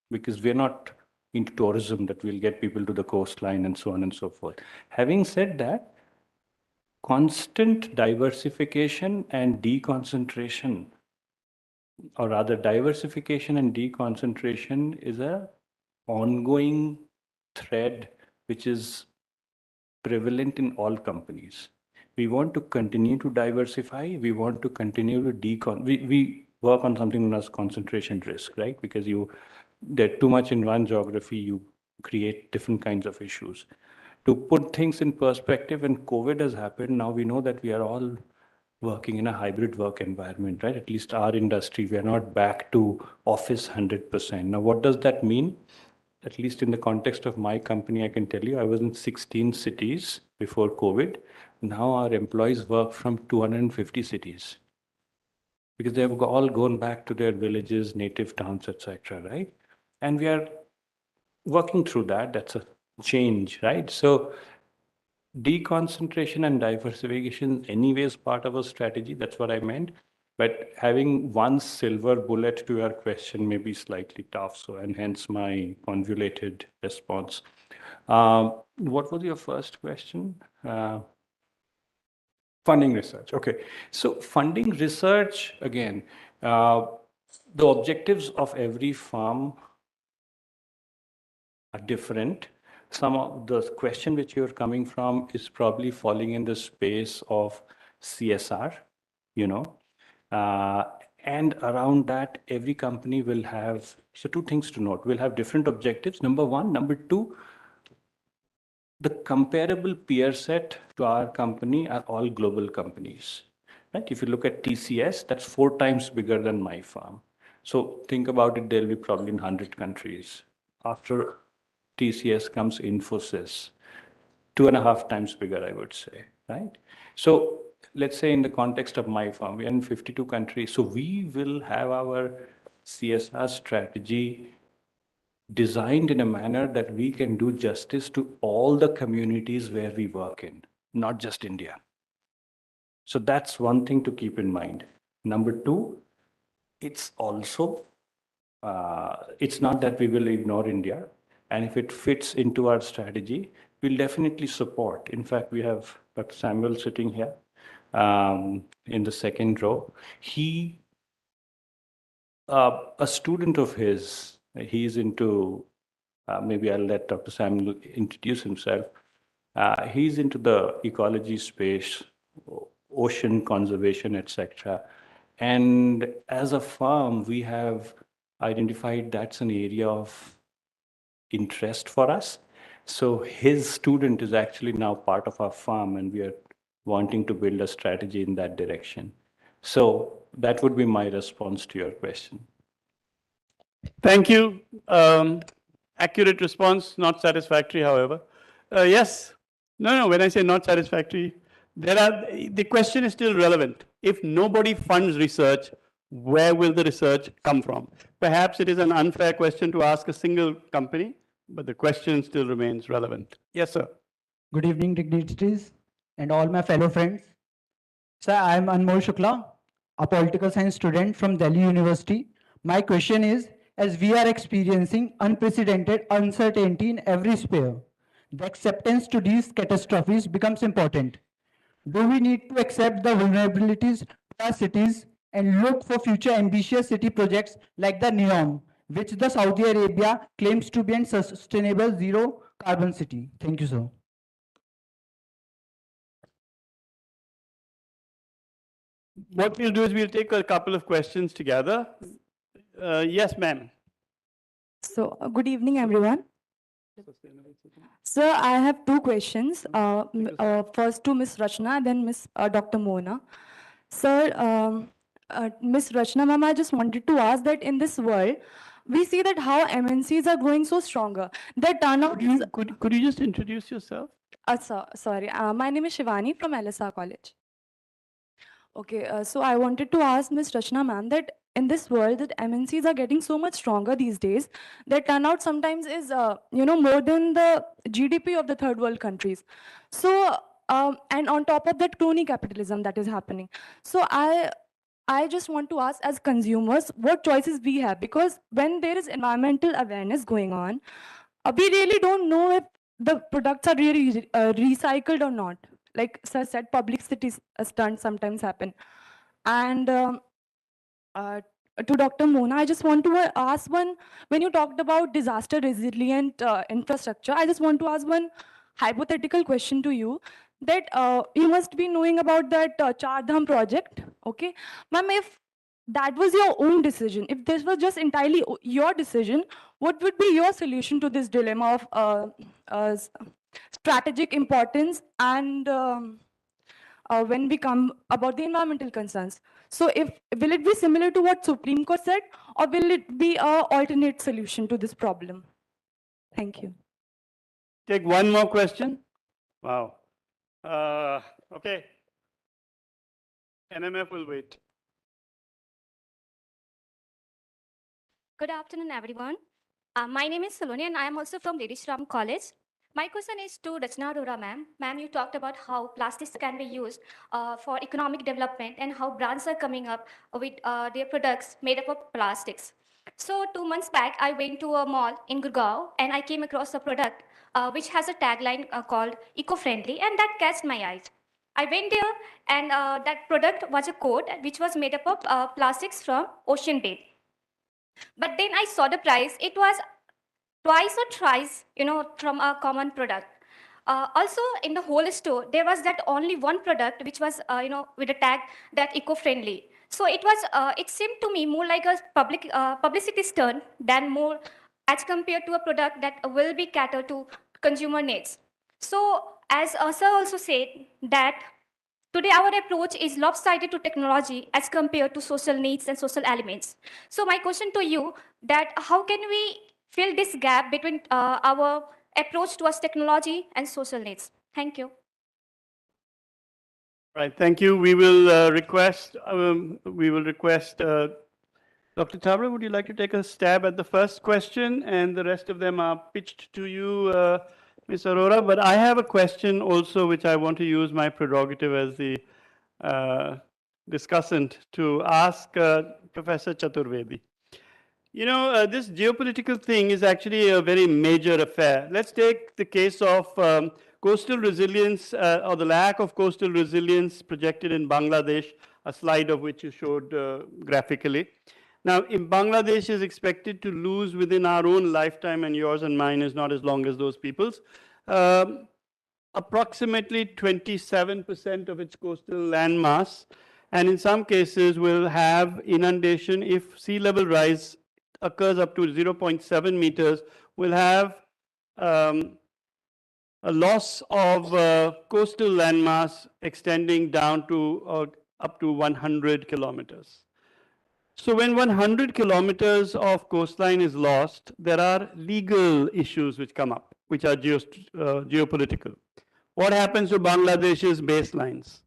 because we're not into tourism that will get people to the coastline and so on and so forth. Having said that, constant diversification and deconcentration, or rather diversification and deconcentration, is a ongoing thread which is prevalent in all companies. We want to continue to diversify. We want to continue to we work on something known as concentration risk, right? Because they're too much in one geography, you create different kinds of issues. To put things in perspective, when COVID has happened, now we know that we are all working in a hybrid work environment, right? At least our industry, we are not back to office 100%. Now, what does that mean? At least in the context of my company, I can tell you, I was in 16 cities before COVID. Now our employees work from 250 cities because they've all gone back to their villages, native towns, etc., right? And we are working through that. That's a change, right? So deconcentration and diversification anyway is part of a strategy. That's what I meant. But having one silver bullet to your question may be slightly tough. So, and hence my convoluted response. What was your first question? Funding research. Okay. So funding research, again, the objectives of every farm are different. Some of the question which you're coming from is probably falling in the space of CSR, and around that, every company will have, so two things to note, we'll have different objectives, number one. Number two, the comparable peer set to our company are all global companies. Right? If you look at TCS, that's 4 times bigger than my firm. So think about it, they'll be probably in 100 countries. After TCS comes Infosys, 2.5 times bigger, I would say, right? So let's say in the context of my firm, we are in 52 countries. So we will have our CSR strategy designed in a manner that we can do justice to all the communities where we work in, not just India. So that's one thing to keep in mind. Number two, it's also, it's not that we will ignore India. And if it fits into our strategy, we'll definitely support. In fact, we have Dr. Samuel sitting here in the second row. A student of his, he's into, maybe I'll let Dr. Samuel introduce himself. He's into the ecology space, ocean conservation, etc. And as a firm, we have identified that's an area of interest for us. So his student is actually now part of our firm, and we are wanting to build a strategy in that direction. So that would be my response to your question. Thank you. Accurate response, not satisfactory, however. Yes. No, when I say not satisfactory, the question is still relevant. If nobody funds research, where will the research come from? Perhaps it is an unfair question to ask a single company, but the question still remains relevant. Yes, sir. Good evening, dignitaries and all my fellow friends. Sir, I am Anmol Shukla, a political science student from Delhi University. My question is, as we are experiencing unprecedented uncertainty in every sphere, the acceptance to these catastrophes becomes important. Do we need to accept the vulnerabilities to our cities and look for future ambitious city projects like the NEOM, which the Saudi Arabia claims to be a sustainable zero carbon city? Thank you, sir. What we'll do is we'll take a couple of questions together. Yes, ma'am. So, good evening, everyone. Sir, I have two questions. First to Ms. Rachna, then Ms. Dr. Mona. Sir, Ms. Rachna, ma'am, I just wanted to ask that in this world, we see that how MNCs are growing so stronger. Their turnout is... Could you just introduce yourself? Sorry, my name is Shivani from LSR College. Okay, so I wanted to ask Ms. Rachna, ma'am, that in this world that MNCs are getting so much stronger these days, their turnout sometimes is, more than the GDP of the third world countries. So, and on top of that, crony capitalism that is happening. So I just want to ask, as consumers, what choices we have, because when there is environmental awareness going on, we really don't know if the products are really recycled or not. Like sir said, publicity stunts sometimes happen. And to Dr. Mona, I just want to ask one, when you talked about disaster resilient infrastructure, I just want to ask one hypothetical question to you, that you must be knowing about that Char Dham project, okay? Ma'am, if that was your own decision, if this was just entirely your decision, what would be your solution to this dilemma of strategic importance and when we come about the environmental concerns? So will it be similar to what Supreme Court said, or will it be an alternate solution to this problem? Thank you. Take one more question. Wow. Okay. NMF will wait. Good afternoon, everyone. My name is Saloni, and I am also from Lady Shram College. My question is to Rachna Arora, ma'am. Ma'am, you talked about how plastics can be used for economic development and how brands are coming up with their products made up of plastics. So 2 months back, I went to a mall in Gurgaon, and I came across a product which has a tagline called eco-friendly, and that catched my eyes. I went there, and that product was a coat which was made up of plastics from ocean bed. But then I saw the price. It was twice or thrice, from a common product. Also, in the whole store, there was that only one product which was, with a tag that eco-friendly. So it seemed to me more like a publicity stunt than more as compared to a product that will be catered to consumer needs. So, as sir also said, that today our approach is lopsided to technology as compared to social needs and social elements. So, my question to you that how can we fill this gap between our approach towards technology and social needs? Thank you. Right, thank you. We will request Dr. Tabra, would you like to take a stab at the first question? And the rest of them are pitched to you, Ms. Arora. But I have a question also, which I want to use my prerogative as the uh, discussant to ask Professor Chaturvedi. You know, this geopolitical thing is actually a very major affair. Let's take the case of coastal resilience or the lack of coastal resilience projected in Bangladesh, a slide of which you showed graphically. Now, in Bangladesh is expected to lose within our own lifetime, and yours and mine is not as long as those people's, approximately 27% of its coastal landmass, and in some cases will have inundation if sea level rise occurs up to 0.7 meters, will have a loss of coastal landmass extending down to up to 100 kilometers. So when 100 kilometers of coastline is lost, there are legal issues which come up, which are geopolitical. What happens to Bangladesh's baselines?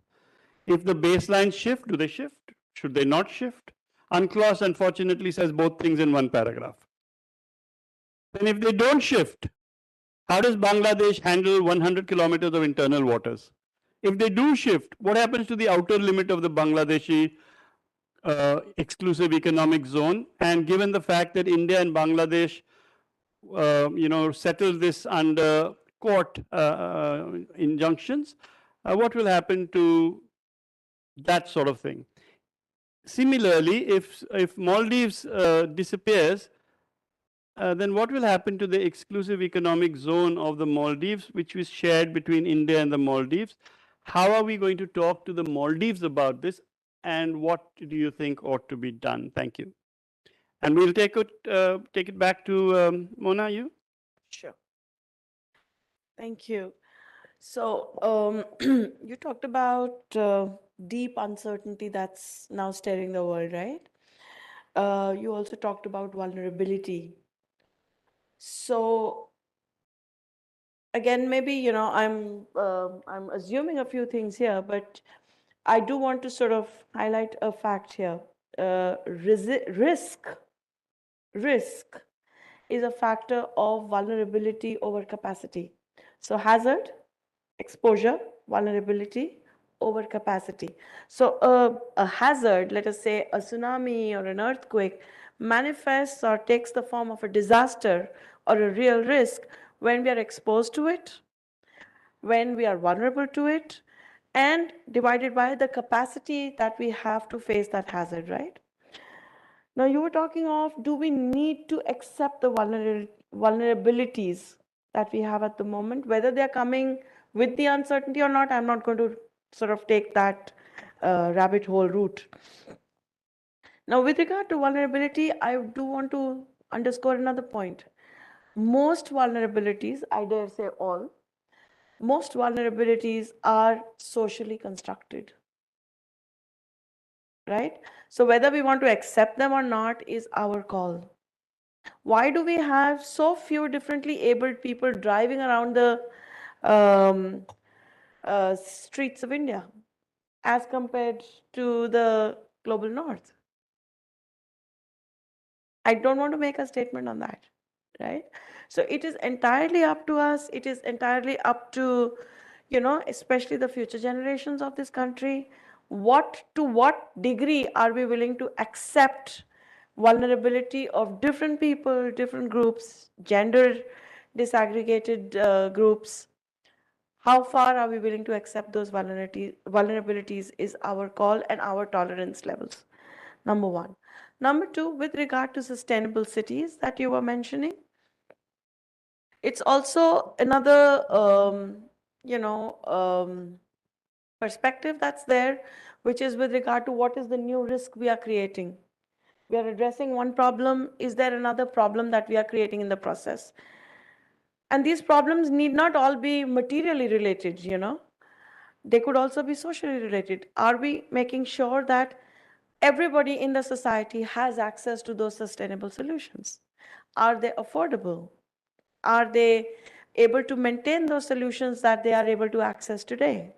If the baselines shift, do they shift? Should they not shift? UNCLOS unfortunately says both things in one paragraph. Then if they don't shift, how does Bangladesh handle 100 kilometers of internal waters? If they do shift, what happens to the outer limit of the Bangladeshi exclusive economic zone? And given the fact that India and Bangladesh, settle this under court injunctions, what will happen to that sort of thing? Similarly, if Maldives disappears, then what will happen to the exclusive economic zone of the Maldives, which was shared between India and the Maldives? How are we going to talk to the Maldives about this, and what do you think ought to be done? Thank you. And we'll take it back to Mona, you? Sure. Thank you. So you talked about deep uncertainty that's now staring the world, right? You also talked about vulnerability. So again, maybe I'm assuming a few things here, but I do want to sort of highlight a fact here. Risk is a factor of vulnerability over capacity. So hazard, exposure, vulnerability over capacity. So a hazard, let us say a tsunami or an earthquake, manifests or takes the form of a disaster or a real risk when we are exposed to it, when we are vulnerable to it, and divided by the capacity that we have to face that hazard, right? Now, you were talking of, do we need to accept the vulnerabilities that we have at the moment, whether they're coming with the uncertainty or not? I'm not going to sort of take that rabbit hole route. Now, with regard to vulnerability, I do want to underscore another point. Most vulnerabilities, I dare say all, most vulnerabilities are socially constructed, right? So whether we want to accept them or not is our call. Why do we have so few differently abled people driving around the streets of India as compared to the global north? I don't want to make a statement on that, right? So it is entirely up to us. It is entirely up to, especially the future generations of this country. To what degree are we willing to accept vulnerability of different people, different groups, gender disaggregated groups? How far are we willing to accept those vulnerabilities is our call and our tolerance levels, number one. Number two, with regard to sustainable cities that you were mentioning, it's also another, perspective that's there, which is with regard to what is the new risk we are creating. We are addressing one problem. Is there another problem that we are creating in the process? And these problems need not all be materially related, you know. They could also be socially related. Are we making sure that everybody in the society has access to those sustainable solutions? Are they affordable? Are they able to maintain those solutions that they are able to access today?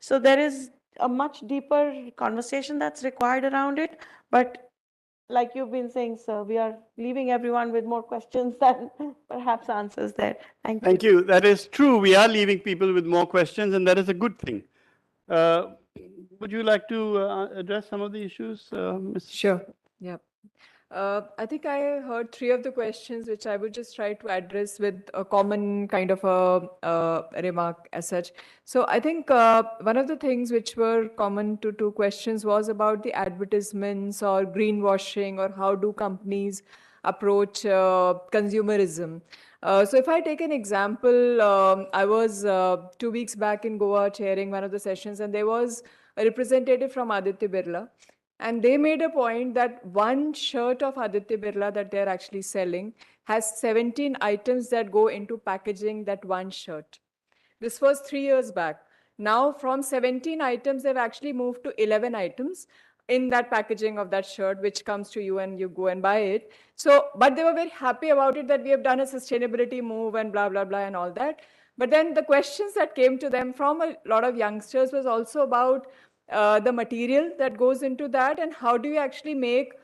So there is a much deeper conversation that's required around it. But like you've been saying, sir, we are leaving everyone with more questions than perhaps answers there. Thank you. Thank you. That is true. We are leaving people with more questions, and that is a good thing. Would you like to address some of the issues, Ms.? Sure. Yeah. I think I heard three of the questions, which I would just try to address with a common kind of a remark as such. So I think one of the things which were common to two questions was about the advertisements or greenwashing, or how do companies approach consumerism. So if I take an example, I was 2 weeks back in Goa chairing one of the sessions, and there was a representative from Aditya Birla. And they made a point that one shirt of Aditya Birla that they're actually selling has 17 items that go into packaging that one shirt. This was 3 years back. Now from 17 items, they've actually moved to 11 items in that packaging of that shirt, which comes to you and you go and buy it. So, but they were very happy about it, that we have done a sustainability move and blah, blah, blah and all that. But then the questions that came to them from a lot of youngsters was also about the material that goes into that, and how do you actually make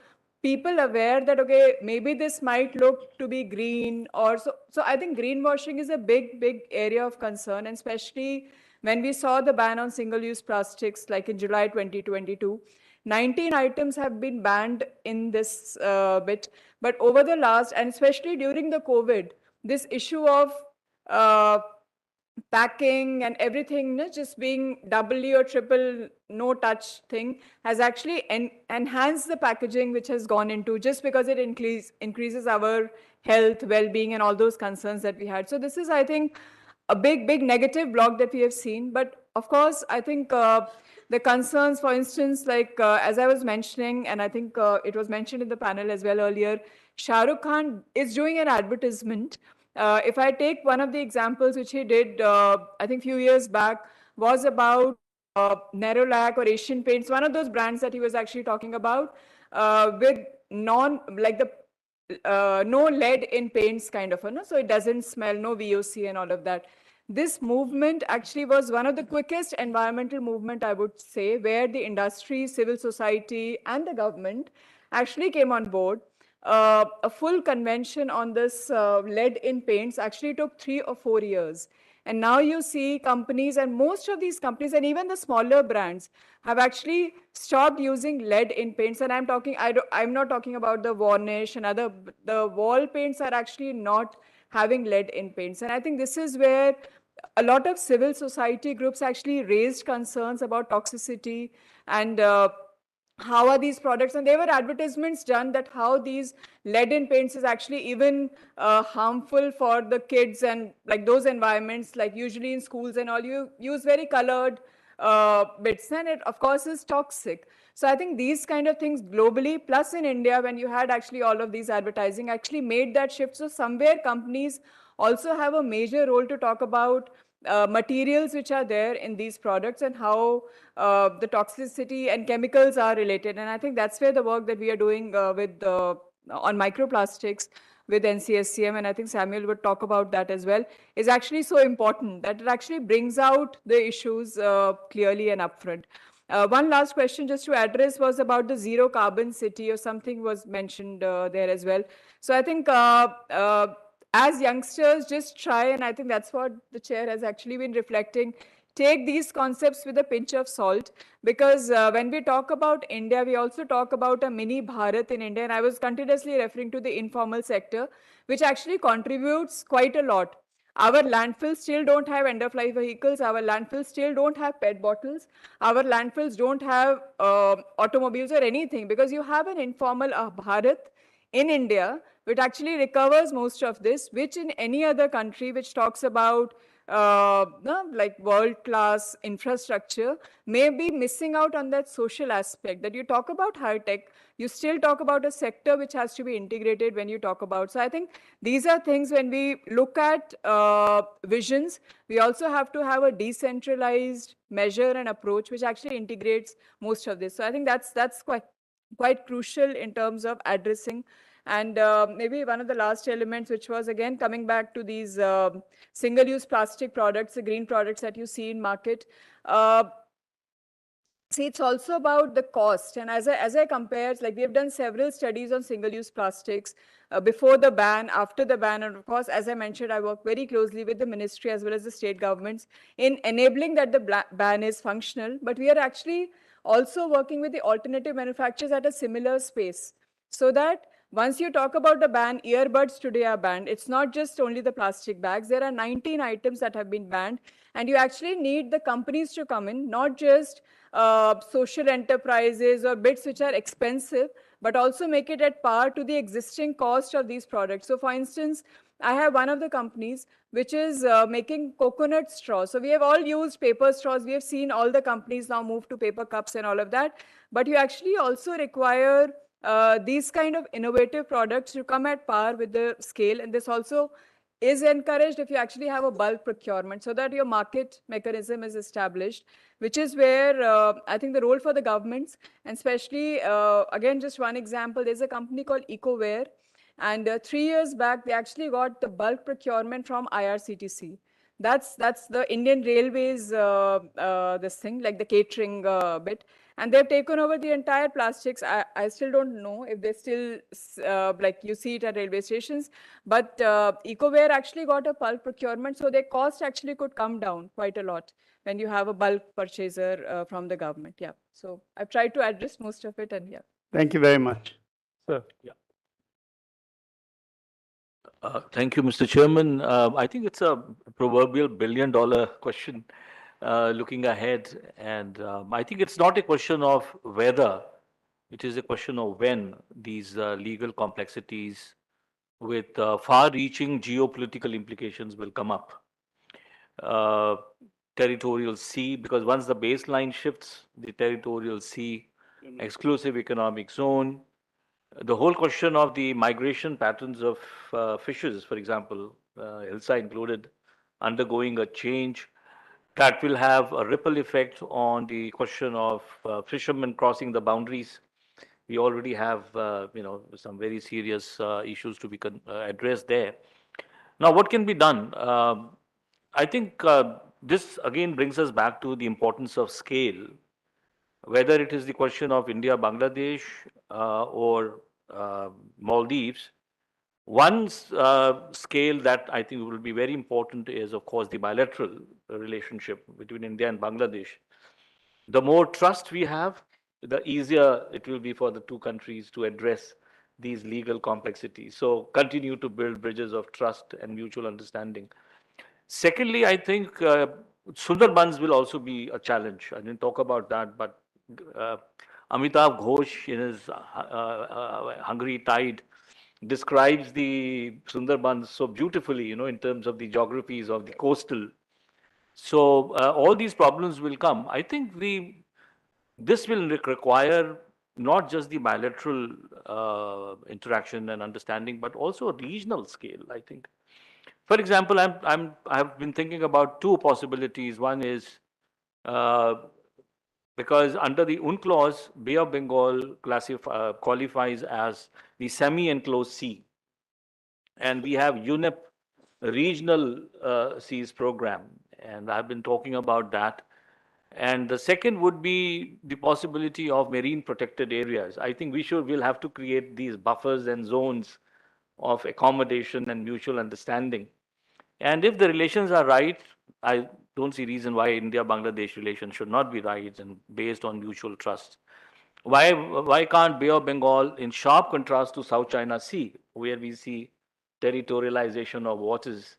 people aware that, okay, maybe this might look to be green, or so I think greenwashing is a big area of concern, and especially when we saw the ban on single-use plastics, like in July 2022, 19 items have been banned in this bit. But over the last, and especially during the COVID, this issue of packing and everything just being doubly or triple no touch thing has actually enhanced the packaging which has gone into, just because it increases our health, well-being and all those concerns that we had. So this is, I think, a big negative block that we have seen. But of course, I think the concerns, for instance, like as I was mentioning, and I think it was mentioned in the panel as well earlier, Shah Rukh Khan is doing an advertisement. If I take one of the examples which he did, I think few years back, was about Nerolac or Asian Paints, one of those brands that he was actually talking about, with no lead in paints kind of, so it doesn't smell, no VOC and all of that. This movement actually was one of the quickest environmental movement, I would say, where the industry, civil society and the government actually came on board. A full convention on this lead in paints actually took 3 or 4 years. And now you see companies, and most of these companies and even the smaller brands have actually stopped using lead in paints. And I'm not talking about the varnish and the wall paints are actually not having lead in paints. And I think this is where a lot of civil society groups actually raised concerns about toxicity and how are these products, and there were advertisements done that how these lead in paints is actually even harmful for the kids, and like those environments, like usually in schools and all, you use very colored bits, and it of course is toxic. So I think these kind of things globally, plus in India, when you had actually all of these advertising, actually made that shift. So somewhere companies also have a major role to talk about materials which are there in these products and how the toxicity and chemicals are related. And I think that's where the work that we are doing on microplastics with NCSCM, and I think Samuel would talk about that as well, is actually so important that it actually brings out the issues clearly and upfront. One last question just to address was about the zero carbon city, or something was mentioned there as well. So I think as youngsters, just try, and I think that's what the chair has actually been reflecting, take these concepts with a pinch of salt, because when we talk about India, we also talk about a mini Bharat in India, and I was continuously referring to the informal sector, which actually contributes quite a lot. Our landfills still don't have end-of-life vehicles. Our landfills still don't have PET bottles. Our landfills don't have automobiles or anything, because you have an informal Bharat in India, which actually recovers most of this, which in any other country which talks about no, like world-class infrastructure may be missing out on that social aspect. That you talk about high tech, you still talk about a sector which has to be integrated when you talk about. So I think these are things when we look at visions, we also have to have a decentralized measure and approach which actually integrates most of this. So I think that's quite crucial in terms of addressing. And maybe one of the last elements, which was again coming back to these single-use plastic products, the green products that you see in market. See, it's also about the cost. And as I compare, like we have done several studies on single-use plastics before the ban, after the ban. And of course, as I mentioned, I work very closely with the ministry as well as the state governments in enabling that the ban is functional. But we are actually also working with the alternative manufacturers at a similar space so that once you talk about the ban, earbuds today are banned. It's not just only the plastic bags. There are 19 items that have been banned. And you actually need the companies to come in, not just social enterprises or bits which are expensive, but also make it at par to the existing cost of these products. So for instance, I have one of the companies which is making coconut straws. So we have all used paper straws. We have seen all the companies now move to paper cups and all of that. But you actually also require these kind of innovative products to come at par with the scale. And this also is encouraged if you actually have a bulk procurement so that your market mechanism is established, which is where I think the role for the governments, and especially, again, just one example, there's a company called EcoWare, and 3 years back, they actually got the bulk procurement from IRCTC. That's the Indian Railways, this thing, like the catering bit. And they've taken over the entire plastics. I still don't know if they still, like you see it at railway stations, but EcoWare actually got a bulk procurement, so their cost actually could come down quite a lot when you have a bulk purchaser from the government. Yeah. So I've tried to address most of it, and yeah. Thank you very much. Sir. Yeah. Thank you, Mr. Chairman. I think it's a proverbial billion-dollar question looking ahead. And I think it's not a question of whether, it is a question of when these legal complexities with far-reaching geopolitical implications will come up. Territorial sea, because once the baseline shifts, the territorial sea, exclusive economic zone, the whole question of the migration patterns of fishes, for example, Elsa included, undergoing a change that will have a ripple effect on the question of fishermen crossing the boundaries. We already have, some very serious issues to be addressed there. Now, what can be done? I think this again brings us back to the importance of scale, whether it is the question of India, Bangladesh, or Maldives. One scale that I think will be very important is, of course, the bilateral relationship between India and Bangladesh. The more trust we have, the easier it will be for the two countries to address these legal complexities. So continue to build bridges of trust and mutual understanding. Secondly, I think Sundarbans will also be a challenge. I didn't talk about that, but uh, Amitav Ghosh in his Hungry Tide describes the Sundarbans so beautifully, in terms of the geographies of the coastal. So all these problems will come. I think this will require not just the bilateral interaction and understanding, but also a regional scale, I think. For example, I've been thinking about two possibilities. One is uh, because under the UNCLOS, Bay of Bengal qualifies as the semi-enclosed sea, and we have UNEP regional seas program, and I've been talking about that. And the second would be the possibility of marine protected areas. I think we'll have to create these buffers and zones of accommodation and mutual understanding. And if the relations are right, I don't see reason why India-Bangladesh relations should not be right and based on mutual trust. Why can't Bay of Bengal, in sharp contrast to South China Sea, where we see territorialization of waters,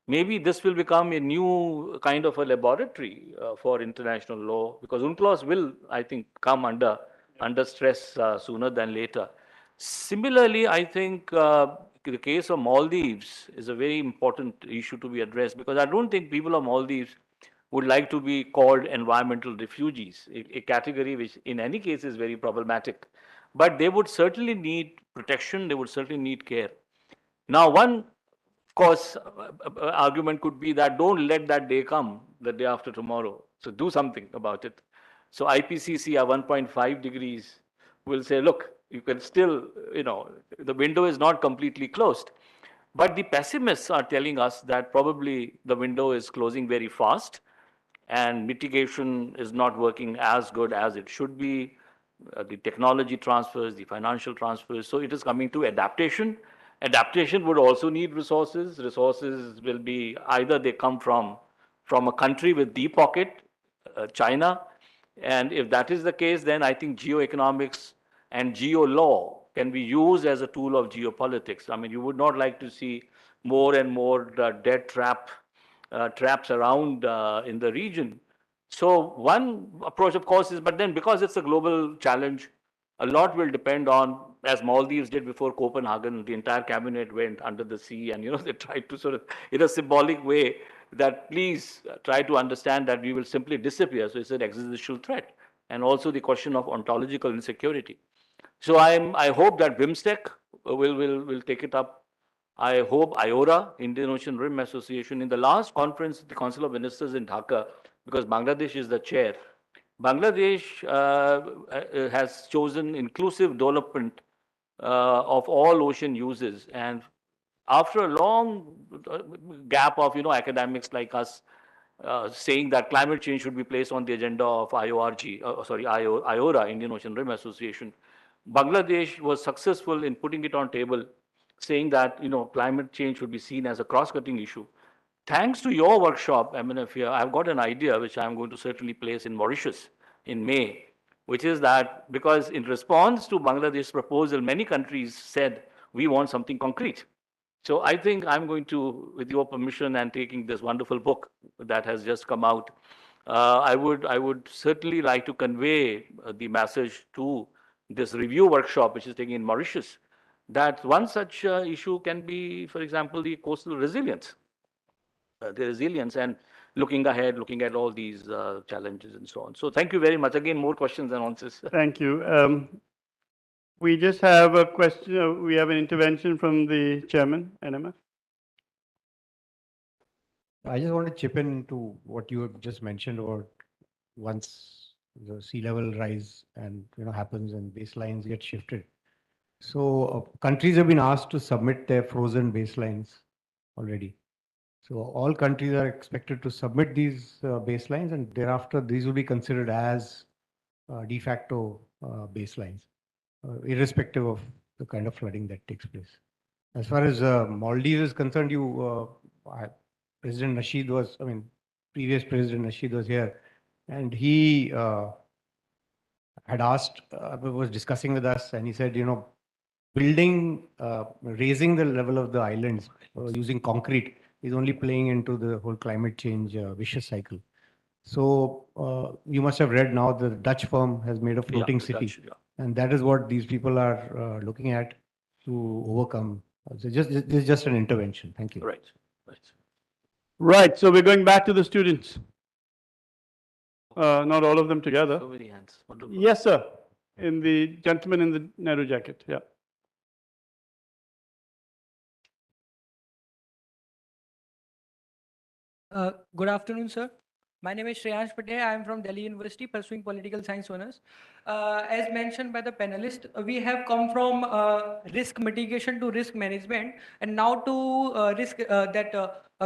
maybe this will become a new kind of a laboratory for international law, because UNCLOS will, I think, come under stress sooner than later. Similarly, I think the case of Maldives is a very important issue to be addressed, because I don't think people of Maldives would like to be called environmental refugees, a category which in any case is very problematic. But they would certainly need protection, they would certainly need care. Now, one, of course, argument could be that don't let that day come, the day after tomorrow. So do something about it. So IPCC at 1.5 degrees will say, look, you can still, the window is not completely closed. But the pessimists are telling us that probably the window is closing very fast and mitigation is not working as good as it should be. The technology transfers, the financial transfers. So it is coming to adaptation. Adaptation would also need resources. Resources will be either they come from a country with deep pocket, China, and if that is the case, then I think geoeconomics and geo-law can be used as a tool of geopolitics. I mean, you would not like to see more and more debt traps around in the region. So one approach, of course, is, but then because it's a global challenge, a lot will depend on, as Maldives did before Copenhagen, the entire cabinet went under the sea and, they tried to sort of, in a symbolic way, that please try to understand that we will simply disappear. So it's an existential threat. And also the question of ontological insecurity. So I hope that BIMSTEC will take it up. I hope IORA, Indian Ocean Rim Association, in the last conference, the Council of Ministers in Dhaka, because Bangladesh is the chair, Bangladesh has chosen inclusive development of all ocean uses. And after a long gap of, academics like us saying that climate change should be placed on the agenda of IORA, Indian Ocean Rim Association, Bangladesh was successful in putting it on table, saying that, climate change should be seen as a cross-cutting issue. Thanks to your workshop, MNF, I've got an idea which I'm going to certainly place in Mauritius in May, which is that because in response to Bangladesh's proposal, many countries said, we want something concrete. So I think I'm going to, with your permission and taking this wonderful book that has just come out, I would certainly like to convey the message to this review workshop, which is taking in Mauritius, that one such issue can be, for example, the coastal resilience. The resilience and looking ahead, looking at all these challenges and so on. So thank you very much. Again, more questions and answers. Thank you. We just have a question. We have an intervention from the chairman, NMF. I just want to chip in to what you have just mentioned about once the sea level rise and happens and baselines get shifted. So countries have been asked to submit their frozen baselines already. So all countries are expected to submit these baselines, and thereafter these will be considered as de facto baselines, irrespective of the kind of flooding that takes place. As far as Maldives is concerned, President Nasheed was, previous President Nasheed was here, and he had asked, was discussing with us, and he said, building, raising the level of the islands using concrete is only playing into the whole climate change vicious cycle. So you must have read now the Dutch firm has made a floating city, and that is what these people are looking at to overcome. So this is just an intervention. Thank you. Right. Right. So we're going back to the students. Not all of them together. So many hands. Wonderful. Yes, sir. In the gentleman in the Nehru jacket. Yeah. Good afternoon, sir. My name is Shreyansh Patel. I am from Delhi University pursuing political science honors. As mentioned by the panelists, we have come from risk mitigation to risk management and now to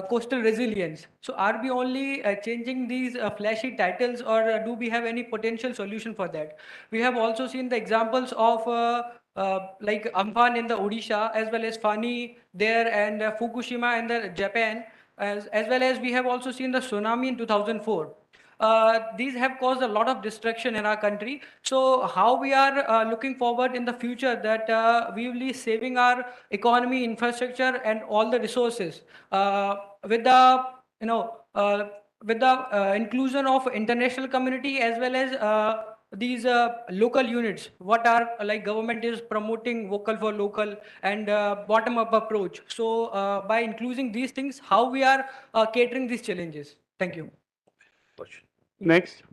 coastal resilience. So are we only changing these flashy titles, or do we have any potential solution for that? We have also seen the examples of like Amphan in the Odisha, as well as Fani there, and Fukushima in the Japan. As well as we have also seen the tsunami in 2004. These have caused a lot of destruction in our country. So how we are looking forward in the future that we will be saving our economy, infrastructure, and all the resources with the inclusion of international community, as well as these local units, what are like government is promoting vocal for local and bottom up approach. So by including these things, how we are catering these challenges? Thank you. Next.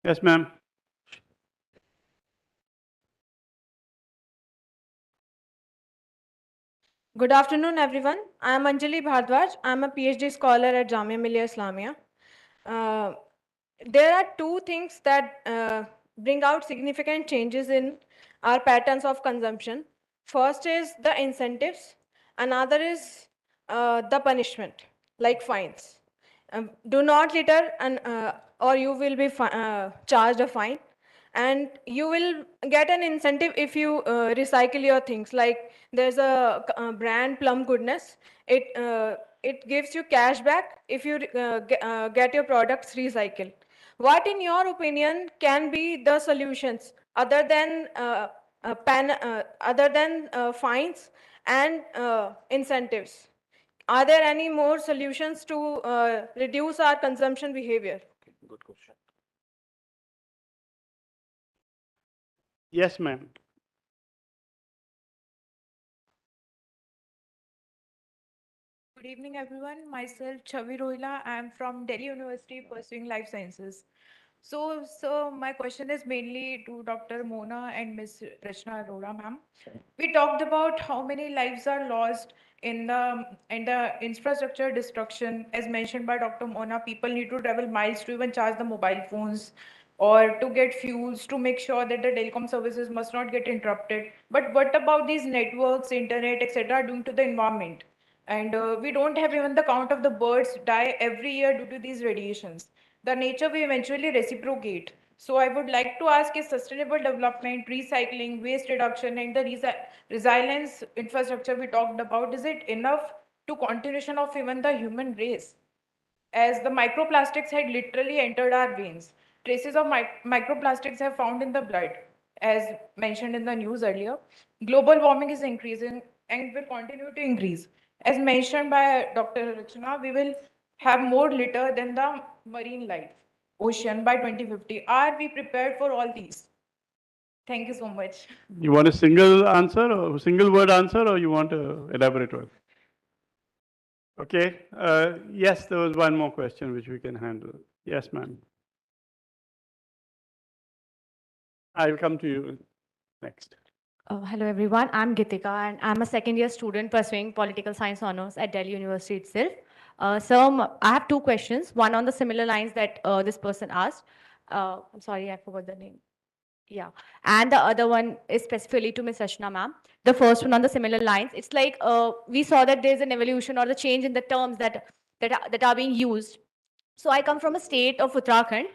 Yes, ma'am. Good afternoon, everyone. I am Anjali Bhardwaj. I am a PhD scholar at Jamia Millia Islamia. There are two things that bring out significant changes in our patterns of consumption. First is the incentives. Another is the punishment, like fines. Do not litter, and or you will be charged a fine. And you will get an incentive if you recycle your things. Like there's a brand Plum Goodness. It gives you cash back if you get your products recycled. What, in your opinion, can be the solutions other than fines and incentives? Are there any more solutions to reduce our consumption behavior? Good question. Yes, ma'am. Good evening, everyone. Myself, Chavi Rohila. I am from Delhi University pursuing life sciences. So my question is mainly to Dr. Mona and Ms. Rachna Arora, ma'am. We talked about how many lives are lost in the infrastructure destruction. As mentioned by Dr. Mona, people need to travel miles to even charge the mobile phones or to get fuels to make sure that the telecom services must not get interrupted. But what about these networks, internet, etc., doing to the environment? And we don't have even the count of the birds die every year due to these radiations. The nature will eventually reciprocate. So I would like to ask, is sustainable development, recycling, waste reduction, and the resilience infrastructure we talked about, is it enough to continuation of even the human race? As the microplastics had literally entered our veins. Traces of microplastics have found in the blood, as mentioned in the news earlier. Global warming is increasing and will continue to increase. As mentioned by Dr. Rachna, we will have more litter than the marine life, ocean by 2050. Are we prepared for all these? Thank you so much. You want a single answer or single word answer, or you want a elaborate one? Okay. Yes, there was one more question which we can handle. Yes, ma'am. I will come to you next. Hello everyone, I'm Gitika and I'm a second year student pursuing political science honors at Delhi University itself. I have two questions, one on the similar lines that this person asked. I'm sorry, I forgot the name. Yeah, and the other one is specifically to Ms. Rachna ma'am. The first one on the similar lines, it's like we saw that there's an evolution or the change in the terms that are being used. So I come from a state of Uttarakhand,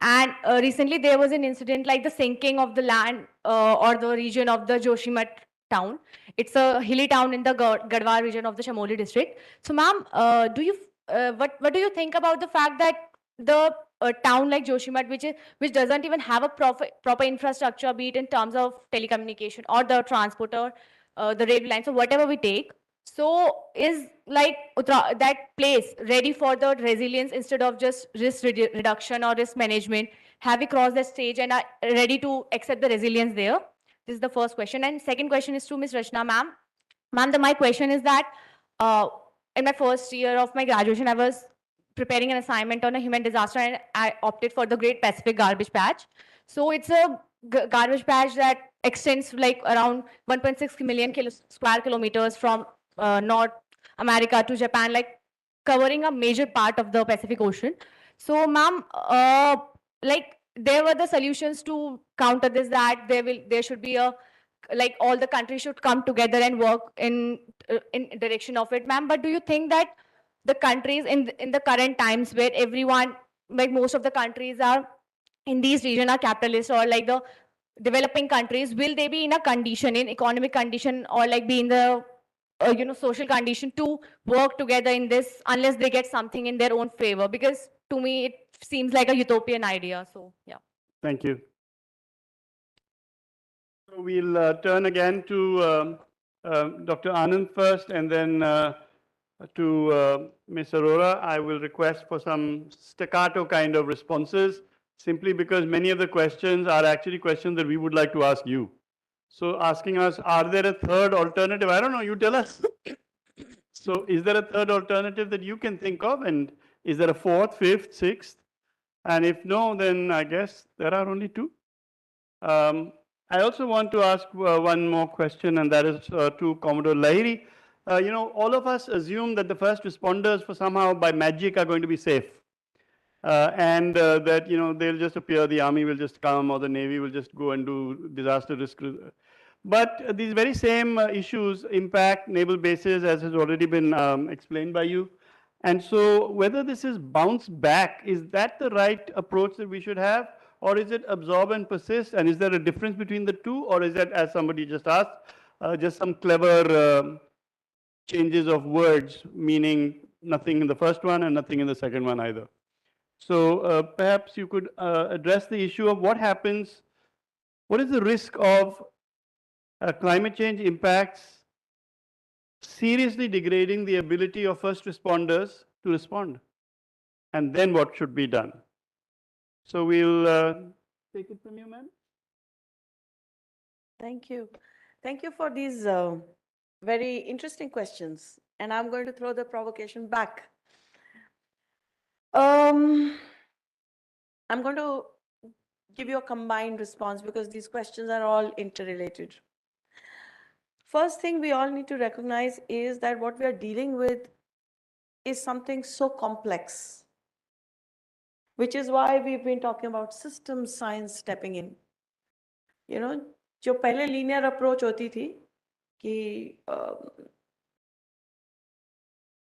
and recently there was an incident like the sinking of the land or the region of the Joshimat town. It's a hilly town in the Garhwal region of the Chamoli district. So, ma'am, what do you think about the fact that the town like Joshimat, which doesn't even have a proper infrastructure, be it in terms of telecommunication or the transport or the railway lines or whatever we take, so is like that place ready for the resilience instead of just risk reduction or risk management? Have we crossed that stage and are ready to accept the resilience there? This is the first question. And second question is to Ms. Rachna ma'am. Ma'am, my question is that in my first year of my graduation, I was preparing an assignment on a human disaster and I opted for the Great Pacific Garbage Patch. So it's a garbage patch that extends like around 1.6 million square kilometers from North America to Japan, like covering a major part of the Pacific Ocean. So, ma'am, like there were the solutions to counter this, that there should be a like all the countries should come together and work in direction of it, ma'am. But do you think that the countries in the current times where everyone, like most of the countries are in these regions are capitalist or like the developing countries, will they be in a condition, in economic condition or like be in the social condition to work together in this unless they get something in their own favor? Because to me it seems like a utopian idea. So yeah. Thank you. So we'll turn again to Dr. Anand first, and then to Ms. Arora. I will request for some staccato kind of responses simply because many of the questions are actually questions that we would like to ask you. So asking us, are there a third alternative? I don't know, you tell us. So is there a third alternative that you can think of? And is there a fourth, fifth, sixth? And if no, then I guess there are only two. I also want to ask one more question, and that is to Commodore Lahiri. All of us assume that the first responders for somehow by magic are going to be safe. And that, they'll just appear, the army will just come or the navy will just go and do disaster risk. But these very same issues impact naval bases, as has already been explained by you. And so whether this is bounce back, is that the right approach that we should have? Or is it absorb and persist? And is there a difference between the two? Or is that, as somebody just asked, just some clever changes of words, meaning nothing in the first one and nothing in the second one either? So perhaps you could address the issue of what happens, what is the risk of climate change impacts seriously degrading the ability of first responders to respond? And then what should be done? So we'll take it from you, ma'am. Thank you. Thank you for these very interesting questions. And I'm going to throw the provocation back. I'm going to give you a combined response because these questions are all interrelated. First thing we all need to recognize is that what we are dealing with is something so complex, which is why we've been talking about system science stepping in. जो पहले linear approach होती थी कि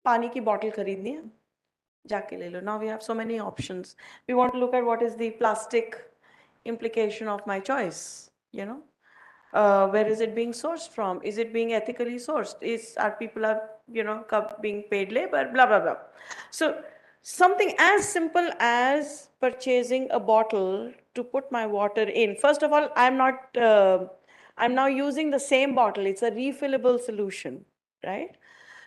पानी की bottle खरीदनी है जाके ले लो. Now we have so many options. We want to look at what is the plastic implication of my choice. Where is it being sourced from? Is it being ethically sourced? Are people being paid labor? Blah blah blah. So something as simple as purchasing a bottle to put my water in. First of all, I'm now using the same bottle. It's a refillable solution, right?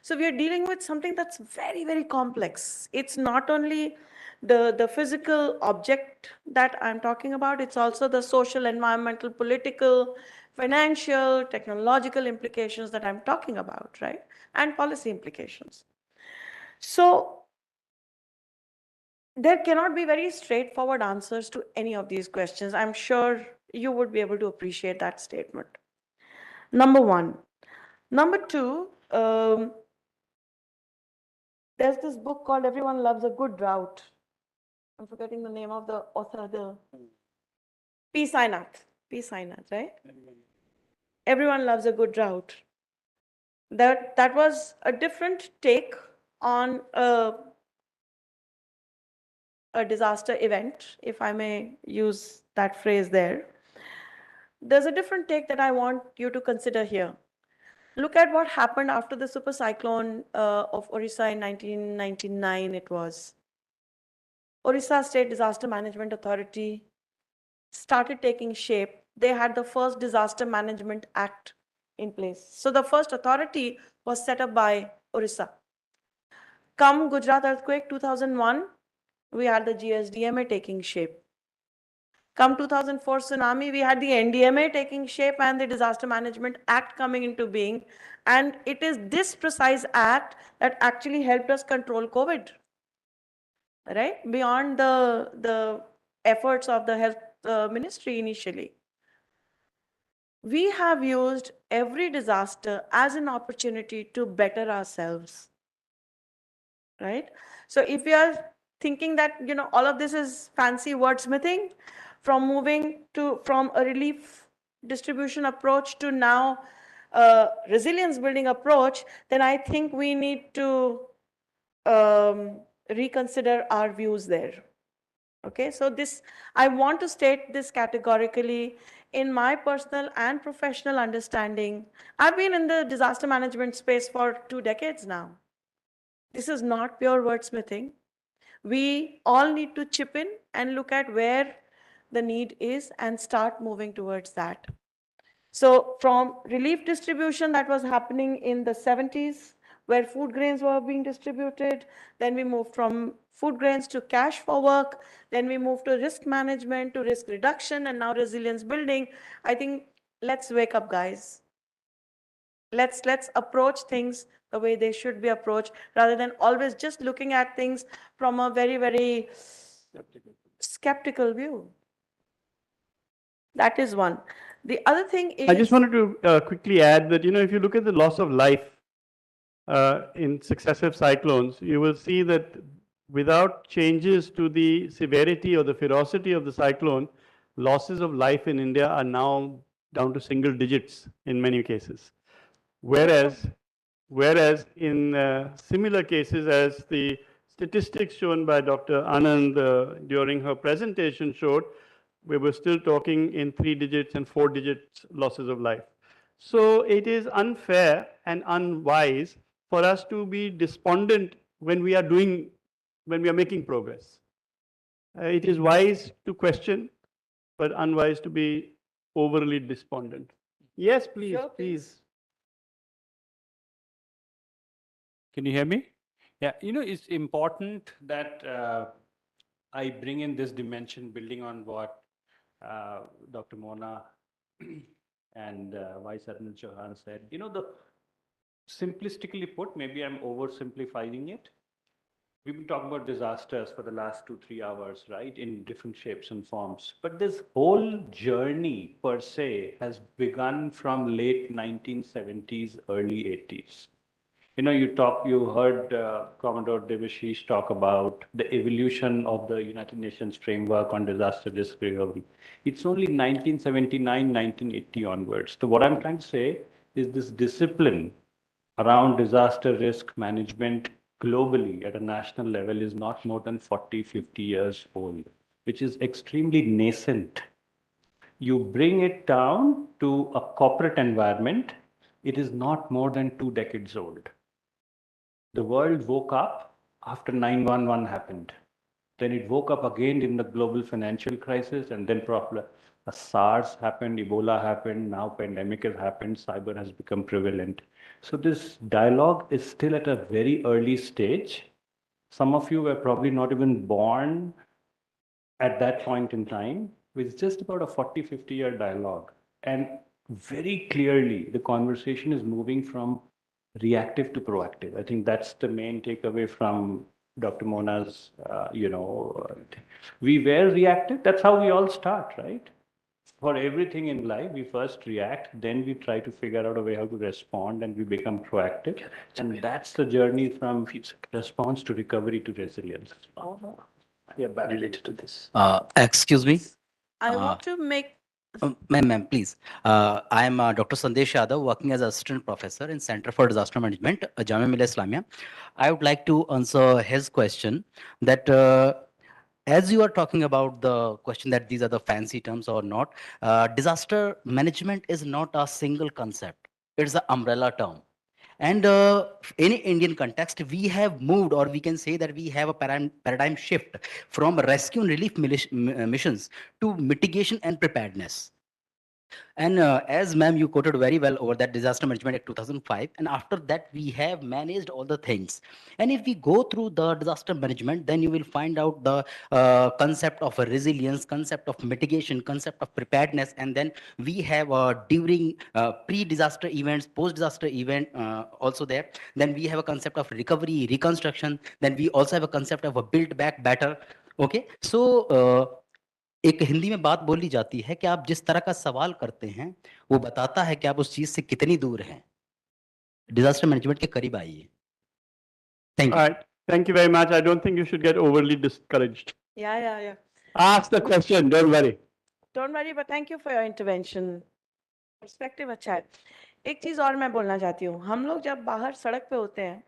So we are dealing with something that's very, very complex. It's not only the physical object that I'm talking about, it's also the social, environmental, political, financial, technological implications that I'm talking about, right? And policy implications. So there cannot be very straightforward answers to any of these questions. I'm sure you would be able to appreciate that statement. Number one. Number two, there's this book called Everyone Loves a Good Drought. I'm forgetting the name of the author, P. Sainath. P. Sainath, right? Everyone Loves a Good Drought. That was a different take on a disaster event, if I may use that phrase there. There's a different take that I want you to consider here. Look at what happened after the super cyclone of Orissa in 1999, it was. Orissa State Disaster Management Authority started taking shape. They had the first Disaster Management Act in place. So the first authority was set up by Orissa. Come Gujarat earthquake 2001, we had the GSDMA taking shape. Come 2004 tsunami, we had the NDMA taking shape and the Disaster Management Act coming into being. And it is this precise act that actually helped us control COVID, right? Beyond the efforts of the health ministry initially. We have used every disaster as an opportunity to better ourselves, right? So if we are thinking that, all of this is fancy wordsmithing, from moving from a relief distribution approach to now a resilience building approach, then I think we need to reconsider our views there. Okay, so I want to state this categorically. In my personal and professional understanding, I've been in the disaster management space for 2 decades now. This is not pure wordsmithing. We all need to chip in and look at where the need is and start moving towards that. So from relief distribution that was happening in the 70s, where food grains were being distributed. Then we moved from food grains to cash for work. Then we moved to risk management, to risk reduction, and now resilience building. I think let's wake up, guys. Let's approach things the way they should be approached, rather than always just looking at things from a very, very skeptical view. That is one. The other thing is... I just wanted to quickly add that, if you look at the loss of life in successive cyclones, you will see that without changes to the severity or the ferocity of the cyclone, losses of life in India are now down to single digits in many cases. Whereas in similar cases, as the statistics shown by Dr. Anand during her presentation showed, we were still talking in 3 digits and 4 digits losses of life. So it is unfair and unwise for us to be despondent when we are making progress. It is wise to question, but unwise to be overly despondent. Yes, please, Sure, please. Can you hear me? Yeah, it's important that I bring in this dimension, building on what Dr. Mona and Vice Admiral Chauhan said. Simplistically put, maybe I'm oversimplifying it. We've been talking about disasters for the last 2-3 hours, right, in different shapes and forms. But this whole journey per se has begun from late 1970s, early 80s. You heard Commodore Devashish talk about the evolution of the United Nations framework on disaster risk recovery. It's only 1979, 1980 onwards. So what I'm trying to say is this discipline around disaster risk management globally at a national level is not more than 40, 50 years old, which is extremely nascent. You bring it down to a corporate environment, it is not more than 2 decades old. The world woke up after 9/11 happened. Then it woke up again in the global financial crisis, and then SARS happened, Ebola happened, now pandemic has happened, cyber has become prevalent. So this dialogue is still at a very early stage. Some of you were probably not even born at that point in time. It's just about a 40, 50-year dialogue. And very clearly, the conversation is moving from reactive to proactive. I think that's the main takeaway from Dr. Mona's, we were reactive. That's how we all start, right? For everything in life, we first react, then we try to figure out a way how to respond, and we become proactive. And that's the journey from response to recovery to resilience. Yeah, related to this. Excuse me. I want to make... Ma'am, please. I am Dr. Sandesh Yadav, working as assistant professor in Center for Disaster Management, Jamia Millia Islamia. I would like to answer his question that as you are talking about the question that these are the fancy terms or not, disaster management is not a single concept. It's an umbrella term. And in Indian context, we have moved, or we can say that we have a paradigm shift from rescue and relief missions to mitigation and preparedness. And as ma'am, you quoted very well over that disaster management act 2005. And after that, we have managed all the things. And if we go through the disaster management, then you will find out the concept of resilience, concept of mitigation, concept of preparedness. And then we have during pre-disaster events, post-disaster event also there. Then we have a concept of recovery, reconstruction. Then we also have a concept of a build back better. Okay, so एक हिंदी में बात बोली जाती है कि आप जिस तरह का सवाल करते हैं वो बताता है कि आप उस चीज से कितनी दूर हैं डिजास्टर मैनेजमेंट के करीब आइए thank you Thank you very much. I don't think you should get overly discouraged. Yeah. Ask the question, don't worry. Don't worry, but thank you for your intervention. Perspective अच्छा है. एक चीज और मैं बोलना चाहती हूँ. हम लोग जब बाहर सड़क पे होते हैं,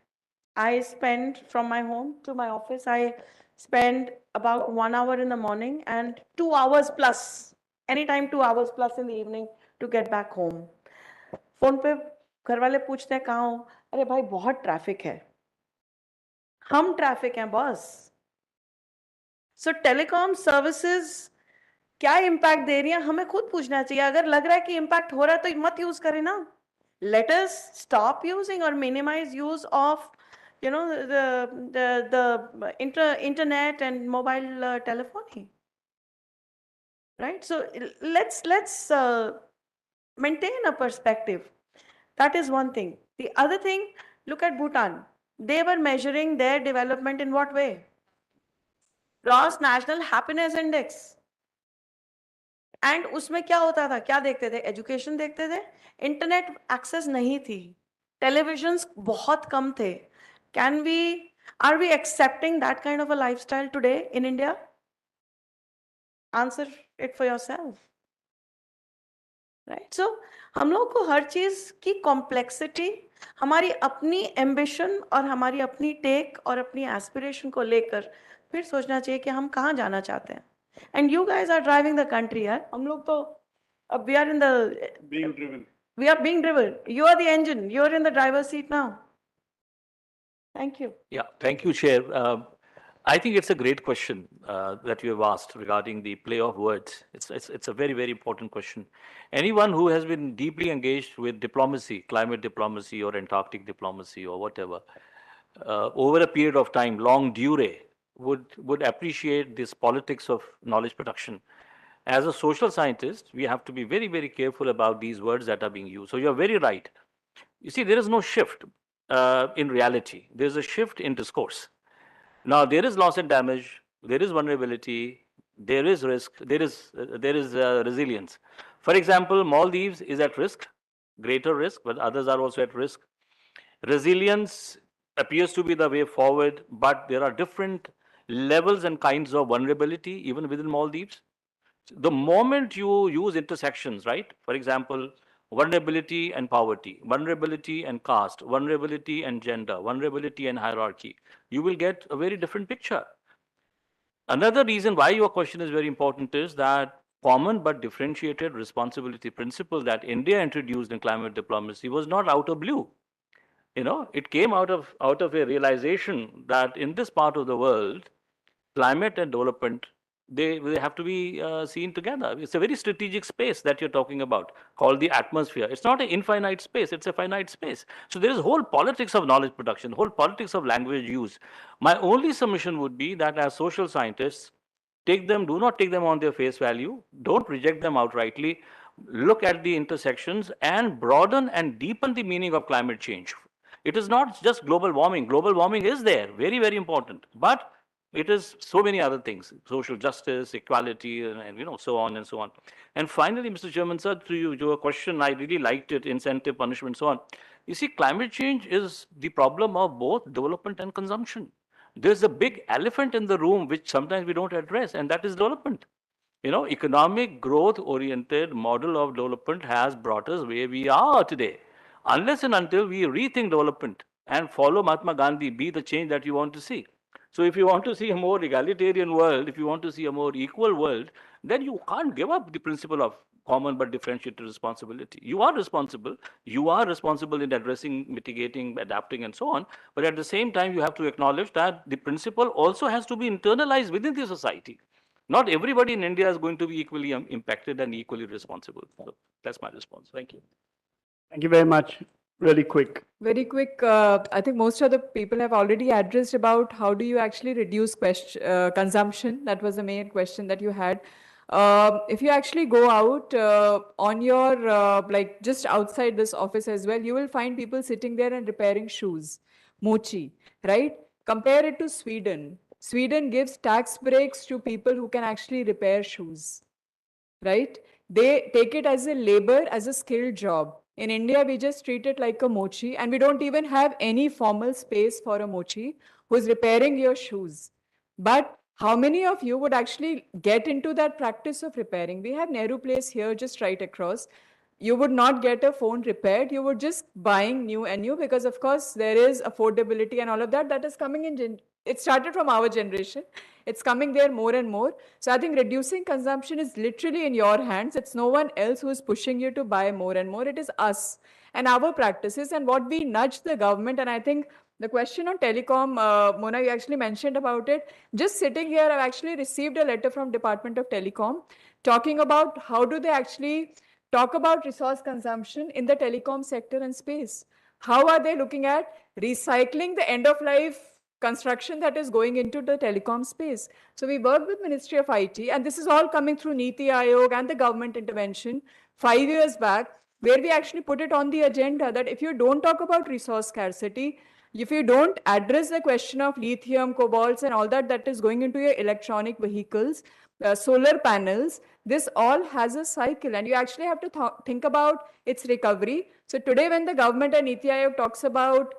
I spend from my home to my office, I spend about 1 hour in the morning and 2 hours plus, anytime 2 hours plus in the evening to get back home. Phone पे घर वाले पूछते हैं कहाँ हो? अरे भाई बहुत ट्रैफिक है. हम ट्रैफिक हैं बॉस. सो टेलीकॉम सर्विसेज क्या इम्पैक्ट दे रही है हमें खुद पूछना चाहिए. अगर लग रहा है कि इम्पैक्ट हो रहा है तो मत यूज करें ना. Let us stop using or minimize use of, you know, the internet and mobile telephony. Right? So let's maintain a perspective. That is one thing. The other thing, look at Bhutan. They were measuring their development in what way? Gross National Happiness Index. And उसमें क्या होता था, क्या देखते थे? Education देखते थे, internet access नहीं थी, टेलीविजन्स बहुत कम थे. Can we, are we accepting that kind of a lifestyle today in India? Answer it for yourself. Right? So हम लोग को हर चीज की कॉम्प्लेक्सिटी, हमारी अपनी एम्बिशन और हमारी अपनी टेक और अपनी एस्पिरेशन को लेकर फिर सोचना चाहिए कि हम कहाँ जाना चाहते हैं. And you guys are driving the country, yeah? हम लोग तो अब we are in the being driven. We are being driven. You are the engine. You are in the driver's seat now. Thank you. Yeah, thank you, Chair. I think it's a great question that you have asked regarding the play of words. It's a very, very important question. Anyone who has been deeply engaged with diplomacy, climate diplomacy or Antarctic diplomacy or whatever, over a period of time, long durée, would appreciate this politics of knowledge production. As a social scientist, we have to be very, very careful about these words that are being used. So you're very right. You see, there is no shift in reality. There's a shift in discourse. Now, there is loss and damage, there is vulnerability, there is risk, there is resilience. For example, Maldives is at risk, greater risk, but others are also at risk. Resilience appears to be the way forward, but there are different levels and kinds of vulnerability even within Maldives. The moment you use intersections, right? For example, vulnerability and poverty, vulnerability and caste, vulnerability and gender, vulnerability and hierarchy, you will get a very different picture. Another reason why your question is very important is that common but differentiated responsibility principle that India introduced in climate diplomacy was not out of blue. You know, it came out of a realization that in this part of the world, climate and development, they have to be seen together. It's a very strategic space that you're talking about, called the atmosphere. It's not an infinite space, it's a finite space. So there is whole politics of knowledge production, whole politics of language use. My only submission would be that as social scientists, do not take them on their face value, don't reject them outrightly, look at the intersections and broaden and deepen the meaning of climate change. It is not just global warming. Global warming is there, very, very important. But it is so many other things, social justice, equality, and you know, so on and so on. And finally, Mr. Chairman, sir, to you, your question, I really liked it, incentive, punishment, so on. You see, climate change is the problem of both development and consumption. There's a big elephant in the room which sometimes we don't address, and that is development. You know, economic growth-oriented model of development has brought us where we are today. Unless and until we rethink development and follow Mahatma Gandhi, be the change that you want to see. So if you want to see a more egalitarian world, if you want to see a more equal world, then you can't give up the principle of common but differentiated responsibility. You are responsible. You are responsible in addressing, mitigating, adapting, and so on. But at the same time, you have to acknowledge that the principle also has to be internalized within the society. Not everybody in India is going to be equally impacted and equally responsible. So that's my response. Thank you. Thank you very much. Really quick. Very quick. I think most of the people have already addressed about how do you actually reduce consumption. That was the main question that you had. If you actually go out on your, like just outside this office as well, you will find people sitting there and repairing shoes. Mochi, right? Compare it to Sweden. Sweden gives tax breaks to people who can actually repair shoes, right? They take it as a labor, as a skilled job. In India, we just treat it like a mochi, and we don't even have any formal space for a mochi who's repairing your shoes. But how many of you would actually get into that practice of repairing? We have Nehru Place here, just right across. You would not get a phone repaired. You would just buying new and new because, of course, there is affordability and all of that. That is coming in. It started from our generation. It's coming there more and more. So I think reducing consumption is literally in your hands. It's no one else who is pushing you to buy more and more. It is us and our practices and what we nudge the government. And I think the question on telecom, Mona, you actually mentioned about it. Just sitting here, I've actually received a letter from Department of Telecom talking about how do they actually talk about resource consumption in the telecom sector and space. How are they looking at recycling the end of life construction that is going into the telecom space? So we work with Ministry of IT, and this is all coming through Niti Aayog and the government intervention 5 years back, where we actually put it on the agenda that if you don't talk about resource scarcity, if you don't address the question of lithium, cobalts, and all that that is going into your electronic vehicles, solar panels, this all has a cycle, and you actually have to think about its recovery. So today, when the government and Niti Aayog talks about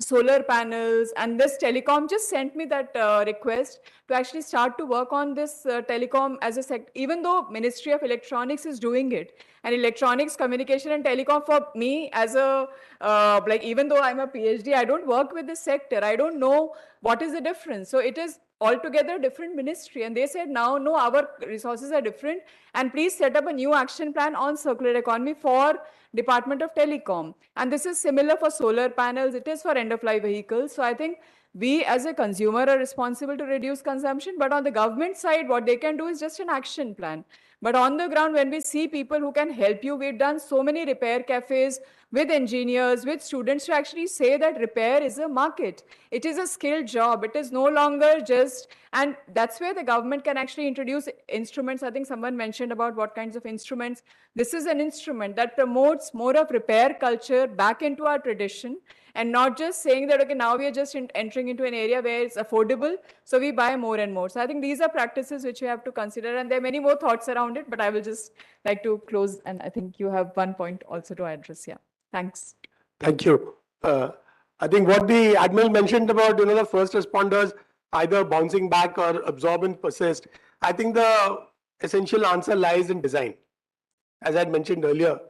solar panels, and this telecom just sent me that request to actually start to work on this telecom as a sector, even though Ministry of Electronics is doing it. And electronics, communication and telecom, for me as a, like, even though I'm a PhD, I don't work with this sector. I don't know what is the difference. So it is altogether different ministry. And they said, now, no, our resources are different. And please set up a new action plan on circular economy for Department of Telecom. And this is similar for solar panels. It is for end-of-life vehicles. So I think we as a consumer are responsible to reduce consumption. But on the government side, what they can do is just an action plan. But on the ground, when we see people who can help you, we've done so many repair cafes with engineers, with students to actually say that repair is a market. It is a skilled job. It is no longer just, and that's where the government can actually introduce instruments. I think someone mentioned about what kinds of instruments. This is an instrument that promotes more of repair culture back into our tradition, and not just saying that, okay, now we are just entering into an area where it's affordable, so we buy more and more. So I think these are practices which we have to consider, and there are many more thoughts around it, but I will just like to close, and I think you have one point also to address. Yeah, thanks. Thank you. I think what the Admiral mentioned about, the first responders either bouncing back or absorb and persist, I think the essential answer lies in design. As I had mentioned earlier,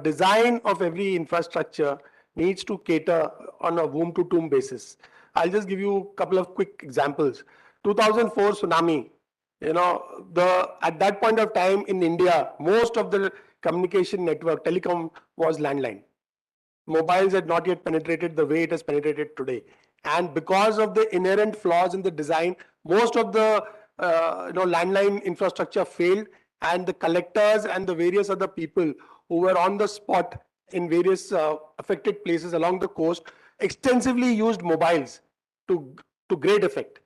design of every infrastructure needs to cater on a womb to tomb basis. I'll just give you a couple of quick examples. 2004 tsunami, at that point of time in India, most of the communication network, telecom, was landline. Mobiles had not yet penetrated the way it has penetrated today. And because of the inherent flaws in the design, most of the landline infrastructure failed, and the collectors and the various other people who were on the spot in various affected places along the coast extensively used mobiles to great effect.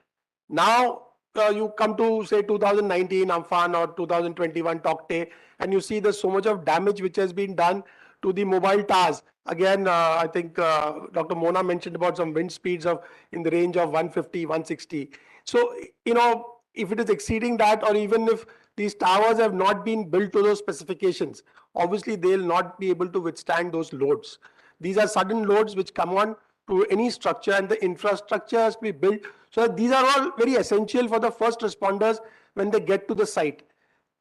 Now you come to say 2019 Amphan or 2021 Tokte, and you see there's so much of damage which has been done to the mobile towers. Again, I think Dr. Mona mentioned about some wind speeds of in the range of 150, 160. So, if it is exceeding that, or even if these towers have not been built to those specifications, obviously they'll not be able to withstand those loads. These are sudden loads which come on to any structure, and the infrastructure has to be built. So these are all very essential for the first responders when they get to the site.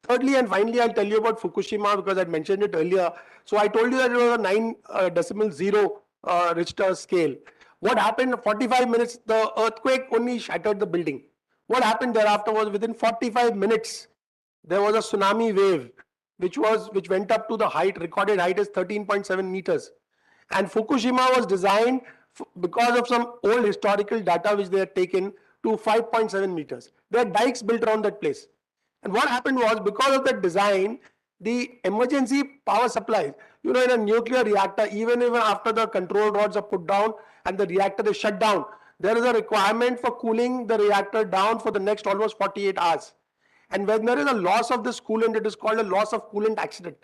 Thirdly and finally, I'll tell you about Fukushima because I mentioned it earlier. So I told you that it was a 9.0 Richter scale. What happened? 45 minutes, the earthquake only shattered the building. What happened thereafter was within 45 minutes, there was a tsunami wave, which went up to the height, recorded height is 13.7 meters. And Fukushima was designed because of some old historical data which they had taken to 5.7 meters. There are dikes built around that place. And what happened was, because of that design, the emergency power supplies, in a nuclear reactor, even after the control rods are put down and the reactor is shut down, there is a requirement for cooling the reactor down for the next almost 48 hours. And when there is a loss of this coolant, it is called a loss of coolant accident.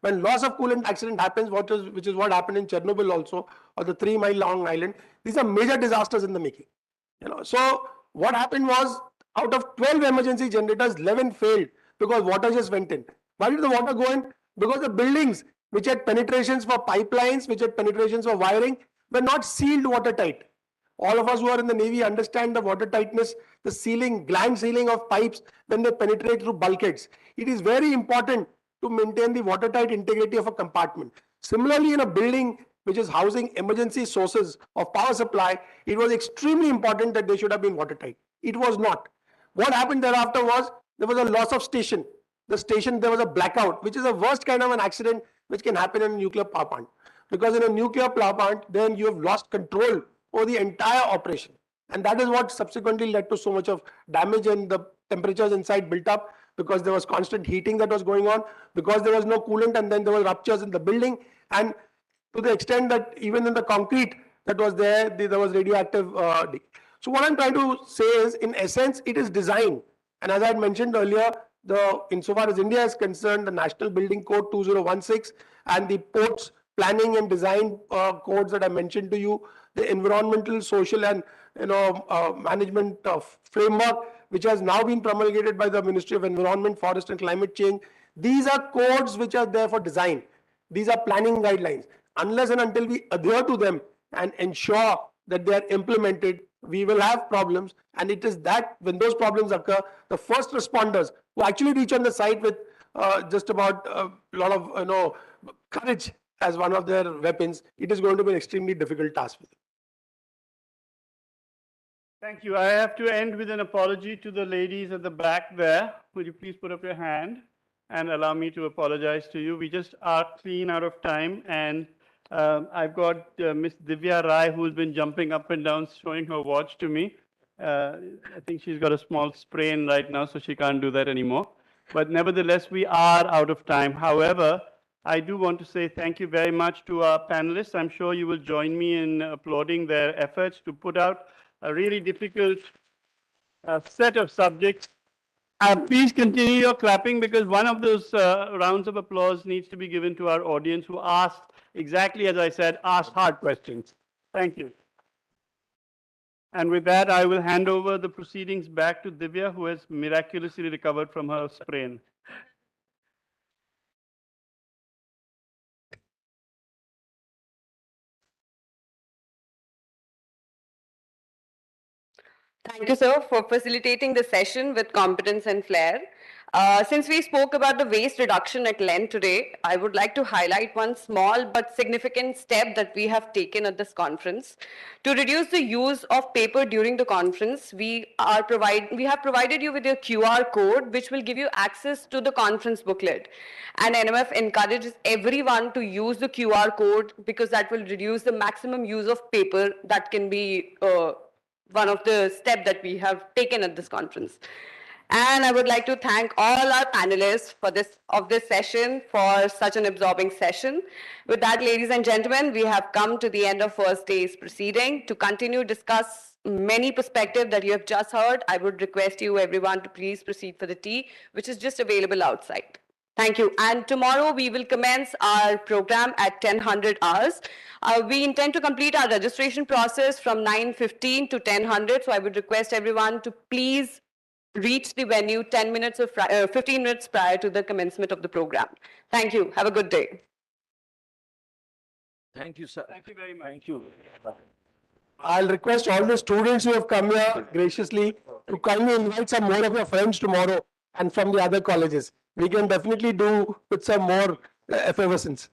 When loss of coolant accident happens, which is what happened in Chernobyl also, or the 3-mile long island, these are major disasters in the making. So what happened was, out of 12 emergency generators, 11 failed because water just went in. Why did the water go in? Because the buildings which had penetrations for pipelines, which had penetrations for wiring, were not sealed watertight. All of us who are in the Navy understand the water tightness, the sealing, gland sealing of pipes when they penetrate through bulkheads. It is very important to maintain the watertight integrity of a compartment. Similarly, in a building which is housing emergency sources of power supply, it was extremely important that they should have been watertight. It was not. What happened thereafter was, there was a loss of station. The station, there was a blackout, which is the worst kind of an accident which can happen in a nuclear power plant. Because in a nuclear power plant, then you have lost control over the entire operation. And that is what subsequently led to so much of damage, and the temperatures inside built up. because there was constant heating that was going on, because there was no coolant, and then there were ruptures in the building, and to the extent that even in the concrete that was there was radioactive. So what I'm trying to say is, in essence, it is design. And as I had mentioned earlier, insofar as India is concerned, the National Building Code 2016 and the ports planning and design codes that I mentioned to you, the environmental, social, and management framework, which has now been promulgated by the Ministry of Environment, Forest and Climate Change. These are codes which are there for design. These are planning guidelines. Unless and until we adhere to them and ensure that they are implemented, we will have problems. And it is that when those problems occur, the first responders who actually reach on the site with just about a lot of courage as one of their weapons, it is going to be an extremely difficult task for them. Thank you. I have to end with an apology to the ladies at the back there. Would you please put up your hand and allow me to apologize to you? We just are clean out of time, and I've got Miss Divya Rai, who's been jumping up and down, showing her watch to me. I think she's got a small sprain right now, so she can't do that anymore. But nevertheless, we are out of time. However, I do want to say thank you very much to our panelists. I'm sure you will join me in applauding their efforts to put out a really difficult set of subjects. Please continue your clapping, because one of those rounds of applause needs to be given to our audience who asked, exactly as I said, asked hard questions. Thank you. And with that, I will hand over the proceedings back to Divya, who has miraculously recovered from her sprain. Thank you, sir, for facilitating the session with competence and flair. Since we spoke about the waste reduction at length today, I would like to highlight one small but significant step that we have taken at this conference. To reduce the use of paper during the conference, we have provided you with a QR code which will give you access to the conference booklet. And NMF encourages everyone to use the QR code, because that will reduce the maximum use of paper that can be one of the steps that we have taken at this conference. And I would like to thank all our panelists for this session, for such an absorbing session. With that, ladies and gentlemen, we have come to the end of first day's proceeding. To continue discuss many perspectives that you have just heard, I would request you everyone to please proceed for the tea, which is just available outside. Thank you. And tomorrow we will commence our program at 10:00 hours. We intend to complete our registration process from 9:15 to 10:00. So I would request everyone to please reach the venue 15 minutes prior to the commencement of the program. Thank you. Have a good day. Thank you, sir. Thank you very much. Thank you. I'll request all the students who have come here graciously to kindly invite some more of your friends tomorrow and from the other colleges. We can definitely do with some more effervescence.